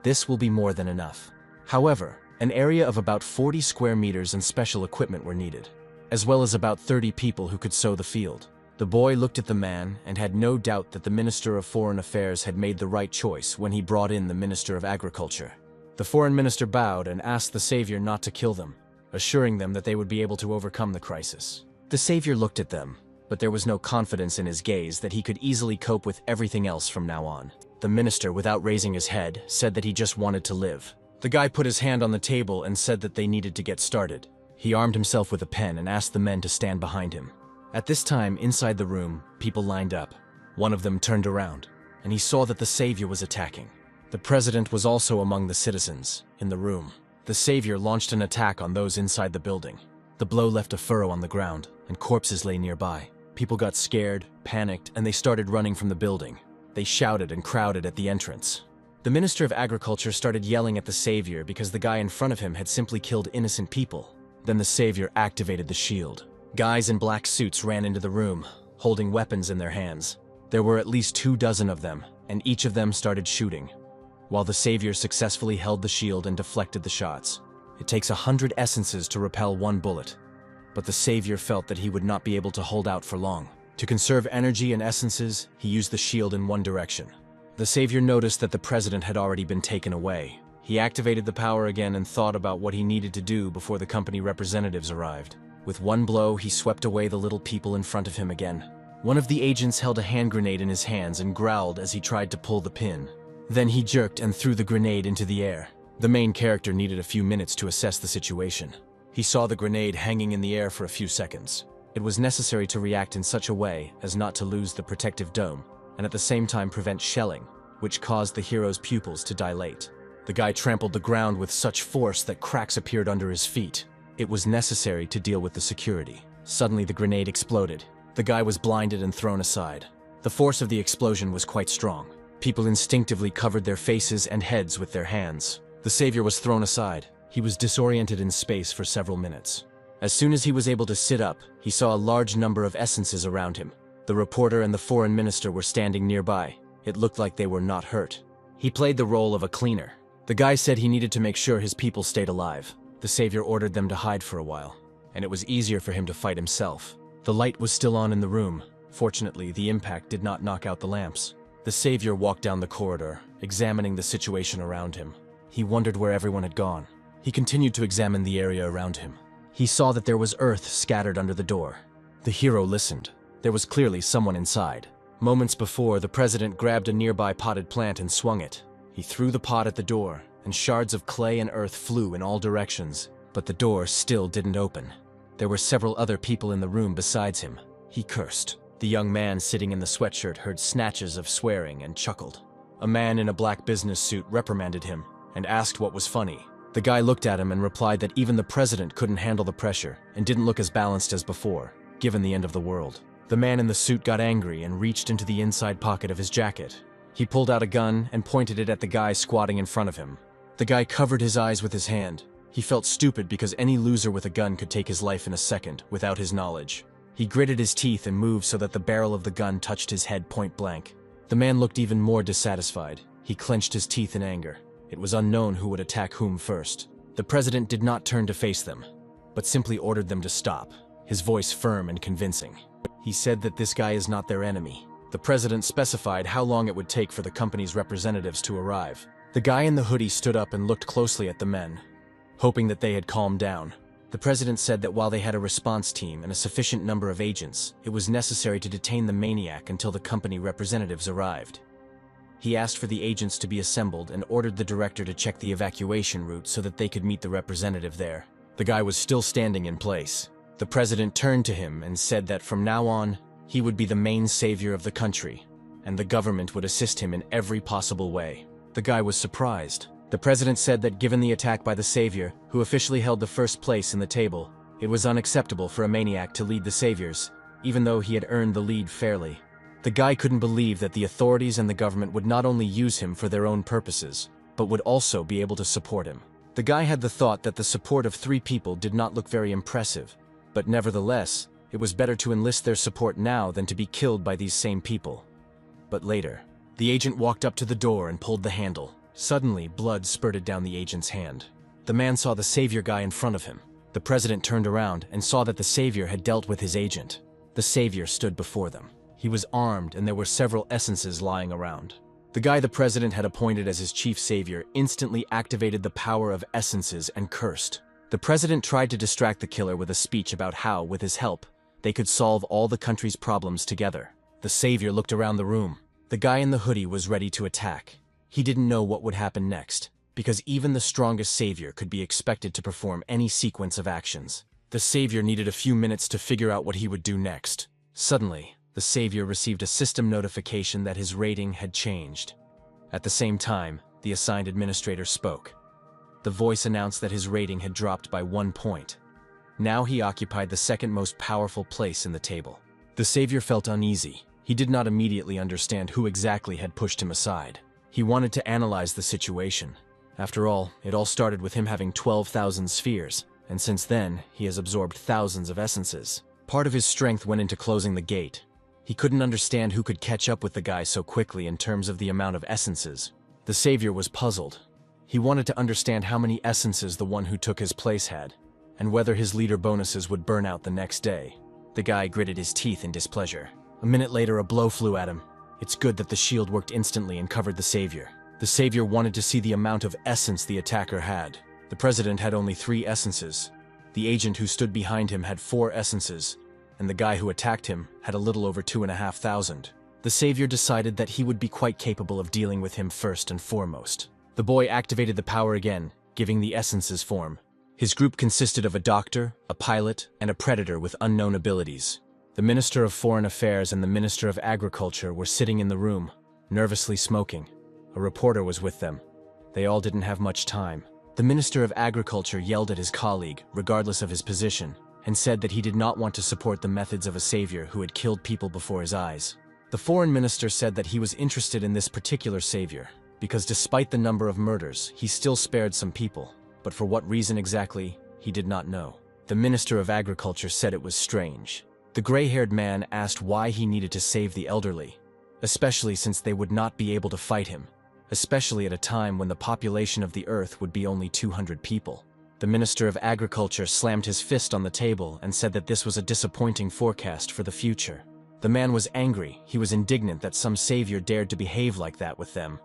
This will be more than enough. However, an area of about 40 square meters and special equipment were needed, as well as about 30 people who could sow the field. The boy looked at the man and had no doubt that the Minister of Foreign Affairs had made the right choice when he brought in the Minister of Agriculture. The foreign minister bowed and asked the savior not to kill them, assuring them that they would be able to overcome the crisis. The savior looked at them, but there was no confidence in his gaze that he could easily cope with everything else from now on. The minister, without raising his head, said that he just wanted to live. The guy put his hand on the table and said that they needed to get started. He armed himself with a pen and asked the men to stand behind him. At this time, inside the room, people lined up. One of them turned around, and he saw that the savior was attacking. The president was also among the citizens in the room. The savior launched an attack on those inside the building. The blow left a furrow on the ground, and corpses lay nearby. People got scared, panicked, and they started running from the building. They shouted and crowded at the entrance. The Minister of Agriculture started yelling at the savior because the guy in front of him had simply killed innocent people. Then the savior activated the shield. Guys in black suits ran into the room, holding weapons in their hands. There were at least 24 of them, and each of them started shooting, while the savior successfully held the shield and deflected the shots. It takes 100 essences to repel one bullet, but the savior felt that he would not be able to hold out for long. To conserve energy and essences, he used the shield in one direction. The savior noticed that the president had already been taken away. He activated the power again and thought about what he needed to do before the company representatives arrived. With one blow, he swept away the little people in front of him again. One of the agents held a hand grenade in his hands and growled as he tried to pull the pin. Then he jerked and threw the grenade into the air. The main character needed a few minutes to assess the situation. He saw the grenade hanging in the air for a few seconds. It was necessary to react in such a way as not to lose the protective dome, and at the same time prevent shelling, which caused the hero's pupils to dilate. The guy trampled the ground with such force that cracks appeared under his feet. It was necessary to deal with the security. Suddenly the grenade exploded. The guy was blinded and thrown aside. The force of the explosion was quite strong. People instinctively covered their faces and heads with their hands. The savior was thrown aside. He was disoriented in space for several minutes. As soon as he was able to sit up, he saw a large number of essences around him. The reporter and the foreign minister were standing nearby. It looked like they were not hurt. He played the role of a cleaner. The guy said he needed to make sure his people stayed alive. The savior ordered them to hide for a while, and it was easier for him to fight himself. The light was still on in the room. Fortunately, the impact did not knock out the lamps. The savior walked down the corridor, examining the situation around him. He wondered where everyone had gone. He continued to examine the area around him. He saw that there was earth scattered under the door. The hero listened. There was clearly someone inside. Moments before, the president grabbed a nearby potted plant and swung it. He threw the pot at the door, and shards of clay and earth flew in all directions, but the door still didn't open. There were several other people in the room besides him. He cursed. The young man sitting in the sweatshirt heard snatches of swearing and chuckled. A man in a black business suit reprimanded him and asked what was funny. The guy looked at him and replied that even the president couldn't handle the pressure and didn't look as balanced as before, given the end of the world. The man in the suit got angry and reached into the inside pocket of his jacket. He pulled out a gun and pointed it at the guy squatting in front of him. The guy covered his eyes with his hand. He felt stupid because any loser with a gun could take his life in a second without his knowledge. He gritted his teeth and moved so that the barrel of the gun touched his head point blank. The man looked even more dissatisfied. He clenched his teeth in anger. It was unknown who would attack whom first. The president did not turn to face them, but simply ordered them to stop, his voice firm and convincing. He said that this guy is not their enemy. The president specified how long it would take for the company's representatives to arrive. The guy in the hoodie stood up and looked closely at the men, hoping that they had calmed down. The president said that while they had a response team and a sufficient number of agents, it was necessary to detain the maniac until the company representatives arrived. He asked for the agents to be assembled and ordered the director to check the evacuation route so that they could meet the representative there. The guy was still standing in place. The president turned to him and said that from now on, he would be the main savior of the country, and the government would assist him in every possible way. The guy was surprised. The president said that given the attack by the savior, who officially held the first place in the table, it was unacceptable for a maniac to lead the saviors, even though he had earned the lead fairly. The guy couldn't believe that the authorities and the government would not only use him for their own purposes, but would also be able to support him. The guy had the thought that the support of 3 people did not look very impressive, But nevertheless, it was better to enlist their support now than to be killed by these same people. But later, the agent walked up to the door and pulled the handle. Suddenly, blood spurted down the agent's hand. The man saw the savior guy in front of him. The president turned around and saw that the savior had dealt with his agent. The savior stood before them. He was armed and there were several essences lying around. The guy the president had appointed as his chief savior instantly activated the power of essences and cursed. The president tried to distract the killer with a speech about how, with his help, they could solve all the country's problems together. The savior looked around the room. The guy in the hoodie was ready to attack. He didn't know what would happen next, because even the strongest savior could be expected to perform any sequence of actions. The savior needed a few minutes to figure out what he would do next. Suddenly, the savior received a system notification that his rating had changed. At the same time, the assigned administrator spoke. The voice announced that his rating had dropped by 1 point. Now he occupied the second most powerful place in the table. The savior felt uneasy. He did not immediately understand who exactly had pushed him aside. He wanted to analyze the situation. After all, it all started with him having 12,000 spheres, and since then, he has absorbed thousands of essences. Part of his strength went into closing the gate. He couldn't understand who could catch up with the guy so quickly in terms of the amount of essences. The savior was puzzled. He wanted to understand how many essences the one who took his place had, and whether his leader bonuses would burn out the next day. The guy gritted his teeth in displeasure. A minute later, a blow flew at him. It's good that the shield worked instantly and covered the savior. The savior wanted to see the amount of essence the attacker had. The president had only 3 essences. The agent who stood behind him had 4 essences, and the guy who attacked him had a little over 2,500. The savior decided that he would be quite capable of dealing with him first and foremost. The boy activated the power again, giving the essences form. His group consisted of a doctor, a pilot, and a predator with unknown abilities. The Minister of Foreign Affairs and the Minister of Agriculture were sitting in the room, nervously smoking. A reporter was with them. They all didn't have much time. The Minister of Agriculture yelled at his colleague, regardless of his position, and said that he did not want to support the methods of a savior who had killed people before his eyes. The foreign minister said that he was interested in this particular savior, because despite the number of murders, he still spared some people, but for what reason exactly, he did not know. The Minister of Agriculture said it was strange. The gray-haired man asked why he needed to save the elderly, especially since they would not be able to fight him, especially at a time when the population of the Earth would be only 200 people. The Minister of Agriculture slammed his fist on the table and said that this was a disappointing forecast for the future. The man was angry. He was indignant that some savior dared to behave like that with them.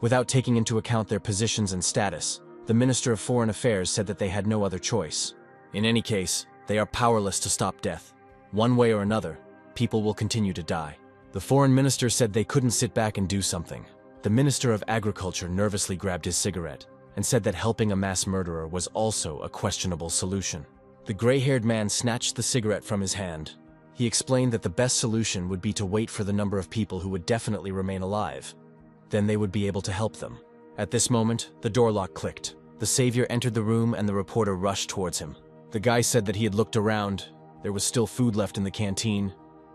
Without taking into account their positions and status, the Minister of Foreign Affairs said that they had no other choice. In any case, they are powerless to stop death. One way or another, people will continue to die. The foreign minister said they couldn't sit back and do something. The Minister of Agriculture nervously grabbed his cigarette and said that helping a mass murderer was also a questionable solution. The gray-haired man snatched the cigarette from his hand. He explained that the best solution would be to wait for the number of people who would definitely remain alive. Then they would be able to help them. At this moment, the door lock clicked. The savior entered the room and the reporter rushed towards him. The guy said that he had looked around. There was still food left in the canteen.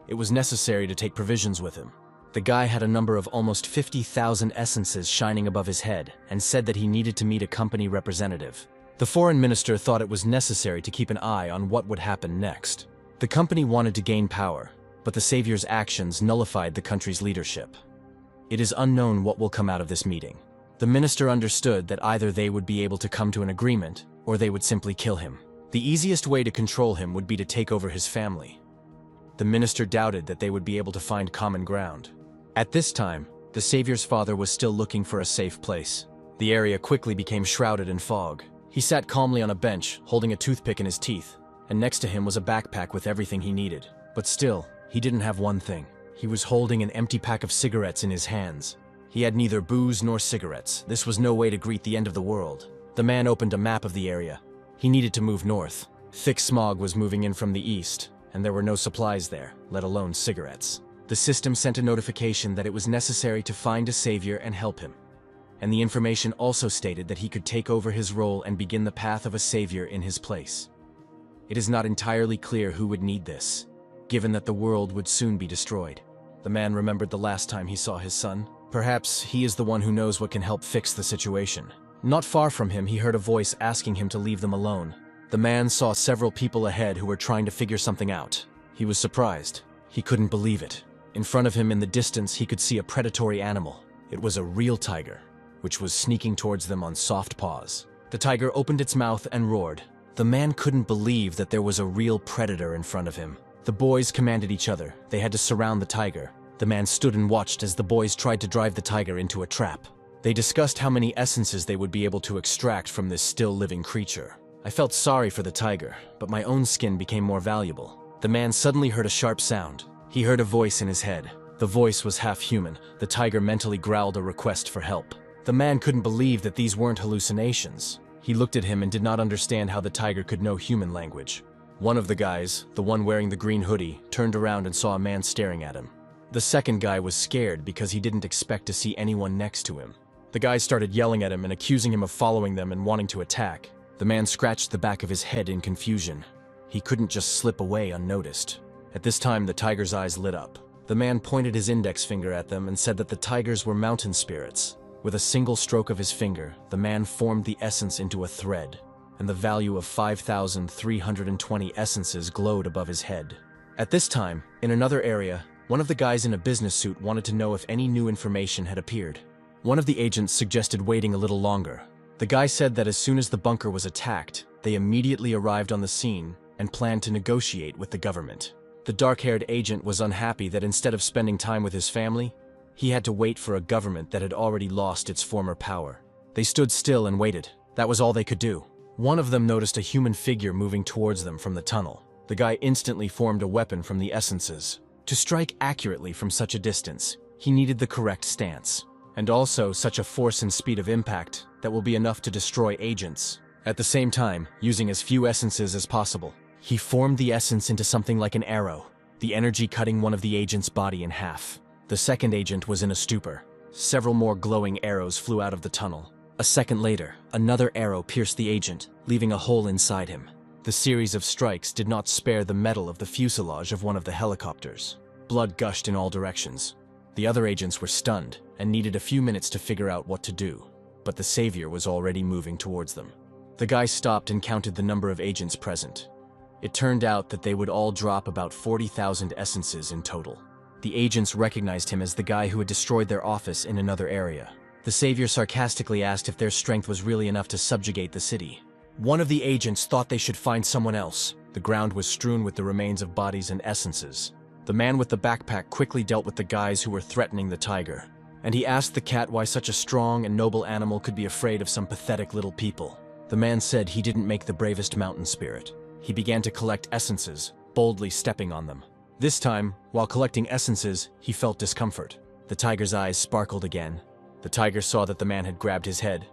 It was necessary to take provisions with him. The guy had a number of almost 50,000 essences shining above his head and said that he needed to meet a company representative. The foreign minister thought it was necessary to keep an eye on what would happen next. The company wanted to gain power, but the savior's actions nullified the country's leadership. It is unknown what will come out of this meeting. The minister understood that either they would be able to come to an agreement, or they would simply kill him. The easiest way to control him would be to take over his family. The minister doubted that they would be able to find common ground. At this time, the savior's father was still looking for a safe place. The area quickly became shrouded in fog. He sat calmly on a bench, holding a toothpick in his teeth, and next to him was a backpack with everything he needed. But still, he didn't have one thing. He was holding an empty pack of cigarettes in his hands. He had neither booze nor cigarettes. This was no way to greet the end of the world. The man opened a map of the area. He needed to move north. Thick smog was moving in from the east, and there were no supplies there, let alone cigarettes. The system sent a notification that it was necessary to find a savior and help him. And the information also stated that he could take over his role and begin the path of a savior in his place. It is not entirely clear who would need this, given that the world would soon be destroyed. The man remembered the last time he saw his son. Perhaps he is the one who knows what can help fix the situation. Not far from him, he heard a voice asking him to leave them alone. The man saw several people ahead who were trying to figure something out. He was surprised. He couldn't believe it. In front of him in the distance, he could see a predatory animal. It was a real tiger, which was sneaking towards them on soft paws. The tiger opened its mouth and roared. The man couldn't believe that there was a real predator in front of him. The boys commanded each other. They had to surround the tiger. The man stood and watched as the boys tried to drive the tiger into a trap. They discussed how many essences they would be able to extract from this still living creature. I felt sorry for the tiger, but my own skin became more valuable. The man suddenly heard a sharp sound. He heard a voice in his head. The voice was half human. The tiger mentally growled a request for help. The man couldn't believe that these weren't hallucinations. He looked at him and did not understand how the tiger could know human language. One of the guys, the one wearing the green hoodie, turned around and saw a man staring at him. The second guy was scared because he didn't expect to see anyone next to him. The guys started yelling at him and accusing him of following them and wanting to attack. The man scratched the back of his head in confusion. He couldn't just slip away unnoticed. At this time, the tiger's eyes lit up. The man pointed his index finger at them and said that the tigers were mountain spirits. With a single stroke of his finger, the man formed the essence into a thread, and the value of 5,320 essences glowed above his head. At this time, in another area, one of the guys in a business suit wanted to know if any new information had appeared. One of the agents suggested waiting a little longer. The guy said that as soon as the bunker was attacked, they immediately arrived on the scene and planned to negotiate with the government. The dark-haired agent was unhappy that instead of spending time with his family, he had to wait for a government that had already lost its former power. They stood still and waited. That was all they could do. One of them noticed a human figure moving towards them from the tunnel. The guy instantly formed a weapon from the essences. To strike accurately from such a distance, he needed the correct stance, and also such a force and speed of impact that will be enough to destroy agents. At the same time, using as few essences as possible, he formed the essence into something like an arrow, the energy cutting one of the agent's body in half. The second agent was in a stupor. Several more glowing arrows flew out of the tunnel. A second later, another arrow pierced the agent, leaving a hole inside him. The series of strikes did not spare the metal of the fuselage of one of the helicopters. Blood gushed in all directions. The other agents were stunned and needed a few minutes to figure out what to do, but the savior was already moving towards them. The guy stopped and counted the number of agents present. It turned out that they would all drop about 40,000 essences in total. The agents recognized him as the guy who had destroyed their office in another area. The savior sarcastically asked if their strength was really enough to subjugate the city. One of the agents thought they should find someone else. The ground was strewn with the remains of bodies and essences. The man with the backpack quickly dealt with the guys who were threatening the tiger, and he asked the cat why such a strong and noble animal could be afraid of some pathetic little people. The man said he didn't make the bravest mountain spirit. He began to collect essences, boldly stepping on them. This time, while collecting essences, he felt discomfort. The tiger's eyes sparkled again. The tiger saw that the man had grabbed his head,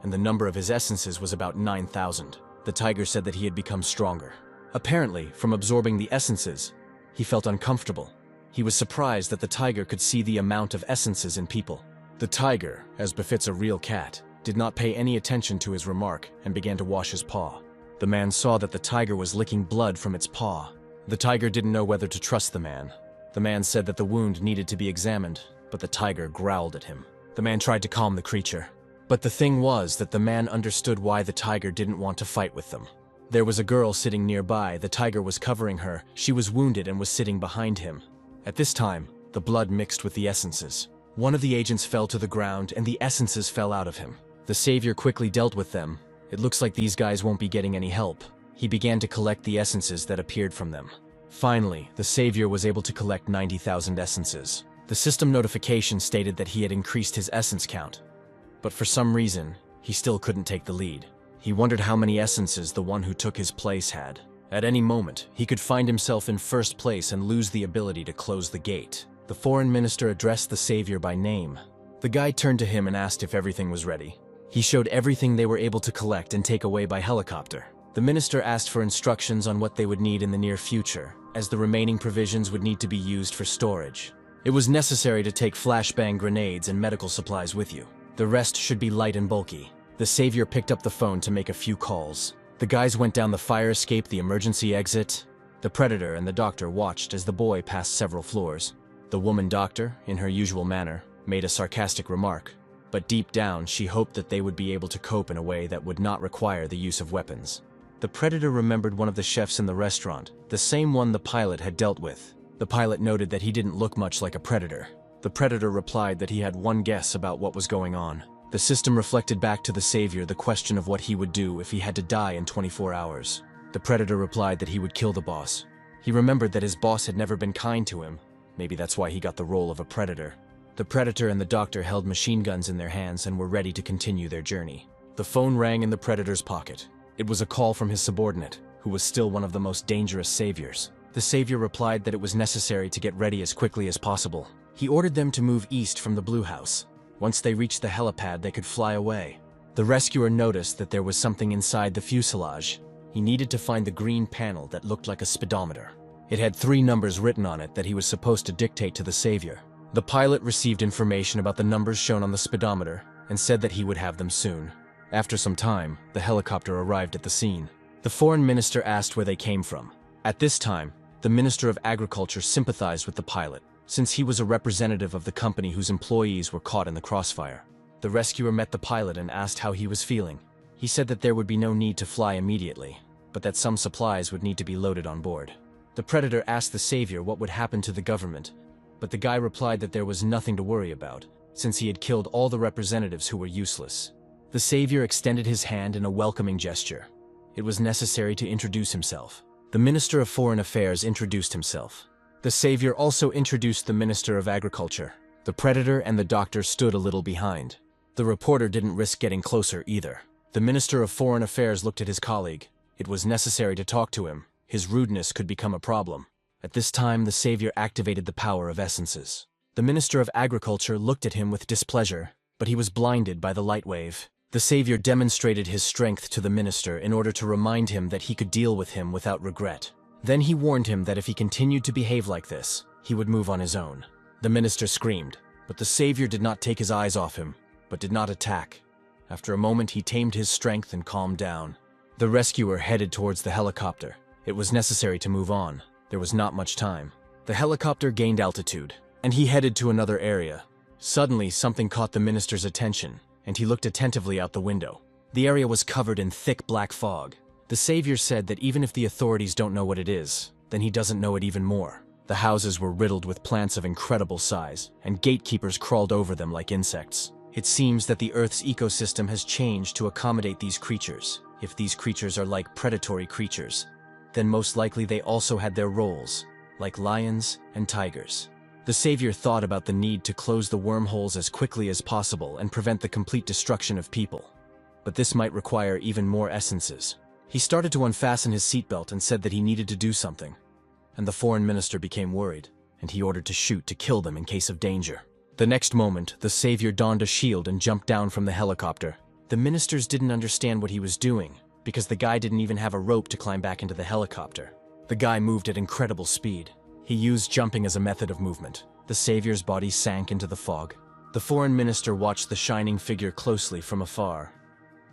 and the number of his essences was about 9,000. The tiger said that he had become stronger. Apparently, from absorbing the essences, he felt uncomfortable. He was surprised that the tiger could see the amount of essences in people. The tiger, as befits a real cat, did not pay any attention to his remark and began to wash his paw. The man saw that the tiger was licking blood from its paw. The tiger didn't know whether to trust the man. The man said that the wound needed to be examined, but the tiger growled at him. The man tried to calm the creature. But the thing was that the man understood why the tiger didn't want to fight with them. There was a girl sitting nearby. The tiger was covering her. She was wounded and was sitting behind him. At this time, the blood mixed with the essences. One of the agents fell to the ground and the essences fell out of him. The savior quickly dealt with them. It looks like these guys won't be getting any help. He began to collect the essences that appeared from them. Finally, the savior was able to collect 90,000 essences. The system notification stated that he had increased his essence count, but for some reason, he still couldn't take the lead. He wondered how many essences the one who took his place had. At any moment, he could find himself in first place and lose the ability to close the gate. The foreign minister addressed the savior by name. The guy turned to him and asked if everything was ready. He showed everything they were able to collect and take away by helicopter. The minister asked for instructions on what they would need in the near future, as the remaining provisions would need to be used for storage. It was necessary to take flashbang grenades and medical supplies with you. The rest should be light and bulky. The savior picked up the phone to make a few calls. The guys went down the fire escape, the emergency exit. The predator and the doctor watched as the boy passed several floors. The woman doctor, in her usual manner, made a sarcastic remark, but deep down she hoped that they would be able to cope in a way that would not require the use of weapons. The predator remembered one of the chefs in the restaurant, the same one the pilot had dealt with. The pilot noted that he didn't look much like a predator. The predator replied that he had one guess about what was going on. The system reflected back to the savior the question of what he would do if he had to die in 24 hours. The predator replied that he would kill the boss. He remembered that his boss had never been kind to him. Maybe that's why he got the role of a predator. The predator and the doctor held machine guns in their hands and were ready to continue their journey. The phone rang in the predator's pocket. It was a call from his subordinate, who was still one of the most dangerous saviors. The savior replied that it was necessary to get ready as quickly as possible. He ordered them to move east from the Blue House. Once they reached the helipad, they could fly away. The rescuer noticed that there was something inside the fuselage. He needed to find the green panel that looked like a speedometer. It had 3 numbers written on it that he was supposed to dictate to the savior. The pilot received information about the numbers shown on the speedometer and said that he would have them soon. After some time, the helicopter arrived at the scene. The foreign minister asked where they came from. At this time, the Minister of Agriculture sympathized with the pilot, since he was a representative of the company whose employees were caught in the crossfire. The rescuer met the pilot and asked how he was feeling. He said that there would be no need to fly immediately, but that some supplies would need to be loaded on board. The predator asked the savior what would happen to the government, but the guy replied that there was nothing to worry about, since he had killed all the representatives who were useless. The savior extended his hand in a welcoming gesture. It was necessary to introduce himself. The Minister of Foreign Affairs introduced himself. The savior also introduced the Minister of Agriculture. The predator and the doctor stood a little behind. The reporter didn't risk getting closer either. The Minister of Foreign Affairs looked at his colleague. It was necessary to talk to him. His rudeness could become a problem. At this time, the savior activated the power of essences. The Minister of Agriculture looked at him with displeasure, but he was blinded by the light wave. The savior demonstrated his strength to the minister in order to remind him that he could deal with him without regret. Then he warned him that if he continued to behave like this, he would move on his own. The minister screamed, but the savior did not take his eyes off him, but did not attack. After a moment, he tamed his strength and calmed down. The rescuer headed towards the helicopter. It was necessary to move on. There was not much time. The helicopter gained altitude, and he headed to another area. Suddenly, something caught the minister's attention, and he looked attentively out the window. The area was covered in thick black fog. The savior said that even if the authorities don't know what it is, then he doesn't know it even more. The houses were riddled with plants of incredible size, and gatekeepers crawled over them like insects. It seems that the Earth's ecosystem has changed to accommodate these creatures. If these creatures are like predatory creatures, then most likely they also had their roles, like lions and tigers. The savior thought about the need to close the wormholes as quickly as possible and prevent the complete destruction of people. But this might require even more essences. He started to unfasten his seatbelt and said that he needed to do something. And the foreign minister became worried, and he ordered to shoot to kill them in case of danger. The next moment, the savior donned a shield and jumped down from the helicopter. The ministers didn't understand what he was doing, because the guy didn't even have a rope to climb back into the helicopter. The guy moved at incredible speed. He used jumping as a method of movement. The savior's body sank into the fog. The foreign minister watched the shining figure closely from afar.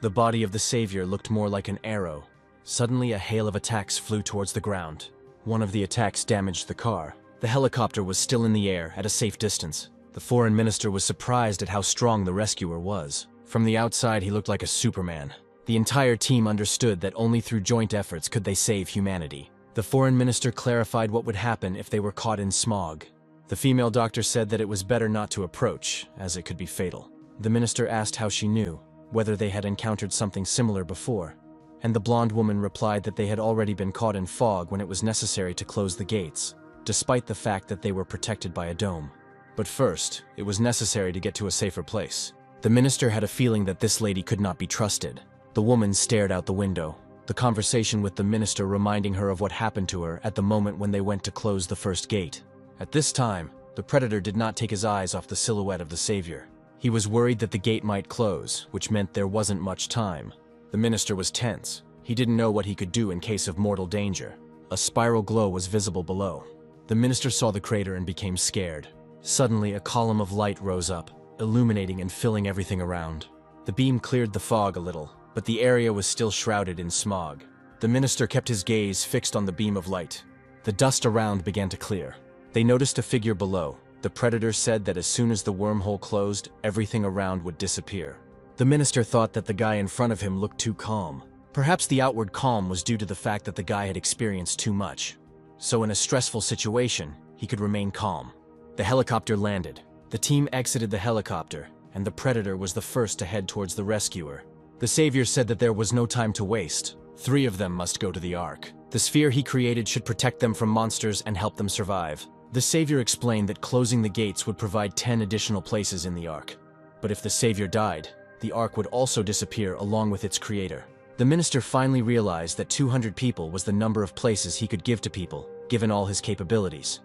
The body of the savior looked more like an arrow. Suddenly, a hail of attacks flew towards the ground. One of the attacks damaged the car. The helicopter was still in the air, at a safe distance. The foreign minister was surprised at how strong the rescuer was. From the outside, he looked like a Superman. The entire team understood that only through joint efforts could they save humanity. The foreign minister clarified what would happen if they were caught in smog. The female doctor said that it was better not to approach, as it could be fatal. The minister asked how she knew, whether they had encountered something similar before, and the blonde woman replied that they had already been caught in fog when it was necessary to close the gates, despite the fact that they were protected by a dome. But first, it was necessary to get to a safer place. The minister had a feeling that this lady could not be trusted. The woman stared out the window, the conversation with the minister reminding her of what happened to her at the moment when they went to close the first gate. At this time, the predator did not take his eyes off the silhouette of the savior. He was worried that the gate might close, which meant there wasn't much time. The minister was tense. He didn't know what he could do in case of mortal danger. A spiral glow was visible below. The minister saw the crater and became scared. Suddenly, a column of light rose up, illuminating and filling everything around. The beam cleared the fog a little, but the area was still shrouded in smog. The minister kept his gaze fixed on the beam of light. The dust around began to clear. They noticed a figure below. The predator said that as soon as the wormhole closed, everything around would disappear. The minister thought that the guy in front of him looked too calm. Perhaps the outward calm was due to the fact that the guy had experienced too much. So in a stressful situation, he could remain calm. The helicopter landed. The team exited the helicopter, and the predator was the first to head towards the rescuer. The savior said that there was no time to waste. 3 of them must go to the Ark. The sphere he created should protect them from monsters and help them survive. The savior explained that closing the gates would provide 10 additional places in the Ark. But if the savior died, the Ark would also disappear along with its creator. The minister finally realized that 200 people was the number of places he could give to people, given all his capabilities.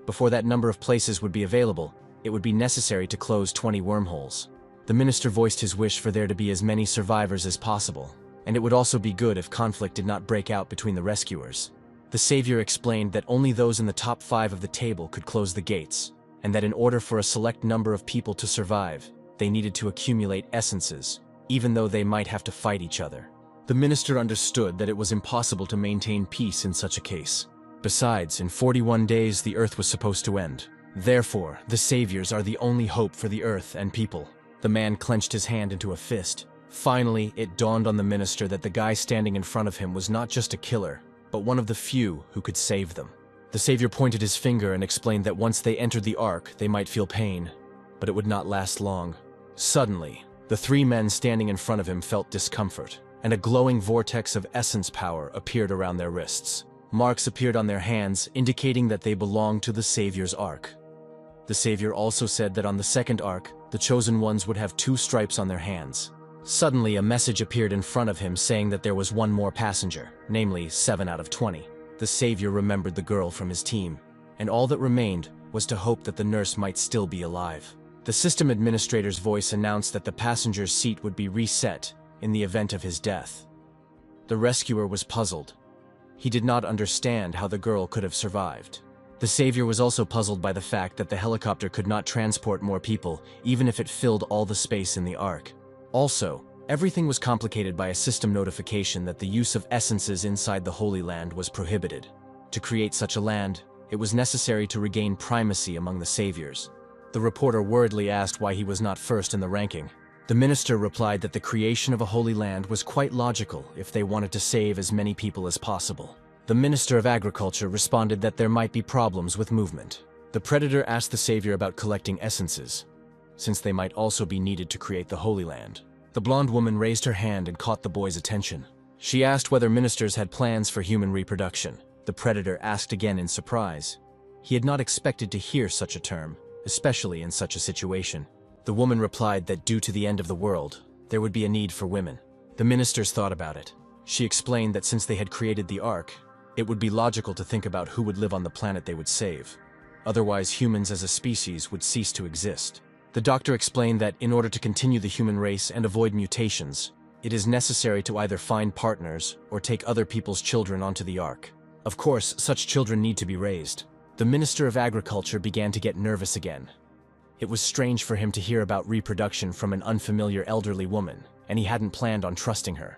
Before that number of places would be available, it would be necessary to close 20 wormholes. The minister voiced his wish for there to be as many survivors as possible, and it would also be good if conflict did not break out between the rescuers. The savior explained that only those in the top 5 of the table could close the gates, and that in order for a select number of people to survive, they needed to accumulate essences, even though they might have to fight each other. The minister understood that it was impossible to maintain peace in such a case. Besides, in 41 days the earth was supposed to end. Therefore, the saviors are the only hope for the earth and people. The man clenched his hand into a fist. Finally, it dawned on the minister that the guy standing in front of him was not just a killer, but one of the few who could save them. The savior pointed his finger and explained that once they entered the Ark, they might feel pain, but it would not last long. Suddenly, the 3 men standing in front of him felt discomfort, and a glowing vortex of essence power appeared around their wrists. Marks appeared on their hands, indicating that they belonged to the Savior's Ark. The Savior also said that on the second Ark, the chosen ones would have 2 stripes on their hands. Suddenly, a message appeared in front of him saying that there was 1 more passenger, namely 7 out of 20. The Savior remembered the girl from his team, and all that remained was to hope that the nurse might still be alive. The system administrator's voice announced that the passenger's seat would be reset in the event of his death. The rescuer was puzzled. He did not understand how the girl could have survived. The savior was also puzzled by the fact that the helicopter could not transport more people, even if it filled all the space in the Ark. Also, everything was complicated by a system notification that the use of essences inside the Holy Land was prohibited. To create such a land, it was necessary to regain primacy among the saviors. The reporter worriedly asked why he was not first in the ranking. The minister replied that the creation of a holy land was quite logical if they wanted to save as many people as possible. The Minister of Agriculture responded that there might be problems with movement. The predator asked the savior about collecting essences, since they might also be needed to create the Holy Land. The blonde woman raised her hand and caught the boy's attention. She asked whether ministers had plans for human reproduction. The predator asked again in surprise. He had not expected to hear such a term, especially in such a situation. The woman replied that due to the end of the world, there would be a need for women. The ministers thought about it. She explained that since they had created the Ark, it would be logical to think about who would live on the planet they would save. Otherwise, humans as a species would cease to exist. The doctor explained that in order to continue the human race and avoid mutations, it is necessary to either find partners or take other people's children onto the Ark. Of course, such children need to be raised. The Minister of Agriculture began to get nervous again. It was strange for him to hear about reproduction from an unfamiliar elderly woman, and he hadn't planned on trusting her.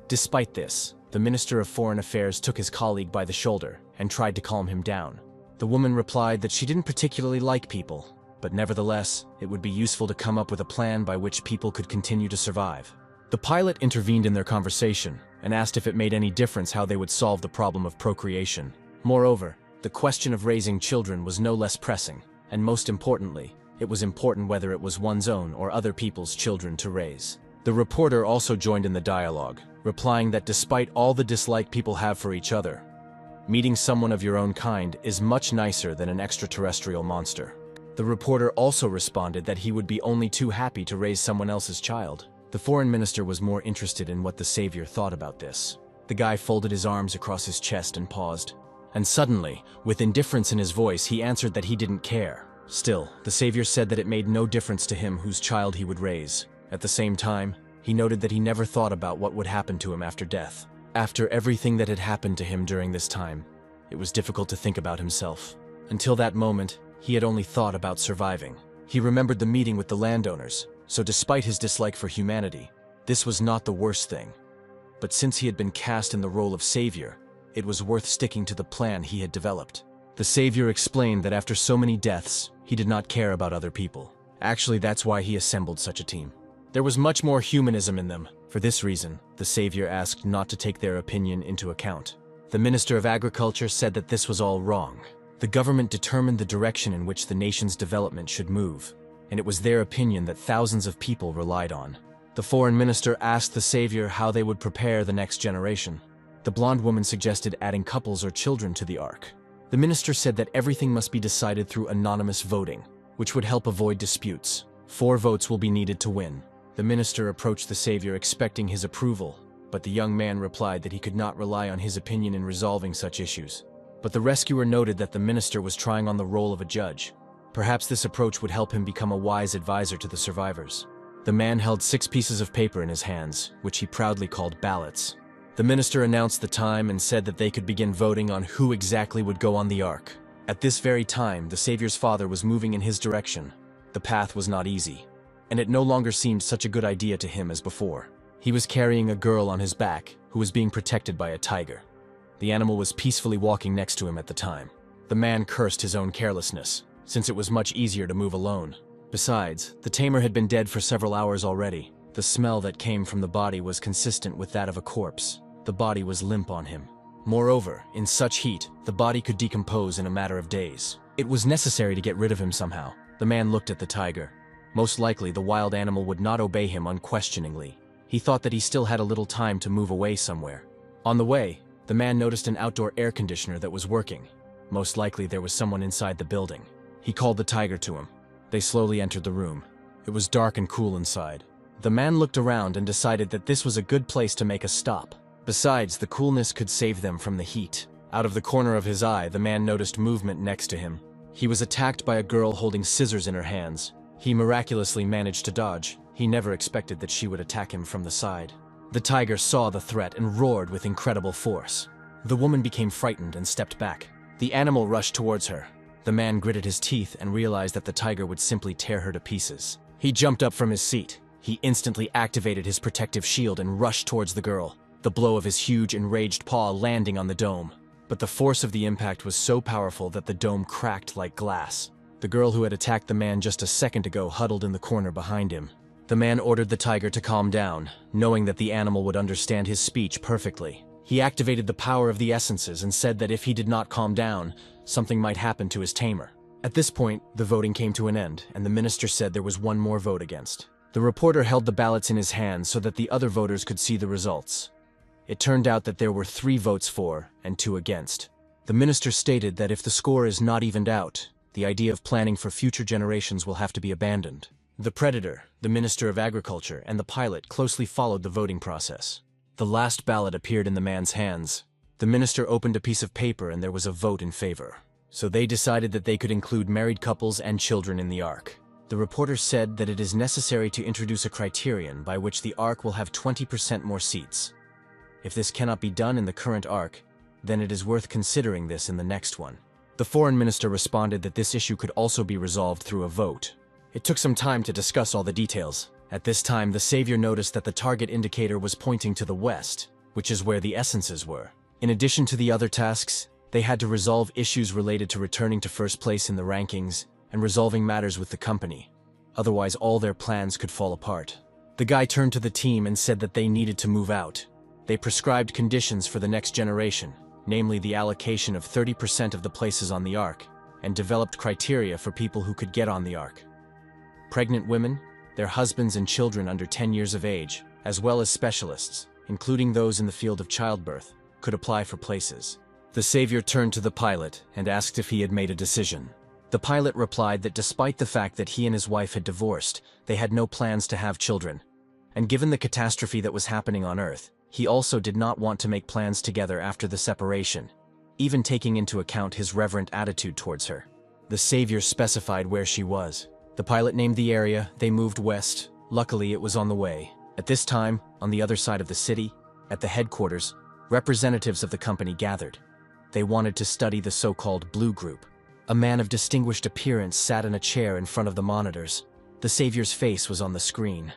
Despite this, the Minister of Foreign Affairs took his colleague by the shoulder and tried to calm him down. The woman replied that she didn't particularly like people, but nevertheless, it would be useful to come up with a plan by which people could continue to survive. The pilot intervened in their conversation and asked if it made any difference how they would solve the problem of procreation. Moreover, the question of raising children was no less pressing, and most importantly, it was important whether it was one's own or other people's children to raise. The reporter also joined in the dialogue, replying that despite all the dislike people have for each other, meeting someone of your own kind is much nicer than an extraterrestrial monster. The reporter also responded that he would be only too happy to raise someone else's child. The foreign minister was more interested in what the savior thought about this. The guy folded his arms across his chest and paused. And suddenly, with indifference in his voice, he answered that he didn't care. Still, the savior said that it made no difference to him whose child he would raise. At the same time, he noted that he never thought about what would happen to him after death. After everything that had happened to him during this time, it was difficult to think about himself. Until that moment, he had only thought about surviving. He remembered the meeting with the landowners, so despite his dislike for humanity, this was not the worst thing. But since he had been cast in the role of savior, it was worth sticking to the plan he had developed. The savior explained that after so many deaths, he did not care about other people. Actually, that's why he assembled such a team. There was much more humanism in them. For this reason, the savior asked not to take their opinion into account. The Minister of Agriculture said that this was all wrong. The government determined the direction in which the nation's development should move, and it was their opinion that thousands of people relied on. The foreign minister asked the savior how they would prepare the next generation. The blonde woman suggested adding couples or children to the ark. The minister said that everything must be decided through anonymous voting, which would help avoid disputes. 4 votes will be needed to win. The minister approached the savior expecting his approval, but the young man replied that he could not rely on his opinion in resolving such issues. But the rescuer noted that the minister was trying on the role of a judge. Perhaps this approach would help him become a wise advisor to the survivors. The man held 6 pieces of paper in his hands, which he proudly called ballots. The minister announced the time and said that they could begin voting on who exactly would go on the ark. At this very time, the savior's father was moving in his direction. The path was not easy, and it no longer seemed such a good idea to him as before. He was carrying a girl on his back who was being protected by a tiger. The animal was peacefully walking next to him at the time. The man cursed his own carelessness, since it was much easier to move alone. Besides, the tamer had been dead for several hours already. The smell that came from the body was consistent with that of a corpse. The body was limp on him. Moreover, in such heat, the body could decompose in a matter of days. It was necessary to get rid of him somehow. The man looked at the tiger. Most likely, the wild animal would not obey him unquestioningly. He thought that he still had a little time to move away somewhere. On the way, the man noticed an outdoor air conditioner that was working. Most likely, there was someone inside the building. He called the tiger to him. They slowly entered the room. It was dark and cool inside. The man looked around and decided that this was a good place to make a stop. Besides, the coolness could save them from the heat. Out of the corner of his eye, the man noticed movement next to him. He was attacked by a girl holding scissors in her hands. He miraculously managed to dodge. He never expected that she would attack him from the side. The tiger saw the threat and roared with incredible force. The woman became frightened and stepped back. The animal rushed towards her. The man gritted his teeth and realized that the tiger would simply tear her to pieces. He jumped up from his seat. He instantly activated his protective shield and rushed towards the girl, the blow of his huge, enraged paw landing on the dome. But the force of the impact was so powerful that the dome cracked like glass. The girl who had attacked the man just a second ago huddled in the corner behind him. The man ordered the tiger to calm down, knowing that the animal would understand his speech perfectly. He activated the power of the essences and said that if he did not calm down, something might happen to his tamer. At this point, the voting came to an end, and the minister said there was one more vote against. The reporter held the ballots in his hands so that the other voters could see the results. It turned out that there were 3 votes for and 2 against. The minister stated that if the score is not evened out, the idea of planning for future generations will have to be abandoned. The predator, the Minister of Agriculture, and the pilot closely followed the voting process. The last ballot appeared in the man's hands. The minister opened a piece of paper and there was a vote in favor. So they decided that they could include married couples and children in the ark. The reporter said that it is necessary to introduce a criterion by which the ark will have 20% more seats. If this cannot be done in the current ark, then it is worth considering this in the next one. The foreign minister responded that this issue could also be resolved through a vote. It took some time to discuss all the details. At this time, the savior noticed that the target indicator was pointing to the west, which is where the essences were. In addition to the other tasks, they had to resolve issues related to returning to first place in the rankings and resolving matters with the company. Otherwise, all their plans could fall apart. The guy turned to the team and said that they needed to move out. They prescribed conditions for the next generation, namely the allocation of 30% of the places on the ark, and developed criteria for people who could get on the ark. Pregnant women, their husbands and children under 10 years of age, as well as specialists, including those in the field of childbirth, could apply for places. The savior turned to the pilot and asked if he had made a decision. The pilot replied that despite the fact that he and his wife had divorced, they had no plans to have children. And given the catastrophe that was happening on Earth, he also did not want to make plans together after the separation, even taking into account his reverent attitude towards her. The savior specified where she was. The pilot named the area. They moved west. Luckily, it was on the way. At this time, on the other side of the city, at the headquarters, representatives of the company gathered. They wanted to study the so-called Blue Group. A man of distinguished appearance sat in a chair in front of the monitors. The savior's face was on the screen.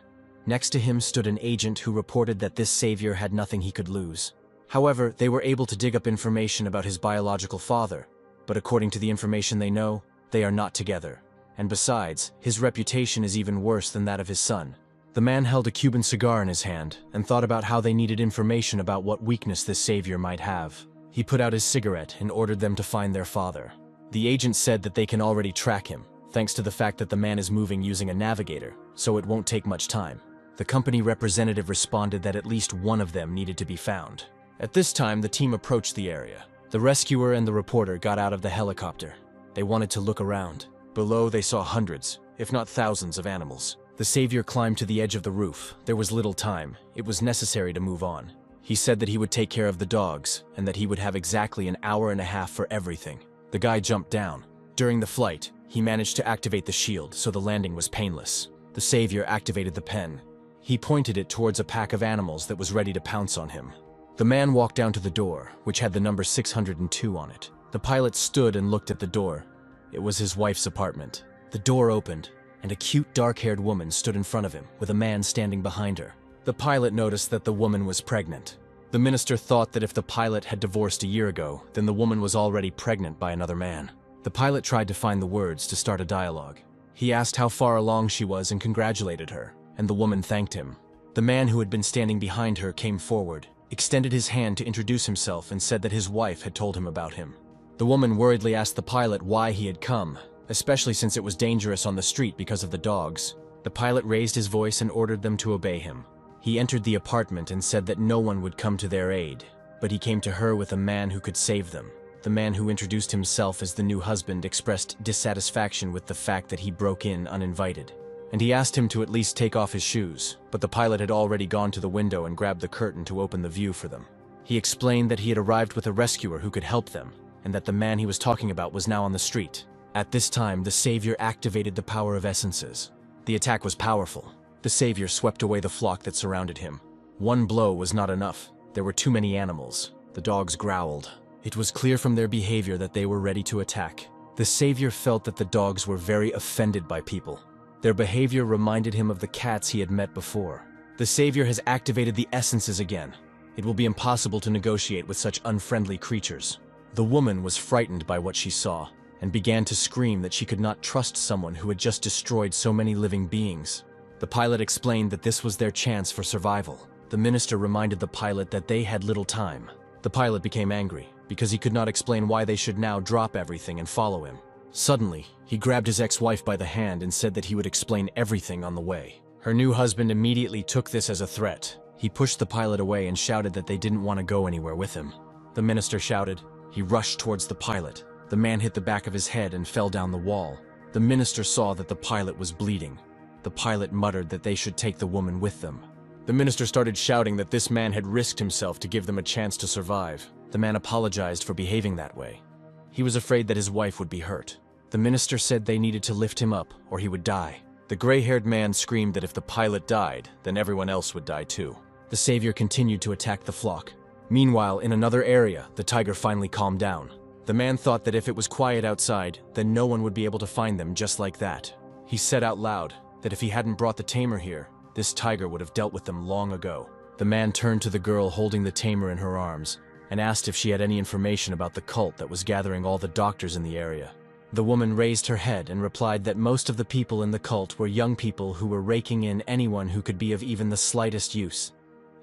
Next to him stood an agent who reported that this savior had nothing he could lose. However, they were able to dig up information about his biological father, but according to the information they know, they are not together. And besides, his reputation is even worse than that of his son. The man held a Cuban cigar in his hand and thought about how they needed information about what weakness this savior might have. He put out his cigarette and ordered them to find their father. The agent said that they can already track him, thanks to the fact that the man is moving using a navigator, so it won't take much time. The company representative responded that at least one of them needed to be found. At this time, the team approached the area. The rescuer and the reporter got out of the helicopter. They wanted to look around. Below, they saw hundreds, if not thousands, of animals. The savior climbed to the edge of the roof. There was little time. It was necessary to move on. He said that he would take care of the dogs, and that he would have exactly an hour and a half for everything. The guy jumped down. During the flight, he managed to activate the shield, so the landing was painless. The savior activated the pen. He pointed it towards a pack of animals that was ready to pounce on him. The man walked down to the door, which had the number 602 on it. The pilot stood and looked at the door. It was his wife's apartment. The door opened, and a cute dark-haired woman stood in front of him, with a man standing behind her. The pilot noticed that the woman was pregnant. The minister thought that if the pilot had divorced a year ago, then the woman was already pregnant by another man. The pilot tried to find the words to start a dialogue. He asked how far along she was and congratulated her, and the woman thanked him. The man who had been standing behind her came forward, extended his hand to introduce himself, and said that his wife had told him about him. The woman worriedly asked the pilot why he had come, especially since it was dangerous on the street because of the dogs. The pilot raised his voice and ordered them to obey him. He entered the apartment and said that no one would come to their aid, but he came to her with a man who could save them. The man who introduced himself as the new husband expressed dissatisfaction with the fact that he broke in uninvited, and he asked him to at least take off his shoes, but the pilot had already gone to the window and grabbed the curtain to open the view for them. He explained that he had arrived with a rescuer who could help them, and that the man he was talking about was now on the street. At this time, the savior activated the power of essences. The attack was powerful. The savior swept away the flock that surrounded him. One blow was not enough. There were too many animals. The dogs growled. It was clear from their behavior that they were ready to attack. The savior felt that the dogs were very offended by people. Their behavior reminded him of the cats he had met before. The savior has activated the essences again. It will be impossible to negotiate with such unfriendly creatures. The woman was frightened by what she saw, and began to scream that she could not trust someone who had just destroyed so many living beings. The pilot explained that this was their chance for survival. The minister reminded the pilot that they had little time. The pilot became angry, because he could not explain why they should now drop everything and follow him. Suddenly, he grabbed his ex-wife by the hand and said that he would explain everything on the way. Her new husband immediately took this as a threat. He pushed the pilot away and shouted that they didn't want to go anywhere with him. The minister shouted. He rushed towards the pilot. The man hit the back of his head and fell down the wall. The minister saw that the pilot was bleeding. The pilot muttered that they should take the woman with them. The minister started shouting that this man had risked himself to give them a chance to survive. The man apologized for behaving that way. He was afraid that his wife would be hurt. The minister said they needed to lift him up or he would die. The gray-haired man screamed that if the pilot died, then everyone else would die too. The savior continued to attack the flock. Meanwhile, in another area, the tiger finally calmed down. The man thought that if it was quiet outside, then no one would be able to find them just like that. He said out loud that if he hadn't brought the tamer here, this tiger would have dealt with them long ago. The man turned to the girl holding the tamer in her arms and asked if she had any information about the cult that was gathering all the doctors in the area. The woman raised her head and replied that most of the people in the cult were young people who were raking in anyone who could be of even the slightest use,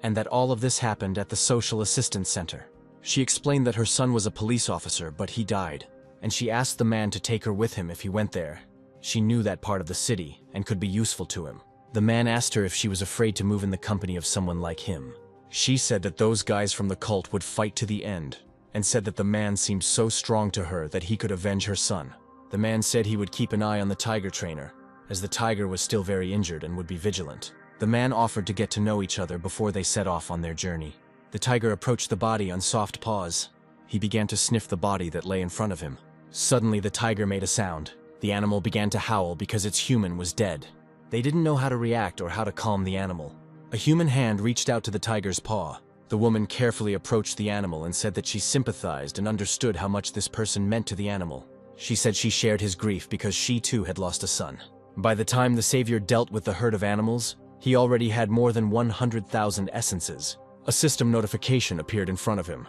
and that all of this happened at the Social Assistance Center. She explained that her son was a police officer, but he died, and she asked the man to take her with him if he went there. She knew that part of the city and could be useful to him. The man asked her if she was afraid to move in the company of someone like him. She said that those guys from the cult would fight to the end, and said that the man seemed so strong to her that he could avenge her son. The man said he would keep an eye on the tiger trainer, as the tiger was still very injured and would be vigilant. The man offered to get to know each other before they set off on their journey. The tiger approached the body on soft paws. He began to sniff the body that lay in front of him. Suddenly the tiger made a sound. The animal began to howl because its human was dead. They didn't know how to react or how to calm the animal. A human hand reached out to the tiger's paw. The woman carefully approached the animal and said that she sympathized and understood how much this person meant to the animal. She said she shared his grief because she too had lost a son. By the time the savior dealt with the herd of animals, he already had more than 100,000 essences. A system notification appeared in front of him.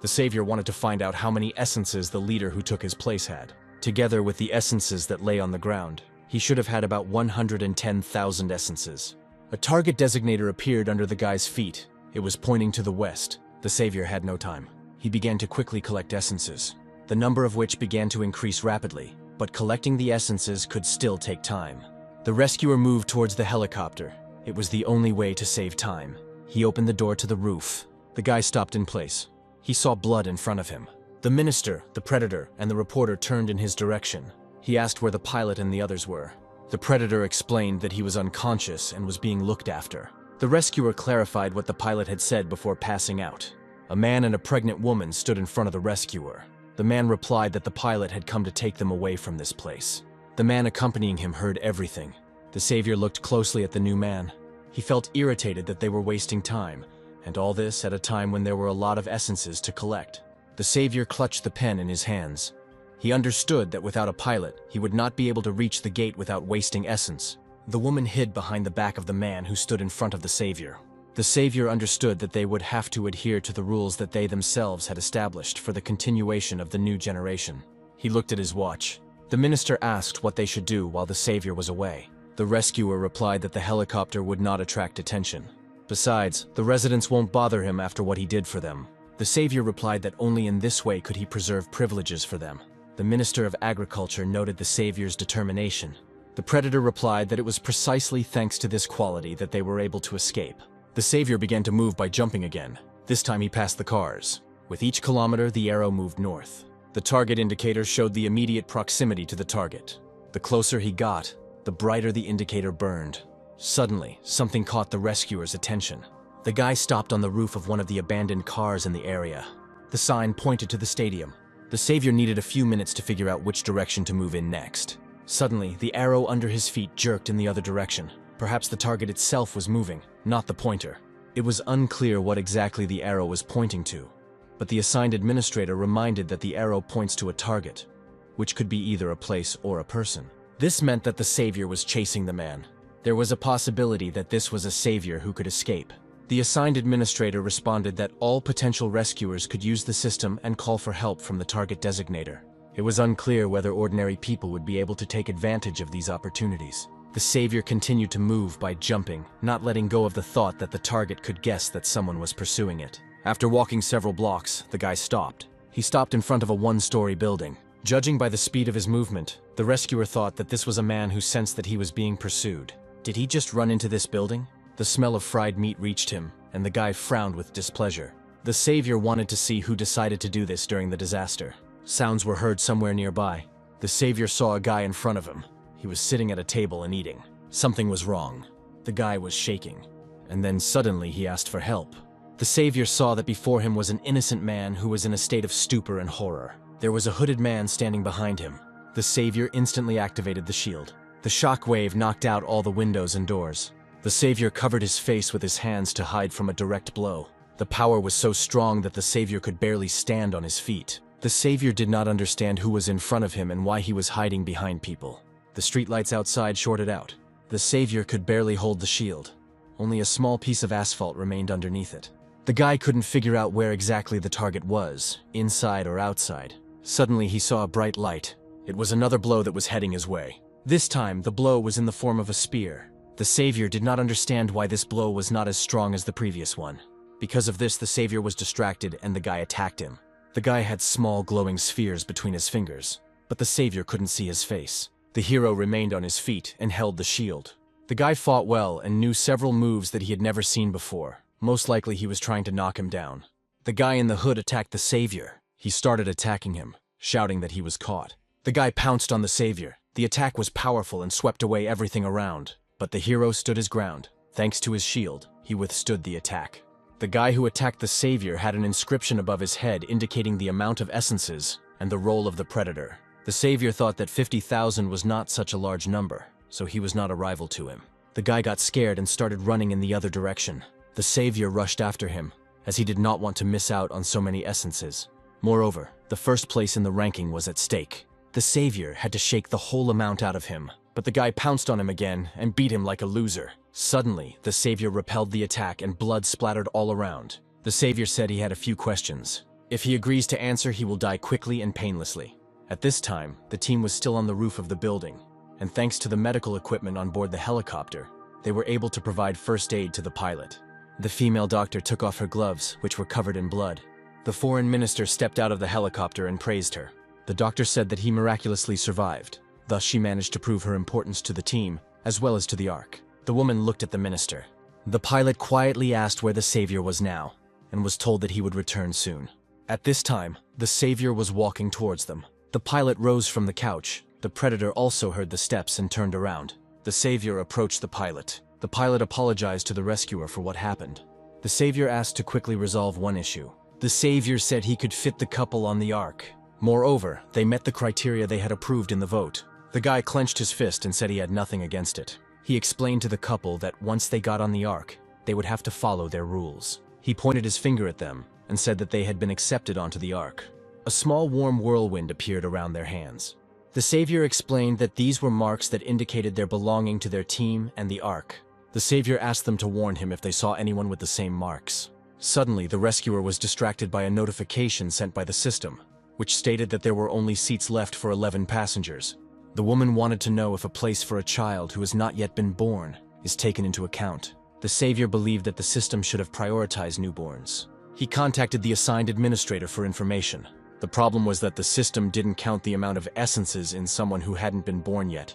The savior wanted to find out how many essences the leader who took his place had. Together with the essences that lay on the ground, he should have had about 110,000 essences. A target designator appeared under the guy's feet. It was pointing to the west. The savior had no time. He began to quickly collect essences, the number of which began to increase rapidly, but collecting the essences could still take time. The rescuer moved towards the helicopter. It was the only way to save time. He opened the door to the roof. The guy stopped in place. He saw blood in front of him. The minister, the predator, and the reporter turned in his direction. He asked where the pilot and the others were. The predator explained that he was unconscious and was being looked after. The rescuer clarified what the pilot had said before passing out. A man and a pregnant woman stood in front of the rescuer. The man replied that the pilot had come to take them away from this place. The man accompanying him heard everything. The savior looked closely at the new man. He felt irritated that they were wasting time, and all this at a time when there were a lot of essences to collect. The savior clutched the pen in his hands. He understood that without a pilot, he would not be able to reach the gate without wasting essence. The woman hid behind the back of the man who stood in front of the savior. The savior understood that they would have to adhere to the rules that they themselves had established for the continuation of the new generation. He looked at his watch. The minister asked what they should do while the savior was away. The rescuer replied that the helicopter would not attract attention. Besides, the residents won't bother him after what he did for them. The savior replied that only in this way could he preserve privileges for them. The Minister of Agriculture noted the savior's determination. The predator replied that it was precisely thanks to this quality that they were able to escape. The savior began to move by jumping again. This time he passed the cars. With each kilometer, the arrow moved north. The target indicator showed the immediate proximity to the target. The closer he got, the brighter the indicator burned. Suddenly, something caught the rescuer's attention. The guy stopped on the roof of one of the abandoned cars in the area. The sign pointed to the stadium. The savior needed a few minutes to figure out which direction to move in next. Suddenly, the arrow under his feet jerked in the other direction. Perhaps the target itself was moving, not the pointer. It was unclear what exactly the arrow was pointing to, but the assigned administrator reminded that the arrow points to a target, which could be either a place or a person. This meant that the savior was chasing the man. There was a possibility that this was a savior who could escape. The assigned administrator responded that all potential rescuers could use the system and call for help from the target designator. It was unclear whether ordinary people would be able to take advantage of these opportunities. The savior continued to move by jumping, not letting go of the thought that the target could guess that someone was pursuing it. After walking several blocks, the guy stopped. He stopped in front of a one-story building. Judging by the speed of his movement, the rescuer thought that this was a man who sensed that he was being pursued. Did he just run into this building? The smell of fried meat reached him, and the guy frowned with displeasure. The savior wanted to see who decided to do this during the disaster. Sounds were heard somewhere nearby. The savior saw a guy in front of him. He was sitting at a table and eating. Something was wrong. The guy was shaking. And then suddenly he asked for help. The savior saw that before him was an innocent man who was in a state of stupor and horror. There was a hooded man standing behind him. The savior instantly activated the shield. The shock wave knocked out all the windows and doors. The savior covered his face with his hands to hide from a direct blow. The power was so strong that the savior could barely stand on his feet. The savior did not understand who was in front of him and why he was hiding behind people. The streetlights outside shorted out. The savior could barely hold the shield. Only a small piece of asphalt remained underneath it. The guy couldn't figure out where exactly the target was, inside or outside. Suddenly he saw a bright light. It was another blow that was heading his way. This time, the blow was in the form of a spear. The savior did not understand why this blow was not as strong as the previous one. Because of this, the savior was distracted and the guy attacked him. The guy had small glowing spheres between his fingers, but the savior couldn't see his face. The hero remained on his feet and held the shield. The guy fought well and knew several moves that he had never seen before. Most likely he was trying to knock him down. The guy in the hood attacked the savior. He started attacking him, shouting that he was caught. The guy pounced on the savior. The attack was powerful and swept away everything around. But the hero stood his ground. Thanks to his shield, he withstood the attack. The guy who attacked the savior had an inscription above his head indicating the amount of essences and the role of the predator. The savior thought that 50,000 was not such a large number, so he was not a rival to him. The guy got scared and started running in the other direction. The savior rushed after him, as he did not want to miss out on so many essences. Moreover, the first place in the ranking was at stake. The savior had to shake the whole amount out of him, but the guy pounced on him again and beat him like a loser. Suddenly, the savior repelled the attack and blood splattered all around. The savior said he had a few questions. If he agrees to answer, he will die quickly and painlessly. At this time, the team was still on the roof of the building, and thanks to the medical equipment on board the helicopter, they were able to provide first aid to the pilot. The female doctor took off her gloves, which were covered in blood. The foreign minister stepped out of the helicopter and praised her. The doctor said that he miraculously survived. Thus, she managed to prove her importance to the team, as well as to the Ark. The woman looked at the minister. The pilot quietly asked where the savior was now, and was told that he would return soon. At this time, the savior was walking towards them. The pilot rose from the couch. The predator also heard the steps and turned around. The savior approached the pilot. The pilot apologized to the rescuer for what happened. The savior asked to quickly resolve one issue. The savior said he could fit the couple on the Ark. Moreover, they met the criteria they had approved in the vote. The guy clenched his fist and said he had nothing against it. He explained to the couple that once they got on the Ark, they would have to follow their rules. He pointed his finger at them and said that they had been accepted onto the Ark. A small warm whirlwind appeared around their hands. The savior explained that these were marks that indicated their belonging to their team and the Ark. The savior asked them to warn him if they saw anyone with the same marks. Suddenly, the rescuer was distracted by a notification sent by the system, which stated that there were only seats left for 11 passengers. The woman wanted to know if a place for a child who has not yet been born is taken into account. The savior believed that the system should have prioritized newborns. He contacted the assigned administrator for information. The problem was that the system didn't count the amount of essences in someone who hadn't been born yet.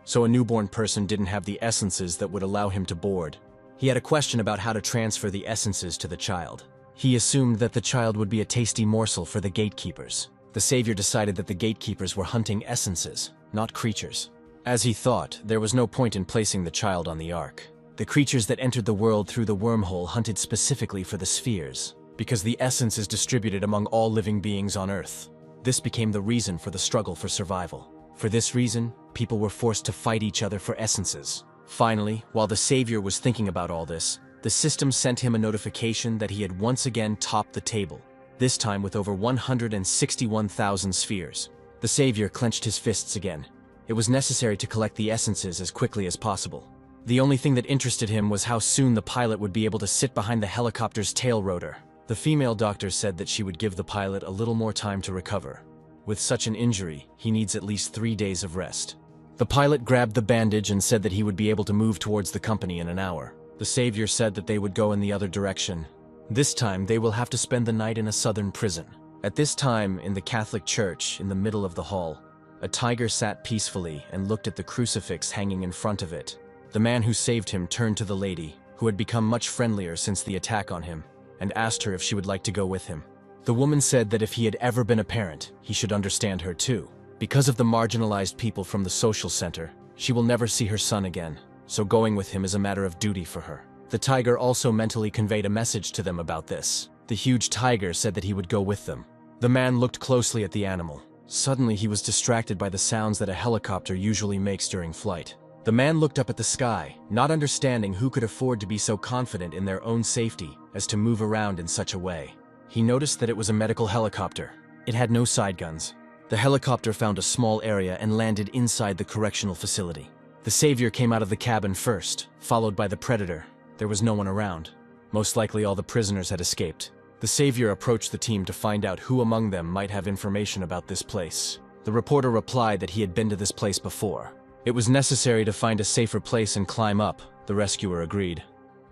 So a newborn person didn't have the essences that would allow him to board. He had a question about how to transfer the essences to the child. He assumed that the child would be a tasty morsel for the gatekeepers. The savior decided that the gatekeepers were hunting essences, not creatures. As he thought, there was no point in placing the child on the Ark. The creatures that entered the world through the wormhole hunted specifically for the spheres, because the essence is distributed among all living beings on Earth. This became the reason for the struggle for survival. For this reason, people were forced to fight each other for essences. Finally, while the savior was thinking about all this, the system sent him a notification that he had once again topped the table, this time with over 161,000 spheres. The savior clenched his fists again. It was necessary to collect the essences as quickly as possible. The only thing that interested him was how soon the pilot would be able to sit behind the helicopter's tail rotor. The female doctor said that she would give the pilot a little more time to recover. With such an injury, he needs at least 3 days of rest. The pilot grabbed the bandage and said that he would be able to move towards the company in an hour. The savior said that they would go in the other direction. This time, they will have to spend the night in a southern prison. At this time, in the Catholic church, in the middle of the hall, a tiger sat peacefully and looked at the crucifix hanging in front of it. The man who saved him turned to the lady, who had become much friendlier since the attack on him, and asked her if she would like to go with him. The woman said that if he had ever been a parent, he should understand her too. Because of the marginalized people from the social center, she will never see her son again, so going with him is a matter of duty for her. The tiger also mentally conveyed a message to them about this. The huge tiger said that he would go with them. The man looked closely at the animal. Suddenly, he was distracted by the sounds that a helicopter usually makes during flight. The man looked up at the sky, not understanding who could afford to be so confident in their own safety as to move around in such a way. He noticed that it was a medical helicopter. It had no side guns. The helicopter found a small area and landed inside the correctional facility. The savior came out of the cabin first, followed by the predator. There was no one around. Most likely all the prisoners had escaped. The savior approached the team to find out who among them might have information about this place. The reporter replied that he had been to this place before. It was necessary to find a safer place and climb up, the rescuer agreed.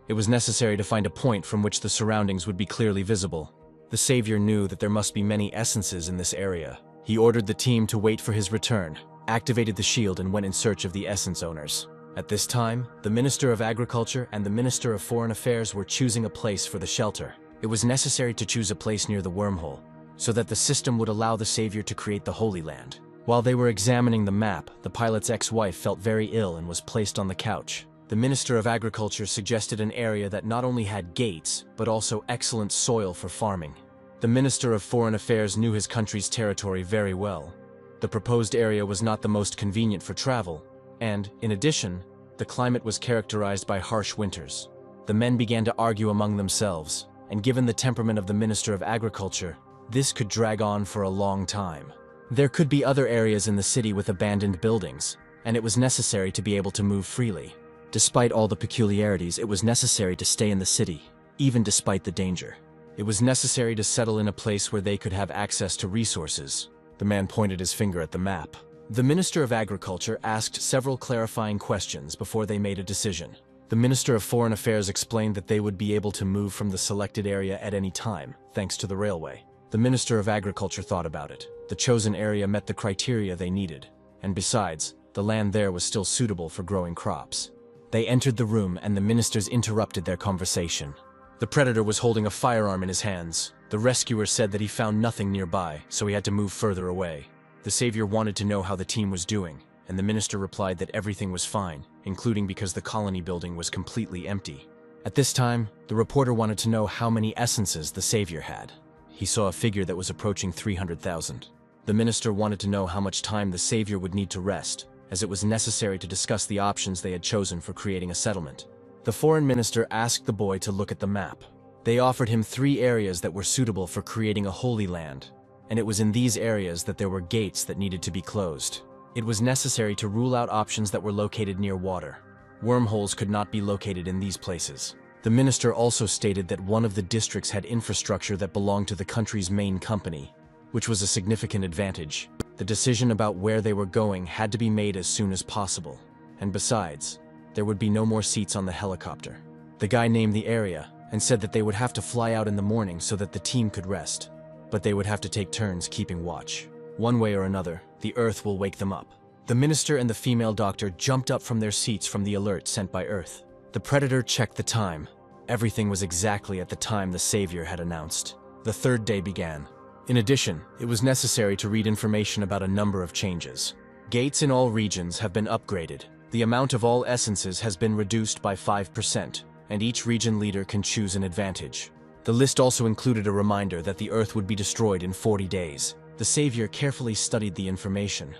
It was necessary to find a point from which the surroundings would be clearly visible. The savior knew that there must be many essences in this area. He ordered the team to wait for his return, activated the shield, and went in search of the essence owners. At this time, the Minister of Agriculture and the Minister of Foreign Affairs were choosing a place for the shelter. It was necessary to choose a place near the wormhole, so that the system would allow the savior to create the Holy Land. While they were examining the map, the pilot's ex-wife felt very ill and was placed on the couch. The Minister of Agriculture suggested an area that not only had gates, but also excellent soil for farming. The Minister of Foreign Affairs knew his country's territory very well. The proposed area was not the most convenient for travel, and, in addition, the climate was characterized by harsh winters. The men began to argue among themselves, and given the temperament of the Minister of Agriculture, this could drag on for a long time. There could be other areas in the city with abandoned buildings, and it was necessary to be able to move freely. Despite all the peculiarities, it was necessary to stay in the city, even despite the danger. It was necessary to settle in a place where they could have access to resources. The man pointed his finger at the map. The Minister of Agriculture asked several clarifying questions before they made a decision. The Minister of Foreign Affairs explained that they would be able to move from the selected area at any time, thanks to the railway. The Minister of Agriculture thought about it. The chosen area met the criteria they needed, and besides, the land there was still suitable for growing crops. They entered the room and the ministers interrupted their conversation. The predator was holding a firearm in his hands. The rescuer said that he found nothing nearby, so he had to move further away. The savior wanted to know how the team was doing, and the minister replied that everything was fine, including because the colony building was completely empty. At this time, the reporter wanted to know how many essences the savior had. He saw a figure that was approaching 300,000. The minister wanted to know how much time the savior would need to rest, as it was necessary to discuss the options they had chosen for creating a settlement. The foreign minister asked the boy to look at the map. They offered him 3 areas that were suitable for creating a holy land, and it was in these areas that there were gates that needed to be closed. It was necessary to rule out options that were located near water. Wormholes could not be located in these places. The minister also stated that one of the districts had infrastructure that belonged to the country's main company, which was a significant advantage. The decision about where they were going had to be made as soon as possible. And besides, there would be no more seats on the helicopter. The guy named the area and said that they would have to fly out in the morning so that the team could rest. But they would have to take turns keeping watch. One way or another, the Earth will wake them up. The minister and the female doctor jumped up from their seats from the alert sent by Earth. The predator checked the time. Everything was exactly at the time the savior had announced. The 3rd day began. In addition, it was necessary to read information about a number of changes. Gates in all regions have been upgraded. The amount of all essences has been reduced by 5%, and each region leader can choose an advantage. The list also included a reminder that the Earth would be destroyed in 40 days. The savior carefully studied the information.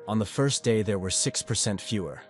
On the first day there were 6% fewer,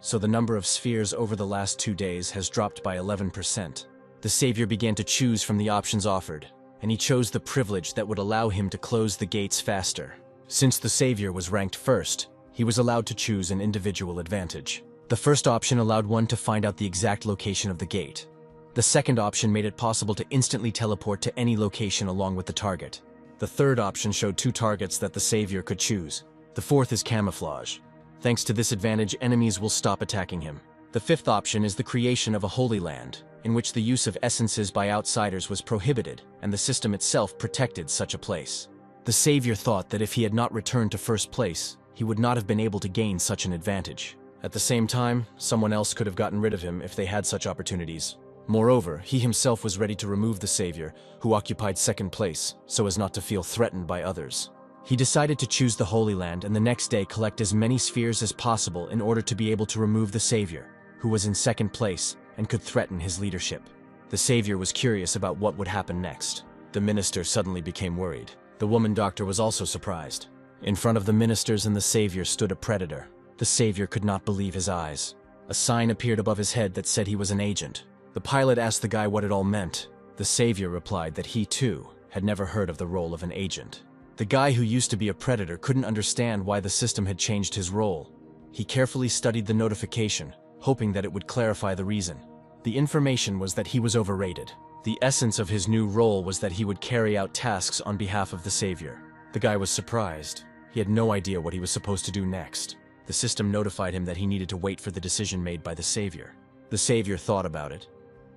so the number of spheres over the last 2 days has dropped by 11%. The savior began to choose from the options offered, and he chose the privilege that would allow him to close the gates faster. Since the savior was ranked first, he was allowed to choose an individual advantage. The first option allowed one to find out the exact location of the gate. The second option made it possible to instantly teleport to any location along with the target. The third option showed 2 targets that the savior could choose. The fourth is camouflage. Thanks to this advantage, enemies will stop attacking him. The 5th option is the creation of a holy land, in which the use of essences by outsiders was prohibited, and the system itself protected such a place. The savior thought that if he had not returned to first place, he would not have been able to gain such an advantage. At the same time, someone else could have gotten rid of him if they had such opportunities. Moreover, he himself was ready to remove the savior, who occupied 2nd place, so as not to feel threatened by others. He decided to choose the Holy Land and the next day collect as many spheres as possible in order to be able to remove the savior, who was in 2nd place and could threaten his leadership. The savior was curious about what would happen next. The minister suddenly became worried. The woman doctor was also surprised. In front of the ministers and the savior stood a predator. The savior could not believe his eyes. A sign appeared above his head that said he was an agent. The pilot asked the guy what it all meant. The savior replied that he, too, had never heard of the role of an agent. The guy who used to be a predator couldn't understand why the system had changed his role. He carefully studied the notification, hoping that it would clarify the reason. The information was that he was overrated. The essence of his new role was that he would carry out tasks on behalf of the savior. The guy was surprised. He had no idea what he was supposed to do next. The system notified him that he needed to wait for the decision made by the savior. The savior thought about it.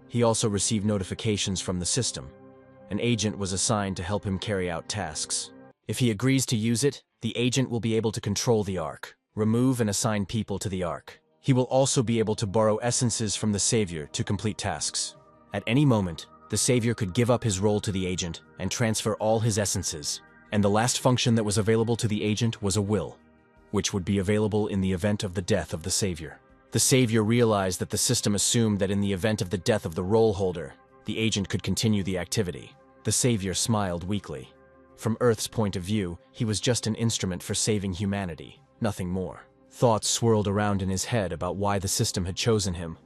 He also received notifications from the system. An agent was assigned to help him carry out tasks. If he agrees to use it, the agent will be able to control the Ark, remove and assign people to the Ark. He will also be able to borrow essences from the savior to complete tasks. At any moment, the savior could give up his role to the agent and transfer all his essences. And the last function that was available to the agent was a will, which would be available in the event of the death of the savior. The savior realized that the system assumed that in the event of the death of the role holder, the agent could continue the activity. The savior smiled weakly. From Earth's point of view, he was just an instrument for saving humanity, nothing more. Thoughts swirled around in his head about why the system had chosen him,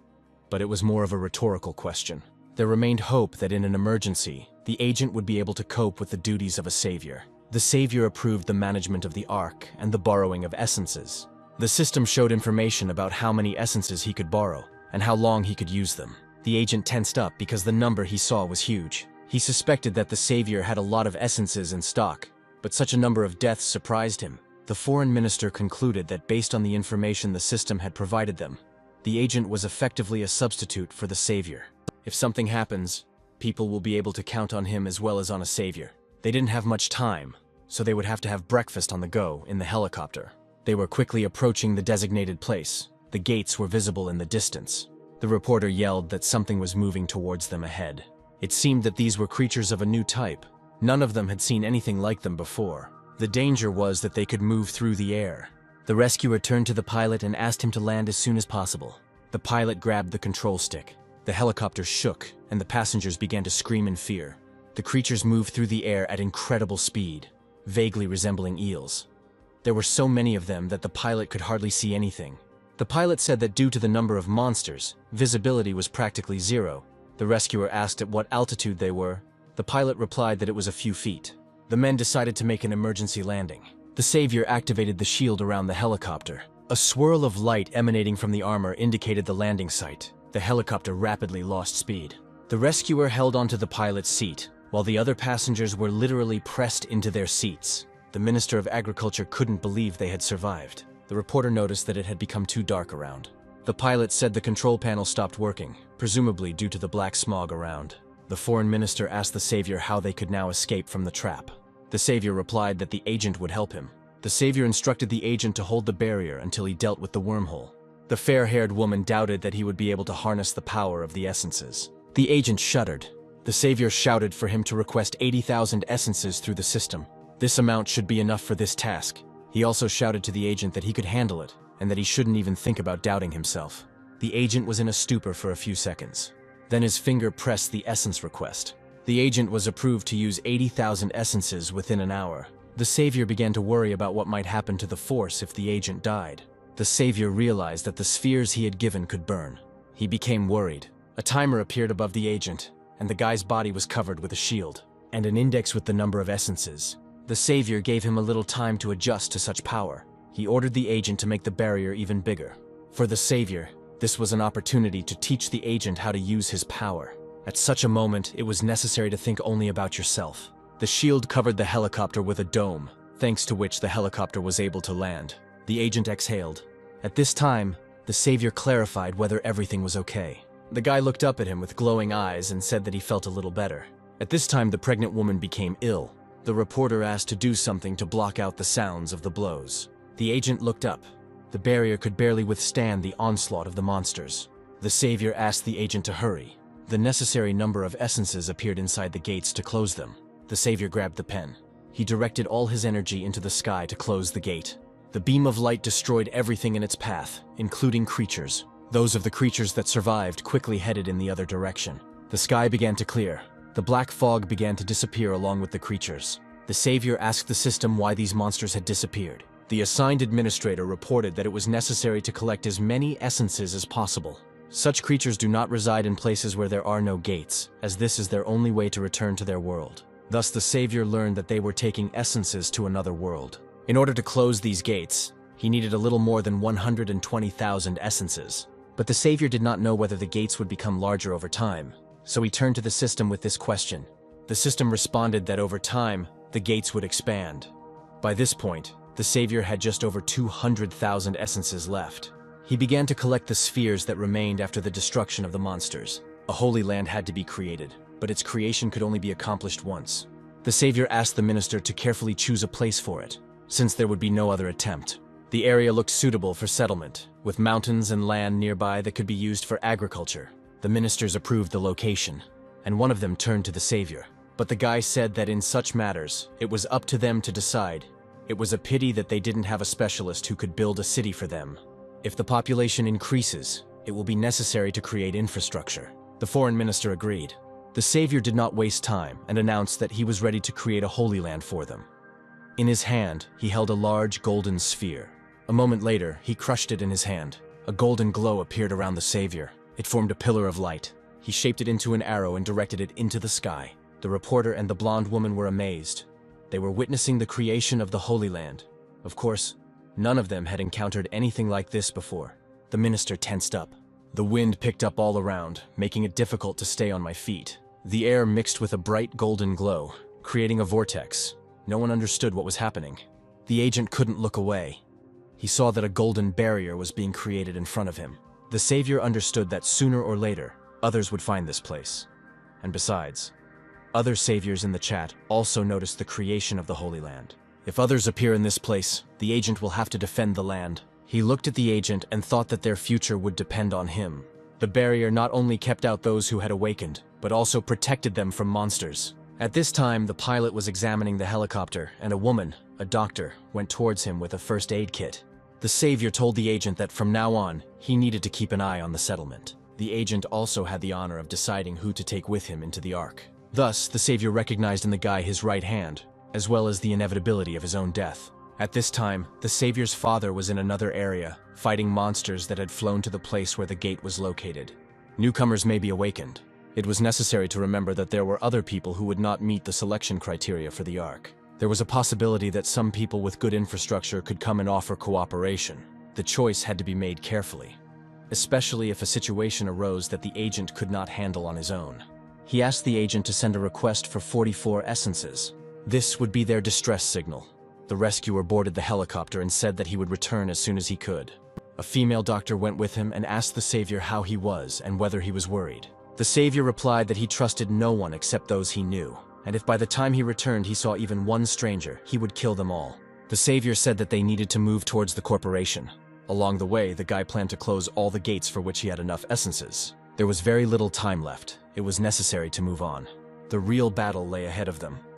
but it was more of a rhetorical question. There remained hope that in an emergency, the agent would be able to cope with the duties of a savior. The savior approved the management of the Ark and the borrowing of essences. The system showed information about how many essences he could borrow and how long he could use them. The agent tensed up because the number he saw was huge. He suspected that the savior had a lot of essences in stock, but such a number of deaths surprised him. The foreign minister concluded that based on the information the system had provided them, The agent was effectively a substitute for the savior. If something happens, people will be able to count on him as well as on a savior. They didn't have much time, so they would have to have breakfast on the go in the helicopter. They were quickly approaching the designated place. The gates were visible in the distance. The reporter yelled that something was moving towards them ahead. It seemed that these were creatures of a new type. None of them had seen anything like them before. The danger was that they could move through the air. The rescuer turned to the pilot and asked him to land as soon as possible. The pilot grabbed the control stick. The helicopter shook, and the passengers began to scream in fear. The creatures moved through the air at incredible speed, vaguely resembling eels. There were so many of them that the pilot could hardly see anything. The pilot said that due to the number of monsters, visibility was practically zero. The rescuer asked at what altitude they were. The pilot replied that it was a few feet. The men decided to make an emergency landing. The savior activated the shield around the helicopter. A swirl of light emanating from the armor indicated the landing site. The helicopter rapidly lost speed. The rescuer held onto the pilot's seat, while the other passengers were literally pressed into their seats. The Minister of Agriculture couldn't believe they had survived. The reporter noticed that it had become too dark around. The pilot said the control panel stopped working, presumably due to the black smog around. The foreign minister asked the savior how they could now escape from the trap. The savior replied that the agent would help him. The savior instructed the agent to hold the barrier until he dealt with the wormhole. The fair-haired woman doubted that he would be able to harness the power of the essences. The agent shuddered. The savior shouted for him to request 80,000 essences through the system. This amount should be enough for this task. He also shouted to the agent that he could handle it, and that he shouldn't even think about doubting himself. The agent was in a stupor for a few seconds. Then his finger pressed the essence request. The agent was approved to use 80,000 essences within an hour. The savior began to worry about what might happen to the force if the agent died. The savior realized that the spheres he had given could burn. He became worried. A timer appeared above the agent, and the guy's body was covered with a shield, and an index with the number of essences. The savior gave him a little time to adjust to such power. He ordered the agent to make the barrier even bigger. For the savior, this was an opportunity to teach the agent how to use his power. At such a moment, it was necessary to think only about yourself. The shield covered the helicopter with a dome, thanks to which the helicopter was able to land. The agent exhaled. At this time, the savior clarified whether everything was okay. The guy looked up at him with glowing eyes and said that he felt a little better. At this time, the pregnant woman became ill. The reporter asked to do something to block out the sounds of the blows. The agent looked up. The barrier could barely withstand the onslaught of the monsters. The savior asked the agent to hurry. The necessary number of essences appeared inside the gates to close them. The savior grabbed the pen. He directed all his energy into the sky to close the gate. The beam of light destroyed everything in its path, including creatures. Those of the creatures that survived quickly headed in the other direction. The sky began to clear. The black fog began to disappear along with the creatures. The savior asked the system why these monsters had disappeared. The assigned administrator reported that it was necessary to collect as many essences as possible. Such creatures do not reside in places where there are no gates, as this is their only way to return to their world. Thus the savior learned that they were taking essences to another world. In order to close these gates, he needed a little more than 120,000 essences. But the savior did not know whether the gates would become larger over time, so he turned to the system with this question. The system responded that over time, the gates would expand. By this point, the savior had just over 200,000 essences left. He began to collect the spheres that remained after the destruction of the monsters. A holy land had to be created, but its creation could only be accomplished once. The savior asked the minister to carefully choose a place for it, since there would be no other attempt. The area looked suitable for settlement, with mountains and land nearby that could be used for agriculture. The ministers approved the location, and one of them turned to the savior. But the guy said that in such matters, it was up to them to decide. It was a pity that they didn't have a specialist who could build a city for them. If the population increases, it will be necessary to create infrastructure. The foreign minister agreed. The savior did not waste time and announced that he was ready to create a holy land for them. In his hand, he held a large golden sphere. A moment later, he crushed it in his hand. A golden glow appeared around the savior. It formed a pillar of light. He shaped it into an arrow and directed it into the sky. The reporter and the blonde woman were amazed. They were witnessing the creation of the Holy Land. Of course, none of them had encountered anything like this before. The minister tensed up. The wind picked up all around, making it difficult to stay on my feet. The air mixed with a bright golden glow, creating a vortex. No one understood what was happening. The agent couldn't look away. He saw that a golden barrier was being created in front of him. The Savior understood that sooner or later, others would find this place. And besides, other saviors in the chat also noticed the creation of the Holy Land. If others appear in this place, the agent will have to defend the land. He looked at the agent and thought that their future would depend on him. The barrier not only kept out those who had awakened, but also protected them from monsters. At this time, the pilot was examining the helicopter, and a woman, a doctor, went towards him with a first aid kit. The Savior told the agent that from now on, he needed to keep an eye on the settlement. The agent also had the honor of deciding who to take with him into the Ark. Thus, the Savior recognized in the guy his right hand, as well as the inevitability of his own death. At this time, the Savior's father was in another area, fighting monsters that had flown to the place where the gate was located. Newcomers may be awakened. It was necessary to remember that there were other people who would not meet the selection criteria for the Ark. There was a possibility that some people with good infrastructure could come and offer cooperation. The choice had to be made carefully, especially if a situation arose that the agent could not handle on his own. He asked the agent to send a request for 44 essences. This would be their distress signal. The rescuer boarded the helicopter and said that he would return as soon as he could. A female doctor went with him and asked the Savior how he was and whether he was worried. The Savior replied that he trusted no one except those he knew, and if by the time he returned he saw even one stranger, he would kill them all. The Savior said that they needed to move towards the corporation. Along the way, the guy planned to close all the gates for which he had enough essences. There was very little time left. It was necessary to move on. The real battle lay ahead of them.